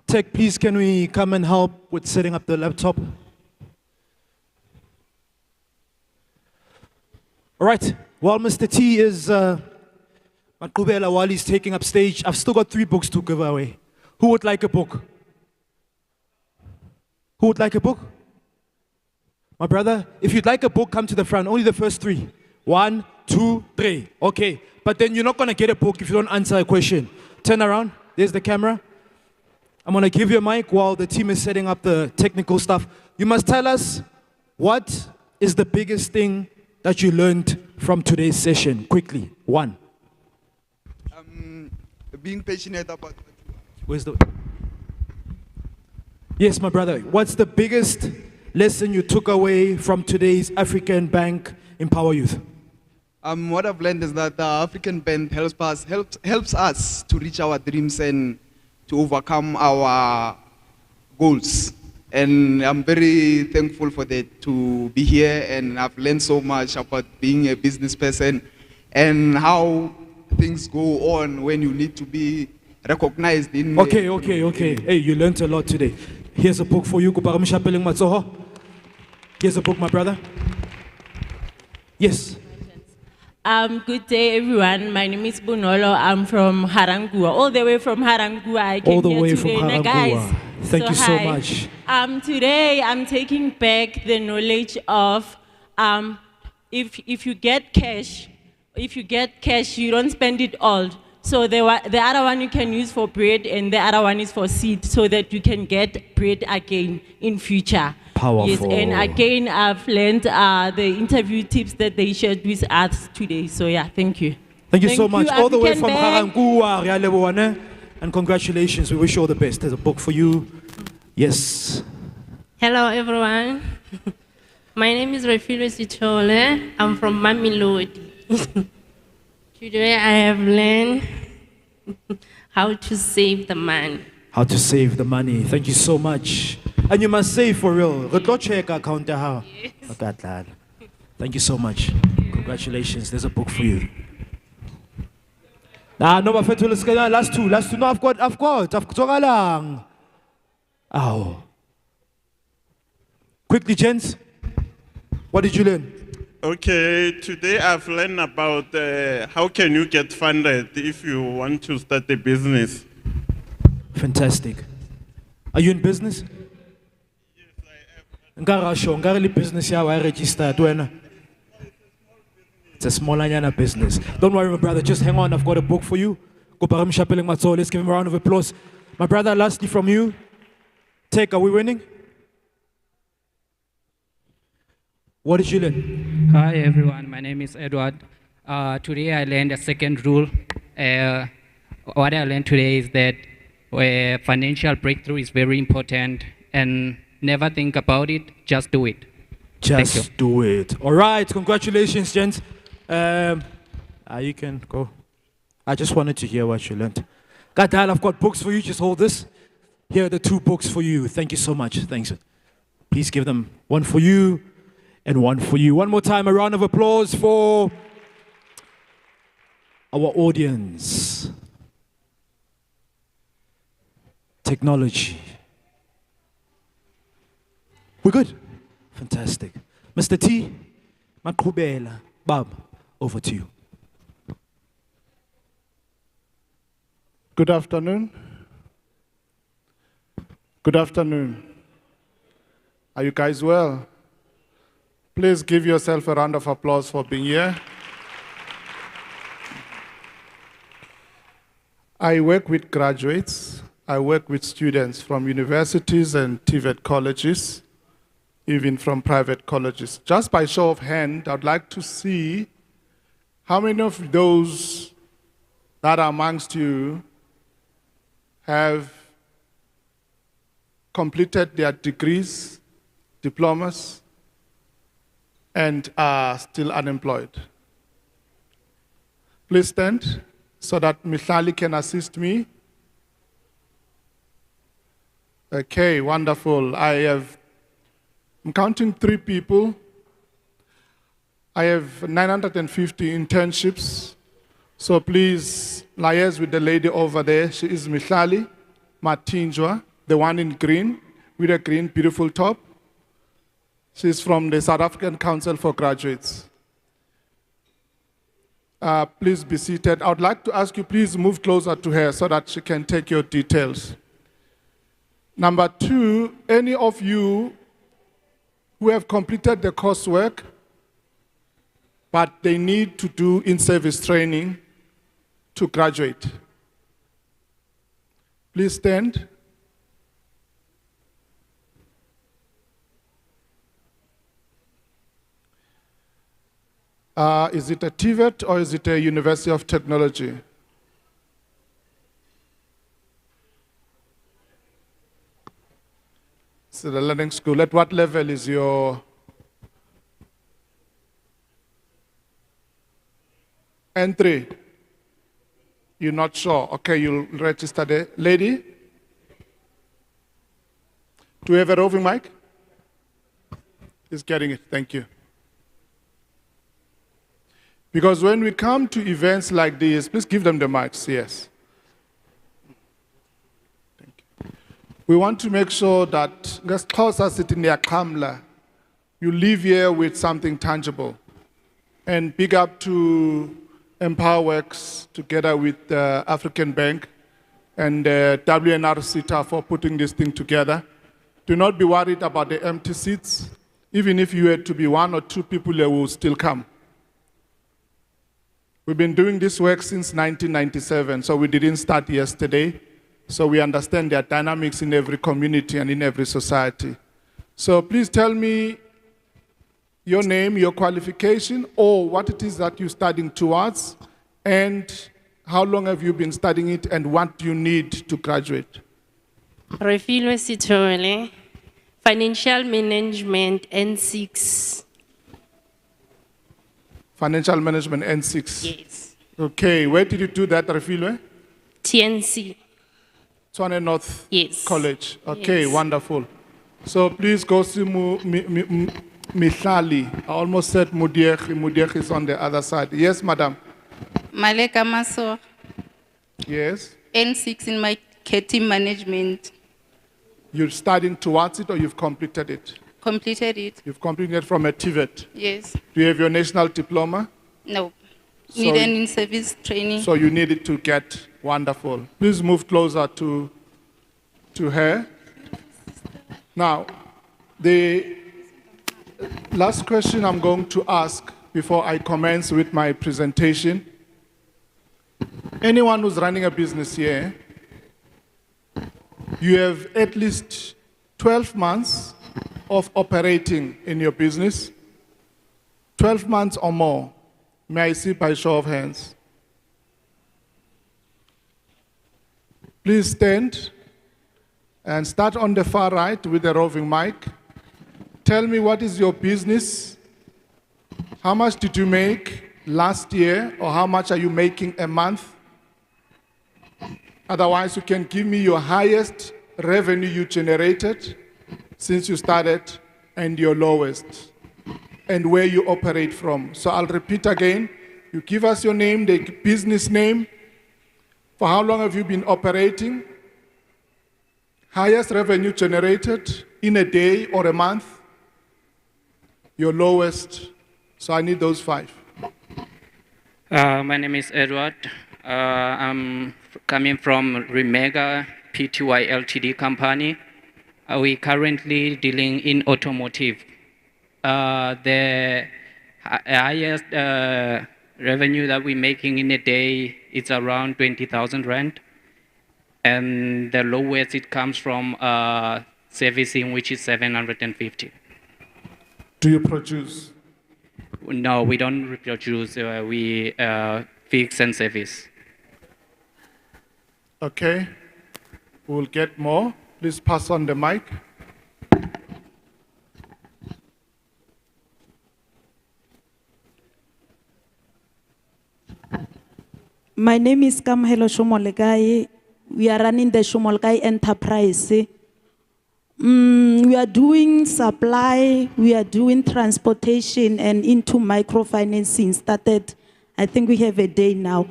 Speaker 1: Tech, please, can we come and help with setting up the laptop? All right, while Mr. T is Maqhubela, while he's taking up stage, I've still got 3 books to give away. Who would like a book? Who would like a book? My brother, if you'd like a book, come to the front. Only the first 3. 1, 2, 3. Okay, but then you're not going to get a book if you don't answer a question. Turn around. There's the camera. I'm going to give you a mic while the team is setting up the technical stuff. You must tell us what is the biggest thing that you learned from today's session. Quickly. 1.
Speaker 16: Being passionate about.
Speaker 1: Where's the... Yes, my brother. What's the biggest lesson you took away from today's African Bank Empower Youth?
Speaker 16: What I've learned is that the African Bank helps us to reach our dreams and to overcome our goals. And I'm very thankful for that, to be here, and I've learned so much about being a business person and how things go on when you need to be recognized in...
Speaker 1: Okay. Hey, you learned a lot today. Here's a book for you. Here's a book, my brother. Yes.
Speaker 19: Good day, everyone. My name is Bunolo. I'm from Harangua, all the way from Harangua. I came
Speaker 1: All the
Speaker 19: here
Speaker 1: way
Speaker 19: today,
Speaker 1: from Harangua.
Speaker 19: guys.
Speaker 1: Thank you so
Speaker 19: hi.
Speaker 1: much.
Speaker 19: Today, I'm taking back the knowledge of if you get cash, you don't spend it all. So the other one you can use for bread, and the other one is for seed, so that you can get bread again in future.
Speaker 1: Powerful.
Speaker 19: Yes, and again, I've learned the interview tips that they shared with us today. So yeah, thank you.
Speaker 1: Thank you so much. All the way
Speaker 19: African
Speaker 1: from
Speaker 19: Bank.
Speaker 1: Harangua, Ria Leboane. And congratulations. We wish you all the best. There's a book for you. Yes.
Speaker 21: Hello, everyone. My name is Refilo Sitole. I'm from Mamelodi. Today I have learned how to save the money.
Speaker 1: How to save the money. Thank you so much. And you must save for real. Check account. Yes. Thank you so much. Congratulations. There's a book for you. Ah, no, bafethu, let's get last two. No, I've got. Zogalang. Ow. Quickly, gents. What did you learn?
Speaker 3: Okay, today I've learned about how can you get funded if you want to start a business.
Speaker 1: Fantastic. Are you in business?
Speaker 3: Yes, I am.
Speaker 1: Business I registered when. It's a small business. Don't worry, my brother. Just hang on. I've got a book for you. Let's give him a round of applause. My brother, lastly from you. Take, are we winning? What did you learn?
Speaker 17: Hi everyone, my name is Edward. Today I learned a second rule. What I learned today is that financial breakthrough is very important and never think about it, just do it.
Speaker 1: Just do it. All right, congratulations, gents. You can go. I just wanted to hear what you learned. Gadal, I've got books for you, just hold this. Here are the two books for you. Thank you so much. Thanks. Please give them one for you and one for you. One more time, a round of applause for our audience. Technology. We're good. Fantastic. Mr. T, Makubela, Bob, over to you.
Speaker 6: Good afternoon. Good afternoon. Are you guys well? Please give yourself a round of applause for being here. I work with graduates. I work with students from universities and TVET colleges, even from private colleges. Just by show of hand, I'd like to see how many of those that are amongst you have completed their degrees, diplomas, and are still unemployed. Please stand so that Mihlali can assist me. Okay, wonderful. I'm counting 3 people. I have 950 internships. So please liaise with the lady over there. She is Mihlali Matinjwa, the one in green, with a green, beautiful top. She's from the South African Council for Graduates. Please be seated. I would like to ask you, please move closer to her so that she can take your details. Number 2, any of you who have completed the coursework, but they need to do in-service training to graduate. Please stand. Is it a TVET or is it a University of Technology? It's a learning school. At what level is your entry? You're not sure. Okay, you'll register there. Lady? Do we have a roving mic? He's getting it. Thank you. Because when we come to events like this, please give them the mics, yes. Thank you. We want to make sure that you leave here with something tangible. And big up to EmpowaWorks together with the African Bank and WNRCTA for putting this thing together. Do not be worried about the empty seats. Even if you had to be 1 or 2 people, they will still come. We've been doing this work since 1997, so we didn't start yesterday. So we understand there are dynamics in every community and in every society. So please tell me your name, your qualification, or what it is that you're studying towards, and how long have you been studying it, and what do you need to graduate?
Speaker 21: Refilwe Sithole, Financial Management N6.
Speaker 6: Financial Management N6?
Speaker 21: Yes.
Speaker 6: Okay, where did you do that, Refilwe?
Speaker 21: TNC.
Speaker 6: Tshwane North
Speaker 21: Yes.
Speaker 6: College. Okay,
Speaker 21: Yes.
Speaker 6: wonderful. So please go see Mihlali. I almost said Mudiekh. Mudiekh is on the other side. Yes, madam.
Speaker 10: Maleka Maso.
Speaker 6: Yes.
Speaker 10: N6 in marketing management.
Speaker 6: You're studying towards it or you've completed it?
Speaker 10: Completed it.
Speaker 6: You've completed it from a TVET?
Speaker 10: Yes.
Speaker 6: Do you have your national diploma?
Speaker 10: No.
Speaker 6: So-
Speaker 10: Need an in-service training.
Speaker 6: So you need it to get wonderful. Please move closer to her. Now, the last question I'm going to ask before I commence with my presentation. Anyone who's running a business here, you have at least 12 months of operating in your business, 12 months or more. May I see by show of hands? Please stand and start on the far right with the roving mic. Tell me, what is your business? How much did you make last year, or how much are you making a month? Otherwise, you can give me your highest revenue you generated since you started and your lowest, and where you operate from. So I'll repeat again. You give us your name, the business name. For how long have you been operating? Highest revenue generated in a day or a month? Your lowest. So I need those 5.
Speaker 17: My name is Edward. I'm coming from Remega Pty Ltd company. We currently dealing in automotive. The highest revenue that we're making in a day is around 20,000 rand. And the lowest it comes from servicing, which is 750.
Speaker 6: Do you produce?
Speaker 17: No, we don't reproduce. We fix and service.
Speaker 6: Okay. We'll get more. Please pass on the mic.
Speaker 12: My name is Kamhelo Shomolekai. We are running the Shomolekai enterprise. We are doing supply, we are doing transportation and into microfinancing. Started, I think we have a day now.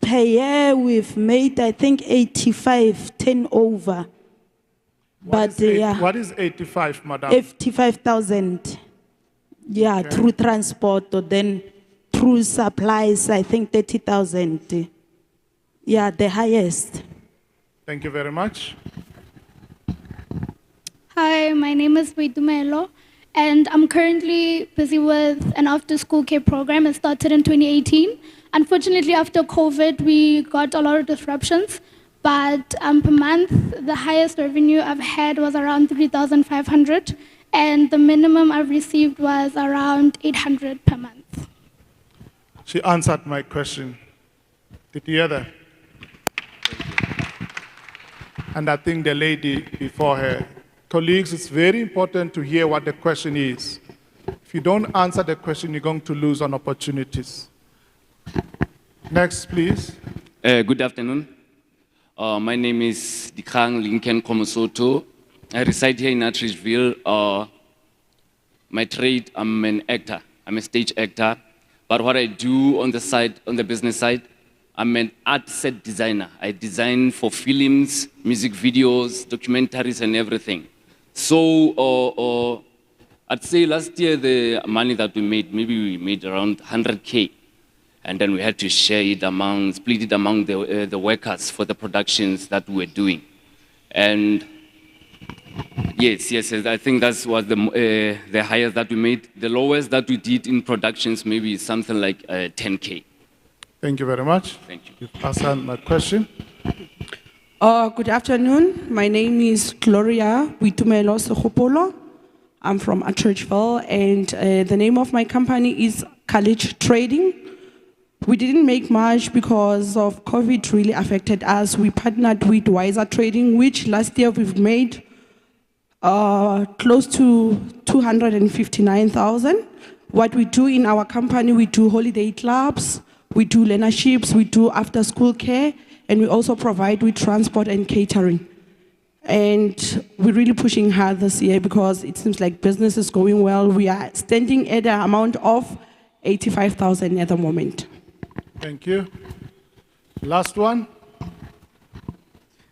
Speaker 12: Per year, we've made, I think, 85 turnover. But yeah,
Speaker 6: What is 85, madam?
Speaker 12: 85,000. Yeah,
Speaker 6: Okay.
Speaker 12: through transport, or then through supplies, I think 30,000. Yeah, the highest.
Speaker 6: Thank you very much.
Speaker 22: Hi, my name is Waitumelo, and I'm currently busy with an after-school care program. It started in 2018. Unfortunately, after COVID, we got a lot of disruptions, but per month, the highest revenue I've had was around 3,500, and the minimum I've received was around 800 per month.
Speaker 6: She answered my question. Did you hear that? And I think the lady before her. Colleagues, it's very important to hear what the question is. If you don't answer the question, you're going to lose on opportunities. Next, please.
Speaker 23: Good afternoon. My name is Dikang Lincoln Komosoto. I reside here in Atteridgeville. My trade, I'm an actor. I'm a stage actor. But what I do on the side, on the business side, I'm an art set designer. I design for films, music videos, documentaries, and everything. So I'd say last year the money that we made, maybe we made around 100K. And then we had to share it among, split it among the workers for the productions that we were doing. And yes, I think that's what the highest that we made. The lowest that we did in productions maybe is something like 10K.
Speaker 6: Thank you very much.
Speaker 23: Thank you.
Speaker 6: You've answered my question.
Speaker 24: Good afternoon. My name is Gloria Witumelo Sehopolo. I'm from Atteridgeville, and the name of my company is College Trading. We didn't make much because of COVID really affected us. We partnered with Wiser Trading, which last year we've made close to 259,000. What we do in our company, we do holiday clubs, we do learnerships, we do after-school care, and we also provide with transport and catering. And we're really pushing hard this year because it seems like business is going well. We are standing at an amount of 85,000 at the moment.
Speaker 6: Thank you. Last one.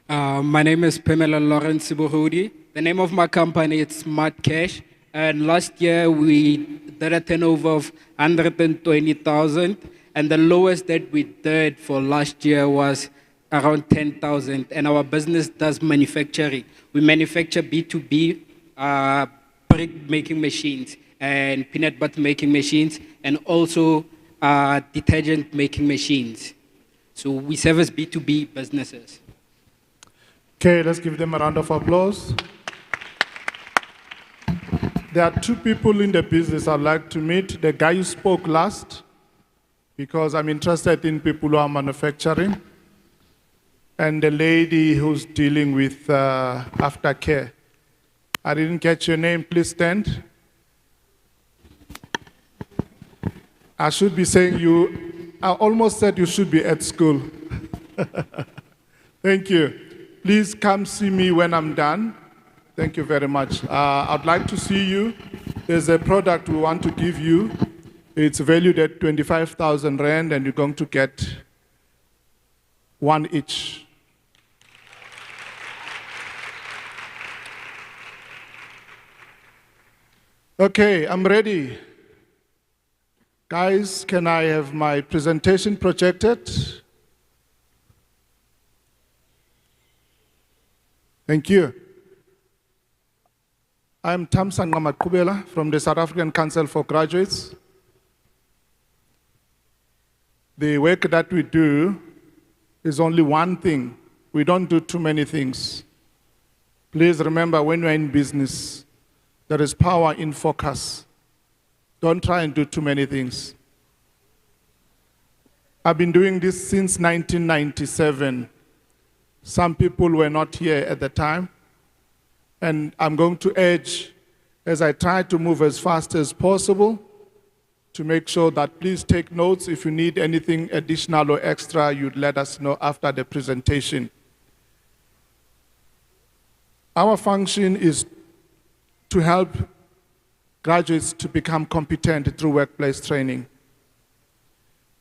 Speaker 11: My name is Pamela Lawrence Sibuhudi. The name of my company is Smart Cash. And last year we did a turnover of 120,000. And the lowest that we did for last year was around 10,000. And our business does manufacturing. We manufacture B2B brick making machines and peanut butter making machines and also detergent making machines. So we service B2B businesses.
Speaker 6: Okay, let's give them a round of applause. There are two people in the business I'd like to meet. The guy who spoke last, because I'm interested in people who are manufacturing, and the lady who's dealing with aftercare. I didn't catch your name, please stand. I should be saying I almost said you should be at school. Thank you. Please come see me when I'm done. Thank you very much. I'd like to see you. There's a product we want to give you. It's valued at 25,000 Rand, and you're going to get one each. Okay, I'm ready. Guys, can I have my presentation projected? Thank you. I'm Tamsan Ngamakubela from the South African Council for Graduates. The work that we do is only one thing. We don't do too many things. Please remember, when you're in business, there is power in focus. Don't try and do too many things. I've been doing this since 1997. Some people were not here at the time. And I'm going to urge, as I try to move as fast as possible, to make sure that please take notes. If you need anything additional or extra, you'd let us know after the presentation. Our function is to help graduates to become competent through workplace training,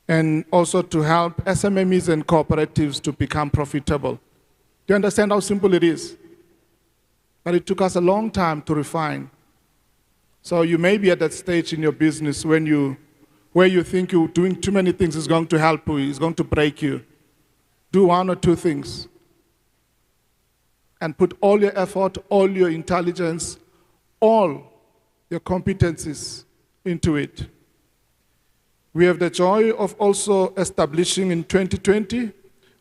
Speaker 6: and also to help SMMEs and cooperatives to become profitable. Do you understand how simple it is? But it took us a long time to refine. So you may be at that stage in your business where you think you're doing too many things is going to help you, is going to break you. Do one or two things. And put all your effort, all your intelligence, all your competencies into it. We have the joy of also establishing in 2020,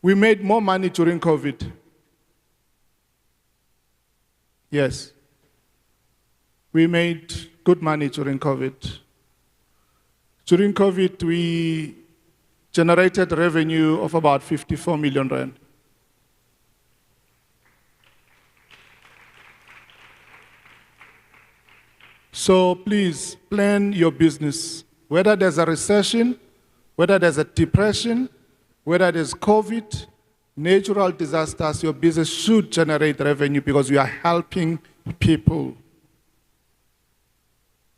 Speaker 6: we made more money during COVID. Yes. We made good money during COVID. During COVID, we generated revenue of about 54 million Rand. So please plan your business. Whether there's a recession, whether there's a depression, whether there's COVID, natural disasters, your business should generate revenue because you are helping people.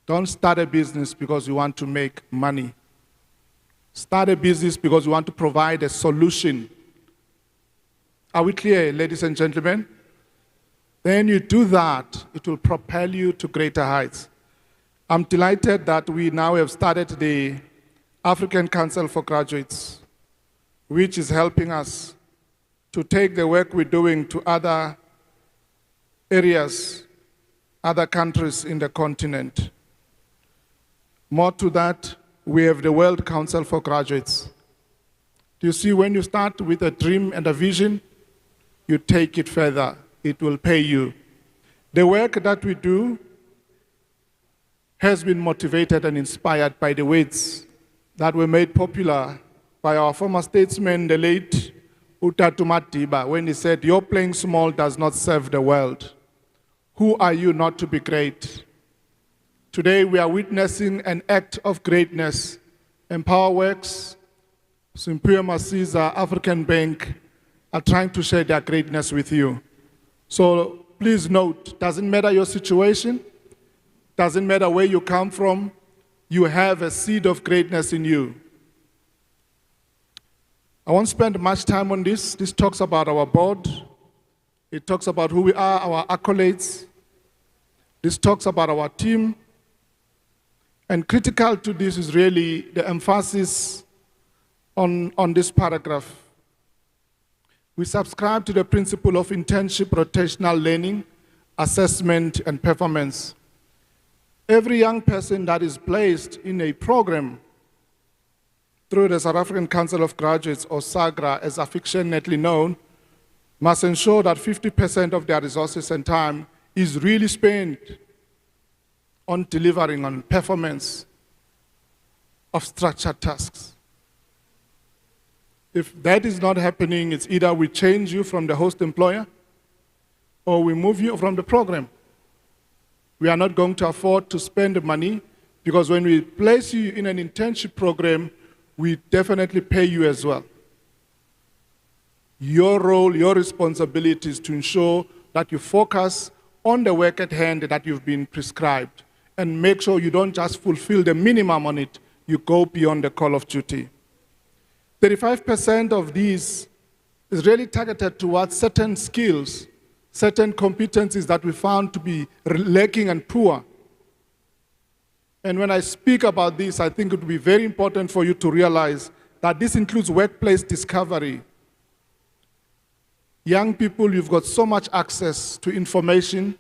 Speaker 6: Don't start a business because you want to make money. Start a business because you want to provide a solution. Are we clear, ladies and gentlemen? Then you do that, it will propel you to greater heights. I'm delighted that we now have started the African Council for Graduates, which is helping us to take the work we're doing to other areas, other countries in the continent. More to that, we have the World Council for Graduates. Do you see, when you start with a dream and a vision, you take it further. It will pay you. The work that we do has been motivated and inspired by the words that were made popular by our former statesman, the late Utatu Madiba, when he said, "Your playing small does not serve the world. Who are you not to be great?" Today we are witnessing an act of greatness. EmpowaWorks, Simphiwe Masiza, African Bank are trying to share their greatness with you. So please note, doesn't matter your situation, doesn't matter where you come from, you have a seed of greatness in you. I won't spend much time on this. This talks about our board. It talks about who we are, our accolades. This talks about our team. And critical to this is really the emphasis on this paragraph. We subscribe to the principle of internship, rotational learning, assessment, and performance. Every young person that is placed in a program through the South African Council of Graduates, or SAGRA, as affectionately known, must ensure that 50% of their resources and time is really spent on delivering on performance of structured tasks. If that is not happening, it's either we change you from the host employer or we move you from the program. We are not going to afford to spend the money, because when we place you in an internship program, we definitely pay you as well. Your role, your responsibility is to ensure that you focus on the work at hand that you've been prescribed, and make sure you don't just fulfill the minimum on it, you go beyond the call of duty. 35% of these is really targeted towards certain skills, certain competencies that we found to be lacking and poor. And when I speak about this, I think it would be very important for you to realize that this includes workplace discovery. Young people, you've got so much access to information,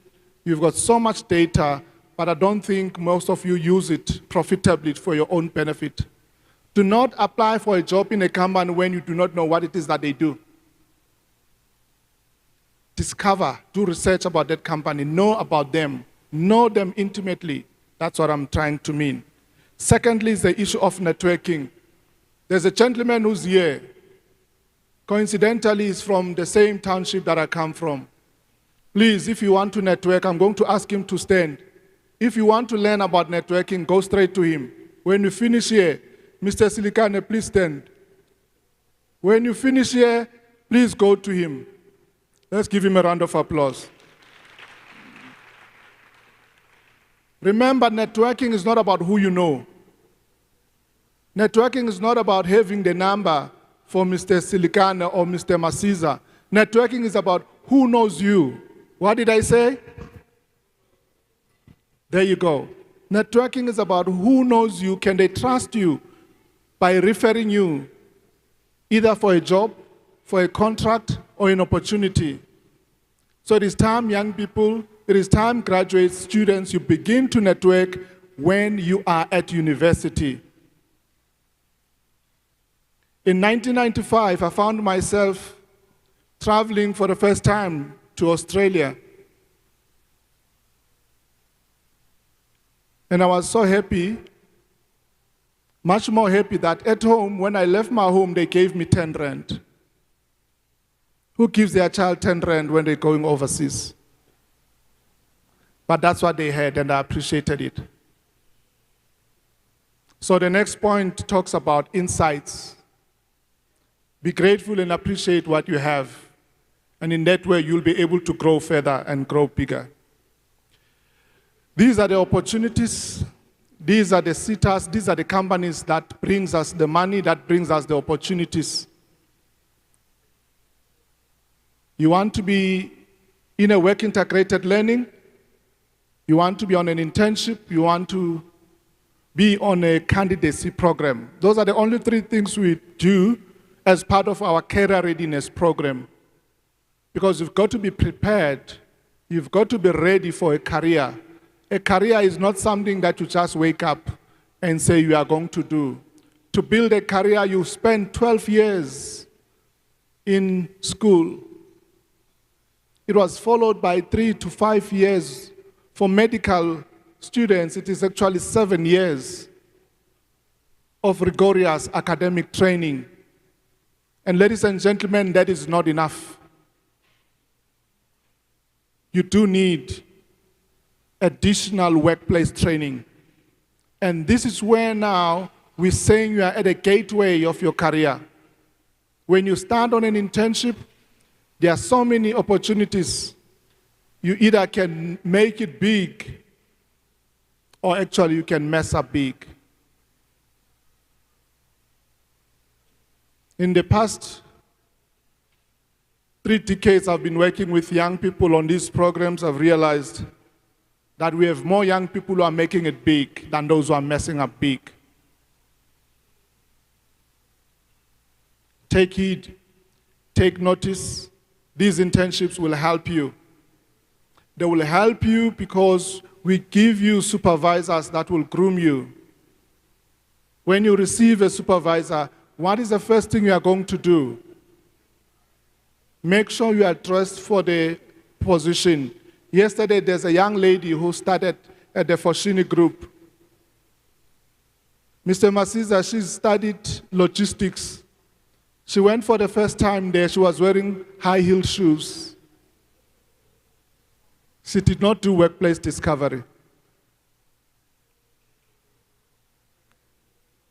Speaker 6: you've got so much data, but I don't think most of you use it profitably for your own benefit. Do not apply for a job in a company when you do not know what it is that they do. Discover, do research about that company, know about them, know them intimately. That's what I'm trying to mean. Secondly is the issue of networking. There's a gentleman who's here. Coincidentally, he's from the same township that I come from. Please, if you want to network, I'm going to ask him to stand. If you want to learn about networking, go straight to him. When you finish here, Mr. Silikane, please stand. When you finish here, please go to him. Let's give him a round of applause. Remember, networking is not about who you know. Networking is not about having the number for Mr. Silikane or Mr. Masiza. Networking is about who knows you. What did I say? There you go. Networking is about who knows you. Can they trust you by referring you either for a job, for a contract, or an opportunity? So it is time, young people, it is time, graduates, students, you begin to network when you are at university. In 1995, I found myself traveling for the first time to Australia. And I was so happy, much more happy, that at home, when I left my home, they gave me 10 rand. Who gives their child 10 rand when they're going overseas? But that's what they had, and I appreciated it. So the next point talks about insights. Be grateful and appreciate what you have. And in that way, you'll be able to grow further and grow bigger. These are the opportunities. These are the sitters. These are the companies that brings us the money, that brings us the opportunities. You want to be in a work integrated learning. You want to be on an internship. You want to be on a candidacy program. Those are the only 3 things we do as part of our career readiness program. Because you've got to be prepared. You've got to be ready for a career. A career is not something that you just wake up and say you are going to do. To build a career, you spend 12 years in school. It was followed by 3 to 5 years. For medical students, it is actually 7 years of rigorous academic training. And ladies and gentlemen, that is not enough. You do need additional workplace training. And this is where now we're saying you are at a gateway of your career. When you start on an internship, there are so many opportunities. You either can make it big, or actually you can mess up big. In the past 3 decades I've been working with young people on these programs, I've realized that we have more young people who are making it big than those who are messing up big. Take heed, take notice. These internships will help you. They will help you because we give you supervisors that will groom you. When you receive a supervisor, what is the first thing you are going to do? Make sure you are dressed for the position. Yesterday, there's a young lady who started at the Foshini group. Mr. Masiza, she studied logistics. She went for the first time there, she was wearing high-heel shoes. She did not do workplace discovery.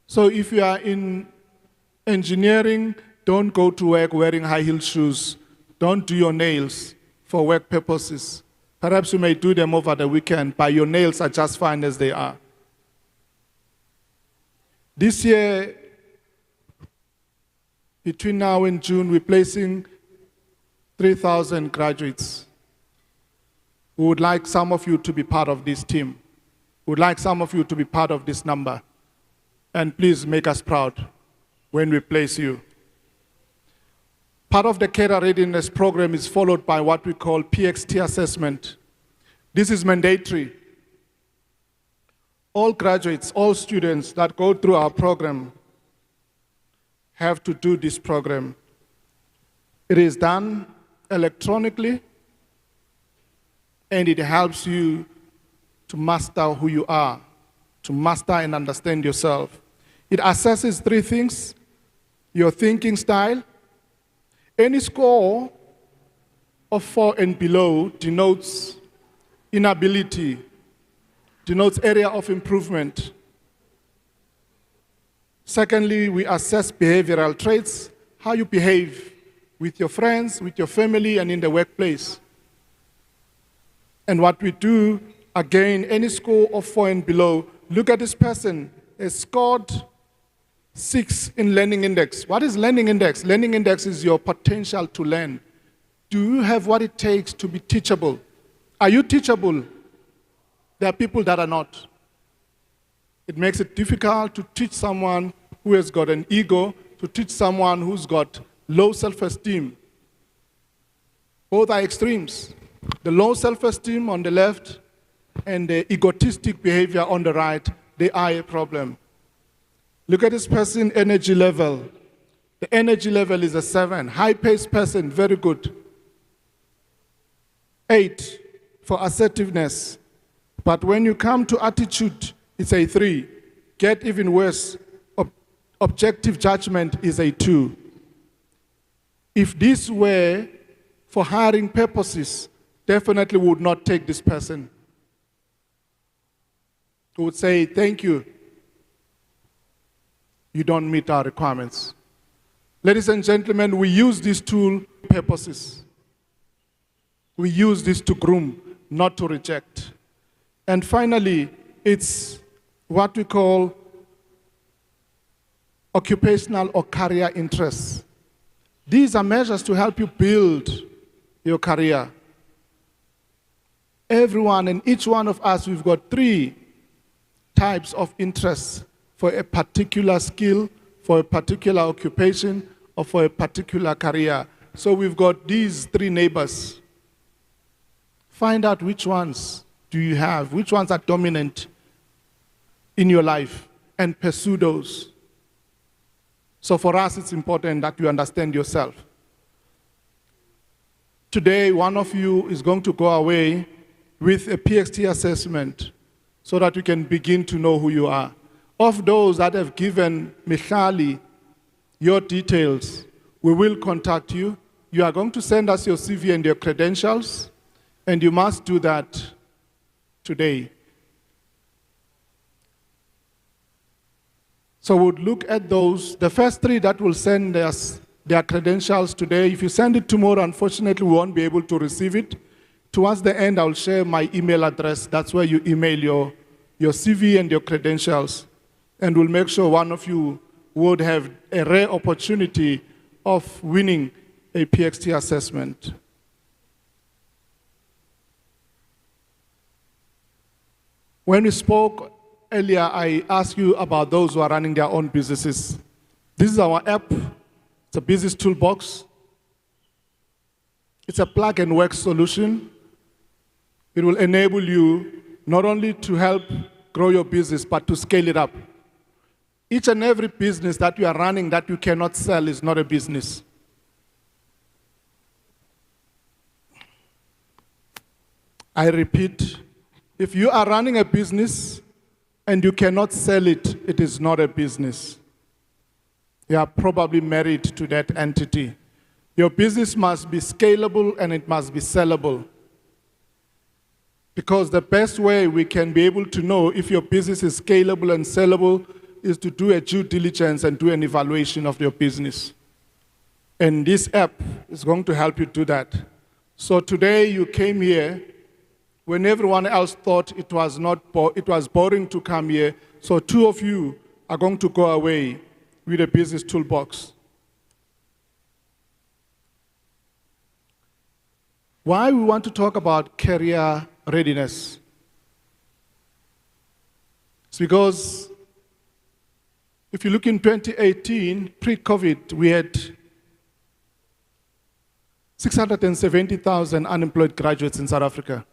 Speaker 6: So if you are in engineering, don't go to work wearing high-heel shoes. Don't do your nails for work purposes. Perhaps you may do them over the weekend, but your nails are just fine as they are. This year, between now and June, we're placing 3,000 graduates. We would like some of you to be part of this team. We would like some of you to be part of this number. And please make us proud when we place you. Part of the career readiness program is followed by what we call PXT assessment. This is mandatory. All graduates, all students that go through our program have to do this program. It is done electronically, and it helps you to master who you are, to master and understand yourself. It assesses 3 things: your thinking style. Any score of 4 and below denotes inability, denotes area of improvement. Secondly, we assess behavioral traits, how you behave with your friends, with your family, and in the workplace. And what we do, again, any score of 4 and below, look at this person, has scored 6 in learning index. What is learning index? Learning index is your potential to learn. Do you have what it takes to be teachable? Are you teachable? There are people that are not. It makes it difficult to teach someone who has got an ego, to teach someone who's got low self-esteem. Both are extremes. The low self-esteem on the left and the egotistic behavior on the right, they are a problem. Look at this person's energy level. The energy level is a 7. High-paced person, very good. 8 for assertiveness. But when you come to attitude, it's a 3. Get even worse. Objective judgment is a 2. If this were for hiring purposes, definitely would not take this person. We would say, thank you. You don't meet our requirements. Ladies and gentlemen, we use this tool for purposes. We use this to groom, not to reject. And finally, it's what we call occupational or career interests. These are measures to help you build your career. Everyone and each one of us, we've got 3 types of interests for a particular skill, for a particular occupation, or for a particular career. So we've got these 3 neighbors. Find out which ones do you have, which ones are dominant in your life, and pursue those. So for us, it's important that you understand yourself. Today, one of you is going to go away with a PXT assessment so that you can begin to know who you are. Of those that have given Michali your details, we will contact you. You are going to send us your CV and your credentials, and you must do that today. So we'll look at those. The first 3 that will send us their credentials today, if you send it tomorrow, unfortunately, we won't be able to receive it. Towards the end, I'll share my email address. That's where you email your CV and your credentials. And we'll make sure one of you would have a rare opportunity of winning a PXT assessment. When we spoke earlier, I asked you about those who are running their own businesses. This is our app. It's a business toolbox. It's a plug and work solution. It will enable you not only to help grow your business, but to scale it up. Each and every business that you are running that you cannot sell is not a business. I repeat, if you are running a business and you cannot sell it, it is not a business. You are probably married to that entity. Your business must be scalable and it must be sellable. Because the best way we can be able to know if your business is scalable and sellable is to do a due diligence and do an evaluation of your business. And this app is going to help you do that. So today you came here when everyone else thought it was boring to come here. So two of you are going to go away with a business toolbox. Why we want to talk about career readiness? It's because if you look in 2018, pre-COVID, we had 670,000 unemployed graduates in South Africa.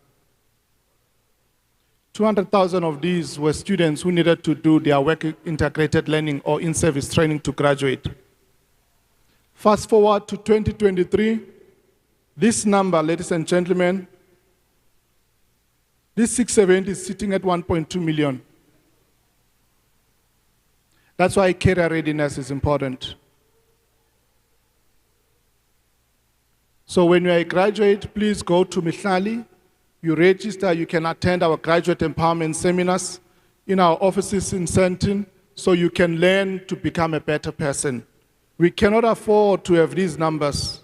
Speaker 6: 200,000 of these were students who needed to do their work integrated learning or in-service training to graduate. Fast forward to 2023, this number, ladies and gentlemen, this 670 is sitting at 1.2 million. That's why career readiness is important. So when you are a graduate, please go to Mihlali. You register, you can attend our graduate empowerment seminars in our offices in Sandton, so you can learn to become a better person. We cannot afford to have these numbers.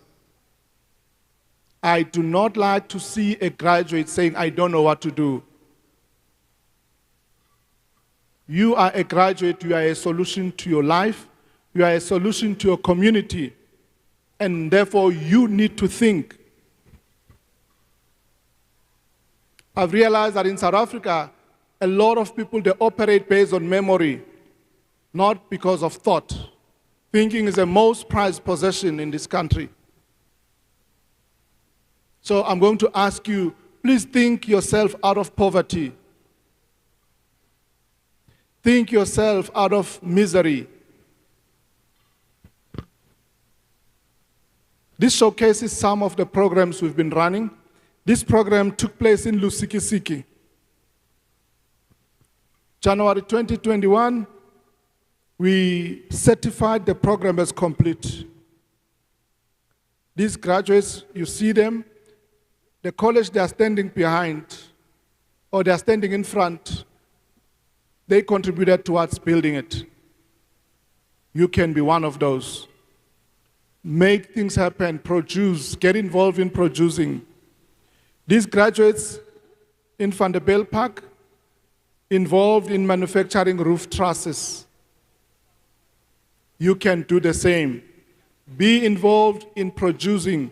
Speaker 6: I do not like to see a graduate saying, I don't know what to do. You are a graduate, you are a solution to your life, you are a solution to your community, and therefore you need to think. I've realized that in South Africa, a lot of people, they operate based on memory, not because of thought. Thinking is the most prized possession in this country. So I'm going to ask you, please think yourself out of poverty. Think yourself out of misery. This showcases some of the programs we've been running. This program took place in Lusikisiki. January 2021, we certified the program as complete. These graduates, you see them, the college they are standing behind, or they are standing in front, they contributed towards building it. You can be one of those. Make things happen, produce, get involved in producing. These graduates in Van der Bijl Park involved in manufacturing roof trusses. You can do the same. Be involved in producing.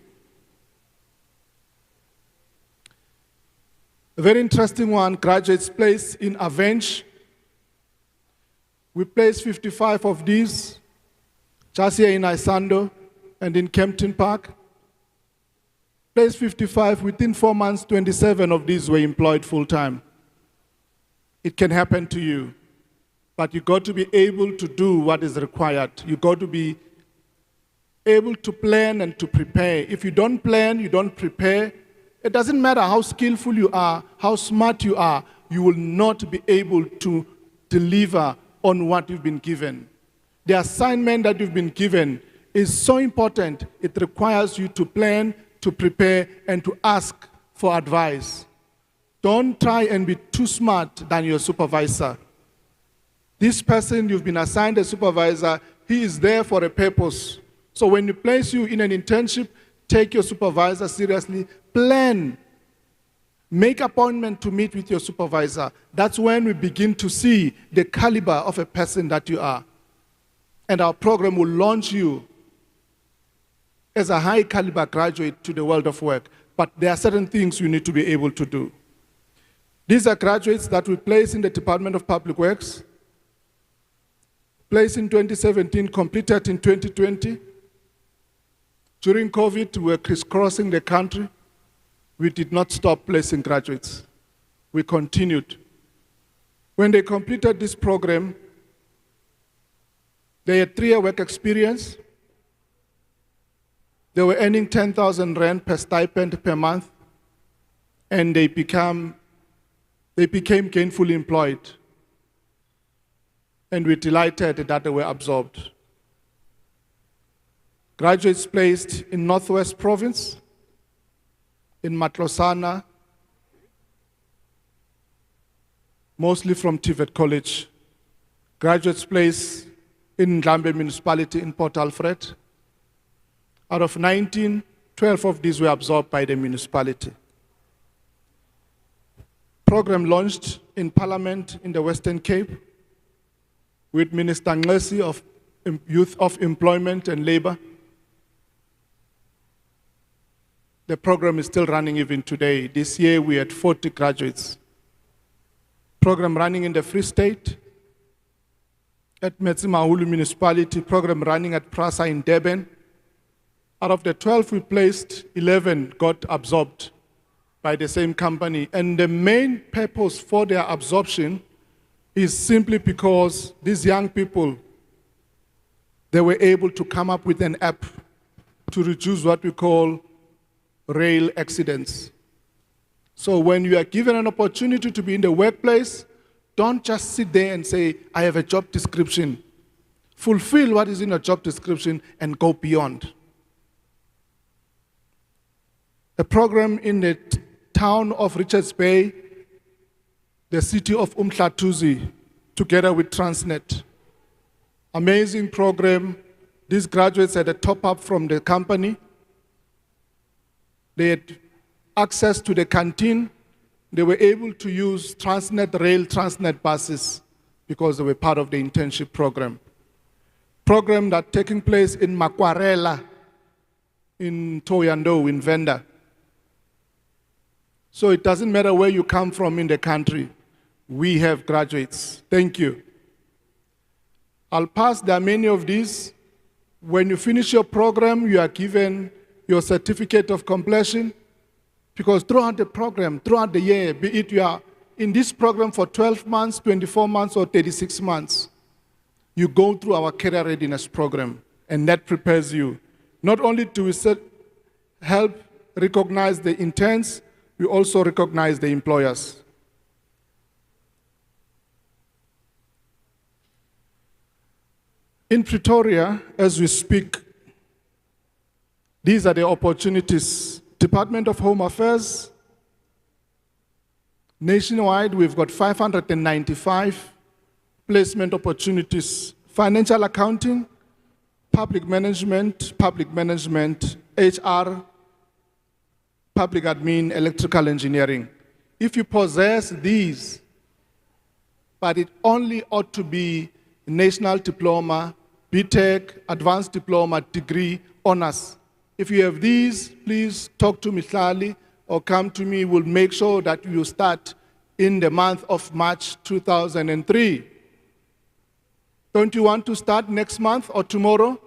Speaker 6: A very interesting one, graduates placed in Avenge. We placed 55 of these, just here in Isando and in Kempton Park. Placed 55, within 4 months, 27 of these were employed full-time. It can happen to you, but you got to be able to do what is required. You got to be able to plan and to prepare. If you don't plan, you don't prepare, it doesn't matter how skillful you are, how smart you are, you will not be able to deliver on what you've been given. The assignment that you've been given is so important, it requires you to plan, to prepare, and to ask for advice. Don't try and be too smart than your supervisor. This person you've been assigned a supervisor, he is there for a purpose. So when we place you in an internship, take your supervisor seriously, plan. Make appointment to meet with your supervisor. That's when we begin to see the caliber of a person that you are. And our program will launch you as a high caliber graduate to the world of work. But there are certain things you need to be able to do. These are graduates that we place in the Department of Public Works, placed in 2017, completed in 2020. During COVID, we were crisscrossing the country. We did not stop placing graduates. We continued. When they completed this program, they had 3-year work experience. They were earning 10,000 rand per stipend per month, and they became gainfully employed. And we're delighted that they were absorbed. Graduates placed in Northwest Province, in Matlosana, mostly from TVET College. Graduates placed in Ndlambe Municipality in Port Alfred. Out of 19, 12 of these were absorbed by the municipality. Program launched in Parliament in the Western Cape with Minister Ngesi of Youth of Employment and Labor. The program is still running even today. This year we had 40 graduates. Program running in the Free State, at Metsimahulu Municipality, program running at Prasa in Durban. Out of the 12 we placed, 11 got absorbed by the same company. And the main purpose for their absorption is simply because these young people, they were able to come up with an app to reduce what we call rail accidents. So when you are given an opportunity to be in the workplace, don't just sit there and say, I have a job description. Fulfill what is in a job description and go beyond. A program in the town of Richards Bay, the city of Umhlatuzi, together with Transnet. Amazing program. These graduates had a top-up from the company. They had access to the canteen. They were able to use Transnet rail, Transnet buses, because they were part of the internship program. Program that taking place in Makwarela, in Toyando, in Venda. So it doesn't matter where you come from in the country. We have graduates. Thank you. I'll pass. There are many of these. When you finish your program, you are given your certificate of completion, because throughout the program, throughout the year, be it you are in this program for 12 months, 24 months, or 36 months, you go through our career readiness program, and that prepares you. Not only do we help recognize the interns, we also recognize the employers. In Pretoria, as we speak, these are the opportunities. Department of Home Affairs, nationwide, we've got 595 placement opportunities. Financial accounting, public management, HR, public admin, electrical engineering. If you possess these, but it only ought to be national diploma, BTech, advanced diploma, degree, honors. If you have these, please talk to Mihlali or come to me. We'll make sure that you start in the month of March 2003. Don't you want to start next month or tomorrow?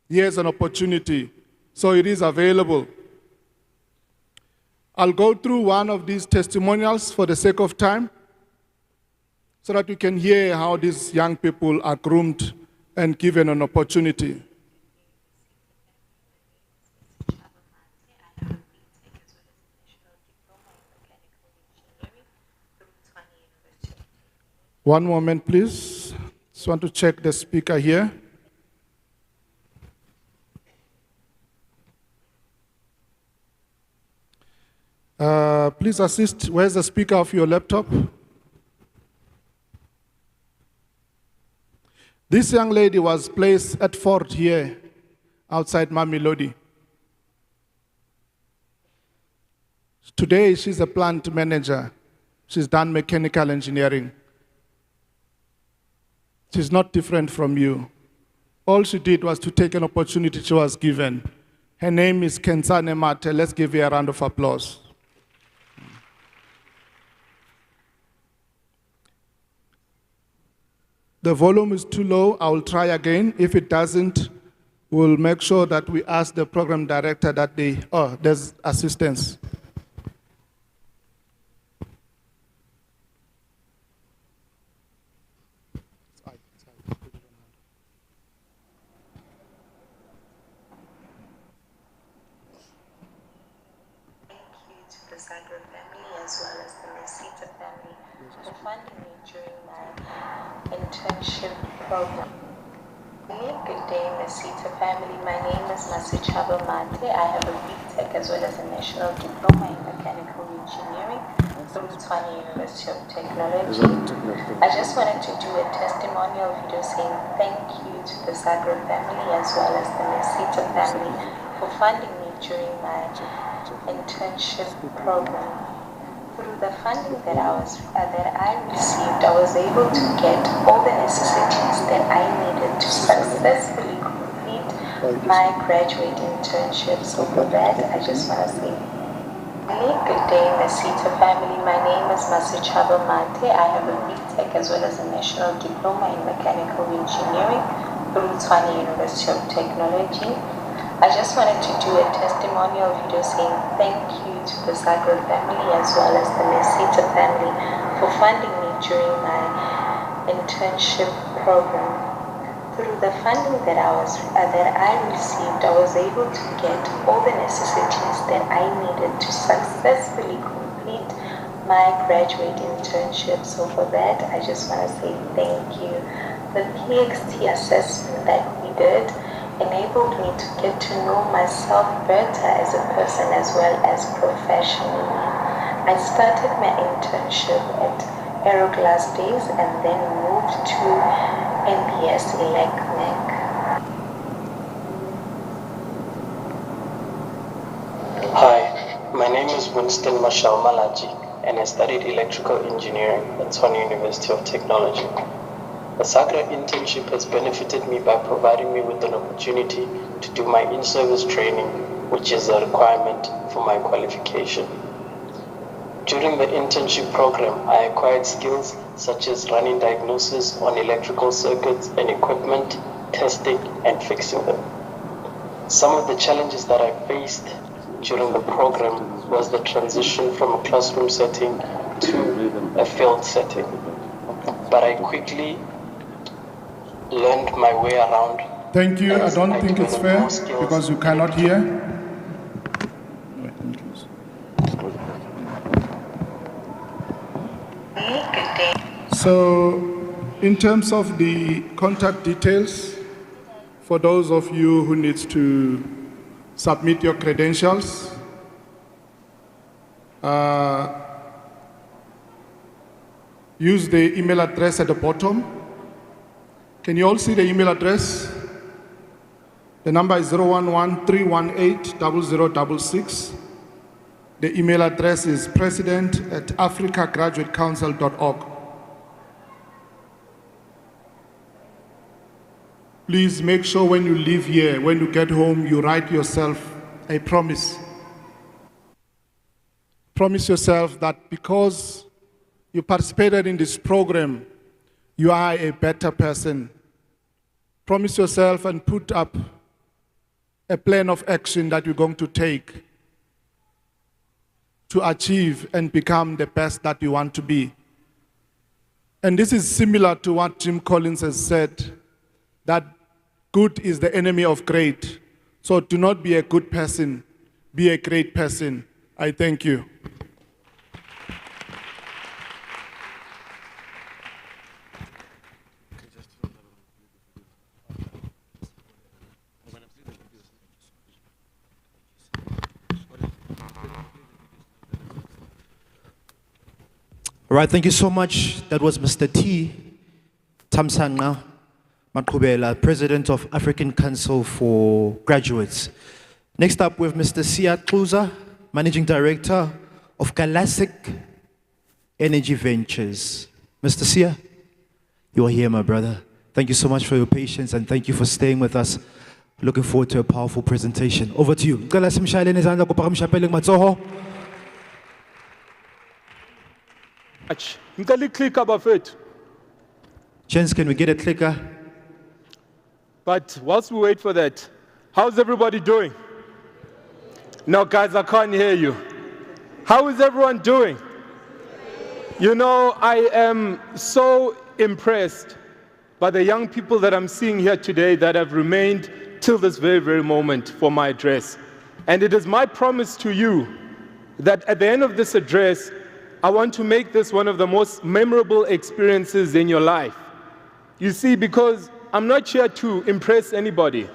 Speaker 6: Here's an opportunity. So it is available. I'll go through one of these testimonials for the sake of time, so that you can hear how these young people are groomed and given an opportunity. One moment, please. Just want to check the speaker here. Please assist. Where's the speaker of your laptop? This young lady was placed at Ford here, outside Mamelodi. Today, she's a plant manager. She's done mechanical engineering. She's not different from you. All she did was to take an opportunity she was given. Her name is Kensane Mate. Let's give her a round of applause. The volume is too low. I will try again. If it doesn't, we'll make sure that we ask the program director that there's assistance.
Speaker 7: As well as the Mesita family for funding me during my internship program. Good day, Mesita family. My name is Masichaba Mate. I have a BTech as well as a national diploma in mechanical engineering through Tshwane University of Technology. I just wanted to do a testimonial video saying thank you to the Zagreb family as well as the Mesita family for funding me during my internship program. Through the funding that I received, I was able to get all the necessities that I needed to successfully complete my graduate internship. So for that, I just want to say, good day, Mesita family. My name is Masichaba Mate. I have a BTech as well as a national diploma in mechanical engineering through Tshwane University of Technology. I just wanted to do a testimonial video saying thank you to the Zagreb family as well as the Mesita family for funding me during my internship program. Through the funding that I received, I was able to get all the necessities that I needed to successfully complete my graduate internship. So for that, I just want to say thank you. The PXT assessment that we did enabled me to get to know myself better as a person as well as professionally. I started my internship at Aeroglass Days and then moved to MBS ElecMech.
Speaker 13: Hi, my name is Winston Marshall Malaji and I studied electrical engineering at Tshwane University of Technology. The Zagreb internship has benefited me by providing me with an opportunity to do my in-service training, which is a requirement for my qualification. During the internship program, I acquired skills such as running diagnosis on electrical circuits and equipment, testing and fixing them. Some of the challenges that I faced during the program was the transition from a classroom setting to a field setting. But I quickly learned my way around.
Speaker 6: Thank you. I don't think it's fair because you cannot hear. So, in terms of the contact details, for those of you who need to submit your credentials, use the email address at the bottom. Can you all see the email address? The number is 011-318-0066. The email address is president@africagraduatecouncil.org. Please make sure when you leave here, when you get home, you write yourself a promise. Promise yourself that because you participated in this program, you are a better person. Promise yourself and put up a plan of action that you're going to take to achieve and become the best that you want to be. And this is similar to what Jim Collins has said, that good is the enemy of great. So do not be a good person, be a great person. I thank you.
Speaker 1: All right, thank you so much. That was Mr. T. Tamsanga Maqhubela, President of African Council for Graduates. Next up, we have Mr. Siya Kluza, Managing Director of Galactic Energy Ventures. Mr. Siya, you are here, my brother. Thank you so much for your patience and thank you for staying with us. Looking forward to a powerful presentation. Over to you. Ngicela simshayeleni izandla kupaka mshapele matsoho.
Speaker 5: Ngicela clicker bafethu.
Speaker 1: Gents, can we get a clicker?
Speaker 5: But whilst we wait for that, how's everybody doing? No, guys, I can't hear you. How is everyone doing? You know, I am so impressed by the young people that I'm seeing here today that have remained till this very, very moment for my address. And it is my promise to you that at the end of this address, I want to make this one of the most memorable experiences in your life. You see, because I'm not here to impress anybody.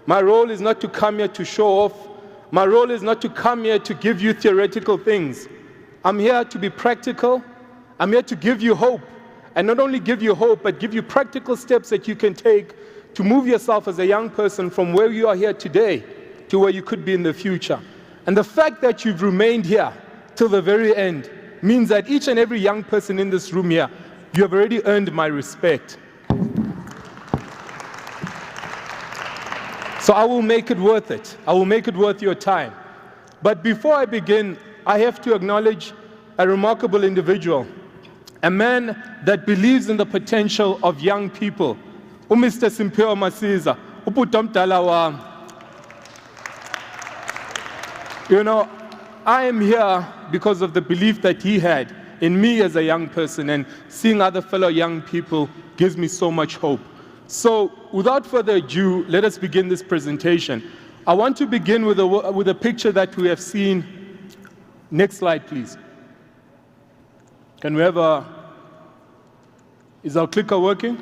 Speaker 5: My role is not to come here to show off. My role is not to come here to give you theoretical things. I'm here to be practical. I'm here to give you hope. And not only give you hope, but give you practical steps that you can take to move yourself as a young person from where you are here today to where you could be in the future. And the fact that you've remained here till the very end means that each and every young person in this room here, you have already earned my respect. So I will make it worth it. I will make it worth your time. But before I begin, I have to acknowledge a remarkable individual, a man that believes in the potential of young people. Mr. Empowa Masiza, uputomdala wami. You know, I am here because of the belief that he had in me as a young person, and seeing other fellow young people gives me so much hope. So, without further ado, let us begin this presentation. I want to begin with a picture that we have seen. Next slide, please. Can we have is our clicker working?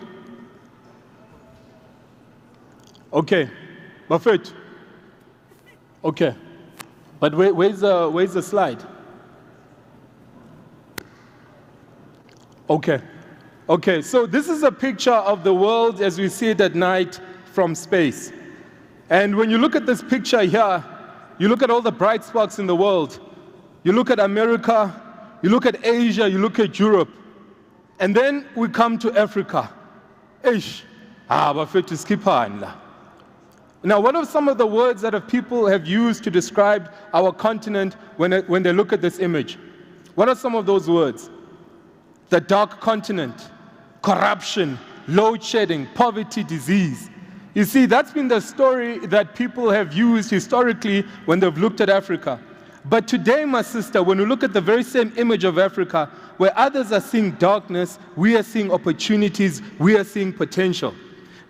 Speaker 5: Okay, Buffett. Okay, but where's the slide? Okay. Okay, so this is a picture of the world as we see it at night from space. And when you look at this picture here, you look at all the bright sparks in the world. You look at America, you look at Asia, you look at Europe. And then we come to Africa. Now, what are some of the words that people have used to describe our continent when they look at this image? What are some of those words? The dark continent, corruption, load shedding, poverty, disease. You see, that's been the story that people have used historically when they've looked at Africa. But today, my sister, when we look at the very same image of Africa, where others are seeing darkness, we are seeing opportunities, we are seeing potential.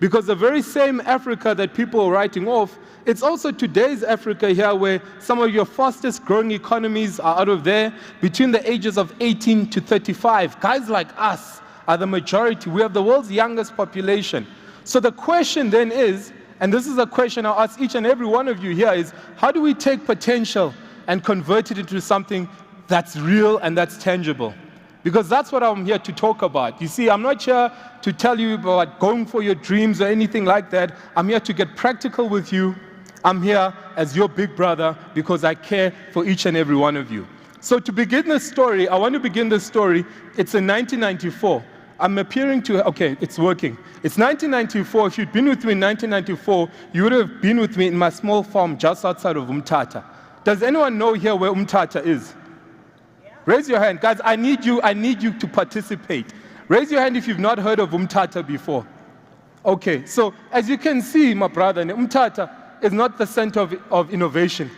Speaker 5: Because the very same Africa that people are writing off, it's also today's Africa here where some of your fastest growing economies are out of there between the ages of 18 to 35. Guys like us are the majority. We have the world's youngest population. So the question then is, and this is a question I'll ask each and every one of you here, is how do we take potential and convert it into something that's real and that's tangible? Because that's what I'm here to talk about. You see, I'm not here to tell you about going for your dreams or anything like that. I'm here to get practical with you. I'm here as your big brother because I care for each and every one of you. So to begin this story, I want to begin this story. It's in 1994. I'm appearing to, okay, it's working. It's 1994. If you'd been with me in 1994, you would have been with me in my small farm just outside of Umtata. Does anyone know here where Umtata is? Raise your hand. Guys, I need you to participate. Raise your hand if you've not heard of Umtata before. Okay, so as you can see, my brother, Umtata is not the center of innovation.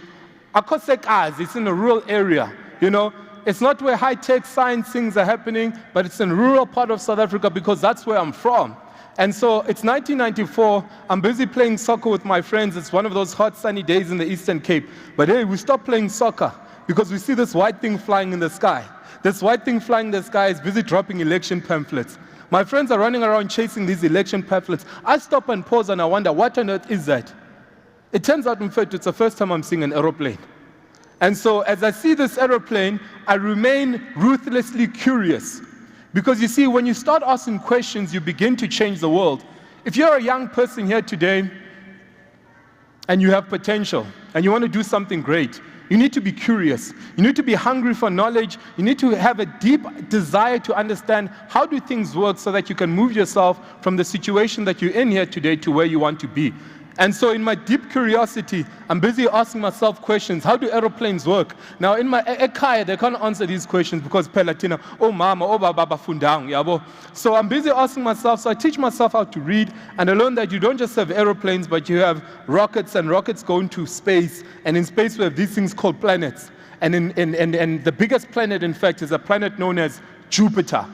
Speaker 5: Akosekazi, it's in a rural area, you know. It's not where high-tech science things are happening, but it's in a rural part of South Africa because that's where I'm from. And so it's 1994, I'm busy playing soccer with my friends. It's one of those hot sunny days in the Eastern Cape. But hey, we stopped playing soccer because we see this white thing flying in the sky. This white thing flying in the sky is busy dropping election pamphlets. My friends are running around chasing these election pamphlets. I stop and pause and I wonder, what on earth is that? It turns out, in fact, it's the first time I'm seeing an aeroplane. And so as I see this aeroplane, I remain ruthlessly curious. Because you see, when you start asking questions, you begin to change the world. If you're a young person here today, and you have potential, and you want to do something great, You need to be curious. You need to be hungry for knowledge. You need to have a deep desire to understand how do things work so that you can move yourself from the situation that you're in here today to where you want to be. And so in my deep curiosity, I'm busy asking myself questions. How do aeroplanes work? Now in my ekhaya, they can't answer these questions because pelatina, oh mama, oh baba fundang, yabo. So I'm busy asking myself, so I teach myself how to read, and I learned that you don't just have aeroplanes, but you have rockets, and rockets go into space, and in space we have these things called planets. And the biggest planet, in fact, is a planet known as Jupiter.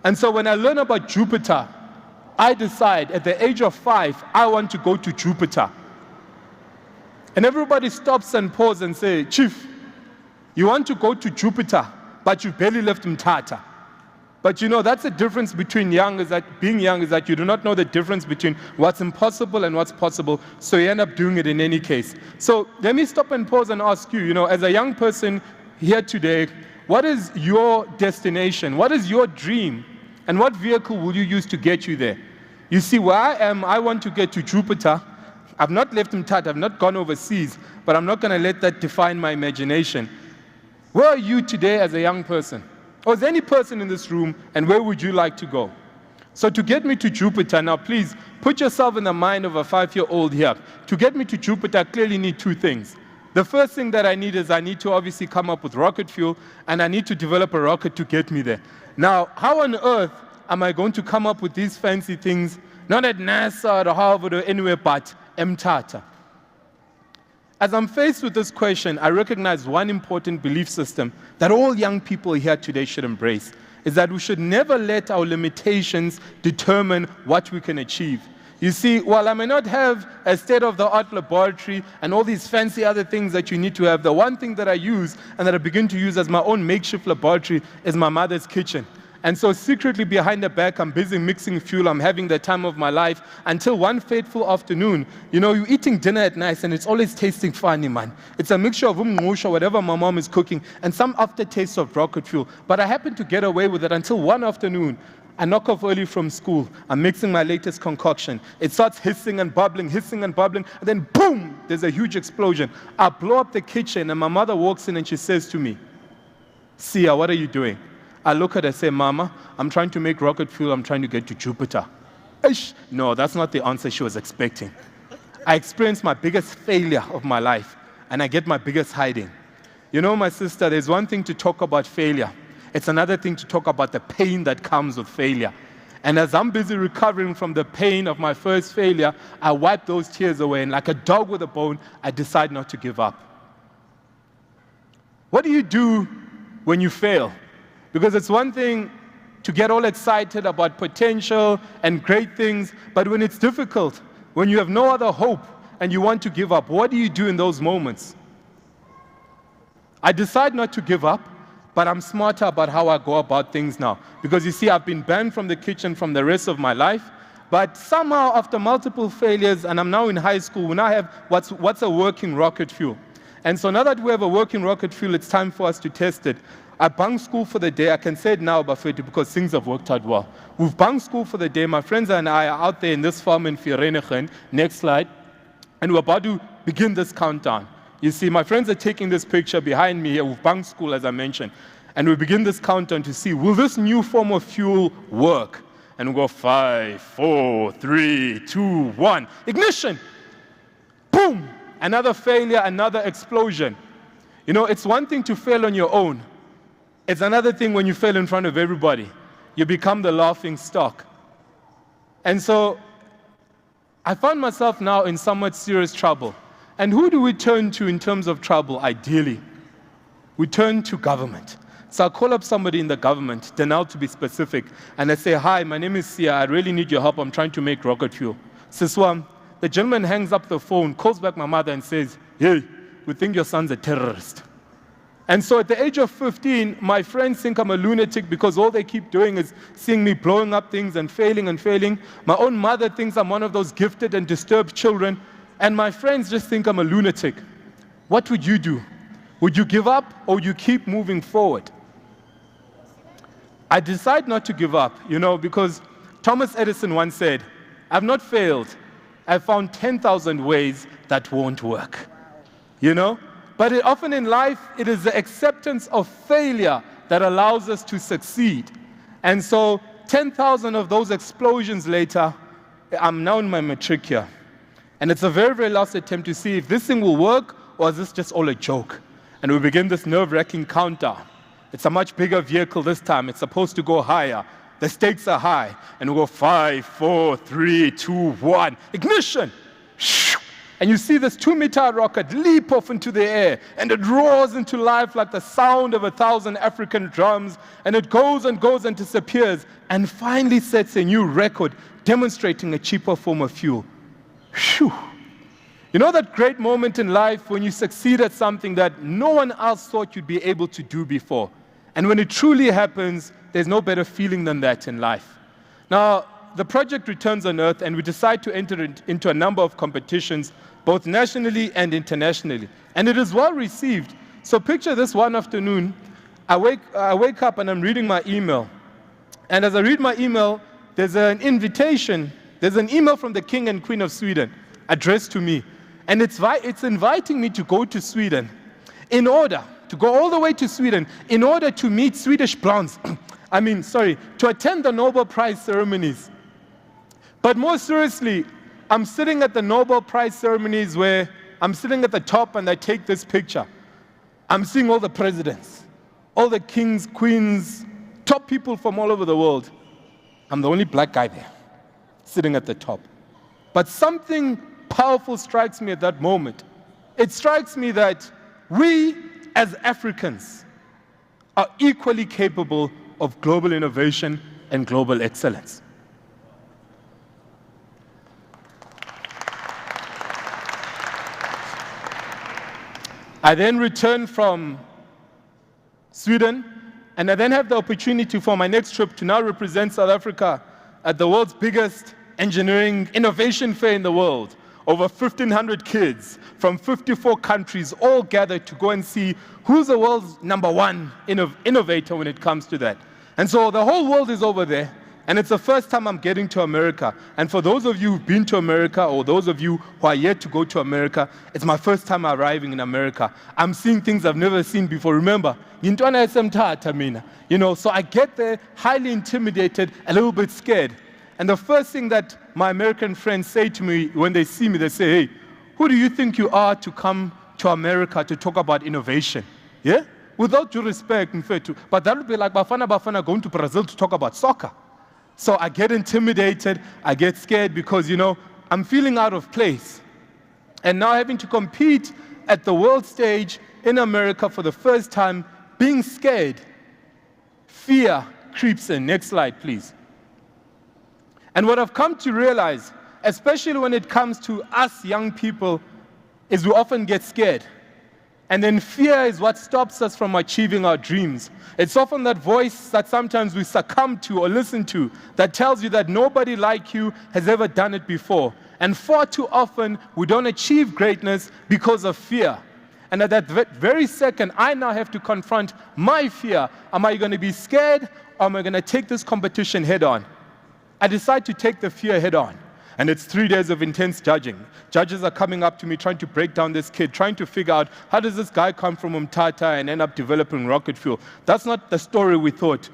Speaker 5: And so when I learn about Jupiter, I decide at the age of 5, I want to go to Jupiter. And everybody stops and pauses and say, Chief, you want to go to Jupiter, but you barely left Mthatha. But you know, that's the difference between being young is that you do not know the difference between what's impossible and what's possible, so you end up doing it in any case. So let me stop and pause and ask you, as a young person here today, what is your destination? What is your dream? And what vehicle will you use to get you there? You see, where I am, I want to get to Jupiter. I've not left Mthatha, I've not gone overseas, but I'm not going to let that define my imagination. Where are you today as a young person? Or is any person in this room, and where would you like to go? So to get me to Jupiter, now please put yourself in the mind of a 5-year-old here. To get me to Jupiter, I clearly need 2 things. The first thing that I need is I need to obviously come up with rocket fuel, and I need to develop a rocket to get me there. Now, how on earth am I going to come up with these fancy things, not at NASA or Harvard or anywhere but Mthatha? As I'm faced with this question, I recognize one important belief system that all young people here today should embrace, is that we should never let our limitations determine what we can achieve. You see, while I may not have a state-of-the-art laboratory and all these fancy other things that you need to have, the one thing that I use and that I begin to use as my own makeshift laboratory is my mother's kitchen. And so secretly behind her back, I'm busy mixing fuel, I'm having the time of my life, until one fateful afternoon, you're eating dinner at night and it's always tasting funny, man. It's a mixture of umngqusha, whatever my mom is cooking, and some aftertaste of rocket fuel. But I happen to get away with it until one afternoon, I knock off early from school, I'm mixing my latest concoction. It starts hissing and bubbling, and then boom, there's a huge explosion. I blow up the kitchen and my mother walks in and she says to me, Sia, what are you doing? I look at her and say, Mama, I'm trying to make rocket fuel, I'm trying to get to Jupiter. Ish. No, that's not the answer she was expecting. I experienced my biggest failure of my life, and I get my biggest hiding. My sister, there's one thing to talk about failure. It's another thing to talk about the pain that comes with failure. And as I'm busy recovering from the pain of my first failure, I wipe those tears away, and like a dog with a bone, I decide not to give up. What do you do when you fail? Because it's one thing to get all excited about potential and great things, but when it's difficult, when you have no other hope and you want to give up, what do you do in those moments? I decide not to give up, but I'm smarter about how I go about things now. Because you see, I've been banned from the kitchen from the rest of my life, but somehow after multiple failures, and I'm now in high school, we now have what's a working rocket fuel. And so now that we have a working rocket fuel, it's time for us to test it. I bunked school for the day. I can say it now, Bafeti, because things have worked out well. We've bunked school for the day. My friends and I are out there in this farm in Vereeniging. Next slide. And we're about to begin this countdown. You see, my friends are taking this picture behind me here. We've bunked school, as I mentioned. And we begin this countdown to see, will this new form of fuel work? And we go 5, 4, 3, 2, 1. Ignition! Boom! Another failure, another explosion. It's one thing to fail on your own. It's another thing when you fail in front of everybody. You become the laughing stock. And so I found myself now in somewhat serious trouble. And who do we turn to in terms of trouble, ideally? We turn to government. So I call up somebody in the government, Denal to be specific, and I say, hi, my name is Sia, I really need your help, I'm trying to make rocket fuel. Siswam, the gentleman hangs up the phone, calls back my mother and says, hey, we think your son's a terrorist. And so at the age of 15, my friends think I'm a lunatic because all they keep doing is seeing me blowing up things and failing. My own mother thinks I'm one of those gifted and disturbed children, and my friends just think I'm a lunatic. What would you do? Would you give up or would you keep moving forward? I decide not to give up, because Thomas Edison once said, I've not failed. I've found 10,000 ways that won't work. But often in life, it is the acceptance of failure that allows us to succeed. And so 10,000 of those explosions later, I'm now in my matric year. And it's a very, very last attempt to see if this thing will work or is this just all a joke. And we begin this nerve-wracking countdown. It's a much bigger vehicle this time. It's supposed to go higher. The stakes are high. And we go 5, 4, 3, 2, 1. Ignition! And you see this 2-meter rocket leap off into the air, and it roars into life like the sound of 1,000 African drums, and it goes and disappears, and finally sets a new record, demonstrating a cheaper form of fuel. Phew. You know that great moment in life when you succeed at something that no one else thought you'd be able to do before? And when it truly happens, there's no better feeling than that in life. Now, the project returns on Earth, and we decide to enter into a number of competitions, both nationally and internationally. And it is well received. So picture this one afternoon, I wake up and I'm reading my email. And as I read my email, there's an invitation. There's an email from the King and Queen of Sweden addressed to me. And it's inviting me to go to Sweden to go all the way to Sweden in order to meet Swedish blondes. To attend the Nobel Prize ceremonies. But more seriously, I'm sitting at the Nobel Prize ceremonies where I'm sitting at the top and I take this picture. I'm seeing all the presidents, all the kings, queens, top people from all over the world. I'm the only black guy there, sitting at the top. But something powerful strikes me at that moment. It strikes me that we, as Africans, are equally capable of global innovation and global excellence. I then return from Sweden, and I then have the opportunity for my next trip to now represent South Africa at the world's biggest engineering innovation fair in the world. Over 1,500 kids from 54 countries all gathered to go and see who's the world's #1 innovator when it comes to that. And so the whole world is over there, and it's the first time I'm getting to America. And for those of you who've been to America, or those of you who are yet to go to America, it's my first time arriving in America. I'm seeing things I've never seen before. Remember, so I get there highly intimidated, a little bit scared. And the first thing that my American friends say to me when they see me, they say, "Hey, who do you think you are to come to America to talk about innovation?" Yeah? Without due respect, but that would be like Bafana going to Brazil to talk about soccer. So I get intimidated, I get scared because, I'm feeling out of place. And now having to compete at the world stage in America for the first time, being scared, fear creeps in. Next slide, please. And what I've come to realize, especially when it comes to us young people, is we often get scared. And then fear is what stops us from achieving our dreams. It's often that voice that sometimes we succumb to or listen to that tells you that nobody like you has ever done it before. And far too often, we don't achieve greatness because of fear. And at that very second, I now have to confront my fear. Am I going to be scared, or am I going to take this competition head on? I decide to take the fear head on. And it's 3 days of intense judging. Judges are coming up to me, trying to break down this kid, trying to figure out how does this guy come from Umtata and end up developing rocket fuel. That's not the story we thought.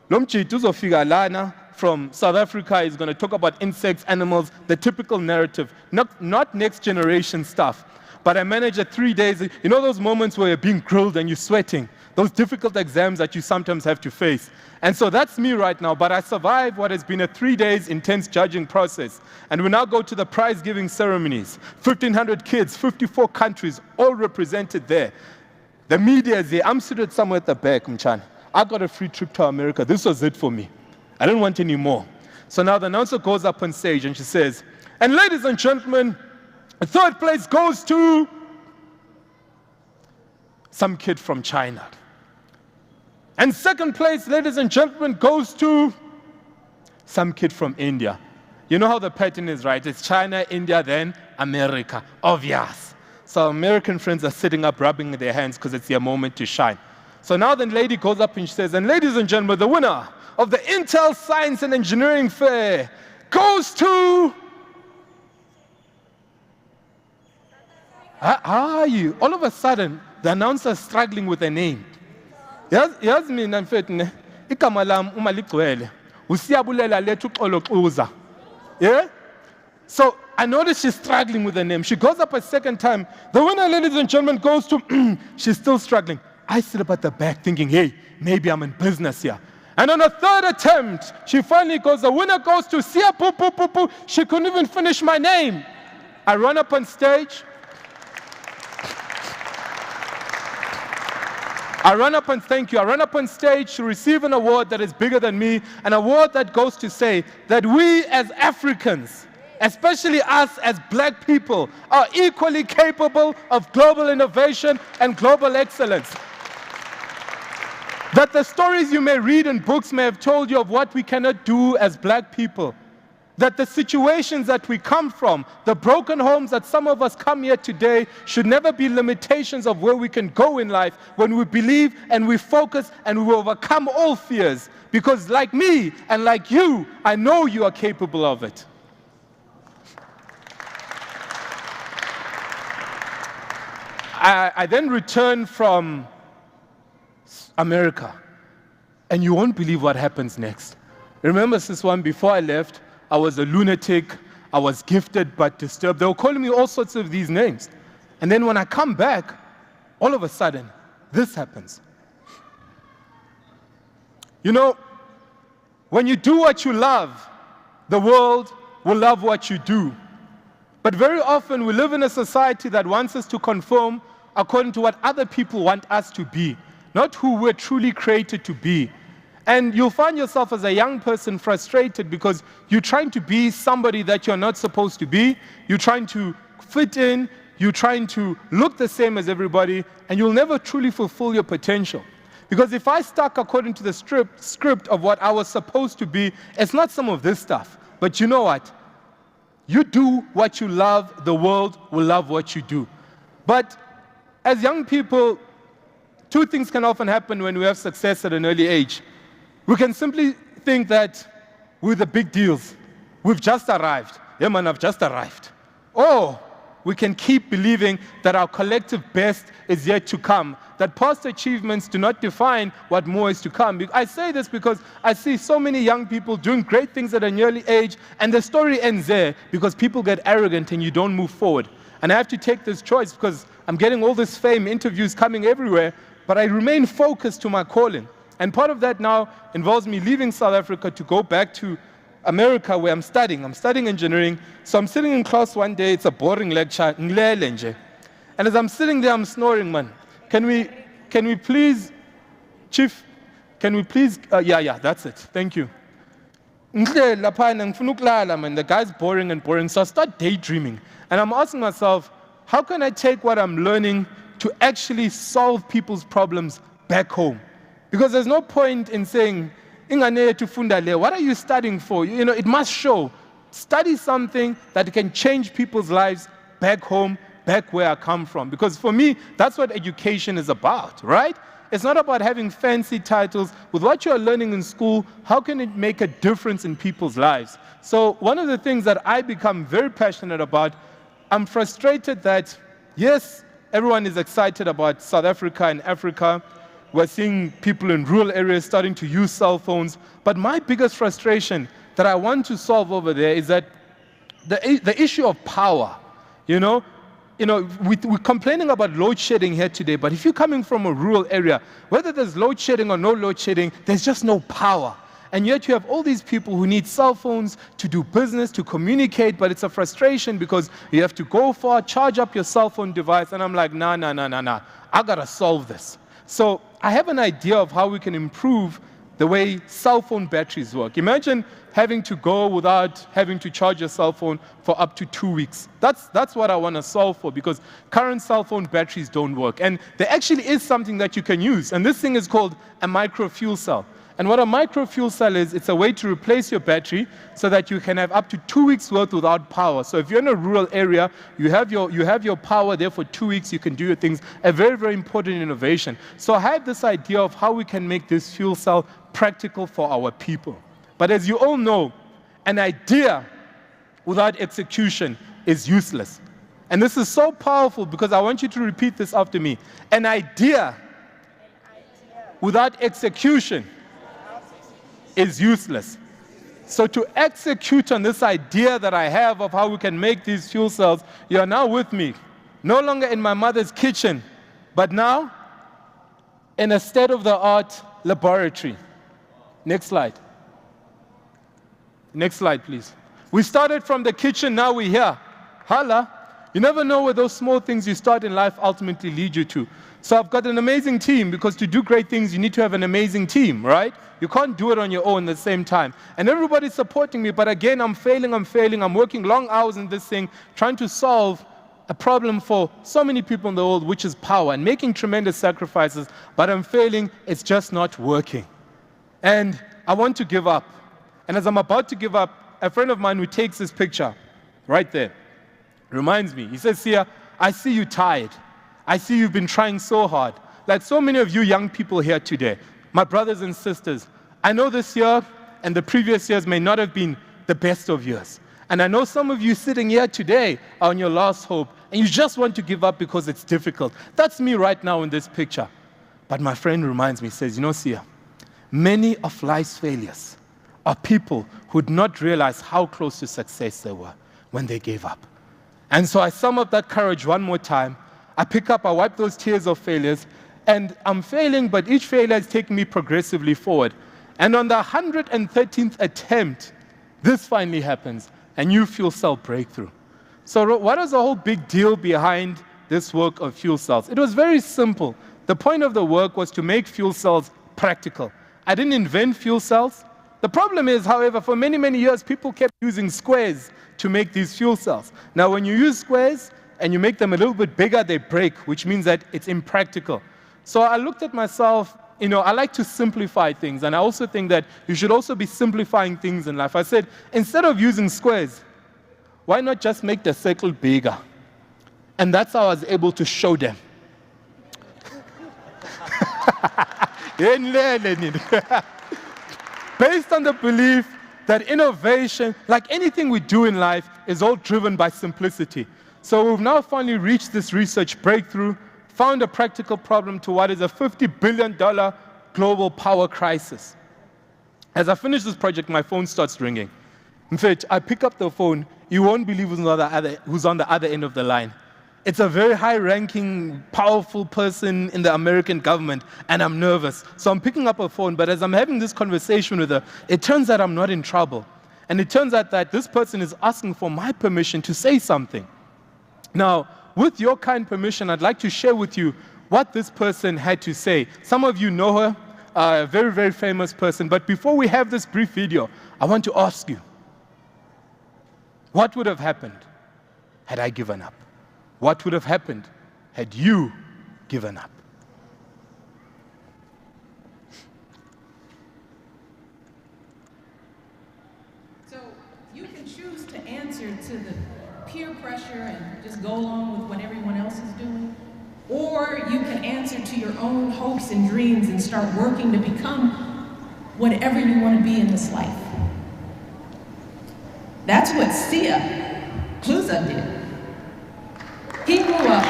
Speaker 5: Lomchitu Figalana from South Africa is going to talk about insects, animals, the typical narrative, not next generation stuff. But I managed at 3 days. You know those moments where you're being grilled and you're sweating? Those difficult exams that you sometimes have to face. And so that's me right now, but I survived what has been a 3 days intense judging process. And we now go to the prize-giving ceremonies. 1,500 kids, 54 countries, all represented there. The media is there. I'm seated somewhere at the back, Mchan. I got a free trip to America. This was it for me. I didn't want any more. So now the announcer goes up on stage and she says, "And ladies and gentlemen, the third place goes to some kid from China. And second place, ladies and gentlemen, goes to some kid from India." You know how the pattern is, right? It's China, India, then America. Obvious. So American friends are sitting up, rubbing their hands because it's their moment to shine. So now the lady goes up and she says, "And ladies and gentlemen, the winner of the Intel Science and Engineering Fair goes to..." How are you? All of a sudden, the announcer is struggling with a name. Yazi mina mfethu ne, igama lami uma ligcwele, usiyabulela lethu uXoloxuza. Yeah? So I noticed she's struggling with the name. She goes up a second time. The winner, ladies and gentlemen, goes to, she's still struggling. I sit up at the back thinking, hey, maybe I'm in business here. And on a third attempt, she finally goes, the winner goes to Sia Poo Poo Poo Poo. She couldn't even finish my name. I run up on stage. I run up on stage to receive an award that is bigger than me, an award that goes to say that we as Africans, especially us as black people, are equally capable of global innovation and global excellence. That the stories you may read in books may have told you of what we cannot do as black people. That the situations that we come from, the broken homes that some of us come here today, should never be limitations of where we can go in life when we believe and we focus and we overcome all fears. Because like me and like you, I know you are capable of it. I then returned from America, and you won't believe what happens next. Remember, sis one, before I left, I was a lunatic, I was gifted but disturbed. They were calling me all sorts of these names. And then when I come back, all of a sudden, this happens. You know, when you do what you love, the world will love what you do. But very often we live in a society that wants us to conform according to what other people want us to be, not who we're truly created to be. And you'll find yourself as a young person frustrated because you're trying to be somebody that you're not supposed to be. You're trying to fit in. You're trying to look the same as everybody. And you'll never truly fulfill your potential. Because if I stuck according to the script of what I was supposed to be, it's not some of this stuff. But you know what? You do what you love, the world will love what you do. But as young people, two things can often happen when we have success at an early age. We can simply think that we're the big deals. We've just arrived. Yeah, man, I've just arrived. Or we can keep believing that our collective best is yet to come, that past achievements do not define what more is to come. I say this because I see so many young people doing great things at an early age, and the story ends there because people get arrogant and you don't move forward. And I have to take this choice because I'm getting all this fame, interviews coming everywhere, but I remain focused to my calling. And part of that now involves me leaving South Africa to go back to America where I'm studying. I'm studying engineering. So I'm sitting in class one day, it's a boring lecture, and as I'm sitting there, I'm snoring, man. Can we please, Chief, can we please, yeah, that's it, thank you. The guy's boring and boring, so I start daydreaming. And I'm asking myself, how can I take what I'm learning to actually solve people's problems back home? Because there's no point in saying, what are you studying for? You know, it must show. Study something that can change people's lives back home, back where I come from. Because for me, that's what education is about, right? It's not about having fancy titles. With what you're learning in school, how can it make a difference in people's lives? So one of the things that I become very passionate about, I'm frustrated that, yes, everyone is excited about South Africa and Africa. We're seeing people in rural areas starting to use cell phones. But my biggest frustration that I want to solve over there is that the issue of power, we're complaining about load shedding here today, but if you're coming from a rural area, whether there's load shedding or no load shedding, there's just no power. And yet you have all these people who need cell phones to do business, to communicate, but it's a frustration because you have to go far, charge up your cell phone device, and I'm like, nah, I gotta solve this. So I have an idea of how we can improve the way cell phone batteries work. Imagine having to go without having to charge your cell phone for up to 2 weeks. That's what I want to solve for, because current cell phone batteries don't work. And there actually is something that you can use, and this thing is called a micro fuel cell. And what a micro fuel cell is, it's a way to replace your battery so that you can have up to 2 weeks worth without power. So if you're in a rural area, you have your power there for 2 weeks, you can do your things. A very, very important innovation. So I have this idea of how we can make this fuel cell practical for our people. But as you all know, an idea without execution is useless. And this is so powerful because I want you to repeat this after me. An idea without execution is useless. So to execute on this idea that I have of how we can make these fuel cells, you are now with me. No longer in my mother's kitchen, but now in a state-of-the-art laboratory. Next slide. Next slide, please. We started from the kitchen, now we're here. Holla. You never know where those small things you start in life ultimately lead you to. So I've got an amazing team, because to do great things, you need to have an amazing team, right? You can't do it on your own at the same time. And everybody's supporting me, but again, I'm failing. I'm working long hours in this thing, trying to solve a problem for so many people in the world, which is power, and making tremendous sacrifices, but I'm failing. It's just not working. And I want to give up. And as I'm about to give up, a friend of mine who takes this picture right there reminds me. He says, Sia, I see you tired. I see you've been trying so hard. Like so many of you young people here today, my brothers and sisters, I know this year and the previous years may not have been the best of years. And I know some of you sitting here today are on your last hope, and you just want to give up because it's difficult. That's me right now in this picture. But my friend reminds me, says, you know, Sia, many of life's failures are people who did not realize how close to success they were when they gave up. And so I sum up that courage one more time. I pick up, I wipe those tears of failures, and I'm failing, but each failure is taking me progressively forward. And on the 113th attempt, this finally happens, a new fuel cell breakthrough. So what was the whole big deal behind this work of fuel cells? It was very simple. The point of the work was to make fuel cells practical. I didn't invent fuel cells. The problem is, however, for many, many years, people kept using squares to make these fuel cells. Now, when you use squares and you make them a little bit bigger, they break, which means that it's impractical. So I looked at myself, you know, I like to simplify things, and I also think that you should also be simplifying things in life. I said, instead of using squares, why not just make the circle bigger? And that's how I was able to show them. Based on the belief that innovation, like anything we do in life, is all driven by simplicity. So we've now finally reached this research breakthrough, found a practical problem to what is a $50 billion global power crisis. As I finish this project, my phone starts ringing. In fact, I pick up the phone, you won't believe who's on the other end of the line. It's a very high-ranking, powerful person in the American government, and I'm nervous. So I'm picking up a phone, but as I'm having this conversation with her, it turns out I'm not in trouble. And it turns out that this person is asking for my permission to say something. Now, with your kind permission, I'd like to share with you what this person had to say. Some of you know her, a very, very famous person. But before we have this brief video, I want to ask you, what would have happened had I given up? What would have happened had you given up?
Speaker 4: So you can choose to answer to the peer pressure and just go along with what everyone else is doing, or you can answer to your own hopes and dreams and start working to become whatever you want to be in this life. That's what Sia Kluza did. He grew up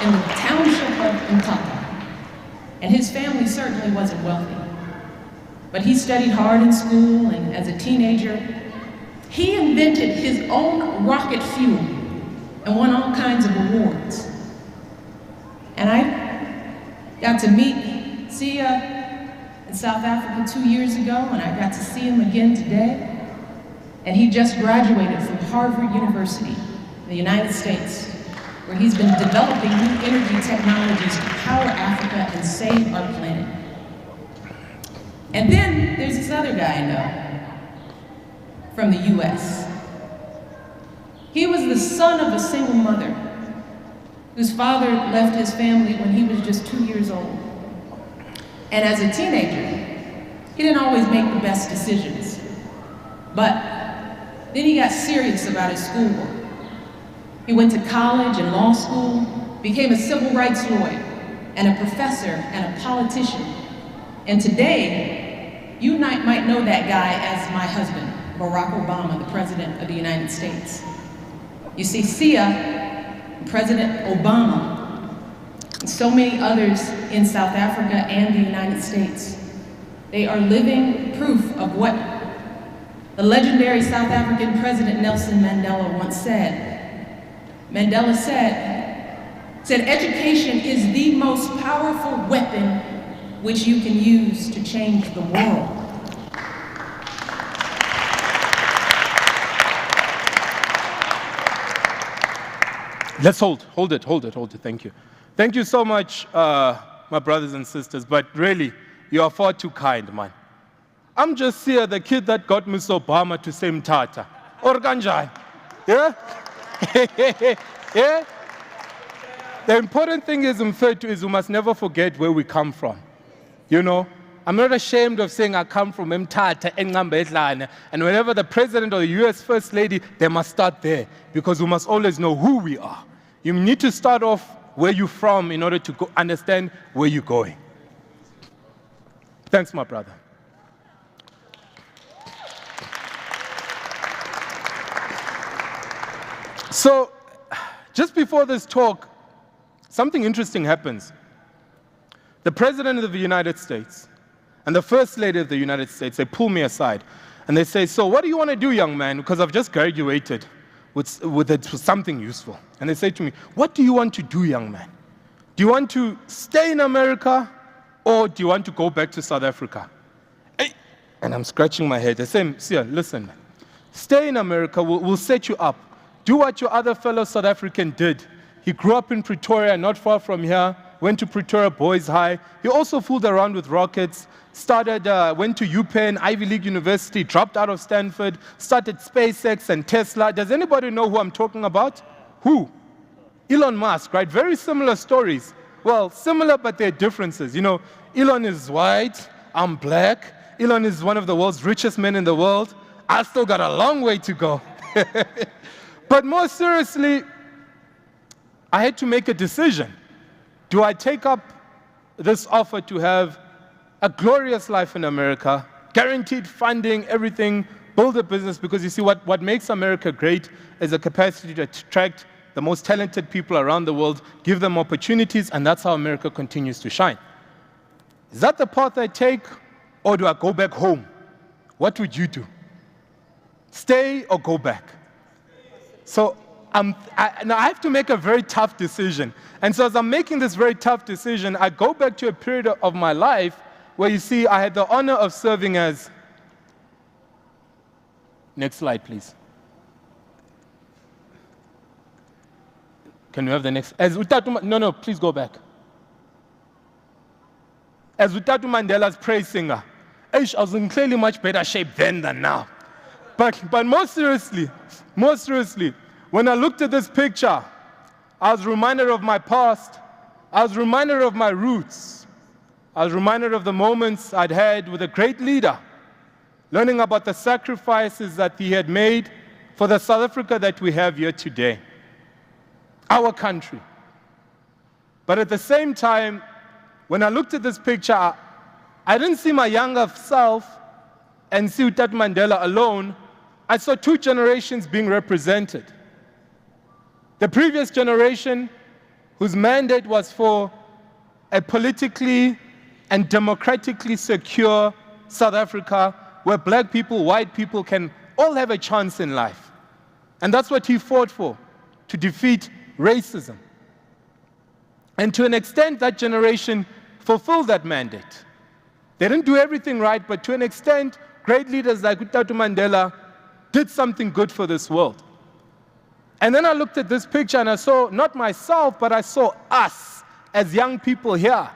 Speaker 4: in the township of Empowa, and his family certainly wasn't wealthy. But he studied hard in school, and as a teenager, he invented his own rocket fuel and won all kinds of awards. And I got to meet Sia in South Africa 2 years ago, and I got to see him again today. And he just graduated from Harvard University in the United States, where he's been developing new energy technologies to power Africa and save our planet. And then there's this other guy I know from the US. He was the son of a single mother whose father left his family when he was just 2 years old. And as a teenager, he didn't always make the best decisions. But then he got serious about his schoolwork. He went to college and law school, became a civil rights lawyer, and a professor and a politician. And today, you might know that guy as my husband, Barack Obama, the President of the United States. You see, Sia President Obama, and so many others in South Africa and the United States. They are living proof of what the legendary South African President Nelson Mandela once said. Mandela said, education is the most powerful weapon which you can use to change the world.
Speaker 5: Let's hold it, thank you. Thank you so much, my brothers and sisters, but really, you are far too kind, man. I'm just here, the kid that got Miss Obama to say Mtata. Or Ganjai. Yeah? Yeah? The important thing is, we must never forget where we come from. You know? I'm not ashamed of saying I come from Mtata and whenever the president or the US First Lady, they must start there because we must always know who we are. You need to start off where you're from in order to understand where you're going. Thanks, my brother. So, just before this talk, something interesting happens. The President of the United States and the First Lady of the United States, they pull me aside and they say, so what do you want to do, young man? Because I've just graduated with something useful. And they say to me, what do you want to do, young man? Do you want to stay in America or do you want to go back to South Africa? And I'm scratching my head. They say, Sia, listen, stay in America, we'll set you up. Do what your other fellow South African did. He grew up in Pretoria, not far from here, went to Pretoria Boys High. He also fooled around with rockets, went to UPenn, Ivy League University, dropped out of Stanford, started SpaceX and Tesla. Does anybody know who I'm talking about? Who? Elon Musk, right? Very similar stories. Well, similar, but there are differences. You know, Elon is white, I'm black. Elon is one of the world's richest men in the world. I still got a long way to go. But more seriously, I had to make a decision. Do I take up this offer to have a glorious life in America, guaranteed funding, everything, build a business? Because you see, what makes America great is the capacity to attract the most talented people around the world, give them opportunities, and that's how America continues to shine. Is that the path I take, or do I go back home? What would you do? Stay or go back? So now I have to make a very tough decision. And so as I'm making this very tough decision, I go back to a period of my life where you see I had the honor of serving as, next slide please. Can we have the next? No, please go back. As Utatu Mandela's praise singer, I was in clearly much better shape then than now. But more seriously, when I looked at this picture, I was reminded of my past. I was reminded of my roots. I was reminded of the moments I'd had with a great leader, learning about the sacrifices that he had made for the South Africa that we have here today, our country. But at the same time, when I looked at this picture, I didn't see my younger self and see Utatu Mandela alone. I saw two generations being represented. The previous generation, whose mandate was for a politically and democratically secure South Africa, where black people, white people can all have a chance in life. And that's what he fought for, to defeat racism. And to an extent, that generation fulfilled that mandate. They didn't do everything right, but to an extent, great leaders like Utatu Mandela did something good for this world. And then I looked at this picture and I saw not myself, but I saw us as young people here.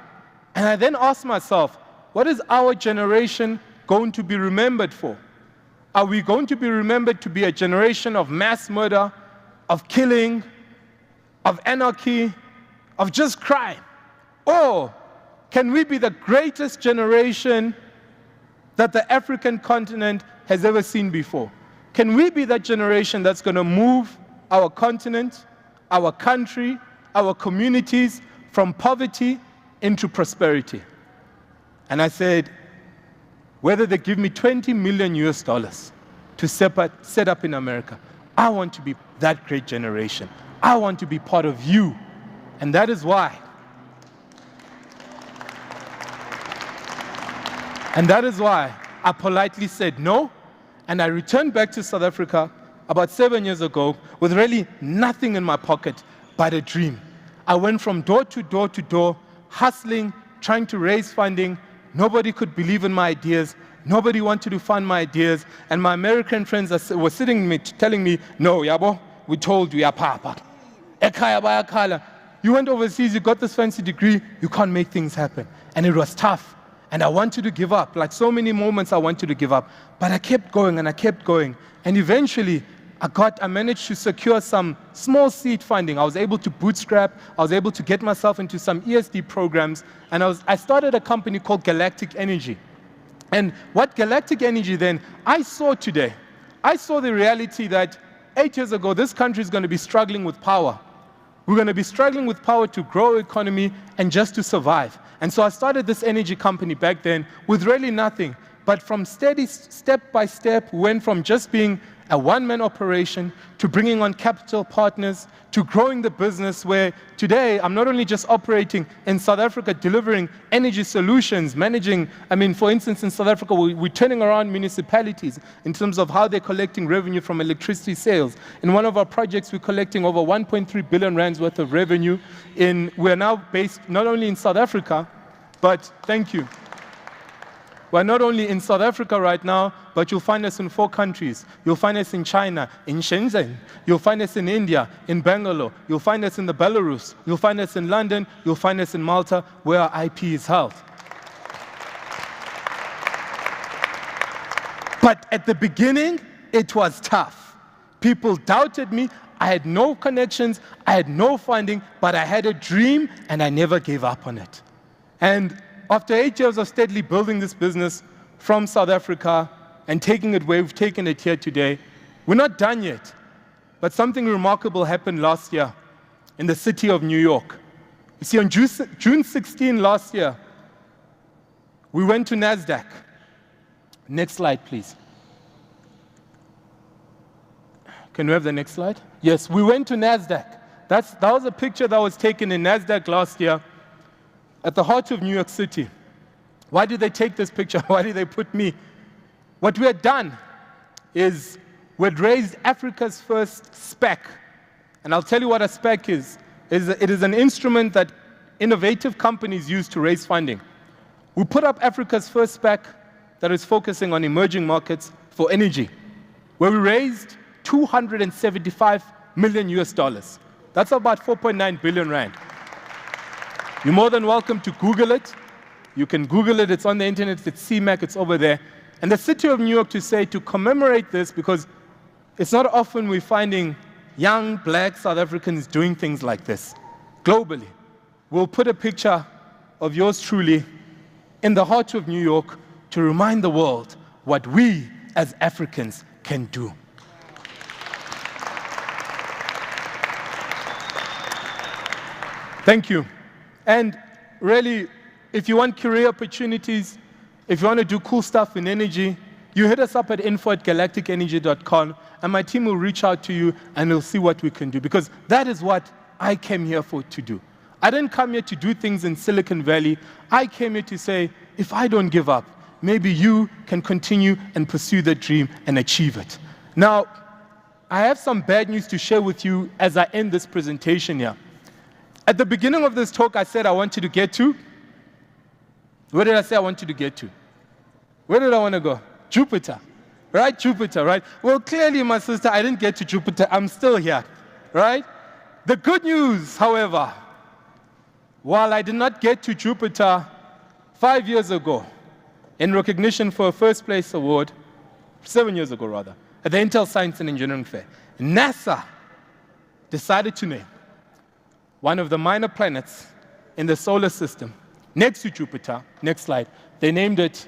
Speaker 5: And I then asked myself, what is our generation going to be remembered for? Are we going to be remembered to be a generation of mass murder, of killing, of anarchy, of just crime? Or can we be the greatest generation that the African continent has ever seen before? Can we be that generation that's going to move our continent, our country, our communities from poverty into prosperity? And I said, whether they give me $20 million to set up in America, I want to be that great generation. I want to be part of you. And that is why. And that is why I politely said no, and I returned back to South Africa about 7 years ago with really nothing in my pocket but a dream. I went from door to door to door, hustling, trying to raise funding. Nobody could believe in my ideas. Nobody wanted to fund my ideas. And my American friends were sitting with me, telling me, no, Yabo, we told you, Papa. You went overseas, you got this fancy degree, you can't make things happen. And it was tough. And I wanted to give up. Like so many moments I wanted to give up. But I kept going and I kept going. And eventually, I managed to secure some small seed funding. I was able to bootstrap. I was able to get myself into some ESD programs. And I started a company called Galactic Energy. And what Galactic Energy then, I saw today, I saw the reality that 8 years ago, this country is going to be struggling with power. We're going to be struggling with power to grow our economy and just to survive. And so I started this energy company back then with really nothing. But from steady, step by step, we went from just being a one-man operation to bringing on capital partners, to growing the business where today I'm not only just operating in South Africa, delivering energy solutions, managing, for instance, in South Africa, we're turning around municipalities in terms of how they're collecting revenue from electricity sales. In one of our projects, we're collecting over 1.3 billion rands worth of revenue. We're now based not only in South Africa, but thank you. We're not only in South Africa right now, but you'll find us in 4 countries. You'll find us in China, in Shenzhen. You'll find us in India, in Bangalore. You'll find us in the Belarus. You'll find us in London. You'll find us in Malta, where our IP is held. But at the beginning, it was tough. People doubted me. I had no connections. I had no funding, but I had a dream, and I never gave up on it. And after 8 years of steadily building this business from South Africa and taking it where we've taken it here today, we're not done yet. But something remarkable happened last year in the city of New York. You see, on June 16 last year, we went to NASDAQ. Next slide, please. Can we have the next slide? Yes, we went to NASDAQ. That was a picture that was taken in NASDAQ last year, at the heart of New York City. Why did they take this picture? Why did they put me? What we had done is we'd raised Africa's first SPAC. And I'll tell you what a SPAC is. It is an instrument that innovative companies use to raise funding. We put up Africa's first SPAC that is focusing on emerging markets for energy, where we raised 275 million US dollars. That's about 4.9 billion rand. You're more than welcome to Google it. You can Google it. It's on the internet. It's CMAC. It's over there. And the city of New York to commemorate this, because it's not often we're finding young black South Africans doing things like this globally. We'll put a picture of yours truly in the heart of New York to remind the world what we as Africans can do. Thank you. And really, if you want career opportunities, if you want to do cool stuff in energy, you hit us up at info@galacticenergy.com, and my team will reach out to you and we'll see what we can do, because that is what I came here to do. I didn't come here to do things in Silicon Valley. I came here to say, if I don't give up, maybe you can continue and pursue the dream and achieve it. Now, I have some bad news to share with you as I end this presentation here. At the beginning of this talk, I said I want you to get to. Where did I say I want you to get to? Where did I want to go? Jupiter. Right? Jupiter, right? Well, clearly, my sister, I didn't get to Jupiter. I'm still here. Right? The good news, however, while I did not get to Jupiter 5 years ago in recognition for a first place award, 7 years ago rather, at the Intel Science and Engineering Fair, NASA decided to name one of the minor planets in the solar system next to Jupiter. Next slide. They named it,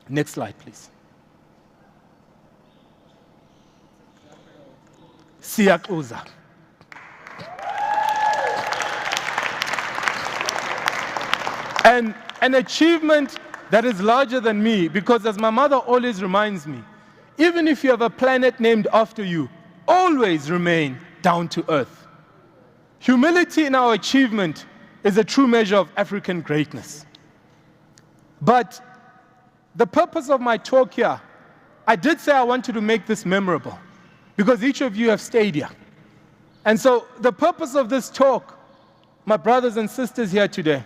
Speaker 5: next slide, please. Siyakuza. And an achievement that is larger than me, because as my mother always reminds me, even if you have a planet named after you, always remain down to earth. Humility in our achievement is a true measure of African greatness. But the purpose of my talk here, I did say I wanted to make this memorable because each of you have stayed here. And so the purpose of this talk, my brothers and sisters here today,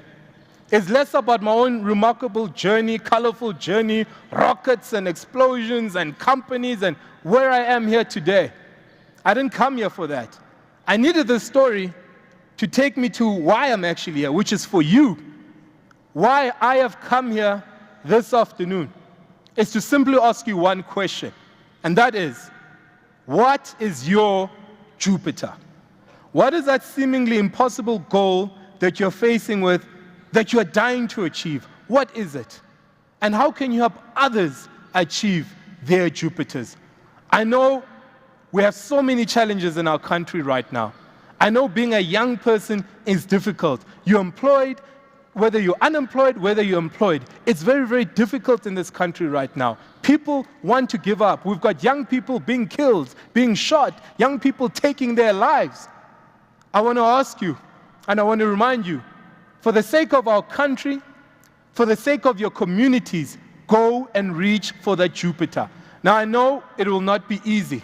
Speaker 5: is less about my own remarkable journey, colorful journey, rockets and explosions and companies and where I am here today. I didn't come here for that. I needed this story to take me to why I'm actually here, which is for you. Why I have come here this afternoon is to simply ask you one question, and that is, what is your Jupiter? What is that seemingly impossible goal that you're facing with, that you're dying to achieve? What is it? And how can you help others achieve their Jupiters? I know we have so many challenges in our country right now. I know being a young person is difficult. You're employed, whether you're unemployed, whether you're employed. It's very, very difficult in this country right now. People want to give up. We've got young people being killed, being shot, young people taking their lives. I want to ask you, and I want to remind you, for the sake of our country, for the sake of your communities, go and reach for that Jupiter. Now, I know it will not be easy.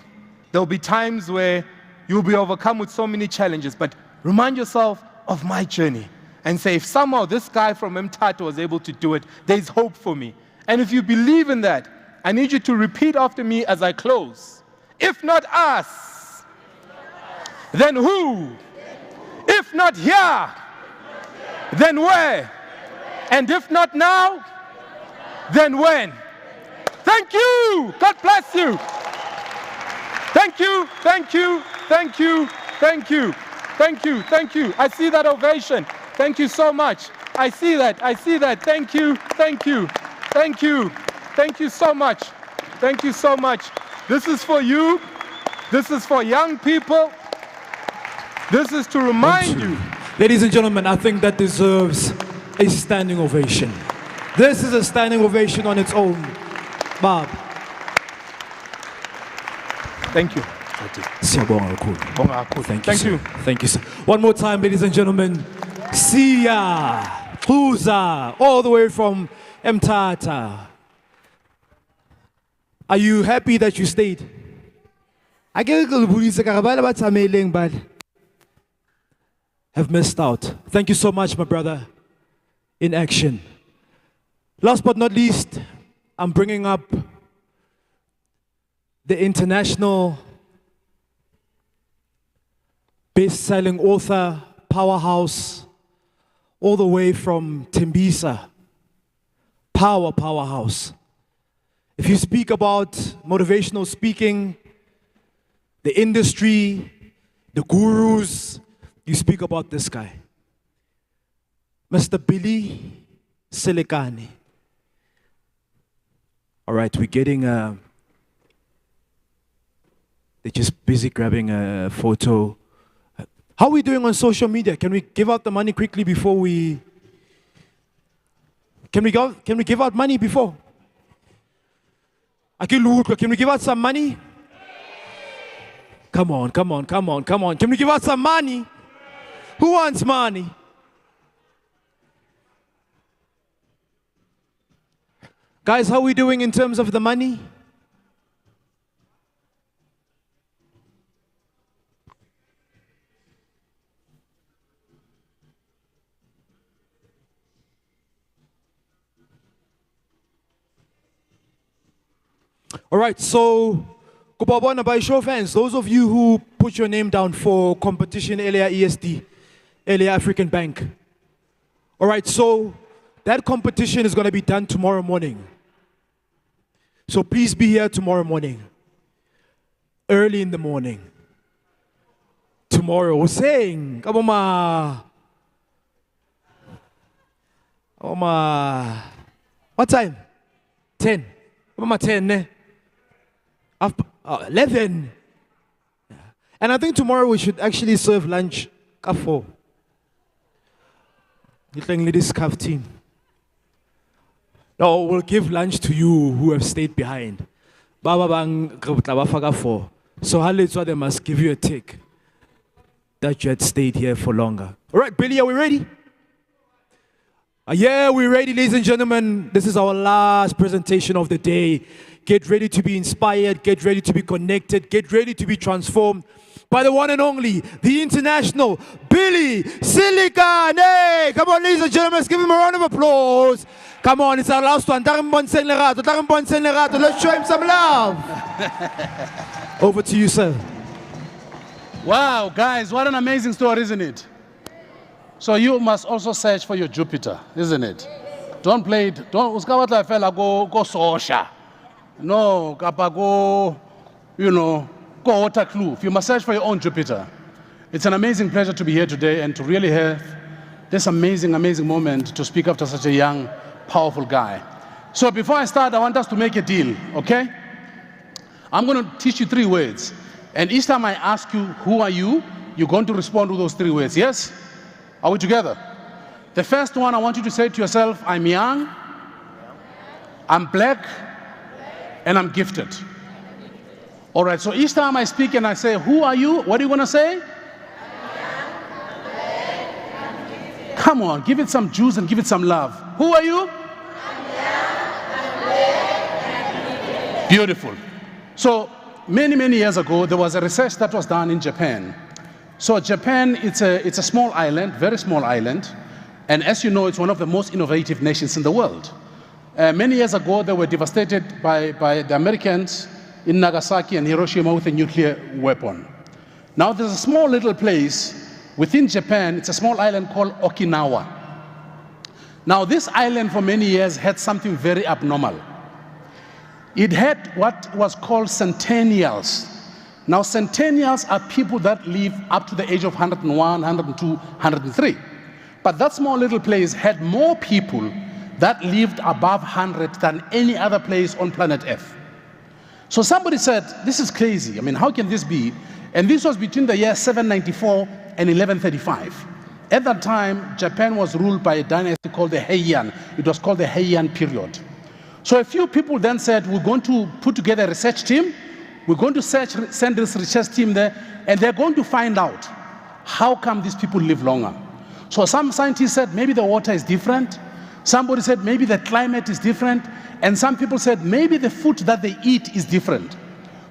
Speaker 5: There'll be times where you'll be overcome with so many challenges, but remind yourself of my journey and say, if somehow this guy from Mthatha was able to do it, there's hope for me. And if you believe in that, I need you to repeat after me as I close. If not us, then who? If not here, then where? And if not now, then when? Thank you. God bless you. Thank you, thank you, thank you, thank you, thank you, thank you. I see that ovation. Thank you so much. I see that, I see that. Thank you, thank you, thank you, thank you so much. Thank you so much. This is for you. This is for young people. This is to remind you.
Speaker 1: Ladies and gentlemen, I think that deserves a standing ovation. This is a standing ovation on its own. Bob.
Speaker 5: Thank you.
Speaker 1: Thank you.
Speaker 5: Thank you.
Speaker 1: Thank you, sir. One more time, ladies and gentlemen. Sia Xuza, all the way from Mthatha. Are you happy that you stayed? I get but have missed out. Thank you so much, my brother. In action. Last but not least, I'm bringing up the international best-selling author, powerhouse, all the way from Tembisa. Powerhouse. If you speak about motivational speaking, the industry, the gurus, you speak about this guy. Mr. Billy Selekane. All right, we're getting they're just busy grabbing a photo. How are we doing on social media? Can we give out the money quickly before we... Can we give out money before? Can we give out some money? Come on. Can we give out some money? Who wants money? Guys, how are we doing in terms of the money? All right, so Kubabona, by show of hands, those of you who put your name down for competition earlier ESD, earlier African Bank. All right, so that competition is going to be done tomorrow morning. So please be here tomorrow morning, early in the morning. Tomorrow, we're saying, Kaboma. What time? 10. Kaboma 10, ne? 11. And I think tomorrow we should actually serve lunch at 4. This calf team. No, we'll give lunch to you who have stayed behind. Baba bang 4. So how late they must give you a tick. that you had stayed here for longer. All right, Billy, are we ready? Yeah, we're ready, ladies and gentlemen. This is our last presentation of the day. Get ready to be inspired. Get ready to be connected. Get ready to be transformed by the one and only, the international Billy Silicon. Hey, come on, ladies and gentlemen, let's give him a round of applause. Come on, it's our last one. Let's show him some love. Over to you, sir.
Speaker 2: Wow, guys, what an amazing story, isn't it? So you must also search for your Jupiter, isn't it? Don't play it. Don't uskawatla fella go sosha. No, kapa go, go water kloof. You must search for your own Jupiter. It's an amazing pleasure to be here today and to really have this amazing, amazing moment to speak after such a young, powerful guy. So before I start, I want us to make a deal, okay? I'm going to teach you 3 words. And each time I ask you, who are you? You're going to respond to those 3 words, yes? Are we together? The first one, I want you to say to yourself, I'm young, I'm black, and I'm gifted. All right, so each time I speak and I say, who are you? What are you going to say? Come on, give it some juice and give it some love. Who are you? Beautiful. So many, many years ago, there was a research that was done in Japan. So Japan, it's a small island, very small island. And as you know, it's one of the most innovative nations in the world. Many years ago, they were devastated by the Americans in Nagasaki and Hiroshima with a nuclear weapon. Now there's a small little place within Japan, it's a small island called Okinawa. Now this island for many years had something very abnormal. It had what was called centennials. Now centennials are people that live up to the age of 101, 102, 103. But that small little place had more people that lived above 100 than any other place on planet Earth. So somebody said, this is crazy. I mean, how can this be? And this was between the year 794 and 1135. At that time, Japan was ruled by a dynasty called the Heian. It was called the Heian period. So a few people then said, we're going to put together a research team. We're going to send this research team there, and they're going to find out how come these people live longer. So some scientists said maybe the water is different. Somebody said maybe the climate is different. And some people said maybe the food that they eat is different.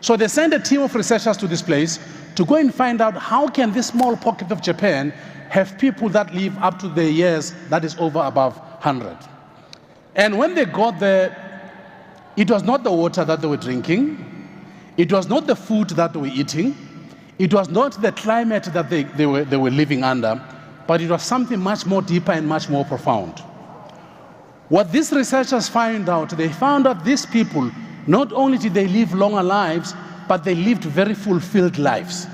Speaker 2: So they sent a team of researchers to this place to go and find out how can this small pocket of Japan have people that live up to the years that is over above 100. And when they got there, it was not the water that they were drinking. It was not the food that they were eating. It was not the climate that they were living under, but it was something much more deeper and much more profound. What these researchers found out, they found out these people, not only did they live longer lives, but they lived very fulfilled lives.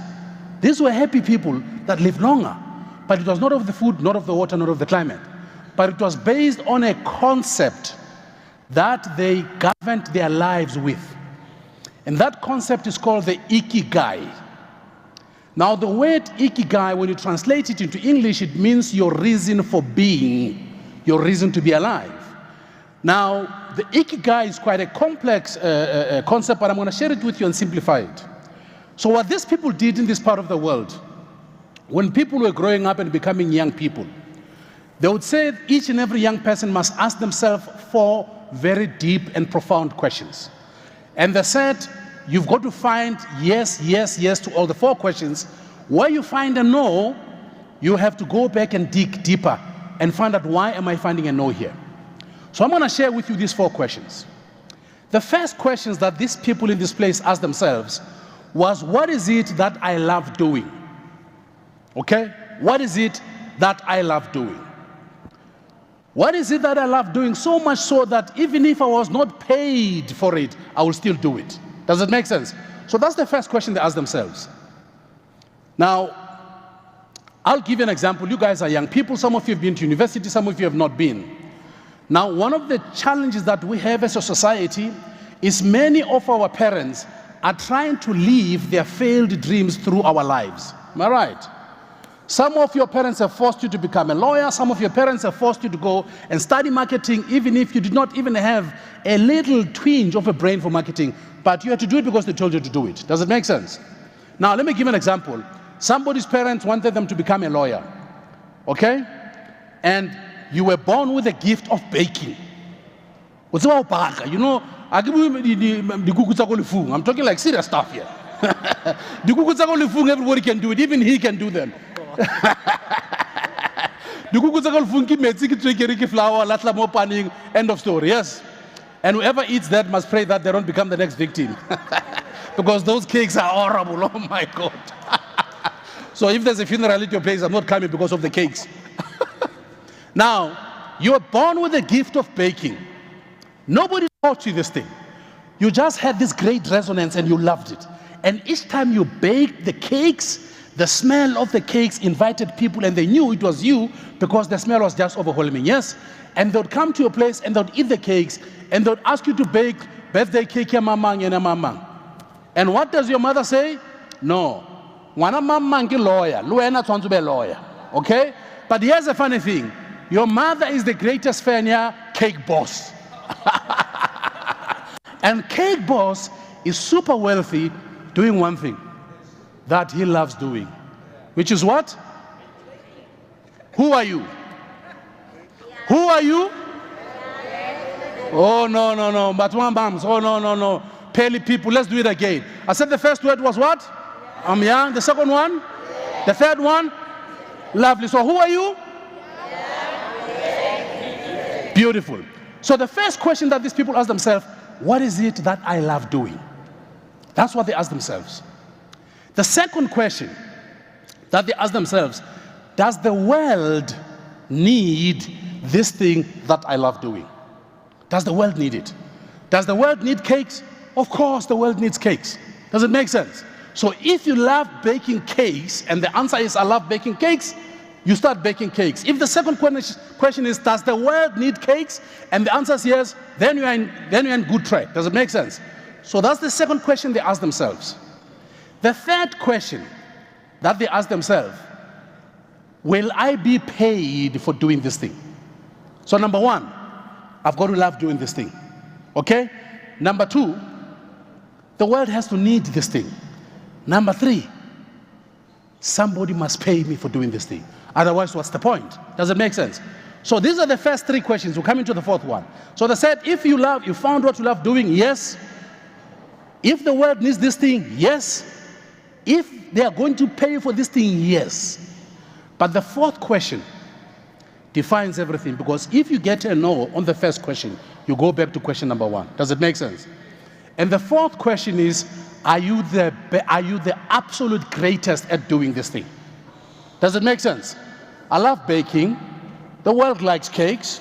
Speaker 2: These were happy people that lived longer, but it was not of the food, not of the water, not of the climate, but it was based on a concept that they governed their lives with. And that concept is called the ikigai. Now the word ikigai, when you translate it into English, it means your reason for being, your reason to be alive. Now, the ikigai is quite a complex concept, but I'm going to share it with you and simplify it. So what these people did in this part of the world, when people were growing up and becoming young people, they would say each and every young person must ask themselves 4 very deep and profound questions. And they said, you've got to find yes, yes, yes to all the 4 questions. Where you find a no, you have to go back and dig deeper and find out, why am I finding a no here? So I'm going to share with you these 4 questions. The first questions that these people in this place asked themselves was, what is it that I love doing? Okay? What is it that I love doing? What is it that I love doing so much so that even if I was not paid for it, I will still do it? Does it make sense? So that's the first question they asked themselves. Now, I'll give you an example. You guys are young people. Some of you have been to university, some of you have not been. Now, one of the challenges that we have as a society is many of our parents are trying to live their failed dreams through our lives. Am I right? Some of your parents have forced you to become a lawyer. Some of your parents have forced you to go and study marketing, even if you did not even have a little twinge of a brain for marketing, but you had to do it because they told you to do it. Does it make sense? Now, let me give an example. Somebody's parents wanted them to become a lawyer, okay? And you were born with a gift of baking. What's about baka? You know, I'm talking like serious stuff here. Everybody can do it, even he can do them. End of story, yes? And whoever eats that must pray that they don't become the next victim. Because those cakes are horrible, oh my God. So if there's a funeral at your place, I'm not coming because of the cakes. Now, you were born with the gift of baking. Nobody taught you this thing. You just had this great resonance and you loved it. And each time you baked the cakes, the smell of the cakes invited people and they knew it was you because the smell was just overwhelming, yes? And they would come to your place and they would eat the cakes and they would ask you to bake birthday cake ya mamang and mamang. And what does your mother say? No. Wana mamang ki lawyer. Luena trying to be a lawyer. Okay? But here's a funny thing. Your mother is the greatest fan here, cake boss. And cake boss is super wealthy doing one thing that he loves doing, which is what? Who are you? Who are you? Oh, no, no, no. But one bums. Oh, no, no, no. Pale people. Let's do it again. I said the first word was what? I'm young. The second one? The third one? Lovely. So who are you? Beautiful. So the first question that these people ask themselves, what is it that I love doing? That's what they ask themselves. The second question that they ask themselves, does the world need this thing that I love doing? Does the world need it? Does the world need cakes? Of course the world needs cakes. Does it make sense? So if you love baking cakes, and the answer is I love baking cakes, you start baking cakes. If the second question is, does the world need cakes? And the answer is yes, then you're in good track. Does it make sense? So that's the second question they ask themselves. The third question that they ask themselves, will I be paid for doing this thing? So number one, I've got to love doing this thing. Okay? Number two, the world has to need this thing. Number three, somebody must pay me for doing this thing. Otherwise, what's the point? Does it make sense? So these are the first three questions. We'll come into the fourth one. So they said, if you found what you love doing, yes. If the world needs this thing, yes. If they are going to pay you for this thing, yes. But the fourth question defines everything, because if you get a no on the first question, you go back to question number one. Does it make sense? And the fourth question is, are you the absolute greatest at doing this thing? Does it make sense? I love baking. The world likes cakes.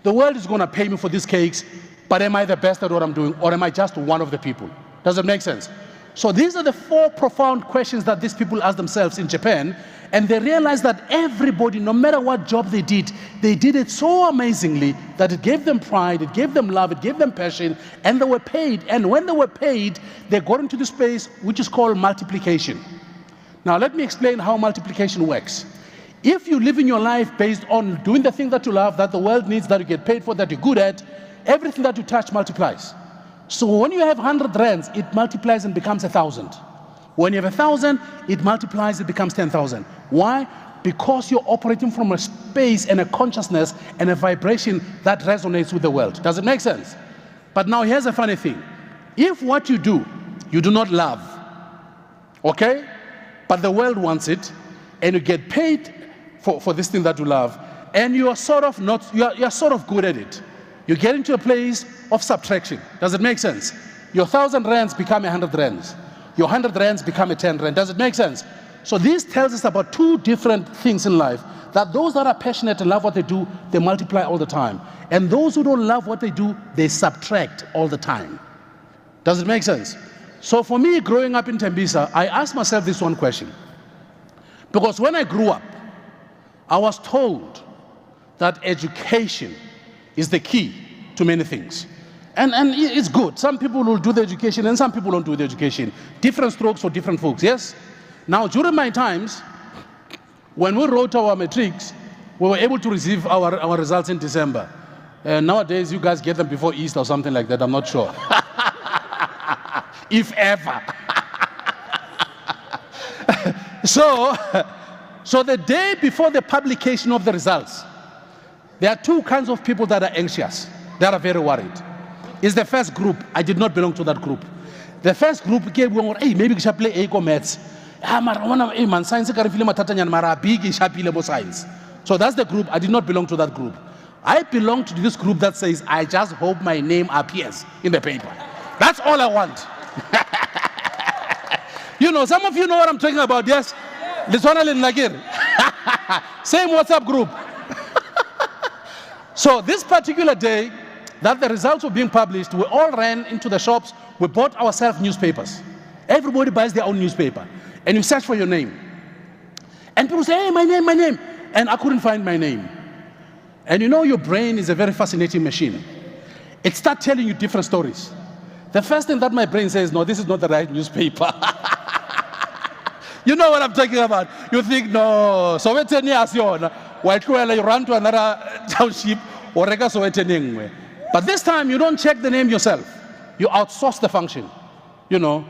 Speaker 2: The world is going to pay me for these cakes, but am I the best at what I'm doing, or am I just one of the people? Does it make sense? So these are the four profound questions that these people ask themselves in Japan, and they realize that everybody, no matter what job they did it so amazingly that it gave them pride, it gave them love, it gave them passion, and they were paid. And when they were paid, they got into this space which is called multiplication. Now let me explain how multiplication works. If you live in your life based on doing the thing that you love, that the world needs, that you get paid for, that you're good at, everything that you touch multiplies. So when you have 100 rands, it multiplies and becomes 1,000. When you have 1,000, it multiplies, it becomes 10,000. Why? Because you're operating from a space and a consciousness and a vibration that resonates with the world. Does it make sense? But now here's a funny thing. If what you do not love, okay? But the world wants it, and you get paid for this thing that you love, and you're sort of good at it. You get into a place of subtraction. Does it make sense? Your 1,000 rands become 100 rands. Your 100 rands become a 10 rand. Does it make sense? So this tells us about two different things in life. That those that are passionate and love what they do, they multiply all the time. And those who don't love what they do, they subtract all the time. Does it make sense? So for me, growing up in Tembisa, I asked myself this one question. Because when I grew up, I was told that education is the key to many things. And it's good. Some people will do the education and some people don't do the education. Different strokes for different folks, yes? Now, during my times, when we wrote our matrics, we were able to receive our results in December. Nowadays, you guys get them before Easter or something like that, I'm not sure. If ever. So the day before the publication of the results, there are two kinds of people that are anxious, that are very worried. It's the first group. I did not belong to that group. The first group came going, hey, maybe we should play eco maths. Man, science big science. So that's the group. I did not belong to that group. I belong to this group that says, I just hope my name appears in the paper. That's all I want. You know, some of you know what I'm talking about, yes? Same WhatsApp group. So this particular day that the results were being published, we all ran into the shops, we bought ourselves newspapers. Everybody buys their own newspaper. And you search for your name. And people say, hey, my name. And I couldn't find my name. And you know your brain is a very fascinating machine. It starts telling you different stories. The first thing that my brain says, no, this is not the right newspaper. You know what I'm talking about. You think, no, so it's you run to another township or but this time you don't check the name yourself. You outsource the function, you know.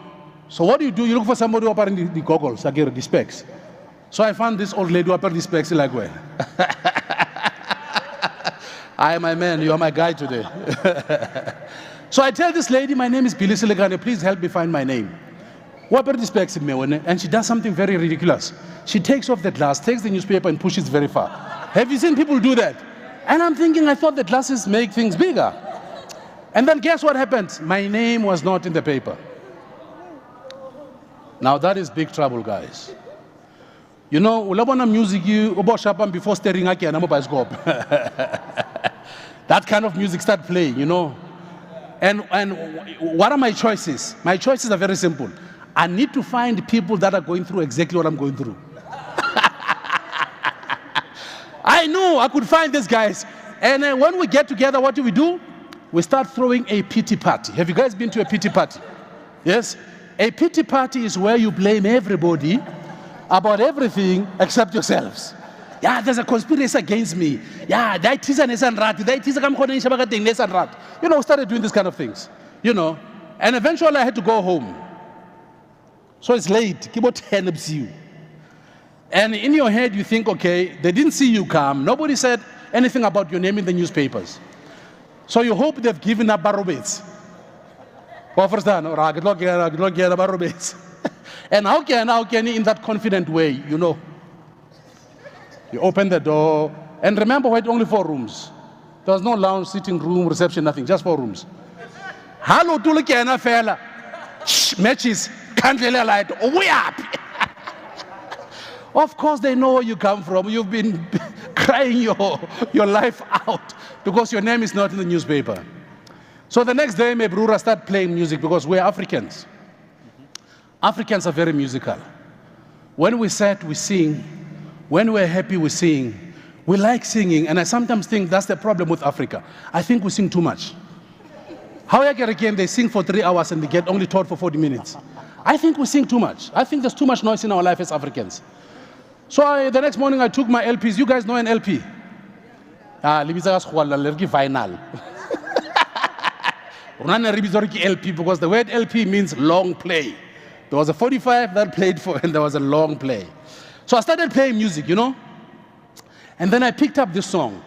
Speaker 2: So what do? You look for somebody who apparently the goggles, the specs. So I found this old lady who apparently the specs like well. I, my man, you are my guy today. So I tell this lady, my name is Billy Silegane, please help me find my name. And she does something very ridiculous. She takes off the glass, takes the newspaper and pushes very far. Have you seen people do that? And I'm thinking, I thought the glasses make things bigger. And then guess what happened? My name was not in the paper. Now that is big trouble, guys. You know, music before staring at that kind of music start playing, you know. And what are my choices? My choices are very simple. I need to find people that are going through exactly what I'm going through. I knew I could find these guys. And when we get together, what do? We start throwing a pity party. Have you guys been to a pity party? Yes? A pity party is where you blame everybody about everything except yourselves. Yeah, there's a conspiracy against me. Yeah, that is an rat. You know, started doing these kind of things. You know, and eventually I had to go home. So it's late. You. And in your head you think, okay, they didn't see you come. Nobody said anything about your name in the newspapers. So you hope they've given up barobates. And how can you in that confident way, you know? You open the door, and remember, we had only 4 rooms. There was no lounge, sitting room, reception, nothing, just 4 rooms. Hello, Tulukena fella. Matches, can't light, way up. Of course, they know where you come from. You've been crying your life out because your name is not in the newspaper. So the next day, my brother started playing music because we're Africans. Africans are very musical. When we sit, we sing. When we're happy, we sing. We like singing, and I sometimes think that's the problem with Africa. I think we sing too much. How again, they sing for 3 hours and they get only taught for 40 minutes. I think we sing too much. I think there's too much noise in our life as Africans. So the next morning I took my LPs. You guys know an LP? Vinyl. LP because the word LP means long play. There was a 45 that played for, and there was a long play. So I started playing music, you know? And then I picked up this song.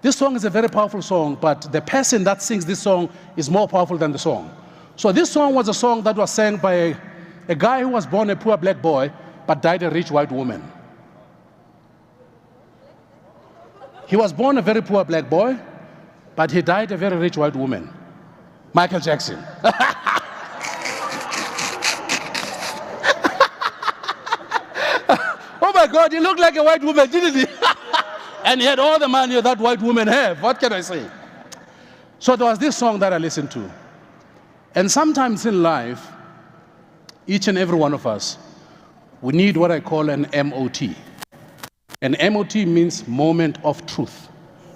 Speaker 2: This song is a very powerful song, but the person that sings this song is more powerful than the song. So this song was a song that was sang by a guy who was born a poor black boy, but died a rich white woman. He was born a very poor black boy, but he died a very rich white woman. Michael Jackson. Oh my God, he looked like a white woman, didn't he? And he had all the money that white women have. What can I say? So there was this song that I listened to. And sometimes in life, each and every one of us, we need what I call an MOT. An MOT means moment of truth.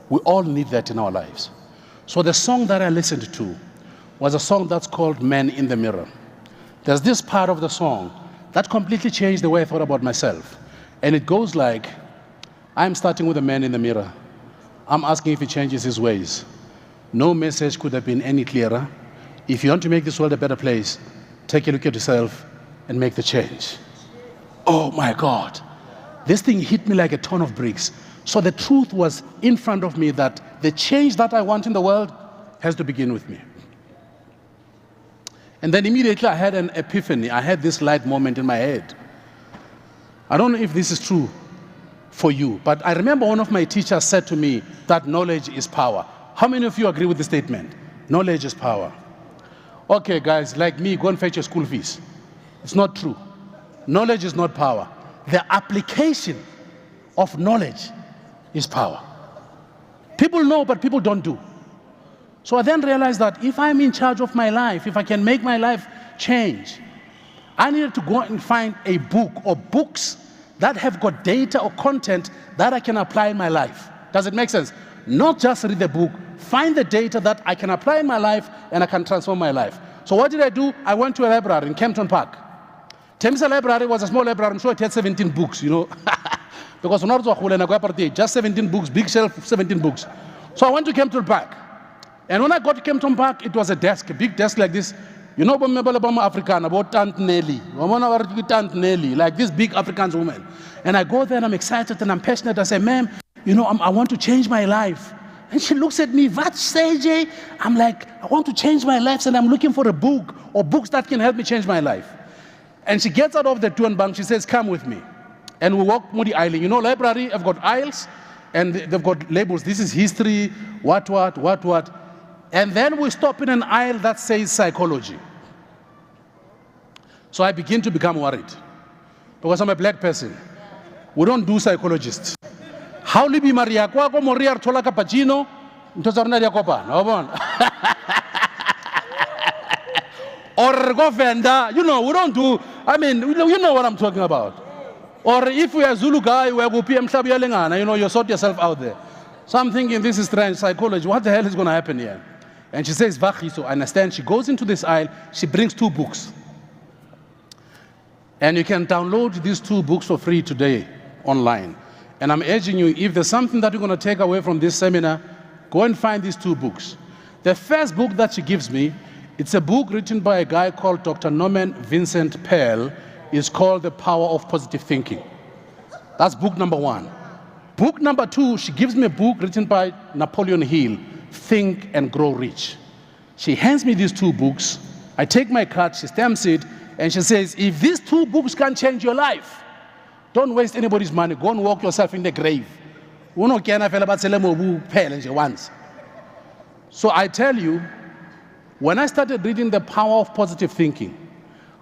Speaker 2: We all need that in our lives. So the song that I listened to was a song that's called Man in the Mirror. There's this part of the song that completely changed the way I thought about myself. And it goes like, I'm starting with a man in the mirror. I'm asking if he changes his ways. No message could have been any clearer. If you want to make this world a better place, take a look at yourself and make the change. Oh my God. This thing hit me like a ton of bricks. So the truth was in front of me that the change that I want in the world has to begin with me. And then immediately I had an epiphany. I had this light moment in my head. I don't know if this is true for you, but I remember one of my teachers said to me that knowledge is power. How many of you agree with the statement? Knowledge is power. Okay, guys, like me, go and fetch your school fees. It's not true. Knowledge is not power. The application of knowledge is power. People know, but people don't do. So I then realized that if I'm in charge of my life, if I can make my life change, I needed to go and find a book or books that have got data or content that I can apply in my life. Does it make sense? Not just read the book, find the data that I can apply in my life and I can transform my life. So what did I do? I went to a library in Kempton Park. Thames Library was a small library. I'm sure it had 17 books, you know. Because just 17 books, big shelf, 17 books. So I went to Kempton Park. And when I got to Kempton Park, it was a desk, a big desk like this. You know, African, about Aunt Nelly. Aunt Nelly, like this big African woman. And I go there and I'm excited and I'm passionate. I say, ma'am, you know, I want to change my life. And she looks at me, what, CJ? I'm like, I want to change my life and I'm looking for a book or books that can help me change my life. And she gets out of the bank, she says, come with me. And we walk Moody Island. You know, library have got aisles and they've got labels. This is history, what. And then we stop in an aisle that says psychology. So I begin to become worried because I'm a black person. We don't do psychologists. How libi Maria kwako moria tola cappuccino ntozarna dia kopa. Or go venda, you know, we don't do, I mean, you know what I'm talking about. Or if we are Zulu guy, we go PM Sabialengana, you know, you sort yourself out there. So I'm thinking, this is strange psychology. What the hell is going to happen here? And she says, Vachi, so I understand. She goes into this aisle. She brings 2 books. And you can download these 2 books for free today online. And I'm urging you, if there's something that you're going to take away from this seminar, go and find these 2 books. The first book that she gives me, it's a book written by a guy called Dr. Norman Vincent Peale. It's called The Power of Positive Thinking. That's book number 1. Book number 2, she gives me a book written by Napoleon Hill, Think and Grow Rich. She hands me these 2 books. I take my card, she stamps it, and she says, if these 2 books can change your life, don't waste anybody's money. Go and walk yourself in the grave. So I tell you, when I started reading The Power of Positive Thinking,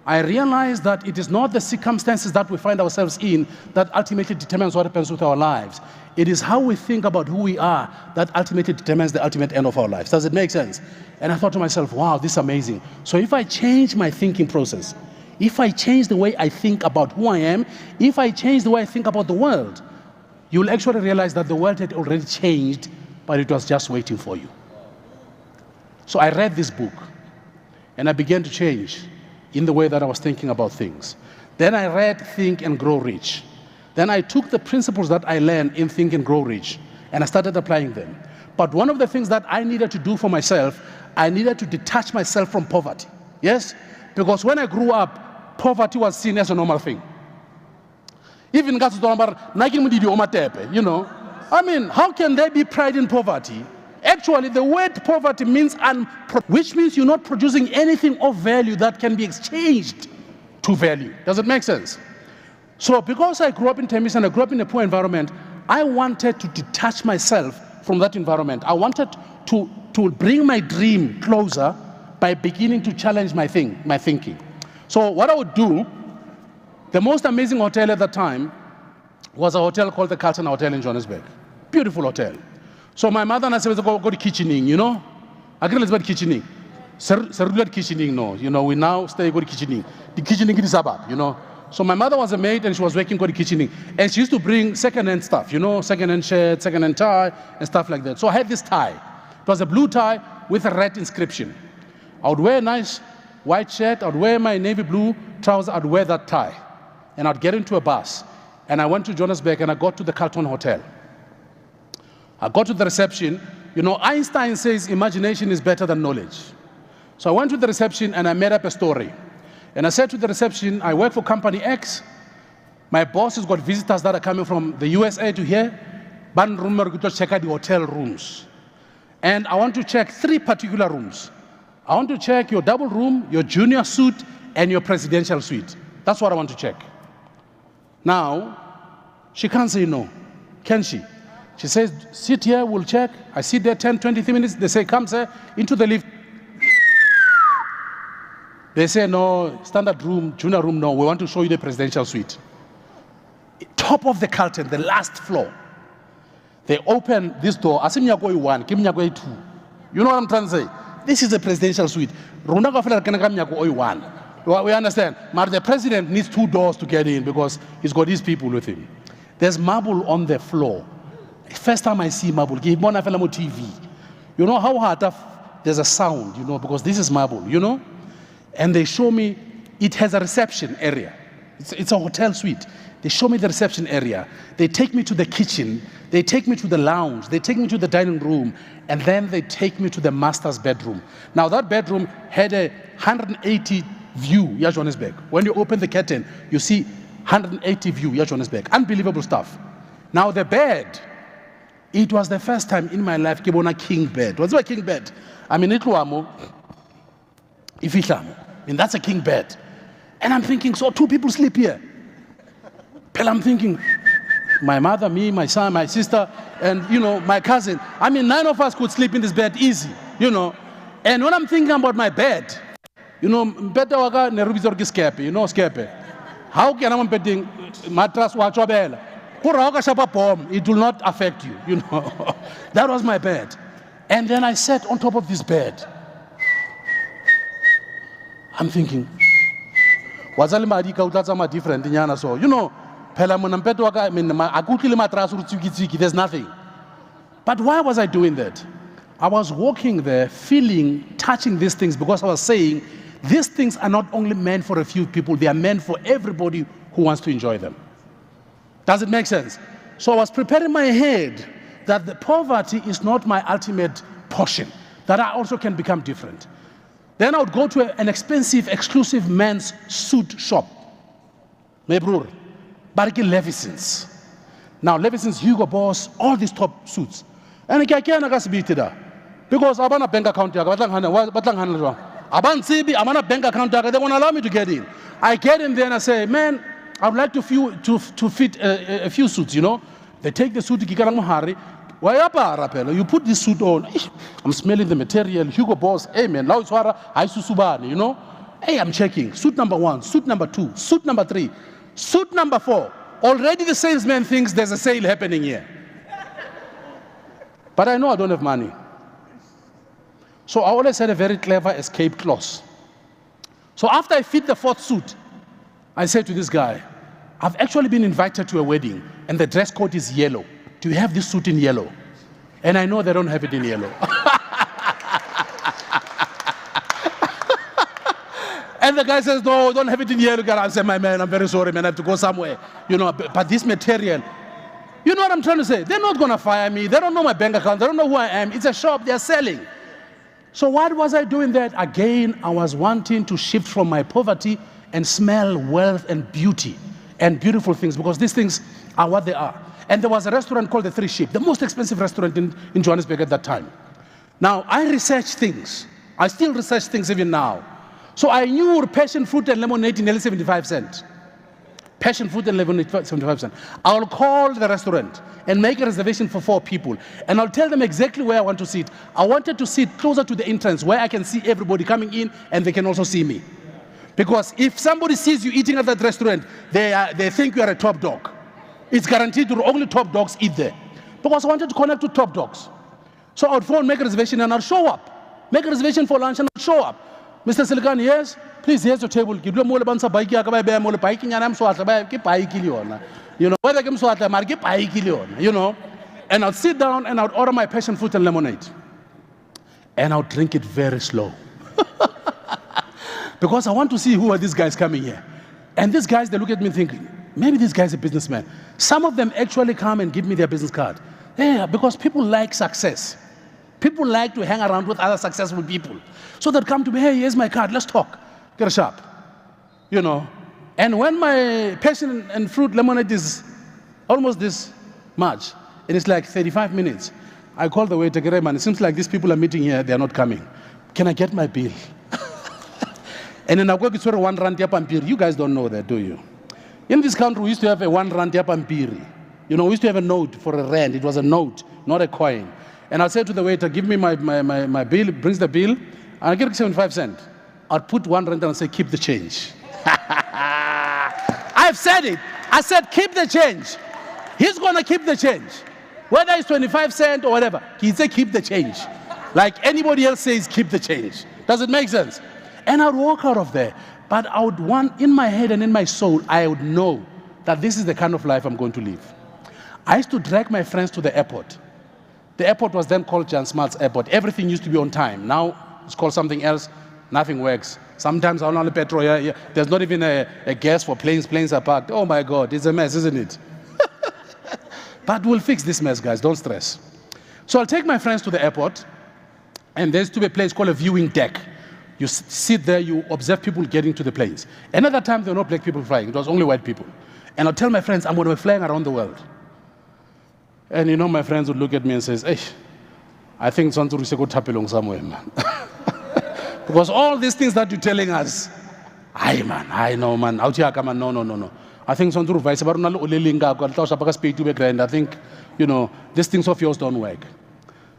Speaker 2: I realized that it is not the circumstances that we find ourselves in that ultimately determines what happens with our lives. It is how we think about who we are that ultimately determines the ultimate end of our lives. Does it make sense? And I thought to myself, wow, this is amazing. So if I change my thinking process, if I change the way I think about who I am, if I change the way I think about the world, you'll actually realize that the world had already changed, but it was just waiting for you. So I read this book, and I began to change in the way that I was thinking about things. Then I read Think and Grow Rich. Then I took the principles that I learned in Think and Grow Rich, and I started applying them. But one of the things that I needed to do for myself, I needed to detach myself from poverty. Yes? Because when I grew up, poverty was seen as a normal thing. Even you know, I mean, how can there be pride in poverty? Actually, the word poverty means which means you're not producing anything of value that can be exchanged to value. Does it make sense? So because I grew up in Temis and I grew up in a poor environment, I wanted to detach myself from that environment. I wanted to bring my dream closer by beginning to challenge my thinking. So what I would do, the most amazing hotel at the time was a hotel called the Carlton Hotel in Johannesburg. Beautiful hotel. So my mother and I said, go to kitchening, you know? I can't let's go to kitchening. Kitchening, no. You know, we now stay go to kitchening. The kitchening is suburb, you know. So my mother was a maid and she was working go to kitchening. And she used to bring second-hand stuff, you know, second-hand shirt, second-hand tie, and stuff like that. So I had this tie. It was a blue tie with a red inscription. I would wear a nice white shirt, I would wear my navy blue trousers, I'd wear that tie. And I'd get into a bus. And I went to Johannesburg and I got to the Carlton Hotel. I got to the reception. You know, Einstein says imagination is better than knowledge. So I went to the reception and I made up a story. And I said to the reception, I work for company X. My boss has got visitors that are coming from the USA to here. Ban room to check out the hotel rooms. And I want to check 3 particular rooms. I want to check your double room, your junior suite, and your presidential suite. That's what I want to check. Now, she can't say no, can she? She says, sit here, we'll check. I sit there 10, 23 minutes. They say, come, sir, into the lift. They say, no, standard room, junior room, no. We want to show you the presidential suite. Top of the Carlton, the last floor. They open this door. I say, Mnyakoi 1, give Mnyakoi 2. You know what I'm trying to say? This is the presidential suite. We understand. But the president needs 2 doors to get in because he's got these people with him. There's marble on the floor. First time I see marble, TV. You know how hard there's a sound, you know, because this is marble, you know? And they show me it has a reception area. It's a hotel suite. They show me the reception area. They take me to the kitchen. They take me to the lounge. They take me to the dining room. And then they take me to the master's bedroom. Now that bedroom had a 180 view, Johannesburg. When you open the curtain, you see 180 view, Johannesburg. Unbelievable stuff. Now the bed, it was the first time in my life I a king bed. What's a king bed? I mean, that's a king bed. And I'm thinking, so 2 people sleep here. But I'm thinking, my mother, me, my son, my sister, and, you know, my cousin. I mean, 9 of us could sleep in this bed easy, you know. And when I'm thinking about my bed, you know, you know, how can I bedding mattress watch bomb? It will not affect you, you know. That was my bed. And then I sat on top of this bed. I'm thinking, what's different in so, you know, there's nothing. But why was I doing that? I was walking there, feeling, touching these things because I was saying, these things are not only meant for a few people, they are meant for everybody who wants to enjoy them. Does it make sense? So I was preparing my head that the poverty is not my ultimate portion, that I also can become different. Then I would go to an expensive, exclusive men's suit shop. Mebrur, Bariki Levisons. Now, Levisons, Hugo Boss, all these top suits. And I can't beat it because I'm on a bank account. I'm on a bank account. They won't allow me to get in. I get in there and I say, man, I would like to fit a few suits, you know. They take the suit to Kikaramahari. You put this suit on. I'm smelling the material. Hugo Boss, hey man, you know. Hey, I'm checking. Suit number 1, suit number 2, suit number 3, suit number 4. Already the salesman thinks there's a sale happening here. But I know I don't have money. So I always had a very clever escape clause. So after I fit the 4th suit, I said to this guy, I've actually been invited to a wedding and the dress code is yellow. Do you have this suit in yellow? And I know they don't have it in yellow. And the guy says, no, don't have it in yellow. I said, my man, I'm very sorry, man, I have to go somewhere. You know, but this material, you know what I'm trying to say? They're not going to fire me. They don't know my bank account. They don't know who I am. It's a shop. They're selling. So what was I doing that? Again, I was wanting to shift from my poverty and smell wealth and beauty and beautiful things because these things are what they are. And there was a restaurant called the 3 Sheep, the most expensive restaurant in Johannesburg at that time. Now, I researched things. I still research things even now. So I knew passion fruit and lemonade in 75 cents. Passion fruit and lemonade 75 cents. I'll call the restaurant and make a reservation for 4 people. And I'll tell them exactly where I want to sit. I wanted to sit closer to the entrance where I can see everybody coming in and they can also see me. Because if somebody sees you eating at that restaurant, they think you are a top dog. It's guaranteed that only top dogs eat there. Because I wanted to connect to top dogs. So I would phone, make a reservation, and I'll show up. Make a reservation for lunch, and I'll show up. Mr. Silicon, yes? Please, here's your table. You know, you know, and I'll sit down and I'll order my passion fruit and lemonade. And I'll drink it very slow. Because I want to see who are these guys coming here. And these guys, they look at me thinking, maybe this guy's a businessman. Some of them actually come and give me their business card. Yeah, because people like success. People like to hang around with other successful people. So they'd come to me, hey, here's my card, let's talk. Get a shop. You know, And when my passion and fruit lemonade is almost this much, and it's like 35 minutes, I call the waiter, man, it seems like these people are meeting here, they are not coming. Can I get my bill? And then I go to 1 rand yapampiri. You guys don't know that, do you? In this country, we used to have a 1 rand yapampiri. You know, we used to have a note for a rand. It was a note, not a coin. And I'll say to the waiter, give me my bill, brings the bill, and I get 75 cents. I'll put 1 rand and I'll say, keep the change. I've said it. I said, keep the change. He's going to keep the change. Whether it's 25 cents or whatever, he said, keep the change. Like anybody else says, keep the change. Does it make sense? And I'd walk out of there. But I would want, in my head and in my soul, I would know that this is the kind of life I'm going to live. I used to drag my friends to the airport. The airport was then called Jan Smart's Airport. Everything used to be on time. Now it's called something else. Nothing works. Sometimes I'm on the petrol. Yeah. There's not even a gas for planes. Planes are parked. Oh my God, it's a mess, isn't it? But we'll fix this mess, guys. Don't stress. So I'll take my friends to the airport, and there's to be a place called a viewing deck. You sit there, you observe people getting to the planes. Another time, there were no black people flying. It was only white people. And I'll tell my friends, I'm going to be flying around the world. And you know, my friends would look at me and say, hey, I think Santuru should go tapilong somewhere, man. Because all these things that you're telling us, I know, man. Out here, come on, no. I think Santuru vice I think, you know, these things of yours don't work.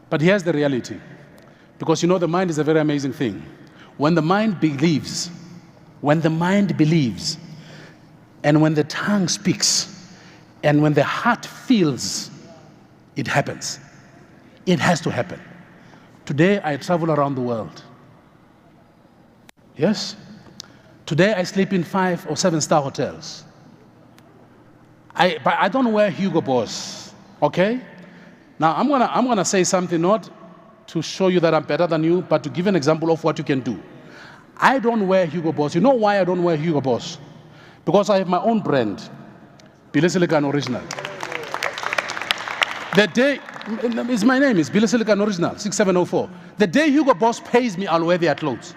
Speaker 2: But here's the reality. Because you know, the mind is a very amazing thing. When the mind believes, and when the tongue speaks, and when the heart feels, it happens. It has to happen. Today, I travel around the world. Yes? Today, I sleep in 5 or 7-star hotels. But I don't wear Hugo Boss, okay? Now, I'm gonna say something not to show you that I'm better than you, but to give an example of what you can do. I don't wear Hugo Boss. You know why I don't wear Hugo Boss? Because I have my own brand, Billy Silicon Original. The day, my name is Billy Silicon Original, 6704. The day Hugo Boss pays me, I'll wear their clothes.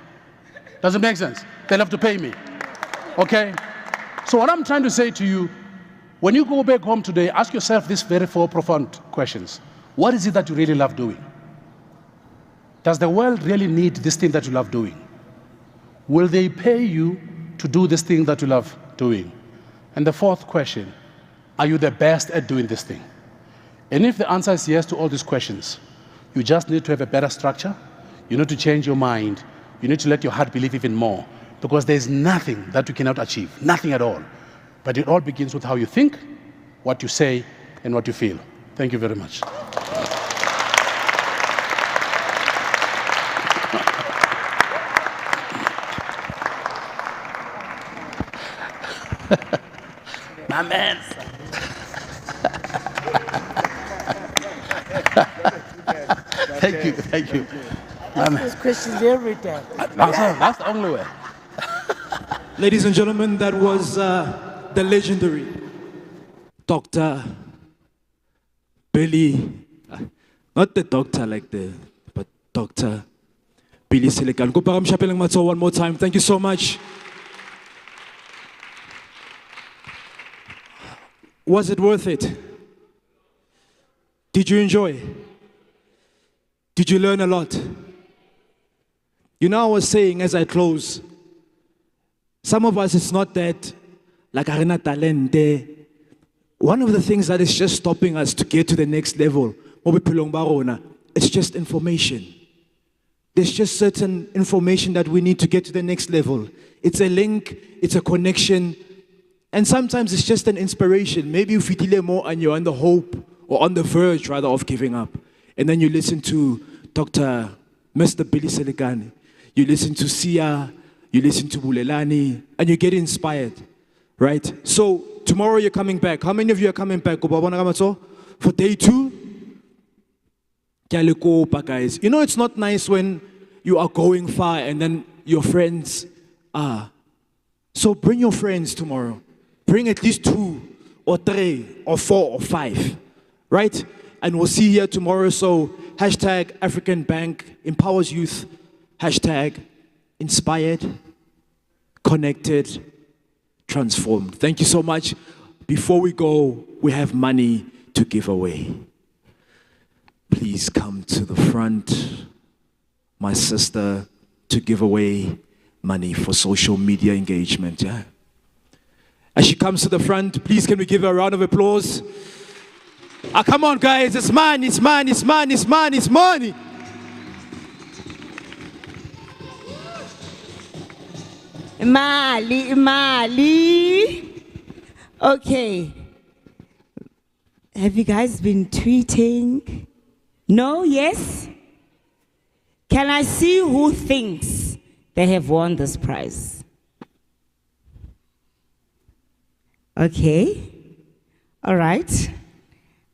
Speaker 2: Does it make sense? They'll have to pay me, okay? So what I'm trying to say to you, when you go back home today, ask yourself these very 4 profound questions. What is it that you really love doing? Does the world really need this thing that you love doing? Will they pay you to do this thing that you love doing? And the 4th question, are you the best at doing this thing? And if the answer is yes to all these questions, you just need to have a better structure. You need to change your mind. You need to let your heart believe even more. Because there's nothing that you cannot achieve, nothing at all. But it all begins with how you think, what you say, and what you feel. Thank you very much. My man. Thank you.
Speaker 8: Ask those questions every time.
Speaker 2: That's the only way.
Speaker 1: Ladies and gentlemen, that was the legendary Dr. Billy, not the doctor like but Dr. Billy Silicon. Go param shapelang matso one more time. Thank you so much. Was it worth it? Did you enjoy? Did you learn a lot? You know, I was saying as I close, some of us, it's not that, like arena talente. One of the things that is just stopping us to get to the next level, it's just information. There's just certain information that we need to get to the next level. It's a link, it's a connection, and sometimes it's just an inspiration. Maybe you feel more and you're on the hope, or on the verge rather, of giving up. And then you listen to Mr. Billy Silicon, you listen to Sia, you listen to Bulelani, and you get inspired, right? So tomorrow you're coming back. How many of you are coming back? For day 2? Guys. You know, it's not nice when you are going far and then your friends are. So bring your friends tomorrow. Bring at least 2 or 3 or 4 or 5, right? And we'll see here tomorrow. So hashtag African Bank empowers youth. Hashtag inspired, connected, transformed. Thank you so much. Before we go, we have money to give away. Please come to the front, my sister, to give away money for social media engagement. Yeah? As she comes to the front, please can we give her a round of applause? Ah, come on, guys, it's money, it's money, it's money, it's money, it's money.
Speaker 14: Mali. Okay. Have you guys been tweeting? No? Yes? Can I see who thinks they have won this prize? Okay. All right.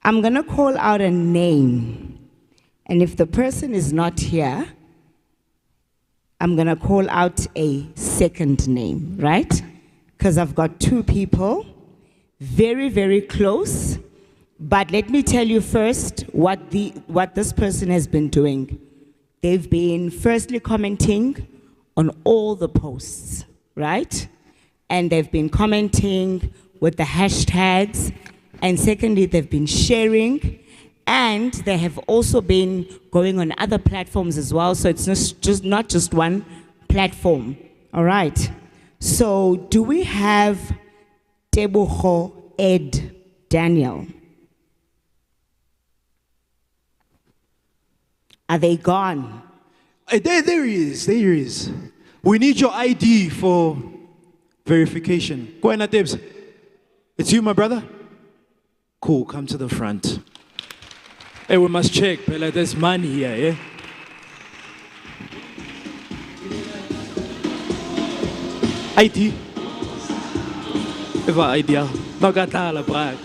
Speaker 14: I'm going to call out a name. And if the person is not here, I'm going to call out a second name, right? Because I've got two people, very, very close. But let me tell you first what this person has been doing. They've been firstly commenting on all the posts, right? And they've been commenting with the hashtags. And secondly, they've been sharing. And they have also been going on other platforms as well. So it's not just one platform. All right. So do we have Teboho Ed Daniel? Are they gone?
Speaker 1: There he is. There he is. We need your ID for verification. Go ahead, Natibs. It's you, my brother? Cool, come to the front. Hey, we must check, Pella. There's money here, yeah? ID. Eva idea. Magatala brag.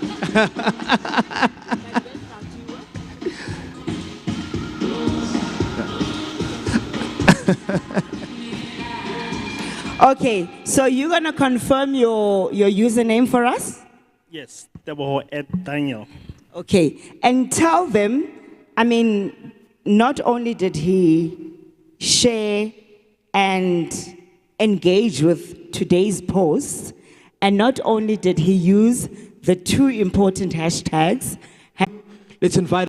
Speaker 14: Okay, so you're gonna confirm your username for us?
Speaker 15: Yes, Teboho Ed Daniel.
Speaker 14: Okay, and tell them, I mean, not only did he share and engage with today's post, and not only did he use the two important hashtags.
Speaker 1: Let's invite